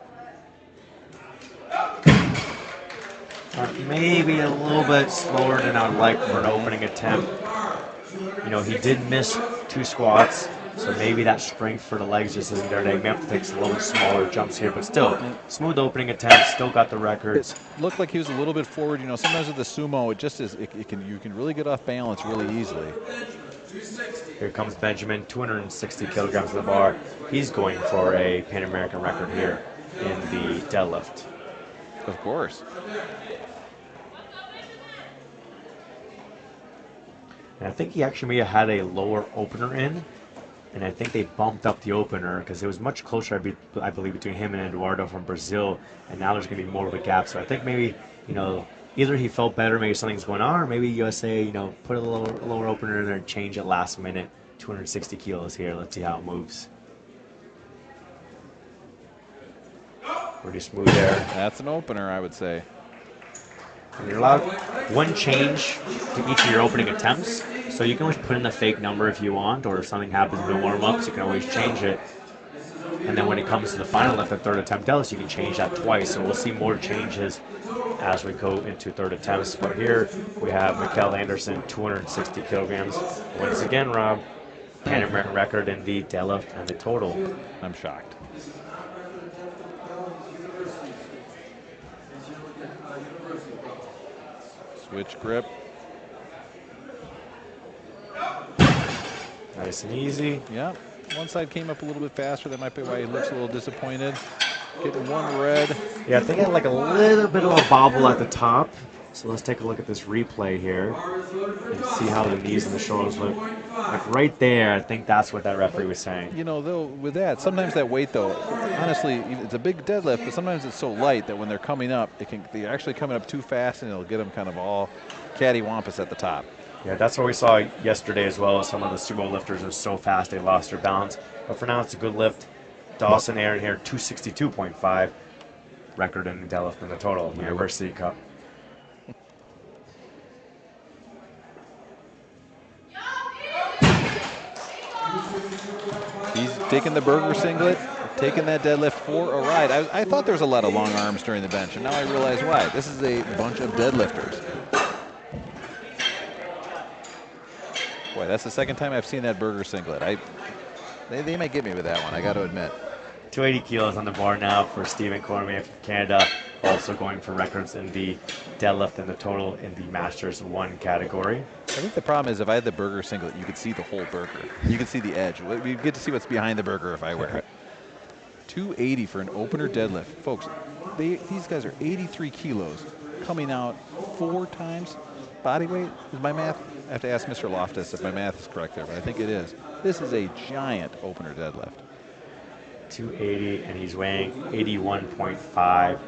Maybe a little bit slower than I would like for an opening attempt. He did miss 2 squats, so maybe that strength for the legs just isn't there. They may have to take some little bit smaller jumps here, but still, smooth opening attempt, still got the records. It looked like he was a little bit forward. Sometimes with the sumo, it just is, you can really get off balance really easily. Here comes Benjamin, 260 kilograms to the bar. He's going for a Pan American record here in the deadlift. Of course. And I think he actually may have had a lower opener in, and I think they bumped up the opener because it was much closer, I believe, between him and Eduardo from Brazil, and now there's going to be more of a gap. So I think maybe, either he felt better, maybe something's going on, or maybe USA, put a lower opener in there and change it last minute. 260 kilos here. Let's see how it moves. Pretty smooth there. That's an opener, I would say. And you're allowed 1 change to each of your opening attempts, so you can always put in a fake number if you want, or if something happens in the warm-ups, you can always change it. And then when it comes to the final lift, the 3rd attempt deadlift, you can change that twice. So we'll see more changes as we go into 3rd attempts. But here we have Mikael Anderson, 260 kilograms. Once again, Rob, Pan American record in the deadlift and the total. I'm shocked. Switch grip. Nice and easy. Yeah, one side came up a little bit faster. That might be why he looks a little disappointed. Getting one red. Yeah, I think I had like a little bit of a bobble at the top. So let's take a look at this replay here and see how the knees and the shoulders look. Like right there, I think that's what that referee was saying. You know, though, with that, sometimes that weight, though, honestly, it's a big deadlift, but sometimes it's so light that when they're coming up, they're actually coming up too fast, and it'll get them kind of all cattywampus at the top. Yeah, that's what we saw yesterday as well. Some of the sumo lifters are so fast they lost their balance. But for now, it's a good lift. Dawson Aaron here, 262.5. Record in the deadlift in the total University Cup. He's taking the burger singlet, taking that deadlift for a ride. I thought there was a lot of long arms during the bench, and now I realize why. This is a bunch of deadlifters. Boy, that's the second time I've seen that burger singlet. They might get me with that one, I got to admit. 280 kilos on the bar now for Stephen Cormier from Canada, also going for records in the deadlift and the total in the Masters 1 category. I think the problem is if I had the burger singlet, you could see the whole burger. You could see the edge. You get to see what's behind the burger if I wear it. 280 for an opener deadlift. Folks, these guys are 83 kilos coming out 4 times body weight. Is my math? I have to ask Mr. Loftus if my math is correct there, but I think it is. This is a giant opener deadlift. 280, and he's weighing 81.5,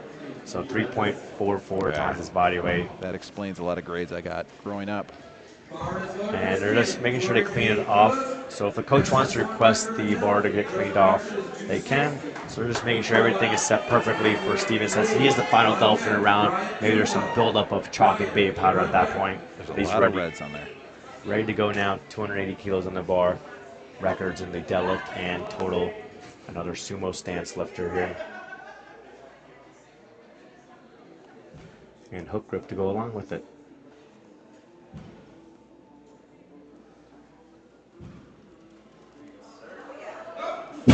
so 3.44 times his body weight. That explains a lot of grades I got growing up. And they're just making sure they clean it off. So if a coach wants to request the bar to get cleaned off, they can. So they're just making sure everything is set perfectly for Steven. Since he is the final deadlifter round, maybe there's some buildup of chalk and baby powder at that point. There's a lot of reds on there. Ready to go now, 280 kilos on the bar. Records in the deadlift and total. Another sumo stance lifter here. And hook grip to go along with it. A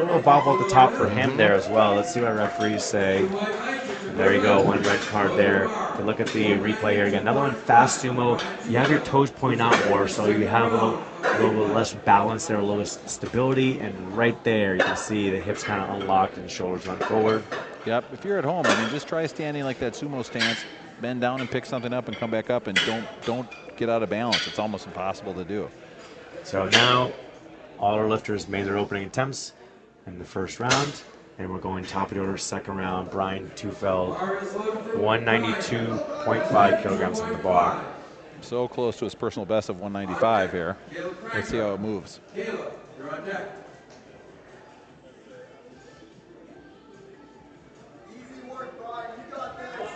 little bobble at the top for him there as well. Let's see what referees say. There you go, one red card there. To look at the replay here again. Another one, fast sumo. You have your toes pointing out more, so you have a little bit less balance there, a little stability, and right there you can see the hips kind of unlocked and shoulders run forward. Yep, if you're at home, I mean, just try standing like that sumo stance, bend down and pick something up and come back up, and don't get out of balance. It's almost impossible to do. So now all our lifters made their opening attempts in the first round, and we're going top of the order, second round. Brian Tufeld, 192.5 kilograms on the bar. So close to his personal best of 195 here. Let's see how it moves. Caleb, you're on deck. Easy work, Brian. You got this.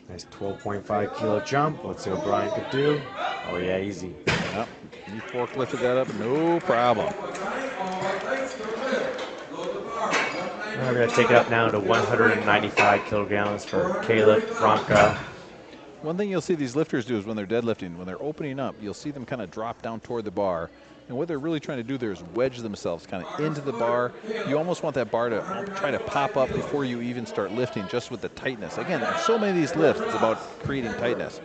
Nice 12.5 kilo jump. Let's see what Brian could do. Oh yeah, easy. Yep. He forklifted that up, no problem. We're going to take it up now to 195 kilograms for Caleb Franca. One thing you'll see these lifters do is when they're deadlifting, when they're opening up, you'll see them kind of drop down toward the bar. And what they're really trying to do there is wedge themselves kind of into the bar. You almost want that bar to try to pop up before you even start lifting, just with the tightness. Again, there's so many of these lifts, it's about creating tightness.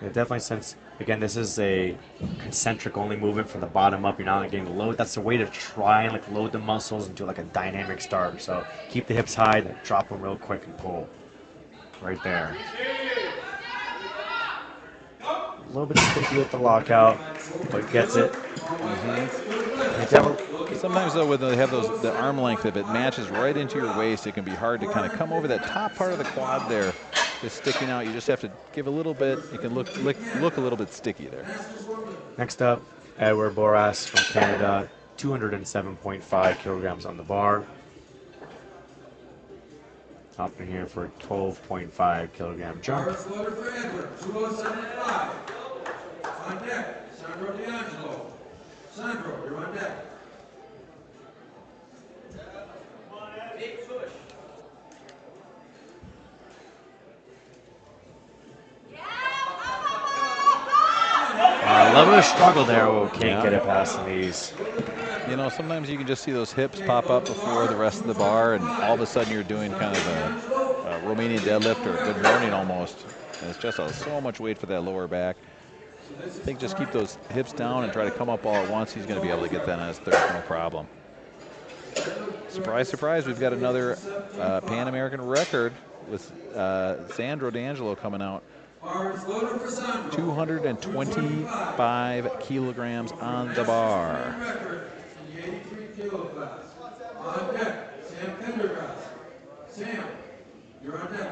Yeah, definitely, since, again, this is a concentric only movement from the bottom up. You're not getting the load. That's the way to try and like load the muscles into like a dynamic start. So keep the hips high, then drop them real quick and pull. Right there. A little bit sticky with the lockout, but gets it. Sometimes though, when they have the arm length, if it matches right into your waist, it can be hard to kind of come over that top part of the quad there. Is sticking out. You just have to give a little bit. It can look a little bit sticky there. Next up, Edward Boras from Canada, 207.5 kilograms on the bar. Up in here for a 12.5 kilogram jump. First loader for Edward, 207.5. On deck, Sandro D'Angelo. Sandro, you're on deck. A little bit of struggle there. Oh, can't get it past the knees. You know, sometimes you can just see those hips pop up before the rest of the bar, and all of a sudden you're doing kind of a Romanian deadlift or good morning almost. And it's just so much weight for that lower back. I think just keep those hips down and try to come up all at once. He's going to be able to get that on his third, no problem. Surprise, surprise, we've got another Pan American record with Sandro D'Angelo coming out. 225 kilograms on the bar. On deck, Sam Pendergrass. Sam, you're on deck.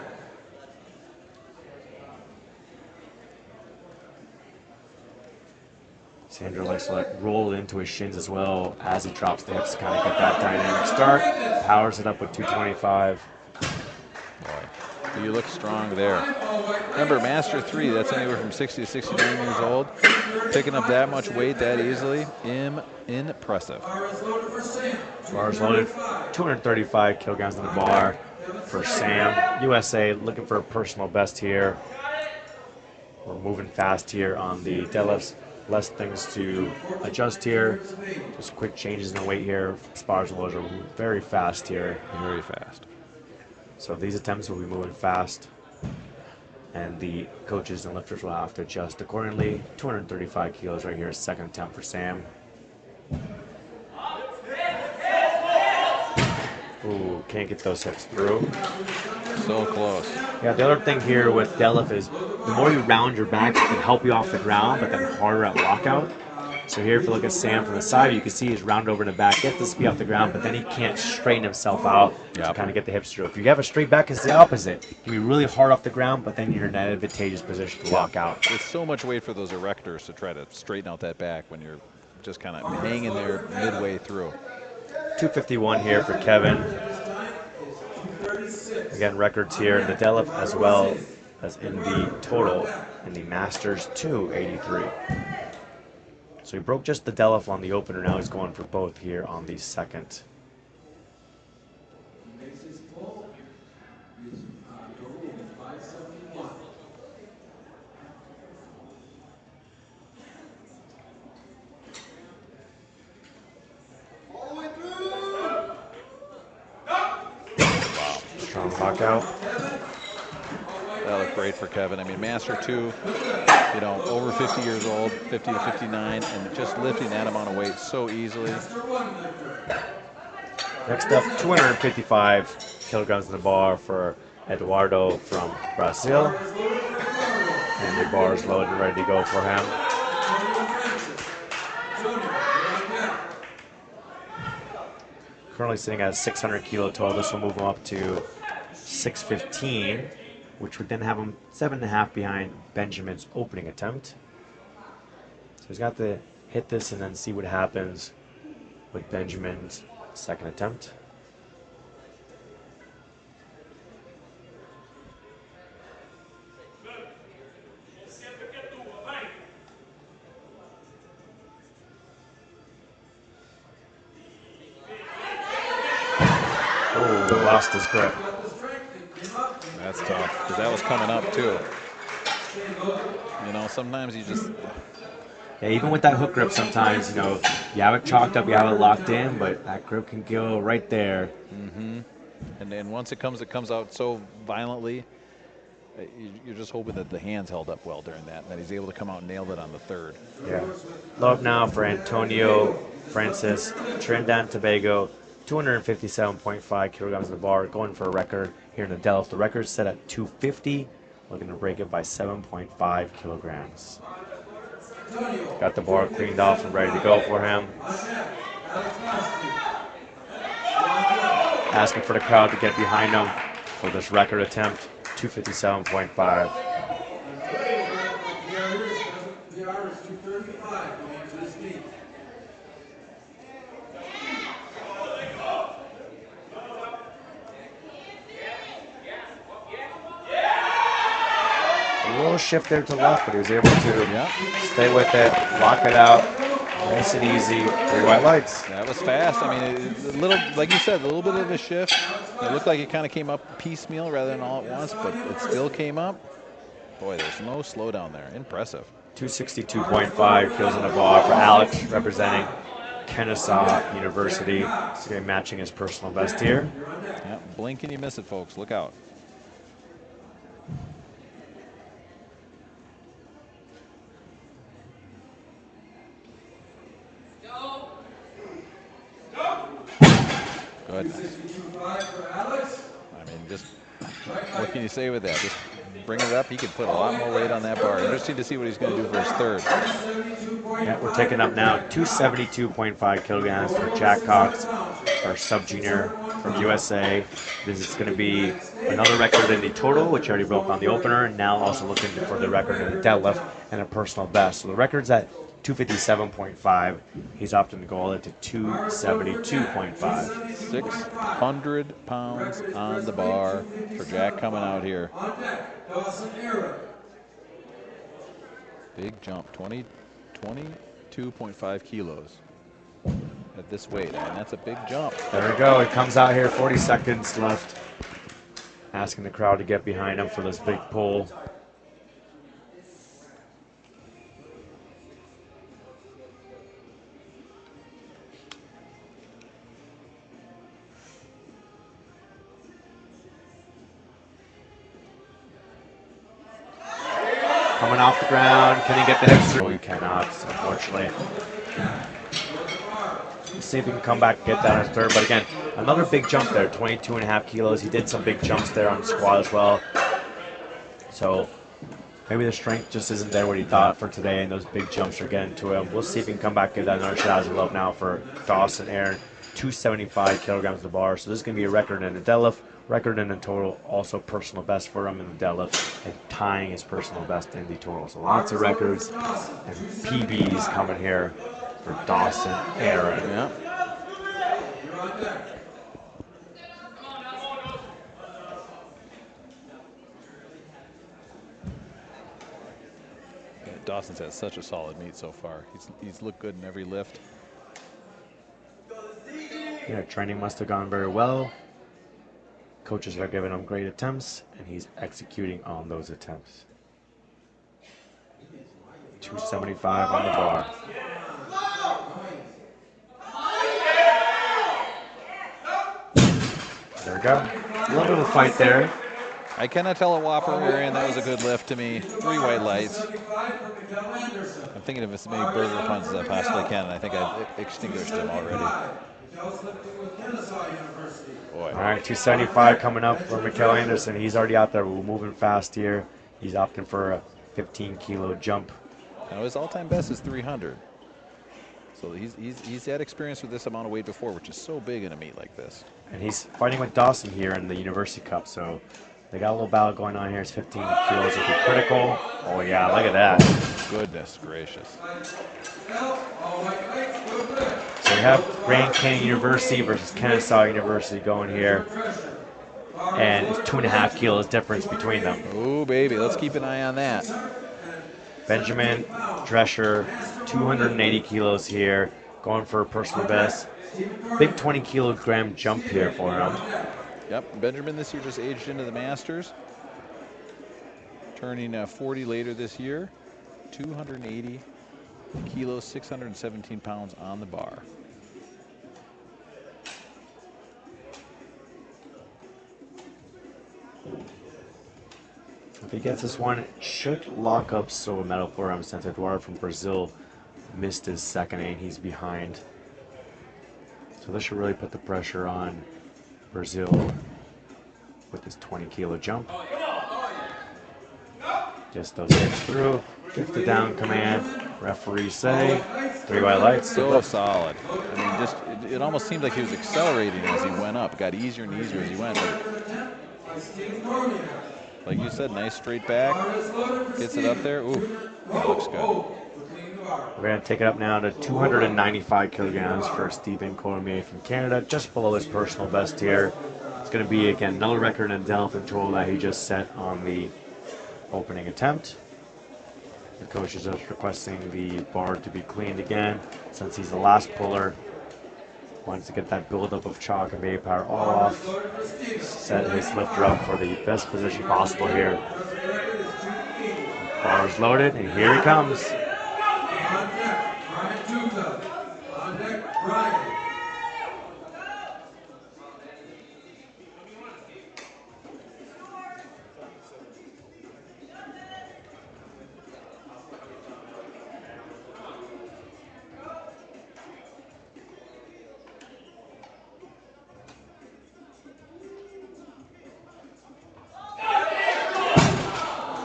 Sandro likes to roll into his shins as well as he drops the hips to kind of get that dynamic start. Powers it up with 225. Boy, you look strong there. Remember, Master 3, that's anywhere from 60 to 69 years old. Picking up that much weight that easily, impressive. Bars loaded, 235 kilograms on the bar for Sam. USA looking for a personal best here. We're moving fast here on the deadlifts. Less things to adjust here. Just quick changes in the weight here. Bars and loads are very fast here. Very fast. So these attempts will be moving fast. And the coaches and lifters will have to adjust accordingly. 235 kilos right here, second attempt for Sam. Ooh, can't get those hips through. So close. Yeah, the other thing here with deadlift is the more you round your back, it can help you off the ground, but then harder at lockout. So here, if you look at Sam from the side, you can see he's round over in the back, gets this speed off the ground, but then he can't straighten himself out to kind of get the hips through. If you have a straight back, it's the opposite. You can be really hard off the ground, but then you're in an advantageous position to lock out. It's so much weight for those erectors to try to straighten out that back when you're just kind of hanging there midway through. 251 here for Kevin. Again, records here in the deadlift as well as in the total in the Masters 283. So he broke just the deadlift on the opener. Now he's going for both here on the second. Strong lockout. That looked great for Kevin. I mean, Master 2, you know, over 50 years old, 50 to 59, and just lifting that amount of weight so easily. Next up, 255 kilograms in the bar for Eduardo from Brazil. And the bar is loaded and ready to go for him. Currently sitting at 600 kilo total. This will move him up to 615, which would then have him 7.5 behind Benjamin's opening attempt. So he's got to hit this and then see what happens with Benjamin's second attempt. Oh, lost his grip. That's tough, because that was coming up too. You know, sometimes you just... Yeah, even with that hook grip sometimes, you know, you have it chalked up, you have it locked in, but that grip can go right there. Mm-hmm. And then once it comes out so violently, you're just hoping that the hands held up well during that, and that he's able to come out and nail it on the third. Yeah. Low up now for Antonio Francis, Trinidad and Tobago, 257.5 kilograms in the bar, going for a record here in the deadlift. The record's set at 250, looking to break it by 7.5 kilograms. Got the bar cleaned off and ready to go for him. Asking for the crowd to get behind him for this record attempt, 257.5. A little shift there to the left, but he was able to stay with it, lock it out, nice and easy. 3 white lights. That was fast. I mean, a little, like you said, a little bit of a shift. It looked like it kind of came up piecemeal rather than all at once, but it still came up. Boy, there's no slowdown there. Impressive. 262.5 kills in the bar for Alex, representing Kennesaw University. He's going to be matching his personal best here. Yeah, blink and you miss it, folks. Look out. Goodness. I mean, just what can you say with that? Just bring it up. He could put a lot more weight on that bar. Interesting to see what he's going to do for his third. Yeah, we're taking up now 272.5 kilograms for Jack Cox, our sub-junior from USA. This is going to be another record in the total, which he already broke on the opener, and now also looking for the record in the deadlift and a personal best. So the record's at 257.5. He's opting to go all the way to 272.5. 600 pounds on the bar for Jack coming out here. Big jump, 22.5 kilos at this weight, and that's a big jump. There we go. He comes out here, 40 seconds left. Asking the crowd to get behind him for this big pull. Coming off the ground, can he get the hips through? He cannot, unfortunately. Let's see if he can come back and get that on his third. But again, another big jump there, 22.5 kilos. He did some big jumps there on the squat as well. So maybe the strength just isn't there what he thought for today, and those big jumps are getting to him. We'll see if he can come back and get that another shot as we love now for Dawson Aaron. 275 kilograms of the bar. So this is going to be a record in the deadlift, record in the total, also personal best for him in the deadlift, and tying his personal best in the total. So lots of records and PBs coming here for Dawson Aaron. Yeah. Dawson's had such a solid meet so far. He's looked good in every lift. Yeah, training must have gone very well. Coaches are giving him great attempts, and he's executing on those attempts. 275 on the bar. There we go. A little bit of a fight there. I cannot tell a whopper, Arian. That was a good lift to me. 3 white lights. I'm thinking of as many burger puns as I possibly can, and I think I've extinguished them already. Boy. All right, 275 coming up for Mikkel Anderson. He's already out there. We're moving fast here. He's opting for a 15-kilo jump. Now his all-time best is 300. So he's had experience with this amount of weight before, which is so big in a meet like this. And he's fighting with Dawson here in the University Cup, so they got a little battle going on here. It's 15 kilos will be critical. Oh yeah, look at that. Goodness gracious. So we have Grand Canyon University versus Kennesaw University going here. And it's 2.5 kilos difference between them. Oh baby, let's keep an eye on that. Benjamin Drescher, 280 kilos here, going for a personal best. Big 20 kilogram jump here for him. Yep, Benjamin this year just aged into the Masters. Turning 40 later this year. 280 kilos, 617 pounds on the bar. If he gets this one, it should lock up silver medal for him since Eduardo from Brazil missed his second aim. He's behind. So this should really put the pressure on Brazil with this 20-kilo jump. Just those hips through, gets the down command. Referees say 3 white lights. So solid. I mean, just it almost seemed like he was accelerating as he went up. It got easier and easier as he went. Like you said, nice straight back. Gets it up there. Ooh, that looks good. We're going to take it up now to 295 kilograms for Stephen Cormier from Canada, just below his personal best here. It's going to be, again, another record in deadlift control that he just set on the opening attempt. The coach is just requesting the bar to be cleaned again, since he's the last puller. Wants to get that buildup of chalk and baby powder all off. Set his lifter up for the best position possible here. Bar is loaded, and here he comes.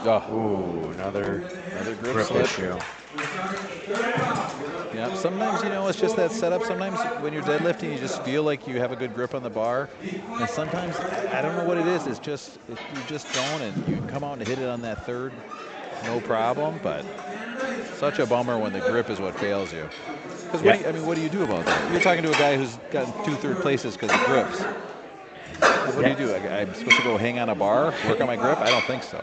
Oh, Ooh, another grip grip slip. issue. Yeah, sometimes, it's just that setup. Sometimes when you're deadlifting, you just feel like you have a good grip on the bar. And sometimes, I don't know what it is. It's just, you just don't, and you can come out and hit it on that third, no problem. But such a bummer when the grip is what fails you. Because what do you do about that? You're talking to a guy who's gotten 2 third places because of grips. What do you do? I'm supposed to go hang on a bar, work on my grip? I don't think so.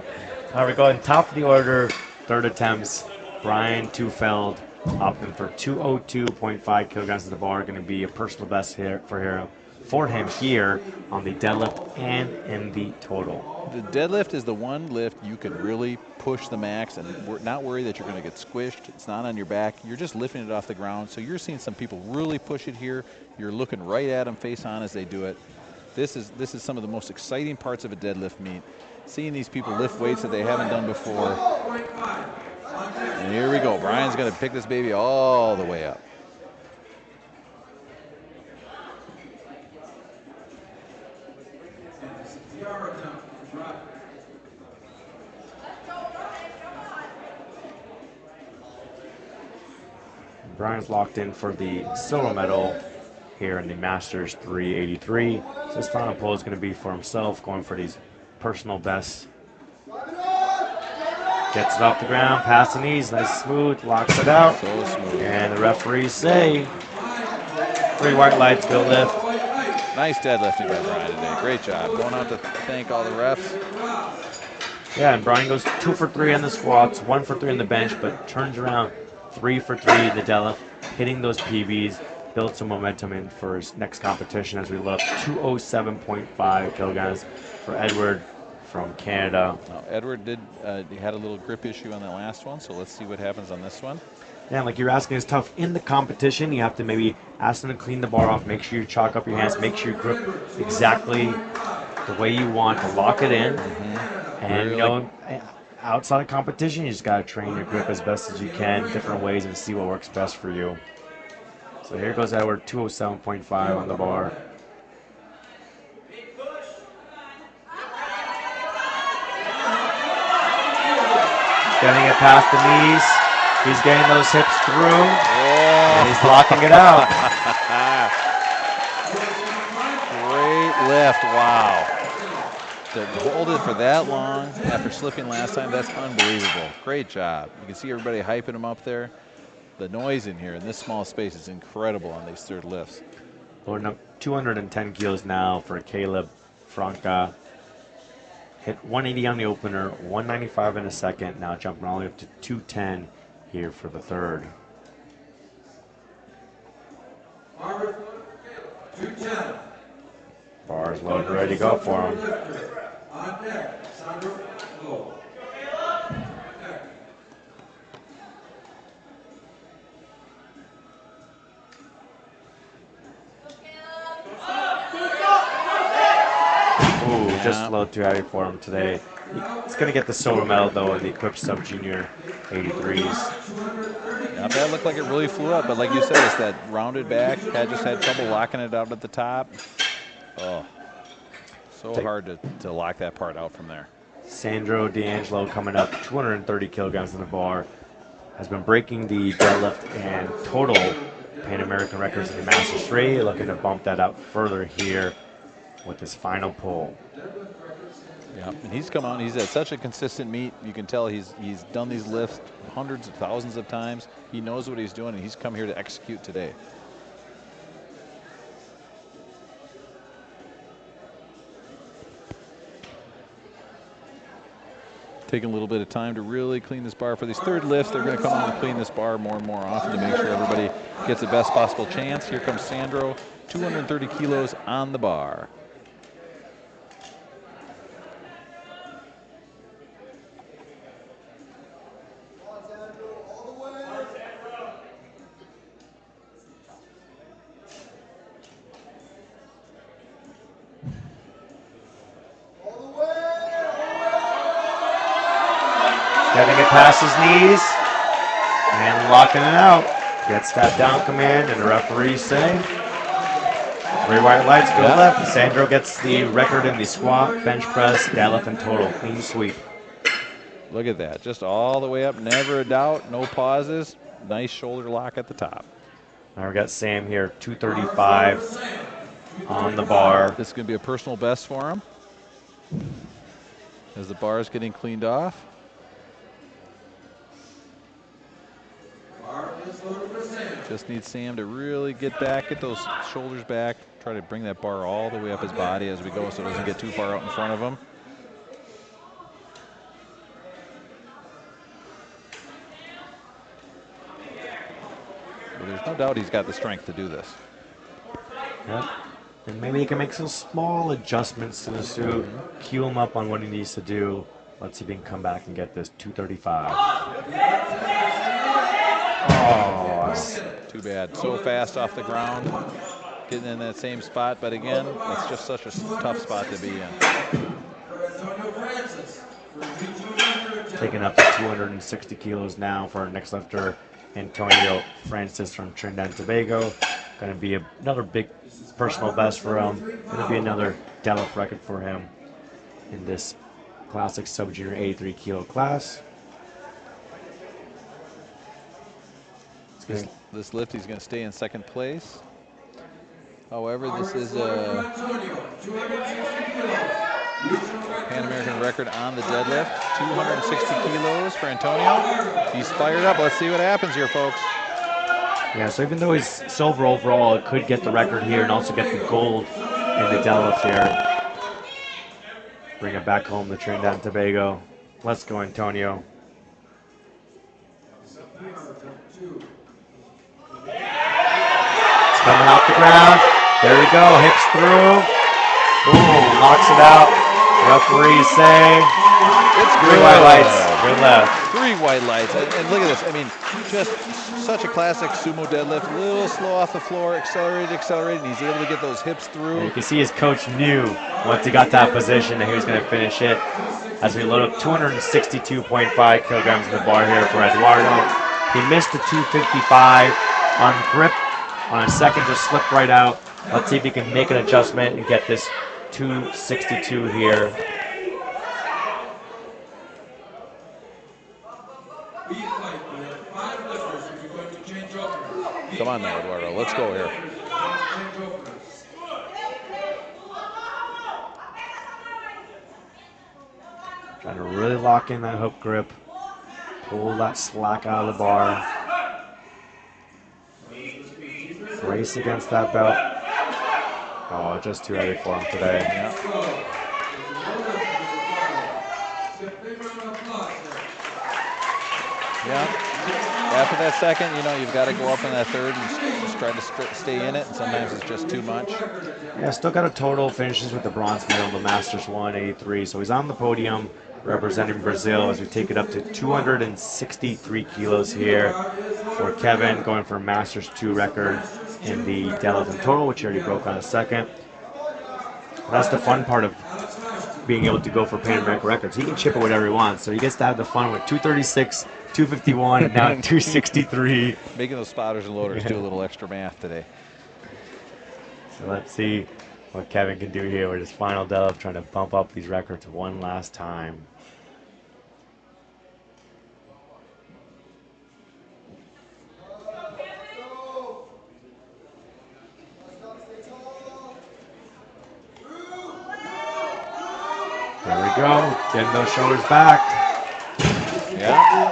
All right, we're going top of the order, third attempts. Brian Tufeld opting for 202.5 kilograms of the bar, going to be a personal best here for him here on the deadlift and in the total. The deadlift is the one lift you can really push the max and not worry that you're going to get squished. It's not on your back. You're just lifting it off the ground. So you're seeing some people really push it here. You're looking right at them face on as they do it. This is some of the most exciting parts of a deadlift meet. Seeing these people lift weights that they haven't done before. And here we go. Brian's going to pick this baby all the way up. Brian's locked in for the silver medal here in the Masters 383. So his final pull is going to be for himself, going for these personal bests. Gets it off the ground, past the knees, nice smooth, locks it out. So smooth. And the referees say 3 white lights, go lift. Nice deadlifting by Brian today. Great job. Going out to thank all the refs. Yeah, and Brian goes 2 for 3 on the squats, 1 for 3 on the bench, but turns around 3 for 3 in the deadlift, hitting those PBs, build some momentum in for his next competition as we look. 207.5 kilograms for Edward from Canada. Now, Edward he had a little grip issue on the last one, so let's see what happens on this one. Yeah, like you're asking, it's tough in the competition. You have to maybe ask them to clean the bar off, make sure you chalk up your hands, make sure you grip exactly the way you want to lock it in. And, outside of competition, you just got to train your grip as best as you can, different ways, and see what works best for you. So here goes Edward, 207.5 on the bar. Getting it past the knees. He's getting those hips through. And he's locking it out. Great lift. Wow. To hold it for that long after slipping last time, that's unbelievable. Great job. You can see everybody hyping him up there. The noise in here in this small space is incredible on these third lifts. Loading up 210 kilos now for Caleb Franca. Hit 180 on the opener, 195 in a second. Now jumping all the way up to 210 here for the third. 210. Bars loaded, ready to go for him. On deck, Sandro Lowe. Ooh, just a little too heavy for him today. He's going to get the silver medal, though, in the Equipped Sub Junior 83s. Not bad. Looked like it really flew up, but like you said, it's that rounded back. Just had trouble locking it out at the top. Oh, so hard to lock that part out from there. Sandro D'Angelo coming up, 230 kilograms on the bar. Has been breaking the deadlift and total Pan American records in the Masters 3. Looking to bump that up further here with his final pull. Yeah, and he's come on. He's at such a consistent meet. You can tell he's done these lifts hundreds of thousands of times. He knows what he's doing, and he's come here to execute today. Taking a little bit of time to really clean this bar. For these third lifts, they're going to come on and clean this bar more and more often to make sure everybody gets the best possible chance. Here comes Sandro, 230 kilos on the bar. Getting it past his knees and locking it out. Gets that down command, and the referees say 3 white lights, go left. Sandro gets the record in the squat, bench press, deadlift, and total. Clean sweep. Look at that. Just all the way up. Never a doubt. No pauses. Nice shoulder lock at the top. Now we got Sam here, 235 on the bar. This is going to be a personal best for him as the bar is getting cleaned off. Just needs Sam to really get back, get those shoulders back, try to bring that bar all the way up his body as we go so it doesn't get too far out in front of him. But there's no doubt he's got the strength to do this. Yep. And maybe he can make some small adjustments to the suit, cue him up on what he needs to do. Let's see if he can come back and get this 235. Oh, too bad. So fast off the ground, getting in that same spot. But again, it's just such a tough spot to be in. Taking up to 260 kilos now for our next lifter, Antonio Francis from Trinidad and Tobago. Going to be another big personal best for him. Going to be another deadlift record for him in this classic sub-junior 83 kilo class. This lift, he's going to stay in second place. However, this is a Pan American record on the deadlift. 260 kilos for Antonio. He's fired up. Let's see what happens here, folks. Yeah, so even though he's silver overall, it could get the record here and also get the gold in the deadlift here. Bring it back home to Trinidad and Tobago. Let's go, Antonio. It's coming off the ground. There we go, hips through. Boom, knocks it out. Referees say it's 3 white lights. Good left. 3 white lights. And look at this. I mean, just such a classic sumo deadlift. A little slow off the floor, accelerated, and he's able to get those hips through. And you can see his coach knew once he got that position that he was going to finish it. As we load up 262.5 kilograms in the bar here for Eduardo. He missed the 255 on grip. On a second, just slipped right out. Let's see if he can make an adjustment and get this 262 here. Come on now, Eduardo. Let's go here. Trying to really lock in that hook grip. Pull that slack out of the bar. Race against that belt. Oh, just too heavy for him today. Yeah. After that second, you know, you've got to go up in that third and just try to stay in it, and sometimes it's just too much. Yeah, still got a total, finishes with the bronze medal in the Masters 183. So he's on the podium representing Brazil as we take it up to 263 kilos here for Kevin, going for a Masters 2 record in the deadlift in total, which he already broke on a second. That's the fun part of being able to go for Pan American records. He can chip it whatever he wants, so he gets to have the fun with 236, 251, and now 263. Making those spotters and loaders do a little extra math today. So let's see what Kevin can do here with his final deadlift, trying to bump up these records one last time. There we go, getting those shoulders back. Yeah,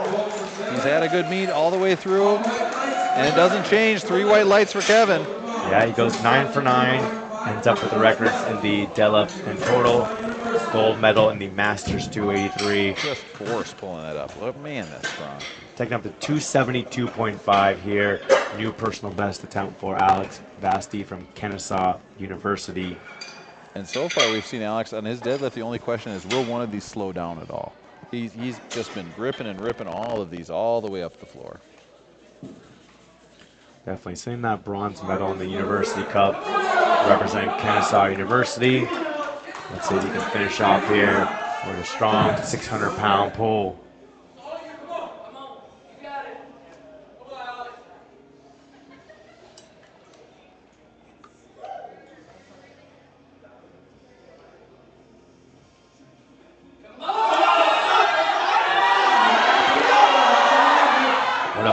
he's had a good meet all the way through, and it doesn't change. 3 white lights for Kevin. Yeah, he goes 9 for 9, ends up with the records in the deadlift in total, gold medal in the Masters 283. Just force pulling that up. Look, man, that's strong. Taking up to 272.5 here. New personal best attempt for Alex Vasti from Kennesaw University. And so far we've seen Alex on his deadlift. The only question is, will one of these slow down at all? He's just been ripping and ripping all of these all the way up the floor. Definitely seen that bronze medal in the University Cup representing Kennesaw University. Let's see if he can finish off here with a strong 600-pound pull.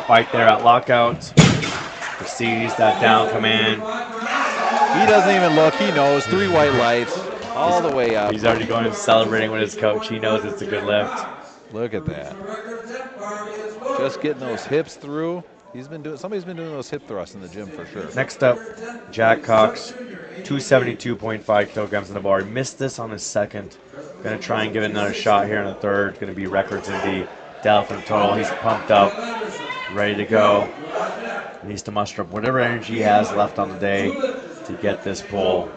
fight there at lockout. Receives that down command. He doesn't even look. He knows. 3 white lights all the way up. He's already going and celebrating with his coach. He knows it's a good lift. Look at that. Just getting those hips through. Somebody's been doing those hip thrusts in the gym for sure. Next up, Jack Cox, 272.5 kilograms on the bar. He missed this on his second. Going to try and give it another shot here in the third. Going to be records in the deadlift and total. He's pumped up, ready to go. He needs to muster up whatever energy he has left on the day to get this pull.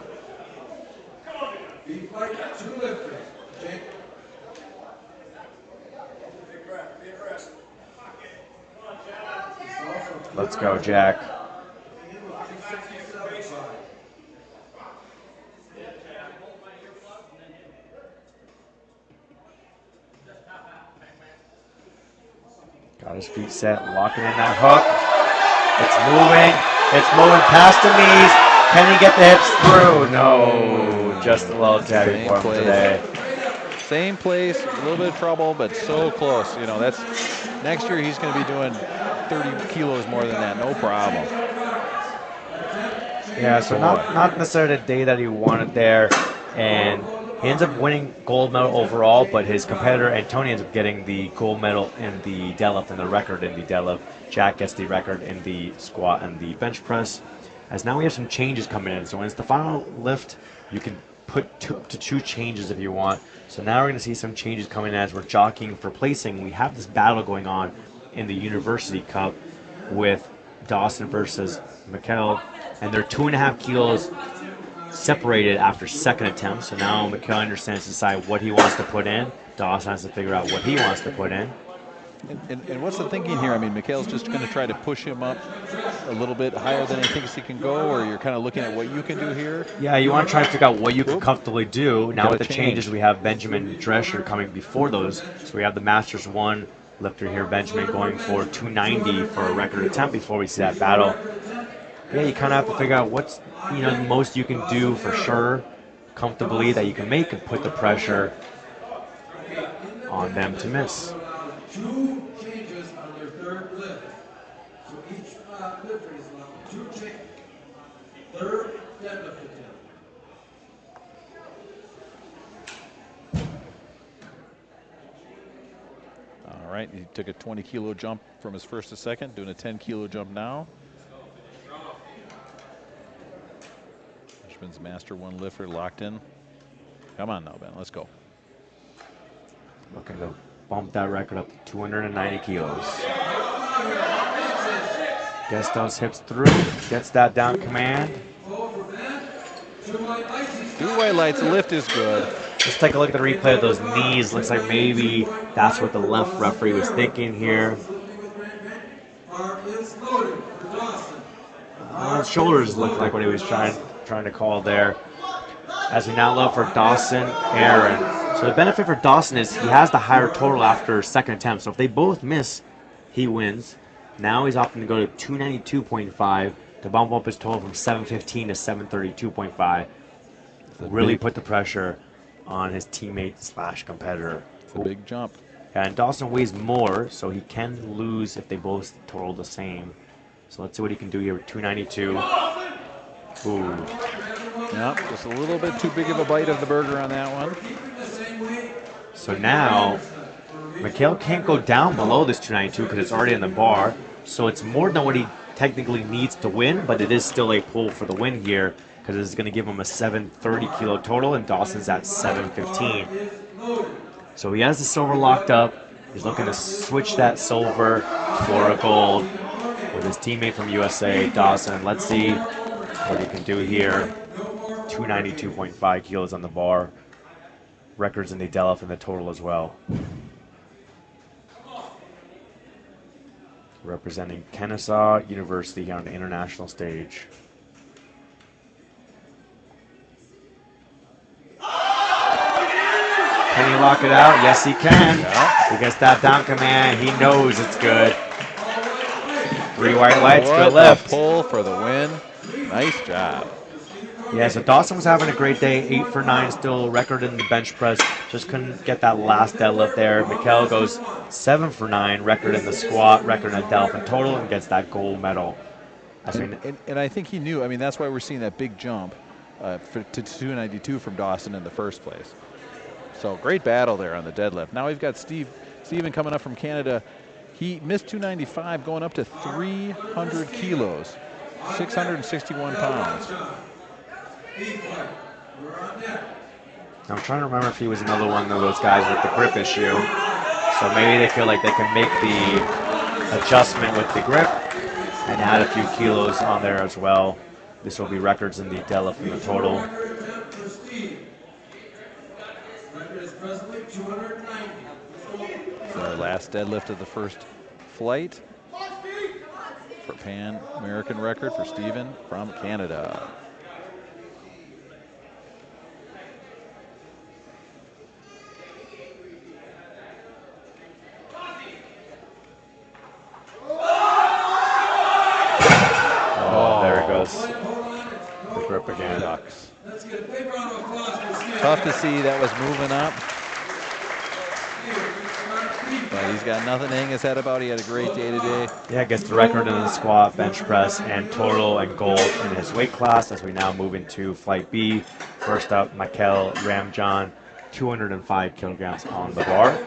Let's go, Jack. Got his feet set, locking in that hook. It's moving past the knees. Can he get the hips through? No, just a little tabby for him today. Same place, a little bit of trouble, but so close. You know, that's next year he's going to be doing 30 kilos more than that, no problem. Yeah, so not necessarily the day that he wanted there, and he ends up winning gold medal overall, but his competitor Antonio ends up getting the gold medal in the deadlift and the record in the deadlift. Jack gets the record in the squat and the bench press. As now we have some changes coming in. So when it's the final lift, you can put up to 2 changes if you want. So now we're going to see some changes coming in as we're jockeying for placing. We have this battle going on in the University Cup with Dawson versus Mikhail, and they're 2.5 kilos separated after second attempt. So now Mikhail understands to decide what he wants to put in. Dawson has to figure out what he wants to put in. And what's the thinking here? I mean, Mikhail's just going to try to push him up a little bit higher than he thinks he can go, or you're kind of looking at what you can do here? Yeah, you want to try to figure out what you can comfortably do. Now with the changes, we have Benjamin Drescher coming before those. So we have the Masters 1 lifter here, Benjamin, going for 290 for a record attempt before we see that battle. Yeah, you kind of have to figure out what's the most you can do for sure, comfortably, that you can make and put the pressure on them to miss. 2 changes on their third lift. So each lifter is allowed 2 changes. Third deadlift attempt. All right, he took a 20 kilo jump from his first to second, doing a 10 kilo jump now. Fishman's Master 1 lifter locked in. Come on now, Ben, let's go. Looking to bump that record up to 290 kilos. Gets those hips through, gets that down command. 2 white lights, the lift is good. Let's take a look at the replay of those knees. Looks like maybe that's what the left referee was thinking here. His shoulders look like what he was trying to call there. As we now look for Dawson, Aaron. So the benefit for Dawson is he has the higher total after second attempt. So if they both miss, he wins. Now he's opting to go to 292.5 to bump up his total from 715 to 732.5. Really put the pressure on his teammate / competitor. It's a big jump. And Dawson weighs more, so he can lose if they both total the same. So let's see what he can do here with 292. Ooh. Yep, just a little bit too big of a bite of the burger on that one. So now, Mikhail can't go down below this 292 because it's already in the bar. So it's more than what he technically needs to win, but it is still a pull for the win here because it's going to give him a 730 kilo total, and Dawson's at 715. So he has the silver locked up. He's looking to switch that silver for a gold with his teammate from USA, Dawson. Let's see what he can do here. 292.5 kilos on the bar. Records in the deadlift and the total as well. Representing Kennesaw University here on the international stage. Can he lock it out? Yes, he can. He gets that down command. He knows it's good. 3 white lights, good lift. Pull for the win. Nice job. Yeah, so Dawson was having a great day, 8 for 9, still record in the bench press. Just couldn't get that last deadlift there. Mikkel goes 7 for 9, record in the squat, record in the deadlift in total, and gets that gold medal. And I think he knew. I mean, that's why we're seeing that big jump to 292 from Dawson in the first place. So great battle there on the deadlift. Now we've got Steven coming up from Canada. He missed 295 going up to 300 kilos, 661 pounds. I'm trying to remember if he was another one of those guys with the grip issue. So maybe they feel like they can make the adjustment with the grip and add a few kilos on there as well. This will be records in the deadlift and the total. The last deadlift of the first flight for Pan American record for Steven from Canada. The grip again. Ducks. Tough to see that was moving up. But he's got nothing to hang his head about. He had a great day today. Yeah, gets the record in the squat, bench press, and total and gold in his weight class as we now move into Flight B. First up, Mikkel Ramjan, 205 kilograms on the bar.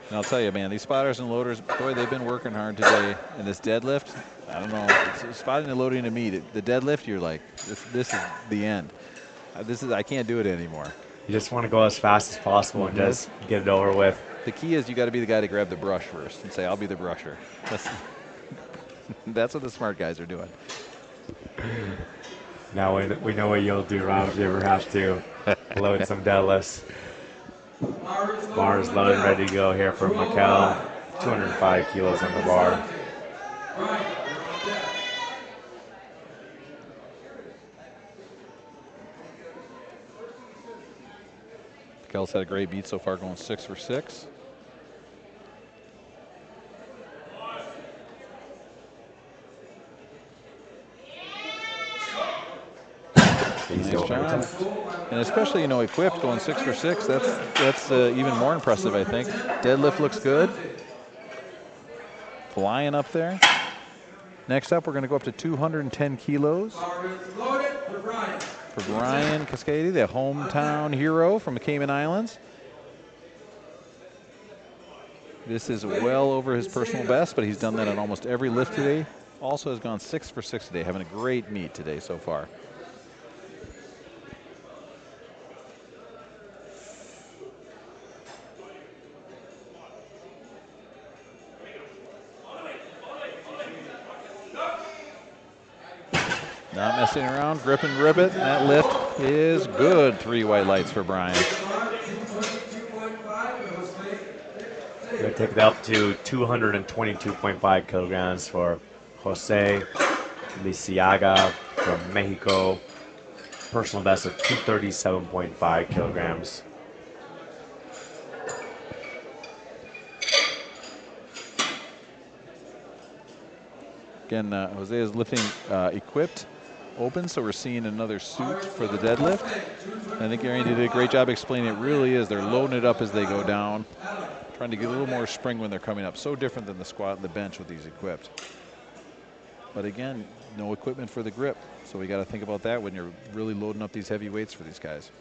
And I'll tell you, man, these spotters and loaders, boy, they've been working hard today. In this deadlift, I don't know, it's spotting and loading to me. The deadlift, you're like, this is the end. I can't do it anymore. You just want to go as fast as possible and just get it over with. The key is you got to be the guy to grab the brush first and say, I'll be the brusher. That's what the smart guys are doing. Now we know what you'll do, Rob, if you ever have to load some deadlifts. Bar is loaded and ready to go here for Mikkel. 205 kilos on the bar. Mikkel's had a great beat so far, going 6 for 6. Nice job. And especially, equipped, going 6 for 6, that's even more impressive, I think. Deadlift looks good. Flying up there. Next up, we're going to go up to 210 kilos. For Brian Cascady, the hometown hero from the Cayman Islands. This is well over his personal best, but he's done that on almost every lift today. Also has gone 6 for 6 today, having a great meet today so far. Not messing around, grip and rip it. That lift is good. 3 white lights for Brian. We're going to take it up to 222.5 kilograms for Jose Lisiaga from Mexico. Personal best of 237.5 kilograms. Again, Jose is lifting equipped. Open, so we're seeing another suit for the deadlift. I think Arian did a great job explaining it really is. They're loading it up as they go down, trying to get a little more spring when they're coming up. So different than the squat and the bench with these equipped. But again, no equipment for the grip. So we got to think about that when you're really loading up these heavy weights for these guys.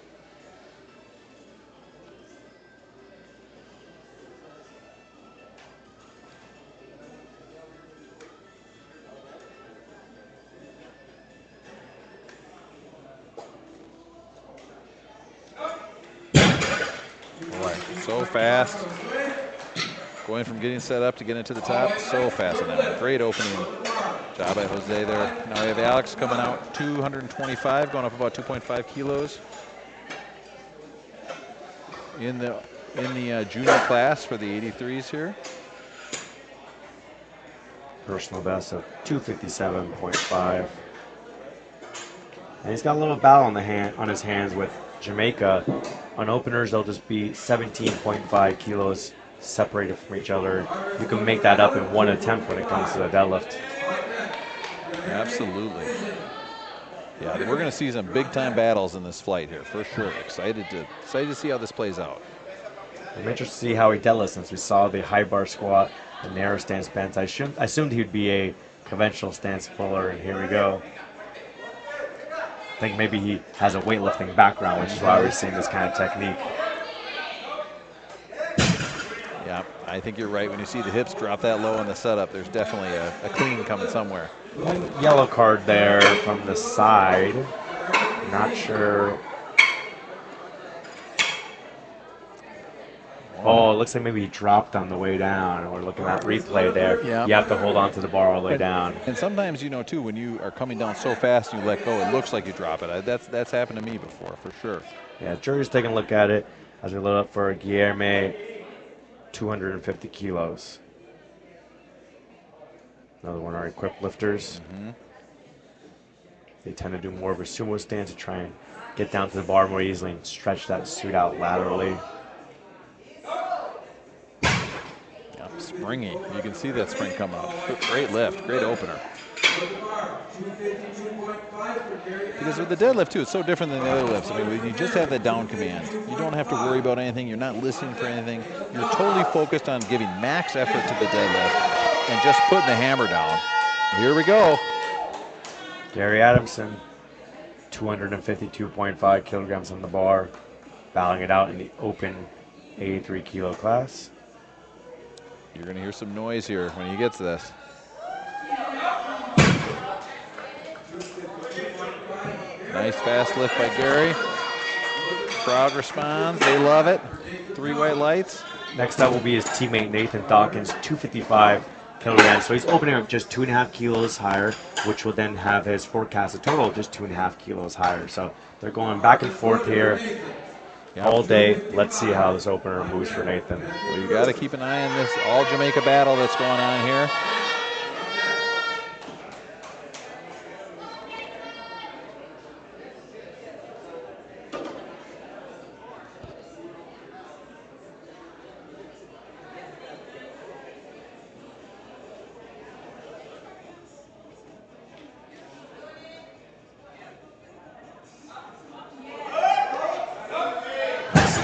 So fast. Going from getting set up to getting to the top, so fast on that one. Great opening job by Jose there. Now we have Alex coming out 225, going up about 2.5 kilos. In the junior class for the 83s here. Personal best of 257.5. And he's got a little battle on his hands with Jamaica. On openers, they'll just be 17.5 kilos separated from each other. You can make that up in one attempt when it comes to the deadlift. Absolutely. Yeah, we're going to see some big-time battles in this flight here, for sure. Excited to see how this plays out. I'm interested to see how he deadlifts since we saw the high bar squat, the narrow stance bends. I assumed he would be a conventional stance puller, and here we go. I think maybe he has a weightlifting background, which is why we're seeing this kind of technique. Yeah, I think you're right. When you see the hips drop that low in the setup, there's definitely a clean coming somewhere. Yellow card there from the side. Not sure. Oh, it looks like maybe he dropped on the way down, and we're looking at replay there. Yeah. You have to hold on to the bar all the way down. And sometimes, you know, too, when you are coming down so fast and you let go, it looks like you drop it. That's happened to me before, for sure. Yeah, jury's taking a look at it as we load up for Guilherme, 250 kilos. Another one of our equipped lifters. They tend to do more of a sumo stance to try and get down to the bar more easily and stretch that suit out laterally. Yeah, springy. You can see that spring coming up. Great lift, great opener. Because with the deadlift, too, it's so different than the other lifts. I mean, when you just have that down command, you don't have to worry about anything. You're not listening for anything. You're totally focused on giving max effort to the deadlift and just putting the hammer down. Here we go. Gary Adamson, 252.5 kilograms on the bar, battling it out in the open 83 kilo class. You're going to hear some noise here when he gets this. Nice fast lift by Gary. Crowd responds. They love it. 3 white lights. Next up will be his teammate Nathan Dawkins, 255 kilograms. So he's opening up just 2.5 kilos higher, which will then have his forecasted total just 2.5 kilos higher. So they're going back and forth here all day. Let's see how this opener moves for Nathan. Well, you got to keep an eye on this all Jamaica battle that's going on here.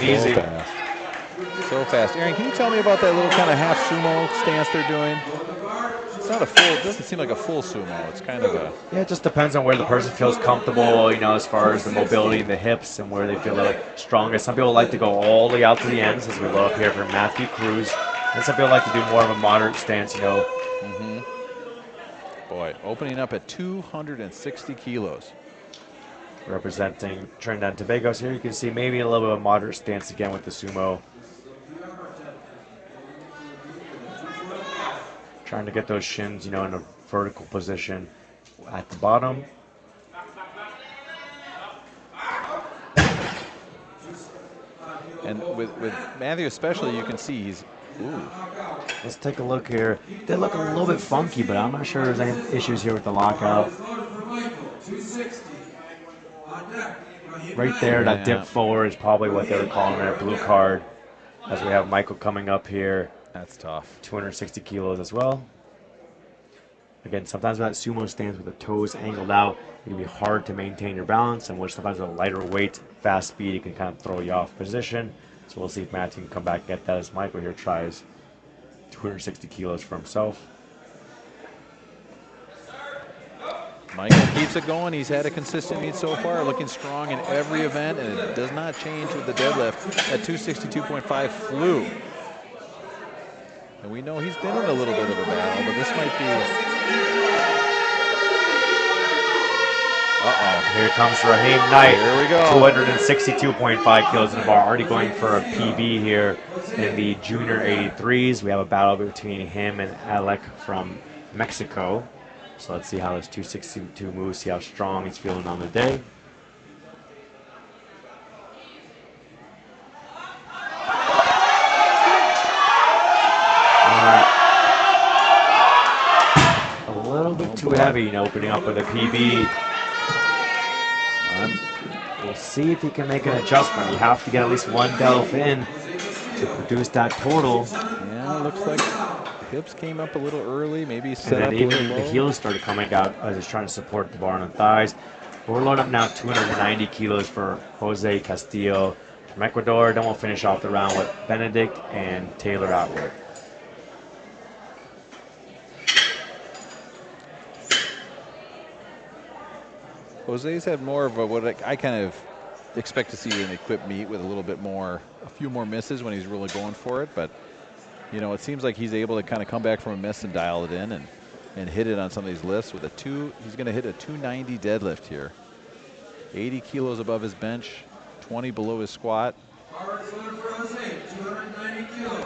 Easy. So fast. Aaron, can you tell me about that little kind of half sumo stance they're doing? It's not a full, it doesn't seem like a full sumo. It's kind of a... Yeah, it just depends on where the person feels comfortable, you know, as far as the mobility in the hips and where they feel the strongest. Some people like to go all the way out to the ends, as we load up here for Matthew Cruz. And some people like to do more of a moderate stance, you know. Boy, opening up at 260 kilos. Representing Trinidad and Tobago. So here you can see maybe a little bit of a moderate stance again with the sumo. Trying to get those shins, you know, in a vertical position at the bottom. And with Matthew especially, you can see he's, ooh. Let's take a look here. They look a little bit funky, but I'm not sure there's any issues here with the lockout. Right there, that dip forward is probably what they were calling their blue card. As we have Michael coming up here. That's tough. 260 kilos as well. Again, sometimes with that sumo stance with the toes angled out, it can be hard to maintain your balance, and which sometimes with a lighter weight, fast speed, it can kind of throw you off position. So we'll see if Matthew can come back and get that as Michael here tries 260 kilos for himself. Michael keeps it going. He's had a consistent meet so far, looking strong in every event, and it does not change with the deadlift. At 262.5 flew. And we know he's been in a little bit of a battle, but this might be... Uh-oh. Here comes Raheem Knight. Here we go. 262.5 kilos in the bar. Already going for a PB here in the junior 83s. We have a battle between him and Alec from Mexico. So let's see how this 262 moves, see how strong he's feeling on the day. A little bit too heavy, you know, opening up with a PB. We'll see if he can make an adjustment. You have to get at least one delf in to produce that total. Yeah, looks like hips came up a little early, maybe And set then up a even little the low. heels started coming out as he's trying to support the bar on the thighs. We're loading up now 290 kilos for Jose Castillo from Ecuador. Then we'll finish off the round with Benedict and Taylor Atwood. Jose's had more of a, what I kind of expect to see an equipped meet with a little bit more, a few more misses when he's really going for it. But, you know, it seems like he's able to kind of come back from a miss and dial it in and hit it on some of these lifts with a he's going to hit a 290 deadlift here. 80 kilos above his bench, 20 below his squat. Power slam for Jose, 290 kilos.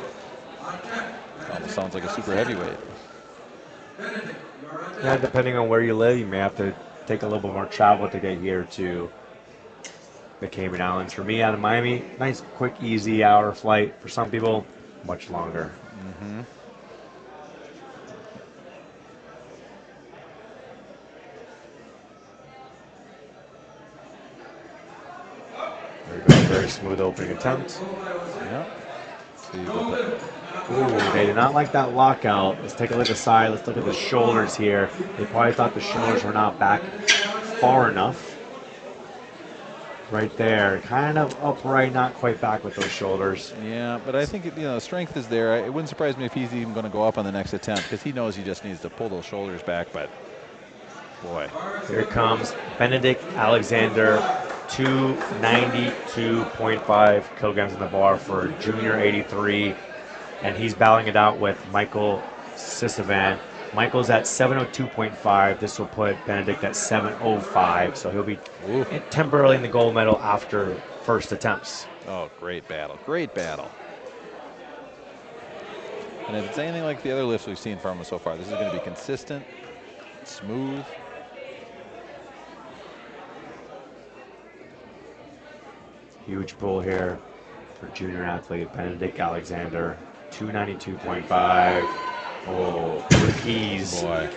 On deck. Almost sounds like a super heavyweight. Benedict, you are on deck. Yeah, depending on where you live, you may have to take a little bit more travel to get here to the Cayman Islands. For me, out of Miami, nice, quick, easy hour flight. For some people, much longer. There we go, very smooth opening attempt. Yeah. See what Ooh, they did not like that lockout. Let's take a look at the side. Let's look at the shoulders here. They probably thought the shoulders were not back far enough. Right there, kind of upright, not quite back with those shoulders. yeah, but I think, you know, strength is there. It wouldn't surprise me if he's even going to go up on the next attempt because he knows he just needs to pull those shoulders back. But, boy. Here comes Benedict Alexander, 292.5 kilograms in the bar for junior 83. And he's battling it out with Michael Sisavan. Michael's at 702.5. This will put Benedict at 705. So he'll be temporarily in the gold medal after first attempts. Oh, great battle. Great battle. And if it's anything like the other lifts we've seen from him so far, this is going to be consistent, smooth. Huge pull here for junior athlete Benedict Alexander, 292.5. Oh, with ease. Boy.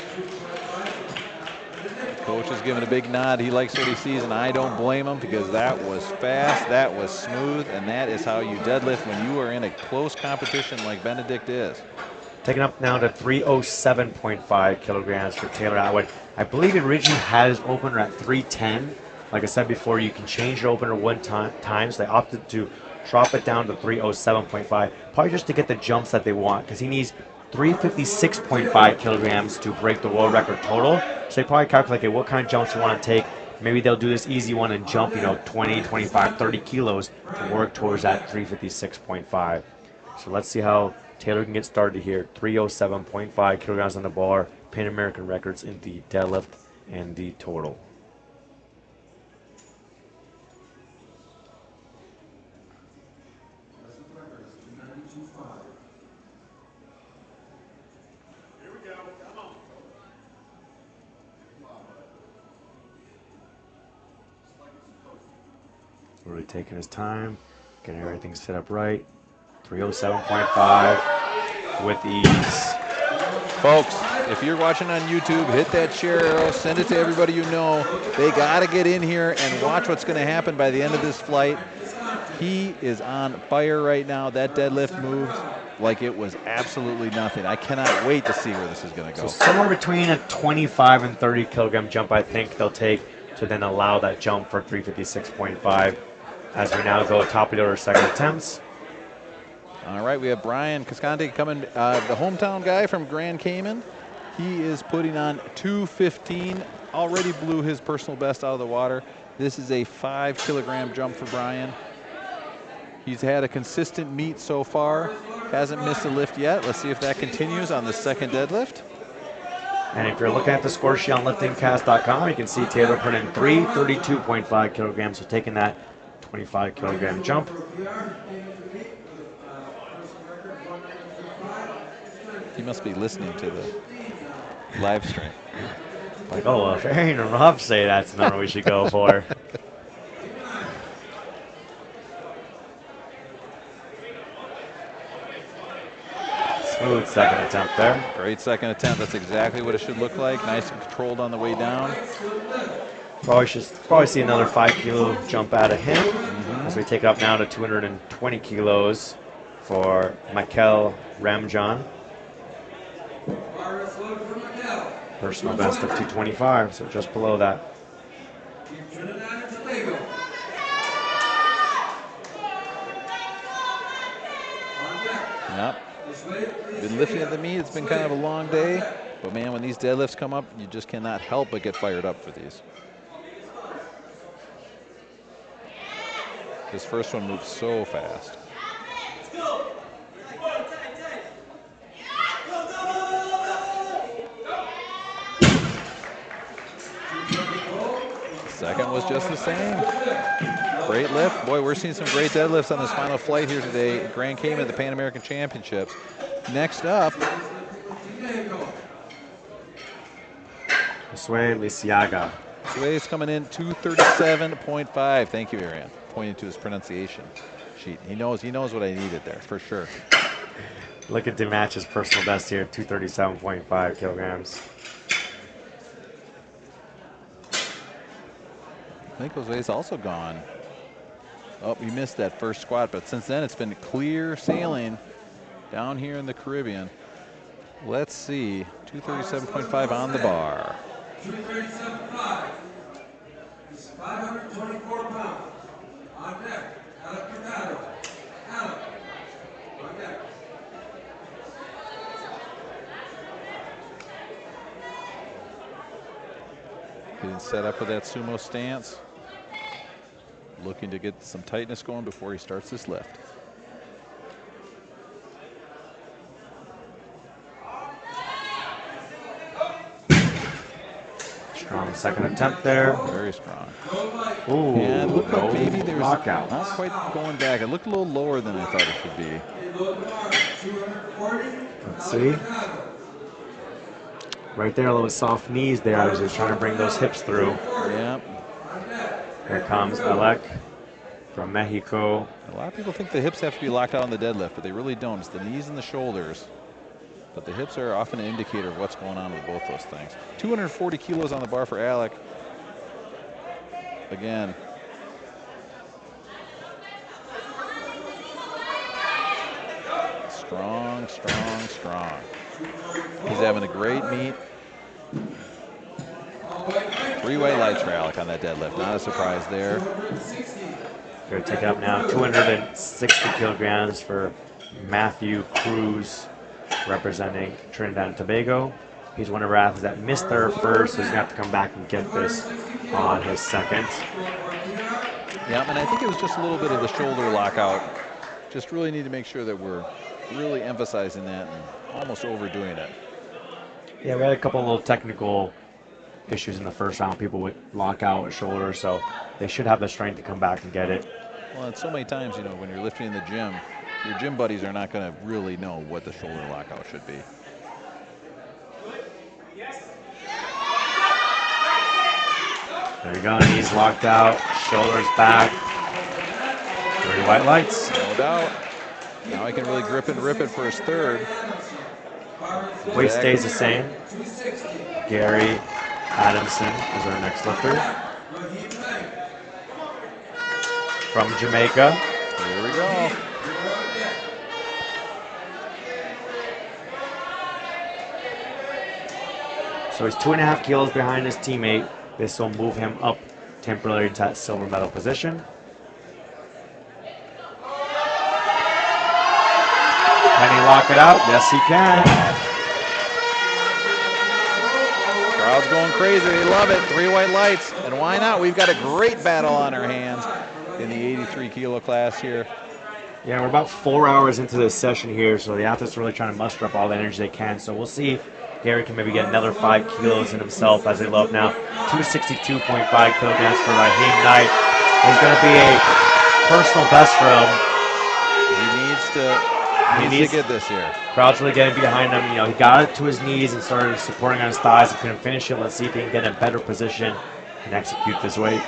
Coach is giving a big nod. He likes what he sees, and I don't blame him because that was fast, that was smooth, and that is how you deadlift when you are in a close competition like Benedict is. Taking up now to 307.5 kilograms for Taylor Atwood. I believe he originally had his opener at 310. Like I said before, you can change your opener one time, so they opted to drop it down to 307.5, probably just to get the jumps that they want, because he needs 356.5 kilograms to break the world record total. So they probably calculate, okay, what kind of jumps you want to take. Maybe they'll do this easy one and jump, 20, 25, 30 kilos to work towards that 356.5. So let's see how Taylor can get started here. 307.5 kilograms on the bar, Pan American records in the deadlift and the total. Really taking his time, getting everything set up right. 307.5 with ease. Folks, if you're watching on YouTube, hit that share arrow, send it to everybody you know. They got to get in here and watch what's going to happen by the end of this flight. He is on fire right now. That deadlift moved like it was absolutely nothing. I cannot wait to see where this is going to go. So somewhere between a 25 and 30 kilogram jump, I think they'll take to then allow that jump for 356.5 as we now go top of the order second attempts. All right, we have Brian Cascante coming, the hometown guy from Grand Cayman. He is putting on 215, already blew his personal best out of the water. This is a 5 kilogram jump for Brian. He's had a consistent meet so far, hasn't missed a lift yet. Let's see if that continues on the second deadlift. And if you're looking at the score sheet on liftingcast.com, you can see Taylor put in 332.5 kilograms, so taking that 25 kilogram jump. He must be listening to the live stream. Like, oh, well, if Aaron and Rob say that's the number we should go for. Smooth second attempt there. Great second attempt. That's exactly what it should look like. Nice and controlled on the way down. Probably see another 5 kilo jump out of him as we take up now to 220 kilos for Michael Ramjan. Personal best of 225, so just below that. Trinidad and Tobago. On deck. Yep. This way, please. Been lifting at the meet. It's been kind of a long day. But, man, when these deadlifts come up, you just cannot help but get fired up for these. This first one moves so fast. Second was just the same. Great lift. Boy, we're seeing some great deadlifts on this final flight here today. Grand Cayman at the Pan American Championships. Next up, Josue Lisiaga. Suez coming in 237.5. Thank you, Arian. Pointing to his pronunciation sheet. He knows what I needed there for sure. Looking to match his personal best here, 237.5 kilograms. I think Jose's also gone. Oh, he missed that first squat, but since then it's been clear sailing down here in the Caribbean. Let's see, 237.5 on the bar. 237.5. He's 524 pounds. On deck, Alec Mercado. Alec. On deck. Getting set up with that sumo stance. Looking to get some tightness going before he starts this lift. Strong second attempt there. Very strong. Ooh, And looked like no maybe there's lockout. not quite going back. It looked a little lower than I thought it should be. Let's see. Right there, a little soft knees there. I was just trying to bring those hips through. Yep. Here comes Alec from Mexico. A lot of people think the hips have to be locked out on the deadlift, but they really don't. It's the knees and the shoulders. But the hips are often an indicator of what's going on with both those things. 240 kilos on the bar for Alec. Again. Strong, strong, strong. He's having a great meet. 3 white lights for Alec on that deadlift. Not a surprise there. Going to take it up now. 260 kilograms for Matthew Cruz, representing Trinidad and Tobago. He's one of our athletes that missed their first, so he's going to have to come back and get this on his second. Yeah, and I think it was just a little bit of the shoulder lockout. Just really need to make sure that we're really emphasizing that and almost overdoing it. Yeah, we had a couple of little technical issues in the first round. People would lock out with shoulder, so they should have the strength to come back and get it. Well, and so many times, you know, when you're lifting in the gym, your gym buddies are not going to really know what the shoulder lockout should be. There you go, knees locked out, shoulders back. 3 white lights. No doubt. Now he can really grip and rip it for his third. Weight stays the same. Gary Adamson is our next lifter. From Jamaica. Here we go. So he's 2.5 kilos behind his teammate. This will move him up temporarily to that silver medal position. Can he lock it out? Yes, he can. Crowd's going crazy. They love it. 3 white lights. And why not? We've got a great battle on our hands in the 83 kilo class here. Yeah, we're about 4 hours into this session here, so the athletes are really trying to muster up all the energy they can. So we'll see if Gary can maybe get another 5 kilos in himself as they love now. 262.5 kilograms for Raheem Knight. It's going to be a personal best for him. He needs to get this here. Crowd's really getting behind him. You know, he got it to his knees and started supporting on his thighs. He couldn't finish it. Let's see if he can get in a better position and execute this weight.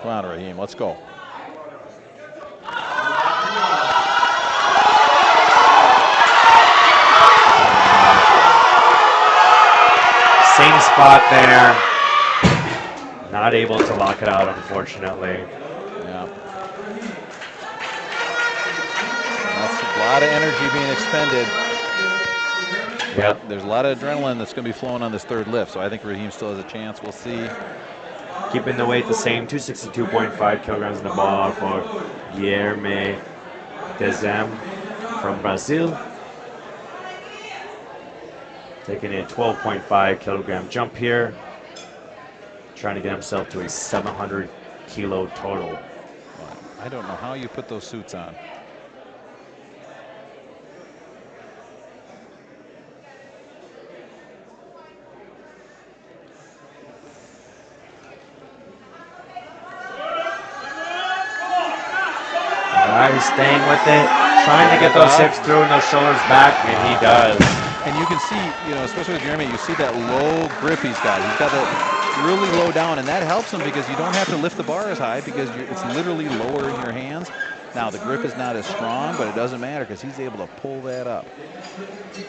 Come on, Raheem, let's go. Same spot there. Not able to lock it out, unfortunately. Yeah. That's a lot of energy being expended. Yep. There's a lot of adrenaline that's going to be flowing on this third lift, so I think Raheem still has a chance. We'll see. Keeping the weight the same, 262.5 kilograms in the bar for Guilherme Dezem from Brazil. Taking a 12.5 kilogram jump here. Trying to get himself to a 700 kilo total. I don't know how you put those suits on. He's staying with it, trying to get those hips through and those shoulders back, and he does. And you can see, especially with Jeremy, you see that low grip he's got. He's got that really low down, and that helps him because you don't have to lift the bar as high because it's literally lower in your hands. Now, the grip is not as strong, but it doesn't matter because he's able to pull that up.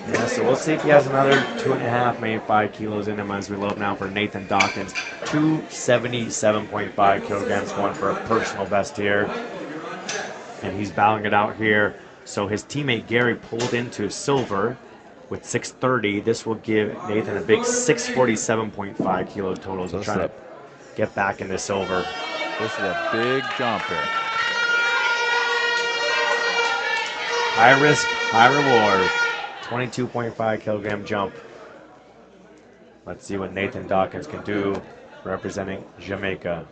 Yeah, so we'll see if he has another 2.5, maybe 5 kilos in him as we load now for Nathan Dawkins. 277.5 kilograms going for a personal best here. And he's battling it out here. So his teammate Gary pulled into silver with 630. This will give Nathan a big 647.5 kilo total. So trying to get back into silver. This is a big jump here. High risk, high reward. 22.5 kilogram jump. Let's see what Nathan Dawkins can do representing Jamaica.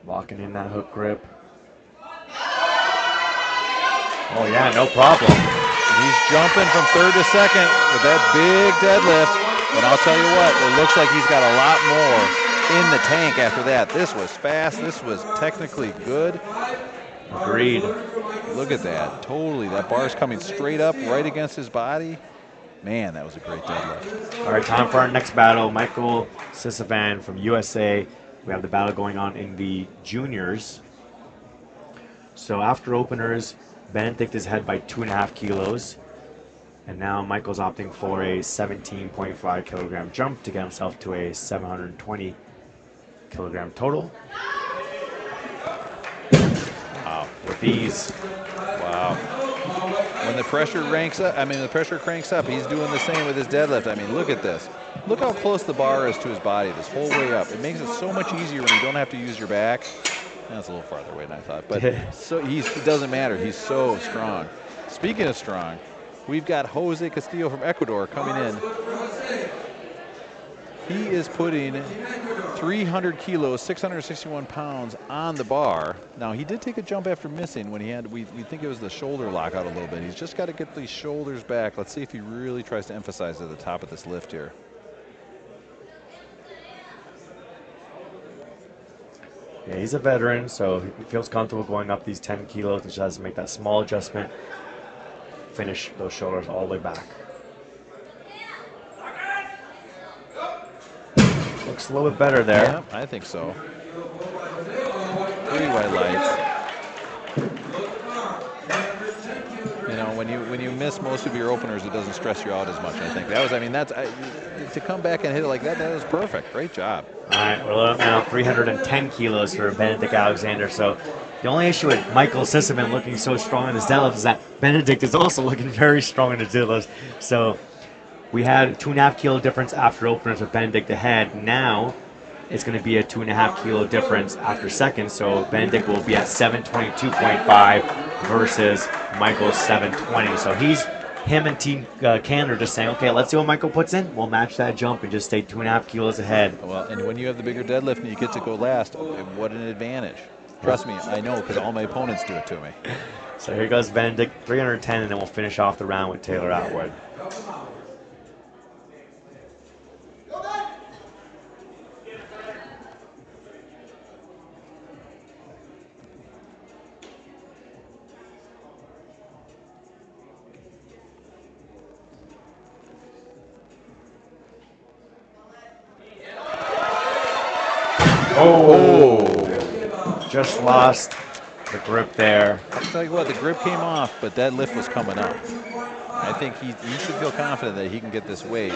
Locking in that hook grip. Oh yeah, no problem. He's jumping from third to second with that big deadlift. But I'll tell you what, it looks like he's got a lot more in the tank after that. This was fast. This was technically good. Agreed. Look at that. Totally. That bar's coming straight up right against his body. Man, that was a great deadlift. All right, time for our next battle. Michael Sisavan from USA. We have the battle going on in the juniors. So after openers, Benedict is ahead by 2.5 kilos. And now Michael's opting for a 17.5 kilogram jump to get himself to a 720 kilogram total. Wow. With ease. Wow. When the pressure cranks up, he's doing the same with his deadlift. I mean, look at this. Look how close the bar is to his body this whole way up. It makes it so much easier when you don't have to use your back. That's a little farther away than I thought, but so it doesn't matter. He's so strong. Speaking of strong, we've got Jose Castillo from Ecuador coming in. He is putting 300 kilos, 661 pounds on the bar. Now, he did take a jump after missing when he had, we think it was the shoulder lockout a little bit. He's just got to get these shoulders back. Let's see if he really tries to emphasize at the top of this lift here. Yeah, he's a veteran, so he feels comfortable going up these 10 kilos. He just has to make that small adjustment, finish those shoulders all the way back. Looks a little bit better there. Yeah, I think so. 3 white lights. When you miss most of your openers, it doesn't stress you out as much. I think to come back and hit it like that. That was perfect. Great job. All right, we're up now 310 kilos for Benedict Alexander. So the only issue with Michael Sisavan looking so strong in his deadlift is that Benedict is also looking very strong in his deadlift. So we had 2.5 kilo difference after openers with Benedict ahead. Now it's going to be a 2.5 kilo difference after seconds. So Benedict will be at 722.5 versus Michael's 720. So him and Team Can are just saying, okay, let's see what Michael puts in. We'll match that jump and just stay 2.5 kilos ahead. Well, and when you have the bigger deadlift and you get to go last, what an advantage. Trust me, I know because all my opponents do it to me. So here goes Benedict, 310, and then we'll finish off the round with Taylor Atwood. Oh, just lost the grip there. I'll tell you what, the grip came off, but that lift was coming up. I think he should feel confident that he can get this weight.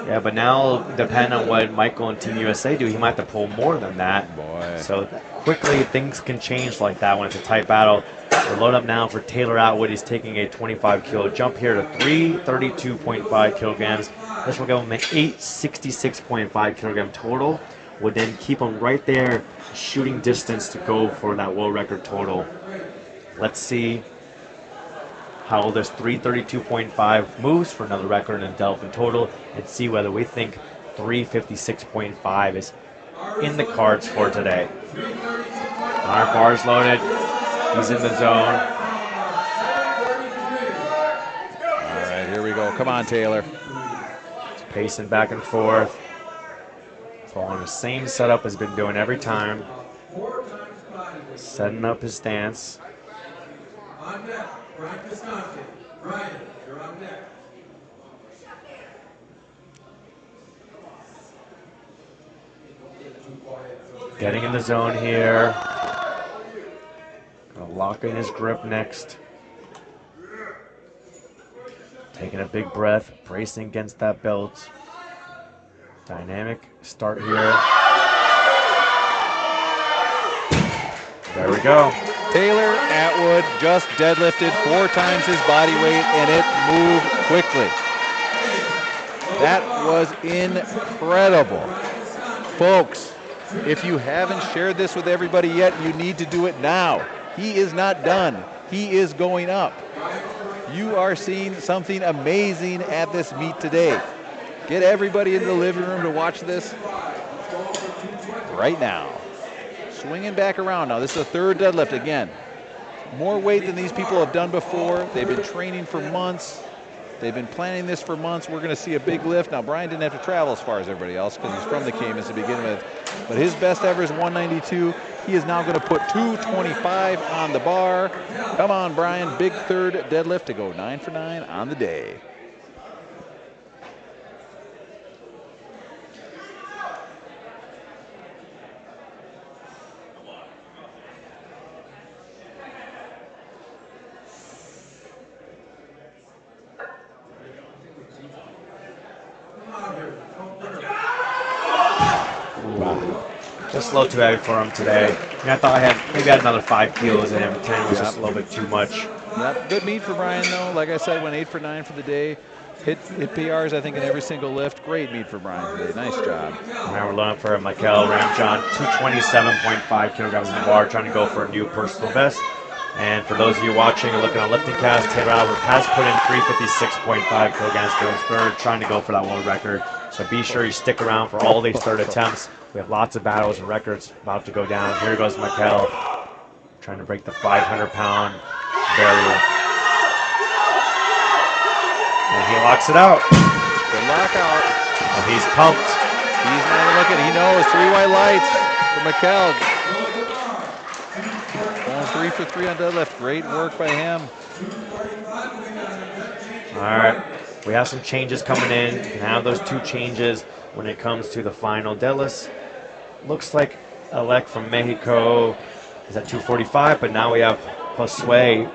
Yeah, but now, depending on what Michael and Team USA do, he might have to pull more than that. Boy. So quickly, things can change like that when it's a tight battle. We're load up now for Taylor Atwood. He's taking a 25-kilo jump here to 332.5 kilograms. This will give him an 866.5 kilogram total. Would then keep him right there, shooting distance to go for that world record total. Let's see how this 332.5 moves for another record in Deadlift total, and see whether we think 356.5 is in the cards for today. Our bar's loaded. He's in the zone. All right, here we go. Come on, Taylor. He's pacing back and forth. Following the same setup as been doing every time. Setting up his stance. On deck, Brian Visconti. Brian, you're on deck. Getting in the zone here. Gonna lock in his grip next. Taking a big breath, bracing against that belt. Dynamic start here. There we go. Taylor Atwood just deadlifted 4 times his body weight, and it moved quickly. That was incredible. Folks, if you haven't shared this with everybody yet, you need to do it now. He is not done. He is going up. You are seeing something amazing at this meet today. Get everybody into the living room to watch this right now. Swinging back around now. This is the 3rd deadlift again. More weight than these people have done before. They've been training for months. They've been planning this for months. We're going to see a big lift. Now, Brian didn't have to travel as far as everybody else because he's from the Caymans to begin with. But his best ever is 192. He is now going to put 225 on the bar. Come on, Brian. Big 3rd deadlift to go 9 for 9 on the day. Just a little too heavy for him today. I thought maybe I had another 5 kilos in him. 10 was just a little bit too much. Yep. Good meet for Brian, though. Like I said, went 8 for 9 for the day. Hit PRs, I think, in every single lift. Great meet for Brian today. Nice job. Now we're loading for Michael Ramjohn, 227.5 kilograms in the bar, trying to go for a new personal best. And for those of you watching or looking on Lifting Cast, Taylor Albert has put in 356.5 kilograms for his 3rd, trying to go for that world record. So be sure you stick around for all these 3rd attempts. We have lots of battles and records about to go down. Here goes Michael, trying to break the 500-pound barrier. And he locks it out. Good lockout. And he's pumped. He's not even looking. He knows 3 white lights for Michael. Going 3 for 3 on deadlift. Great work by him. All right. We have some changes coming in. You can have those 2 changes when it comes to the final deadlifts. Looks like Alec from Mexico is at 245, but now we have Josue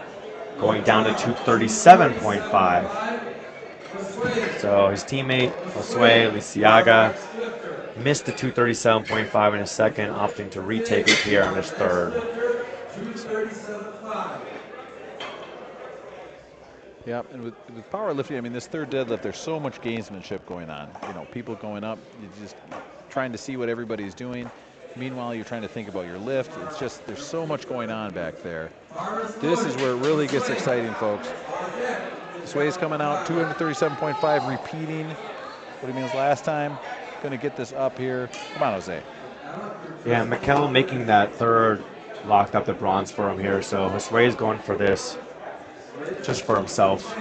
going down to 237.5. So his teammate, Josue Lisiaga, missed the 237.5 in his 2nd, opting to retake it here in his 3rd. 237.5. Yep, and with powerlifting, I mean, this 3rd deadlift, there's so much gamesmanship going on. You know, people going up, you're just trying to see what everybody's doing. Meanwhile, you're trying to think about your lift. It's just, there's so much going on back there. This is where it really gets exciting, folks. Sway's coming out, 237.5, repeating what he means last time. Going to get this up here. Come on, Jose. Yeah, Mikel making that 3rd locked up the bronze for him here. So Josue is going for this just for himself.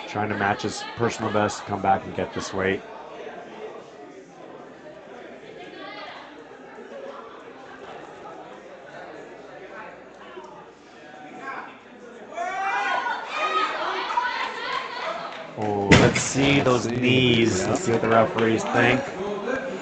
Trying to match his personal best, come back and get this weight. Oh, let's see those knees. Let's see what the referees think.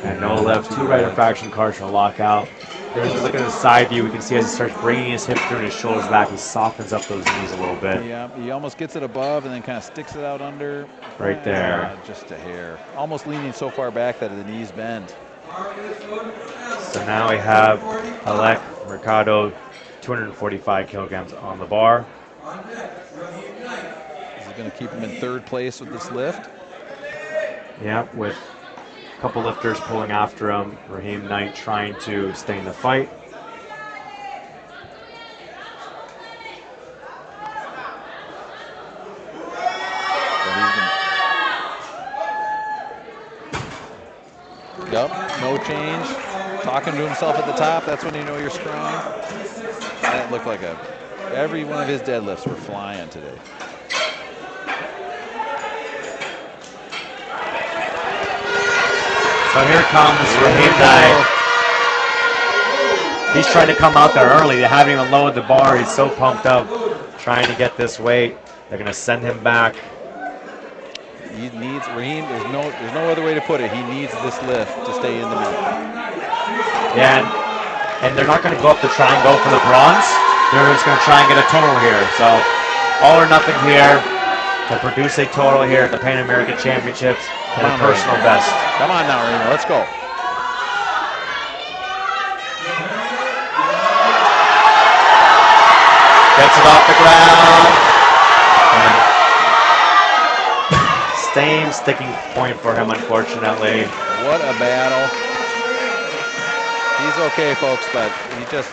And no left, 2 right infraction cards for lockout. There's look at the side view. We can see as he starts bringing his hips through and his shoulders back, he softens up those knees a little bit. Yeah, he almost gets it above and then kind of sticks it out under. Right there. Just a hair. Almost leaning so far back that the knees bend. So now we have Alec Mercado, 245 kilograms on the bar. Is he going to keep him in third place with this lift? Yeah, with a couple lifters pulling after him. Raheem Knight trying to stay in the fight. Yep, no change. Talking to himself at the top, that's when you know you're strong. That looked like every one of his deadlifts were flying today. So here comes Raheem Knight. He's trying to come out there early. They haven't even lowered the bar. He's so pumped up trying to get this weight. They're going to send him back. He needs Raheem. There's no other way to put it. He needs this lift to stay in the meet. Yeah, and they're not going to go up to try and go for the bronze. They're just going to try and get a total here. So all or nothing here to produce a total here at the Pan American Championships and a personal best. Come on now, Reno. Let's go. Gets it off the ground. Same sticking point for him, unfortunately. What a battle. He's okay, folks, but he just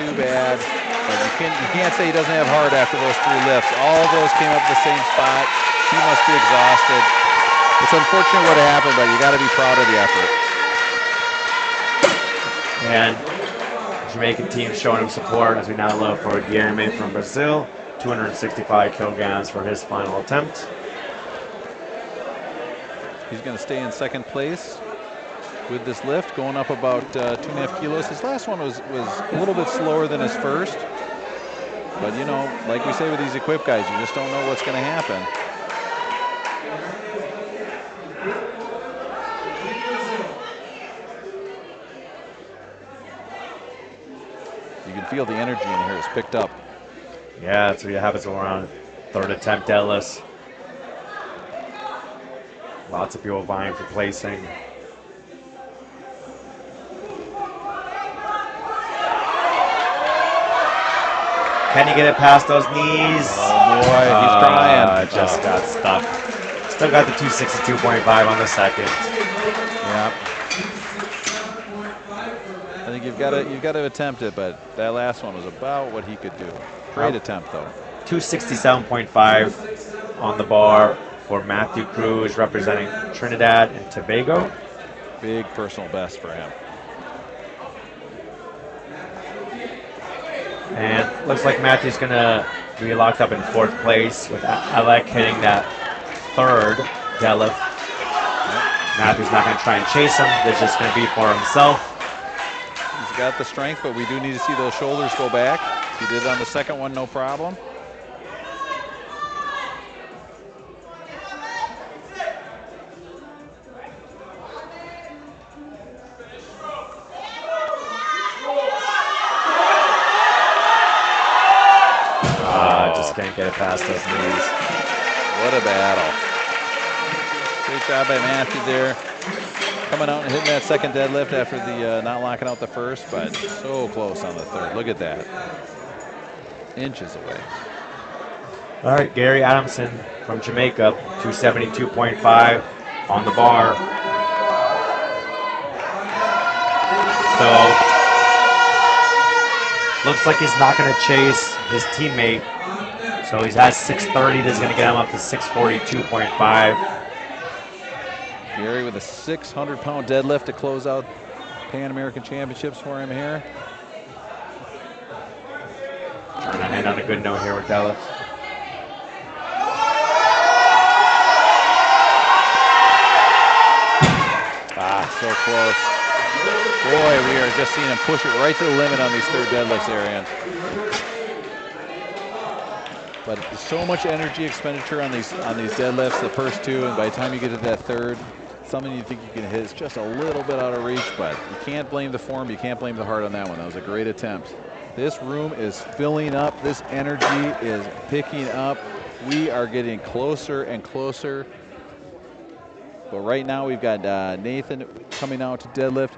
too bad. But you can't say he doesn't have heart after those three lifts. All of those came up the same spot. He must be exhausted. It's unfortunate what happened, but you got to be proud of the effort. And Jamaican team showing him support as we now look for Guilherme from Brazil. 265 kilograms for his final attempt. He's going to stay in second place with this lift, going up about 2.5 kilos. His last one was a little bit slower than his first. But, you know, like we say with these equipped guys, you just don't know what's going to happen. You can feel the energy in here is picked up. Yeah, that's what happens around third attempt deadlifts. Lots of people vying for placing. Can he get it past those knees? Oh boy, he's trying. Just got stuck. Still got the 262.5 on the second. Yeah. I think you've got to attempt it, but that last one was about what he could do. Great attempt, though. 267.5 on the bar for Matthew Cruz, representing Trinidad and Tobago. Big personal best for him. And looks like Matthew's going to be locked up in fourth place with Alec hitting that third deadlift. Matthew's not going to try and chase him. This is just going to be for himself. He's got the strength, but we do need to see those shoulders go back. He did it on the second one, no problem. Just can't get it past those knees. What a battle. Great job by Matthew there. Coming out and hitting that second deadlift after the not locking out the first, but so close on the third. Look at that. Inches away. All right, Gary Adamson from Jamaica, 272.5 on the bar. So, looks like he's not going to chase his teammate. So he's at 630. This is going to get him up to 642.5. Gary with a 600-pound deadlift to close out Pan American Championships for him here. Trying to end on a good note here with deadlifts. So close. Boy, we are just seeing him push it right to the limit on these third deadlifts, Arian. But so much energy expenditure on these deadlifts, the first two, and by the time you get to that third, something you think you can hit. It's just a little bit out of reach, but you can't blame the form. You can't blame the heart on that one. That was a great attempt. This room is filling up. This energy is picking up. We are getting closer and closer. But right now we've got Nathan coming out to deadlift.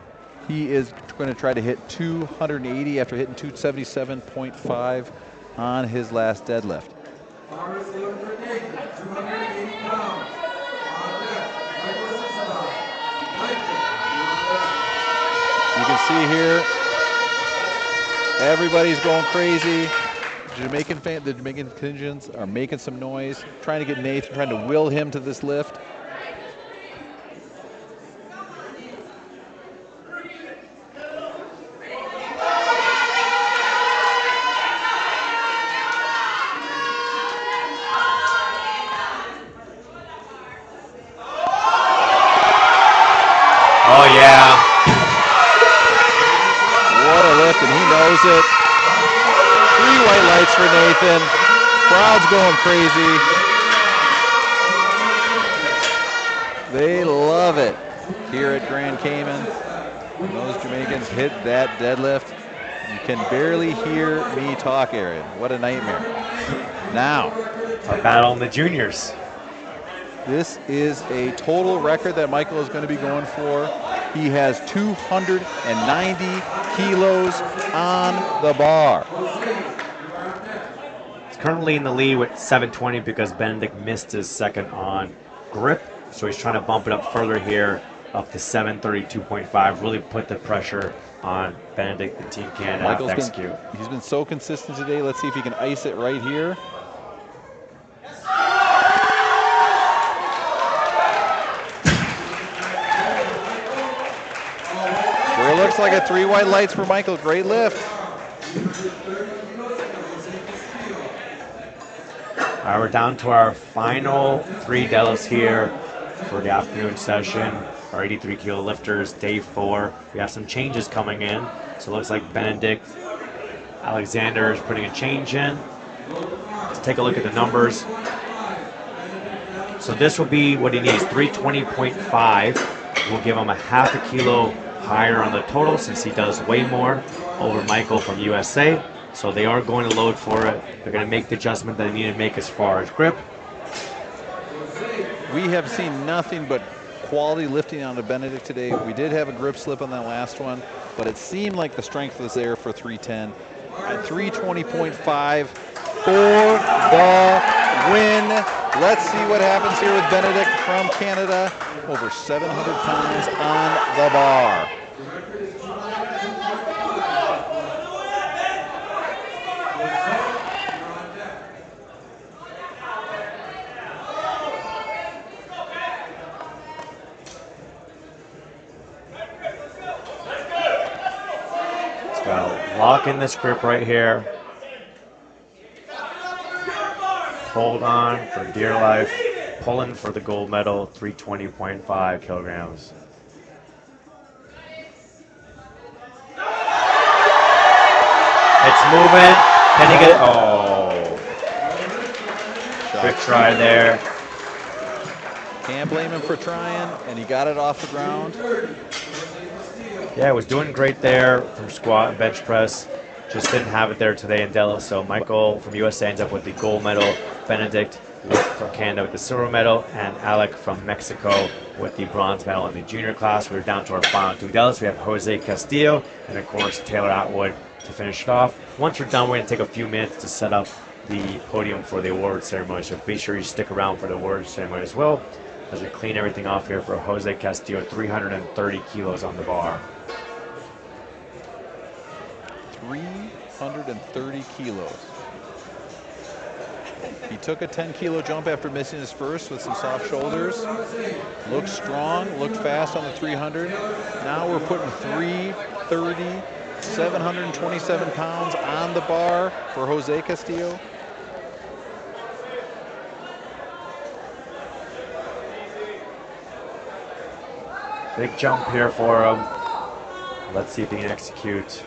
He is going to try to hit 280 after hitting 277.5 on his last deadlift. Powerlifting for Nathan, 280 pounds. On deck, Michael Sisselon. Michael, You can see here, everybody's going crazy. The Jamaican contingents are making some noise, trying to get Nathan, trying to will him to this lift. Oh yeah. What a lift, and he knows it. 3 white lights for Nathan. Crowd's going crazy. They love it here at Grand Cayman. When those Jamaicans hit that deadlift, you can barely hear me talk, Aaron. What a nightmare. Now, Our battle in the juniors. this is a total record that Michael is going to be going for. He has 290 kilos on the bar. He's currently in the lead with 720 because Benedict missed his second on grip. So he's trying to bump it up further here, up to 732.5. Really put the pressure on Benedict and Team Canada to execute. He's been so consistent today. Let's see if he can ice it right here. Sure looks like a 3 white lights for Michael. Great lift. All right, we're down to our final 3 deadlifts here for the afternoon session. Our 83 kilo lifters, day 4. We have some changes coming in. So it looks like Benedict Alexander is putting a change in. Let's take a look at the numbers. So this will be what he needs, 320.5. We'll give him a half a kilo higher on the total since he does way more over Michael from USA. So they are going to load for it. They're going to make the adjustment that they need to make as far as grip. We have seen nothing but quality lifting out of Benedict today. We did have a grip slip on that last one, but it seemed like the strength was there for 310. At 320.5 for the win. Let's see what happens here with Benedict from Canada. Over 700 pounds on the bar. Lock in this grip right here. Hold on for dear life. Pulling for the gold medal, 320.5 kilograms. It's moving. Can he get it? Oh. Good try there. Can't blame him for trying, and he got it off the ground. Yeah, it was doing great there from squat and bench press. Just didn't have it there today in deadlift. So Michael from USA ends up with the gold medal. Benedict from Canada with the silver medal, and Alec from Mexico with the bronze medal in the junior class. We're down to our final 2 deadlifts. We have Jose Castillo and of course Taylor Atwood to finish it off. Once we're done, we're going to take a few minutes to set up the podium for the award ceremony. So be sure you stick around for the award ceremony as well, as we clean everything off here for Jose Castillo, 330 kilos on the bar. 330 kilos. He took a 10 kilo jump after missing his first with some soft shoulders. Looked strong, looked fast on the 300. Now we're putting 330, 727 pounds on the bar for Jose Castillo. Big jump here for him. Let's see if he can execute.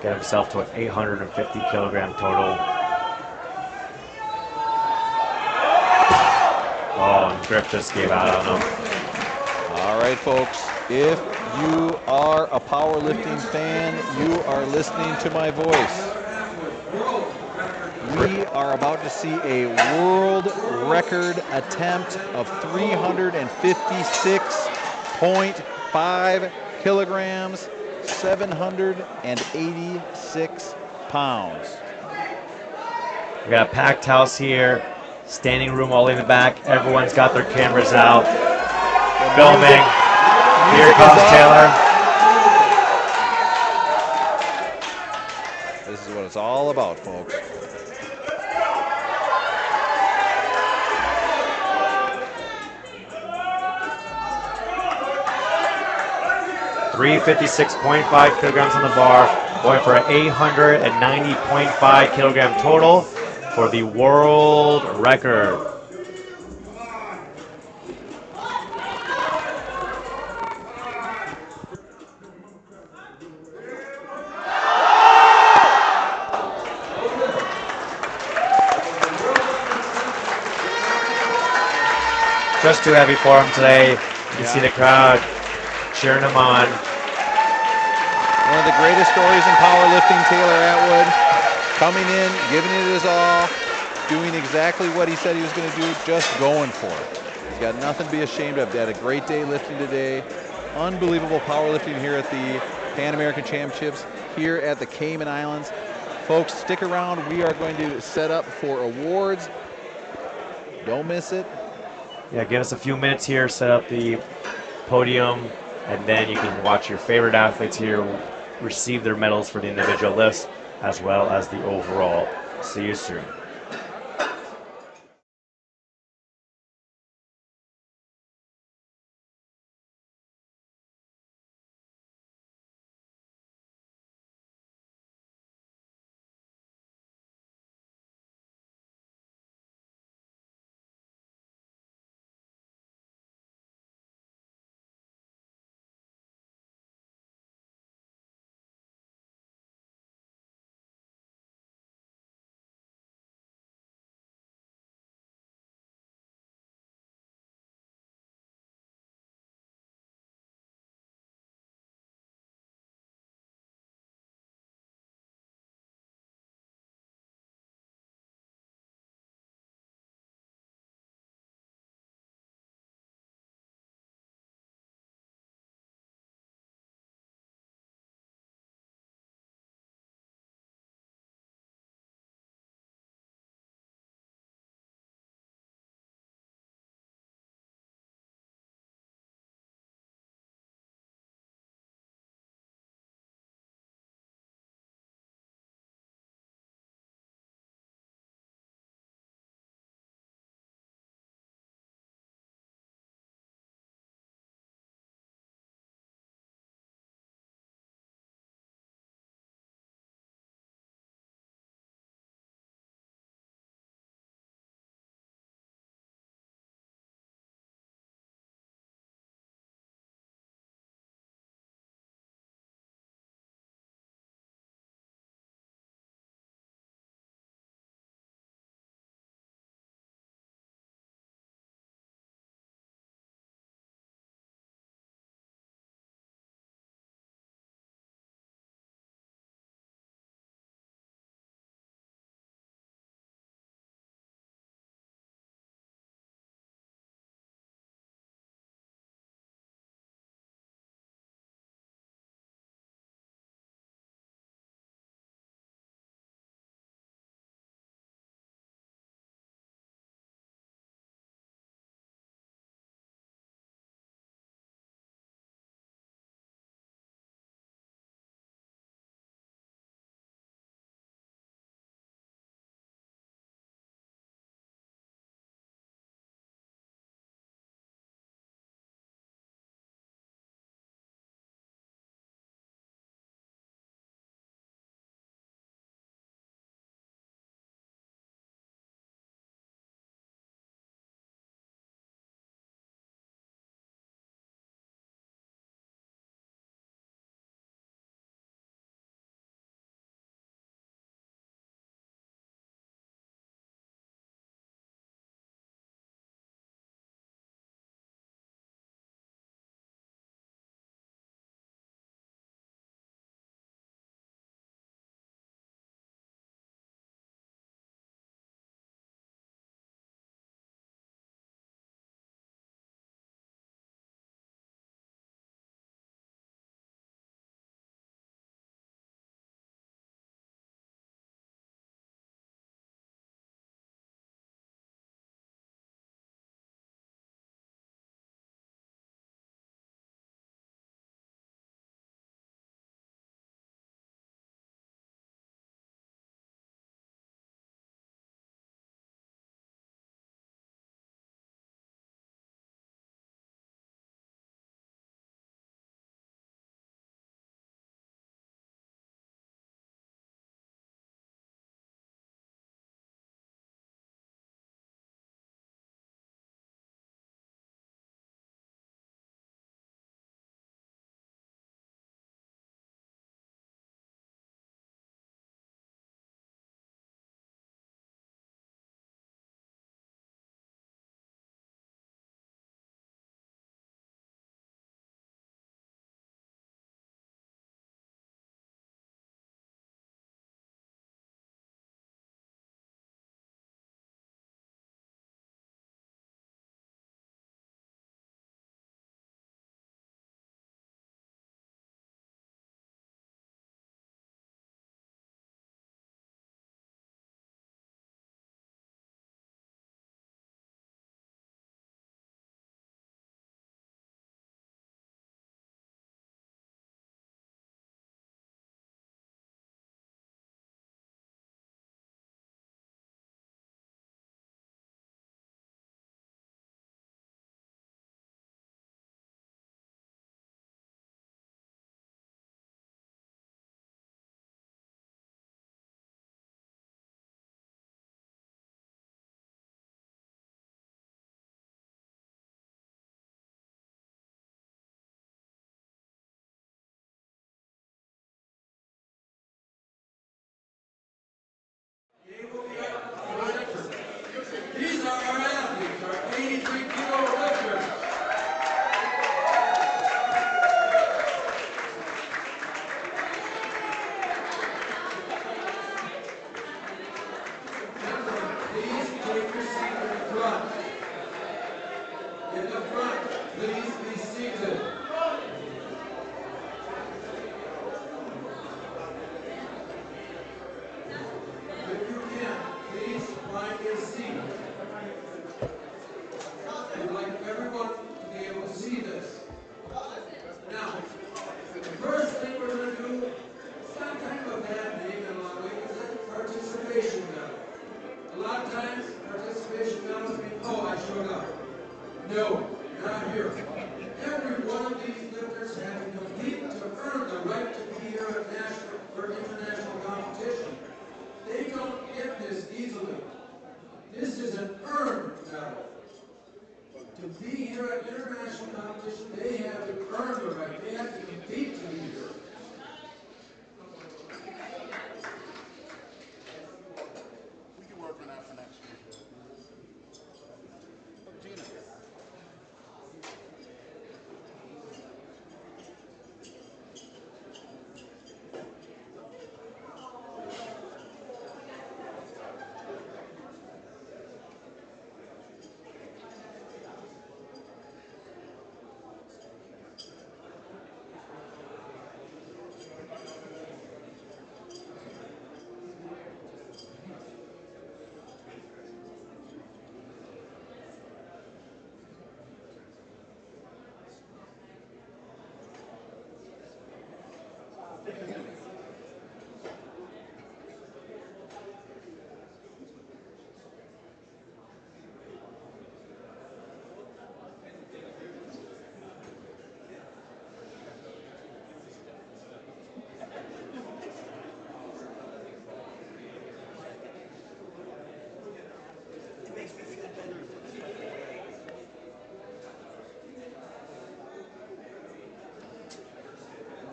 Get himself to an 850 kilogram total. Oh, and grip just gave out on him. right, folks, if you are a powerlifting fan, you are listening to my voice. We are about to see a world record attempt of 356.5 kilograms, 786 pounds. We got a packed house here, standing room all in the back. Everyone's got their cameras out, filming. Here comes Taylor. This is what it's all about, folks. 356.5 kilograms on the bar, going for an 890.5 kilogram total for the world record. Just too heavy for him today. You can see the crowd cheering him on. One of the greatest stories in powerlifting, Taylor Atwood, coming in, giving it his all, doing exactly what he said he was going to do, just going for it. He's got nothing to be ashamed of. He had a great day lifting today. Unbelievable powerlifting here at the Pan American Championships here at the Cayman Islands. Folks, stick around. We are going to set up for awards. Don't miss it. Yeah, give us a few minutes here, set up the podium, and then you can watch your favorite athletes here receive their medals for the individual lifts as well as the overall. See you soon.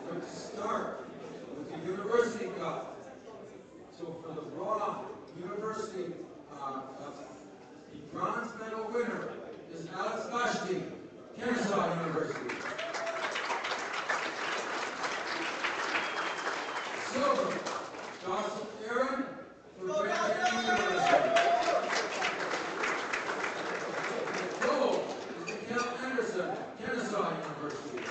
We're going to start with the University Cup. So for the Raw University, the bronze medal winner is Alex Vashti, Kennesaw University. Silver, Jocelyn Aaron, for Grand University. Gold is Mikhail Anderson, Kennesaw University.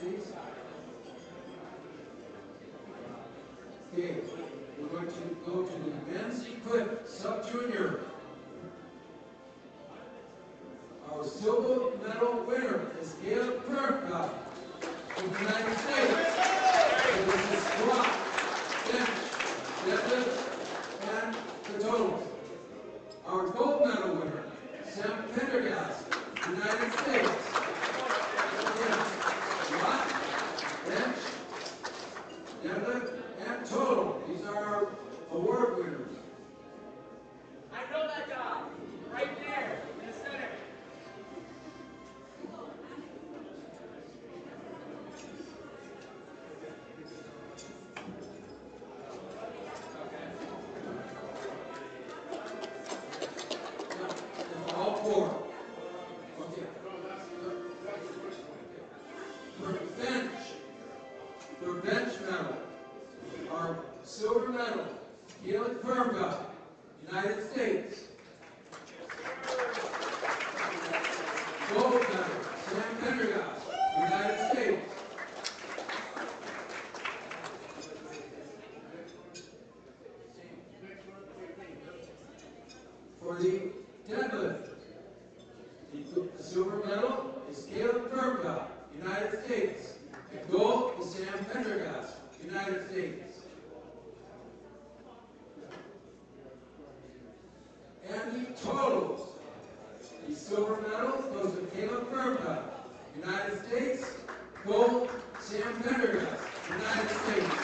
Please. Okay, we're going to go to the men's equip sub-junior. Our silver medal winner is Caleb Kirkcott from the United States. So this is squat, bench, deadlift, and the totals. Our gold medal winner, Sam Pendergast, United States. Squat, bench, deadlift, and total. These are our award winners. I know that guy, right there, in the center. All four. Okay. For bench medal, our silver medal, Caleb Kirkcott, United States. Gold medal, Sam Pendergast, United States. For the deadlift, the silver medal is Caleb Kirkcott, United States. And gold is Sam Pendergast, United States. And the totals. The silver medal goes to Caleb Kirkcott, United States. Gold, Sam Pendergast, United States.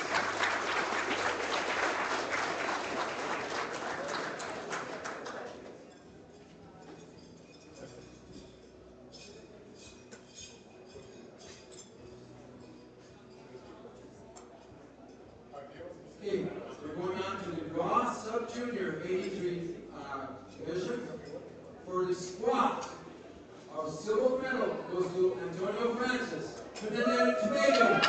Okay, we're going on to the raw sub-junior 83 division. For the squat, our silver medal goes to Antonio Francis, Trinidad and Tobago.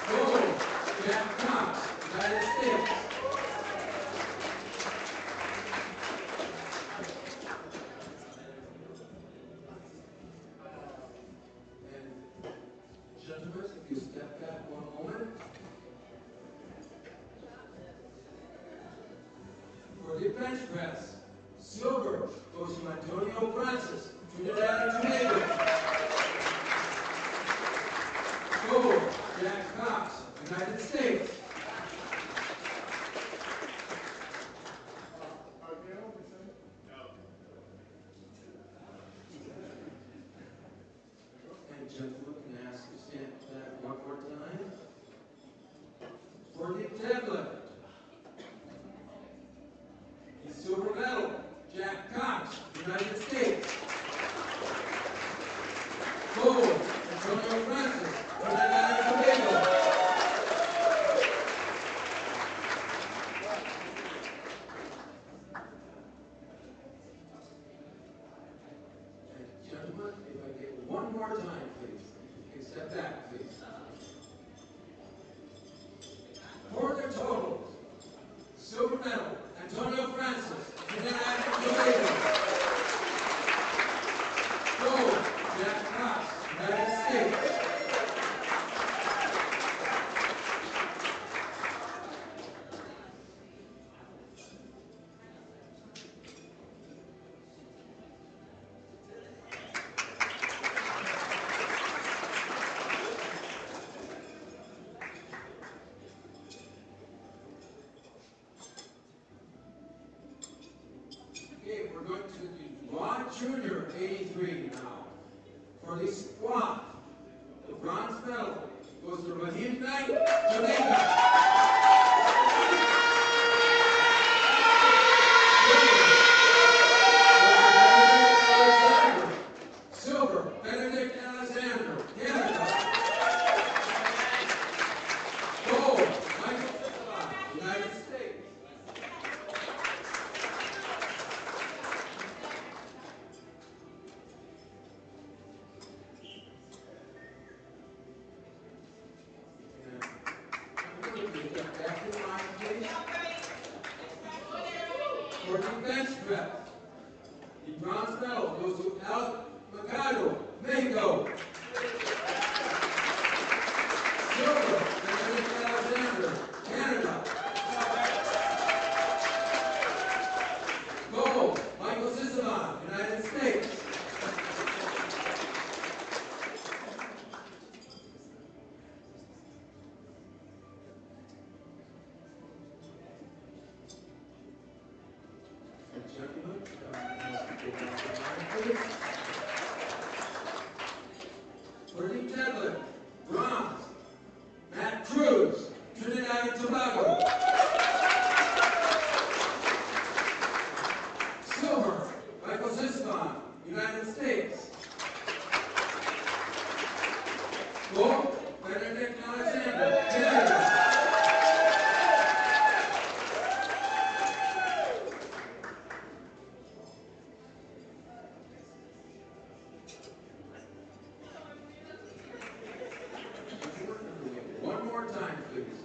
Gold, Jack Cox, United States. And gentlemen, if you step back one moment. For the bench press, silver goes to Antonio Francis, Trinidad and Tobago. Gold, Jack Cox, United States. And gentlemen, can I ask you to stand back one more time? For the deadlift, the silver medal, Jack Cox, United States. Gold, Antonio Francis, Trinidad and Tobago. Jr., 83 now. For the squat, the bronze medal goes to Raheem Knight, Jamaica. Silver, Benedict Alexander, Canada. Gold, Michael Fitzgerald, United States. For the bench press, the bronze medal goes to Alex Mercado, Mexico. Silver, Benedict Alexander, Canada. Gold, Michael Sisselman, United States. And gentlemen, for the deadlift, bronze, Matt Cruz, Trinidad and Tobago. Silver, Michael Sisman, United States. Gold, Benedict Alexander, Canada. One more time, please.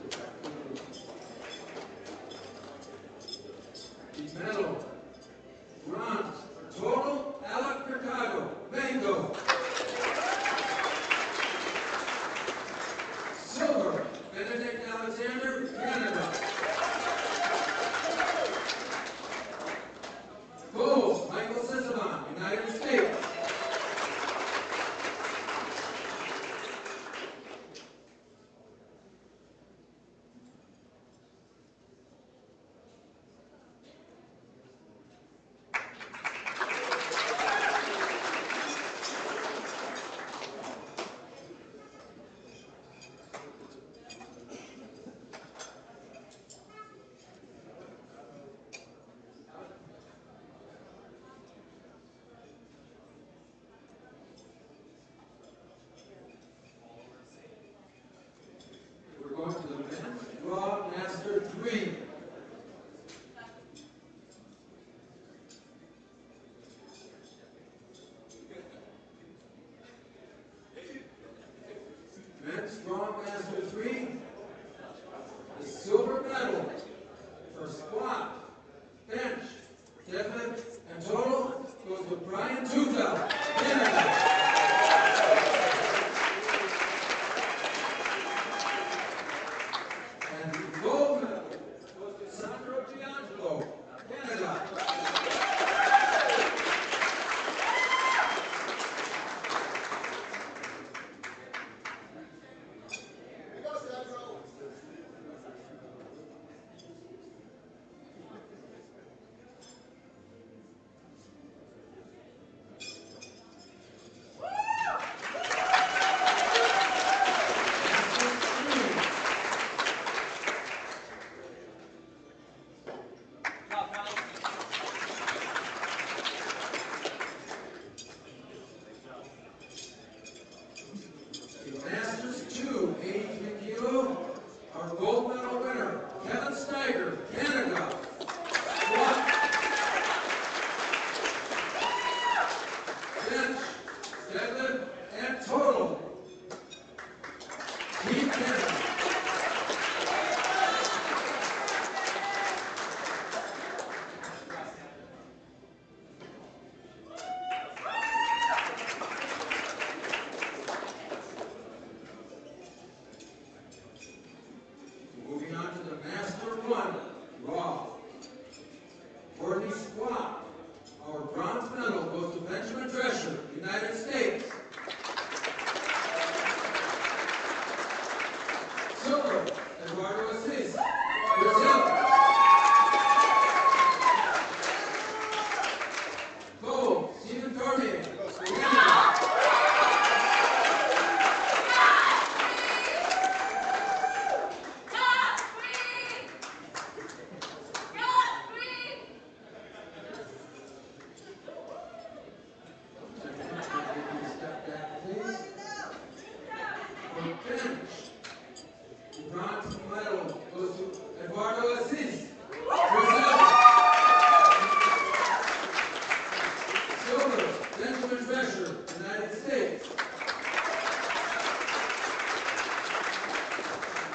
The medal, bronze, total, Alec Mercado, Mexico. Silver, Benedict Alexander, Canada. Gold, Michael Sisselman, United States. We're going to the men's raw master 3. Men's strong master 3. The silver medal for squat, bench, deadlift, and total goes to Brian Tuta, Canada. And the gold medal goes to Sandro Giangelo, Canada. The Masters 2, 83 kilo, our gold medal winner, Kevin Steiger, Canada. Squat, bench, deadlift, and total. Team Canada. Moving on to the Master 1, raw. For the squat, our bronze medal goes to Benjamin Drescher, United States. Silver, Eduardo Assis, Brazil. Gold, Stephen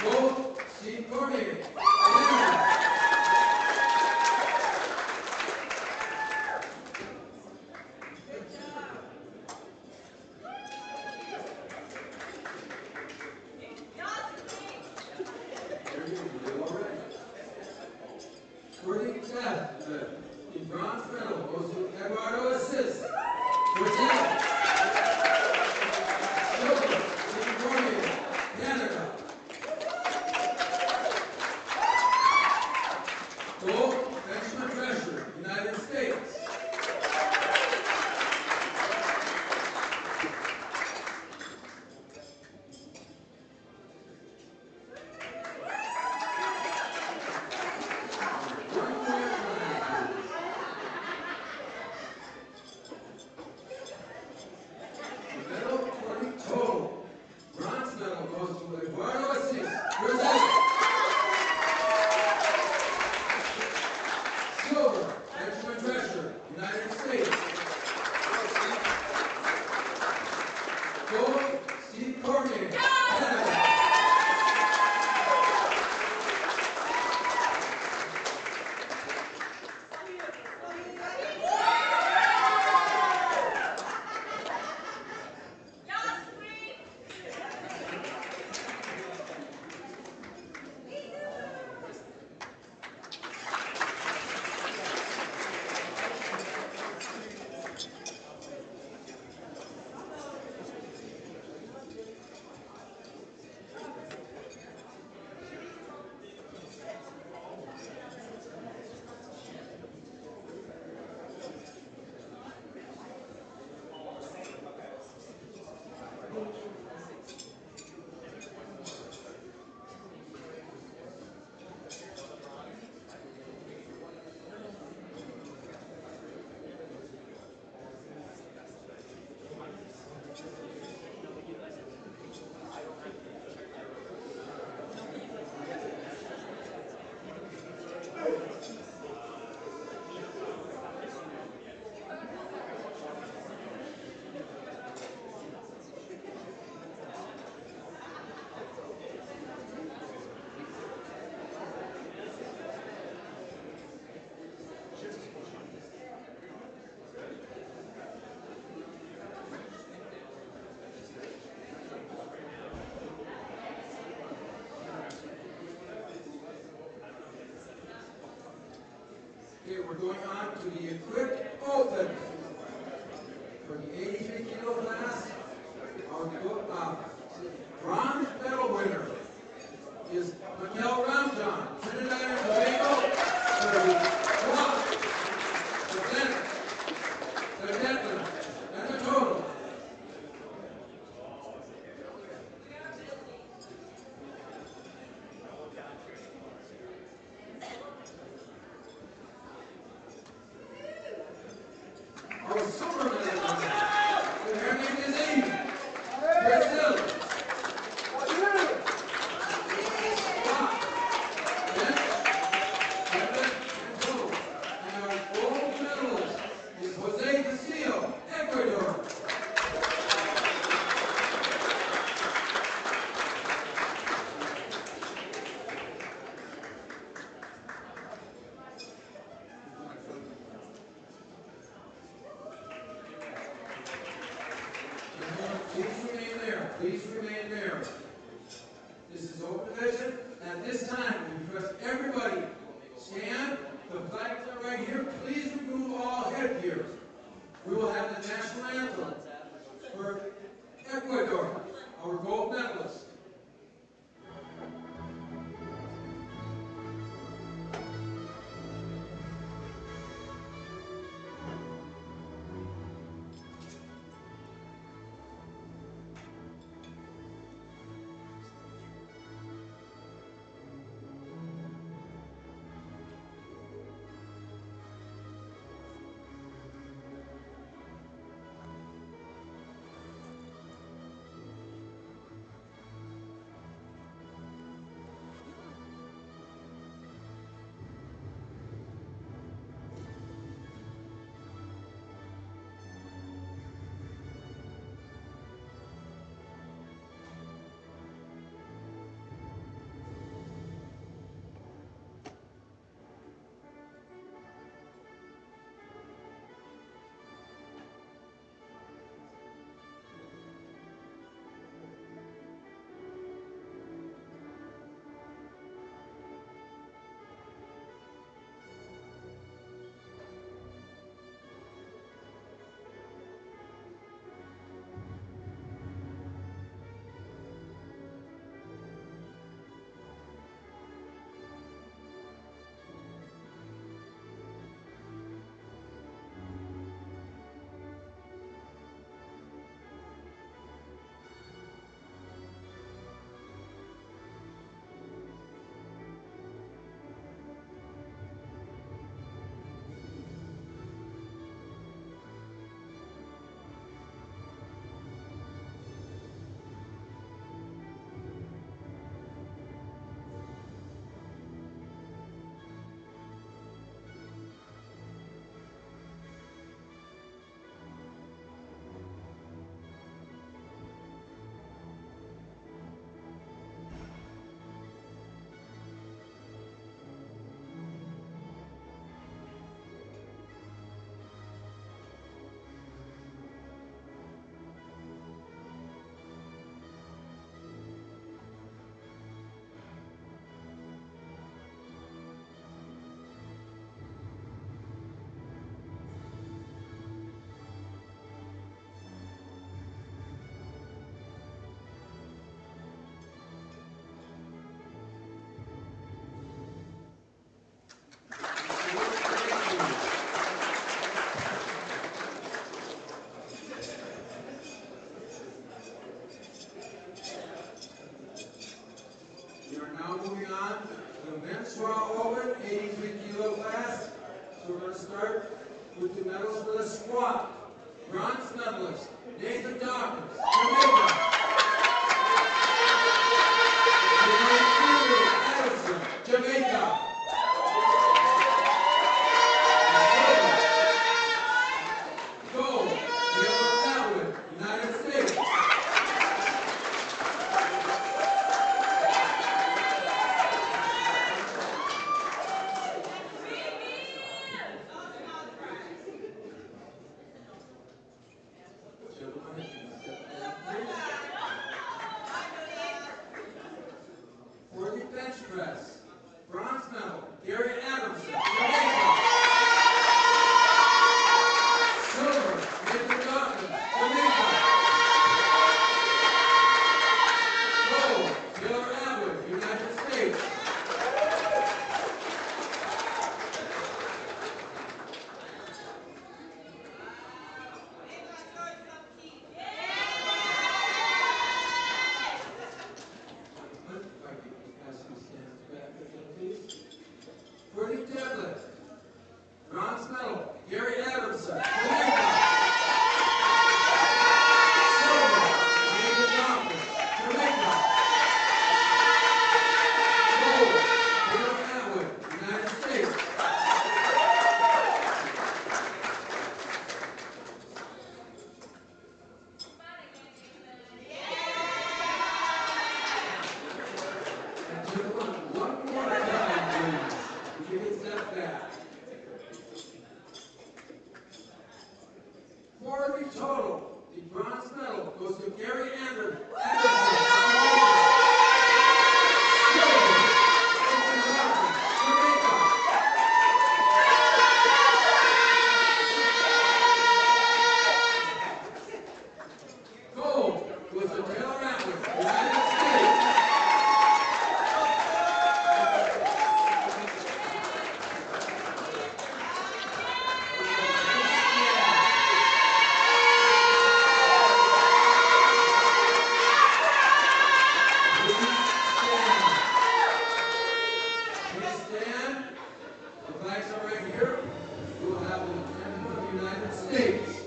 Gold, Steve Cormier. For the deadlift, the bronze medal goes to Eduardo Assis. For deadlift, silver, Steve Cormier, Canada. Gold, Benjamin Drescher, United States. Medal for the total. Bronze medal goes to Eduardo Assis. Brazil. Silver, Benjamin Drescher, United States. Gold, Steve Cormier, Canada. Okay, we're going on to the equipped open. For the 83 kilo class, our bronze medal winner is Miguel Ramjan, Trinidad and Tobago, for the squat, the bench, the deadlift, and the total. Our silver medal winner, her name is Amy, Brazil. Squat, bench, deadlift, and total. And our gold medalist is Jose Castillo, Ecuador. Please remain there. Please remain there. This is open division. At this time, we request everybody stand. The flags are right here. Please remove all headgear. We will have the national anthem for Ecuador, our gold medalist. Now moving on to the men's raw open, 83 kilo class. So we're going to start with the medals for the squat. Bronze medalist, Nathan Dawkins, Jamaica. Adamson, Jamaica. Gold, Taylor Atwood, United States. For the bench press, bronze medal, Gary Adamson, Jamaica. Silver, Nathan Dawkins, Jamaica. Gold, Taylor Atwood, United States. For the deadlift, bronze medal, Gary Adamson, Jamaica. Silver, Nathan Dawkins, Jamaica. Gold, Taylor Atwood, United States. And gentlemen, one more time, please. We can step back. For the total, the bronze medal goes to Gary Adamson. Gold goes to Taylor Atwood, United States. Please stand. The flags are right here. We will have the President of the United States.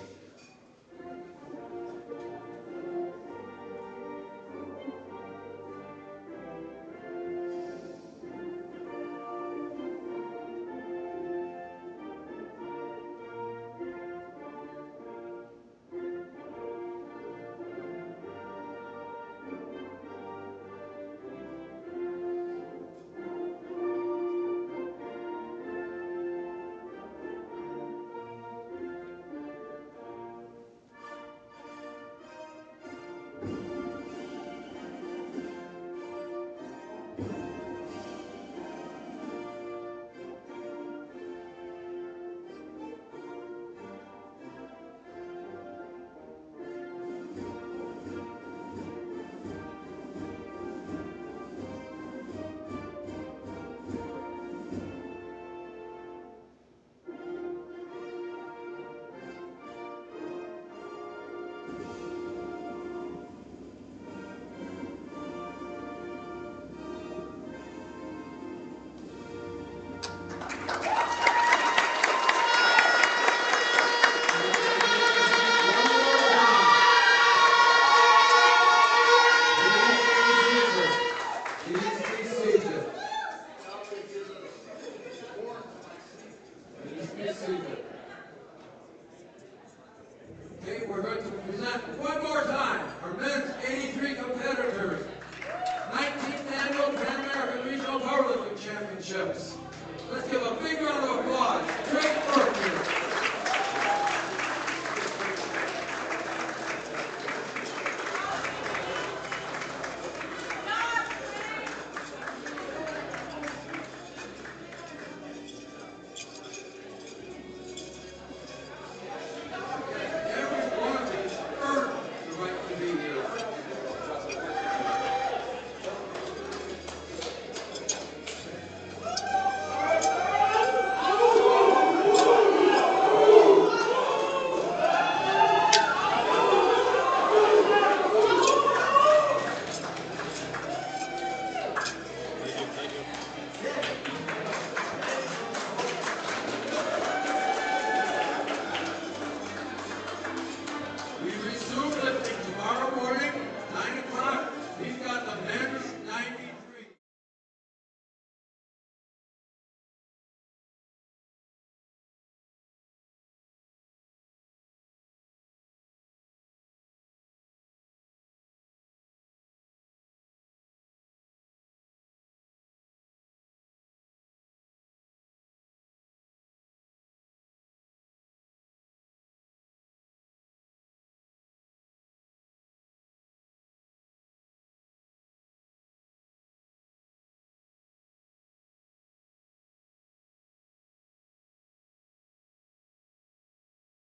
Okay, we're going to present one more time our men's 83 competitors. 19th Annual Pan American Regional Powerlifting Championships. Let's give a big round of applause. Drake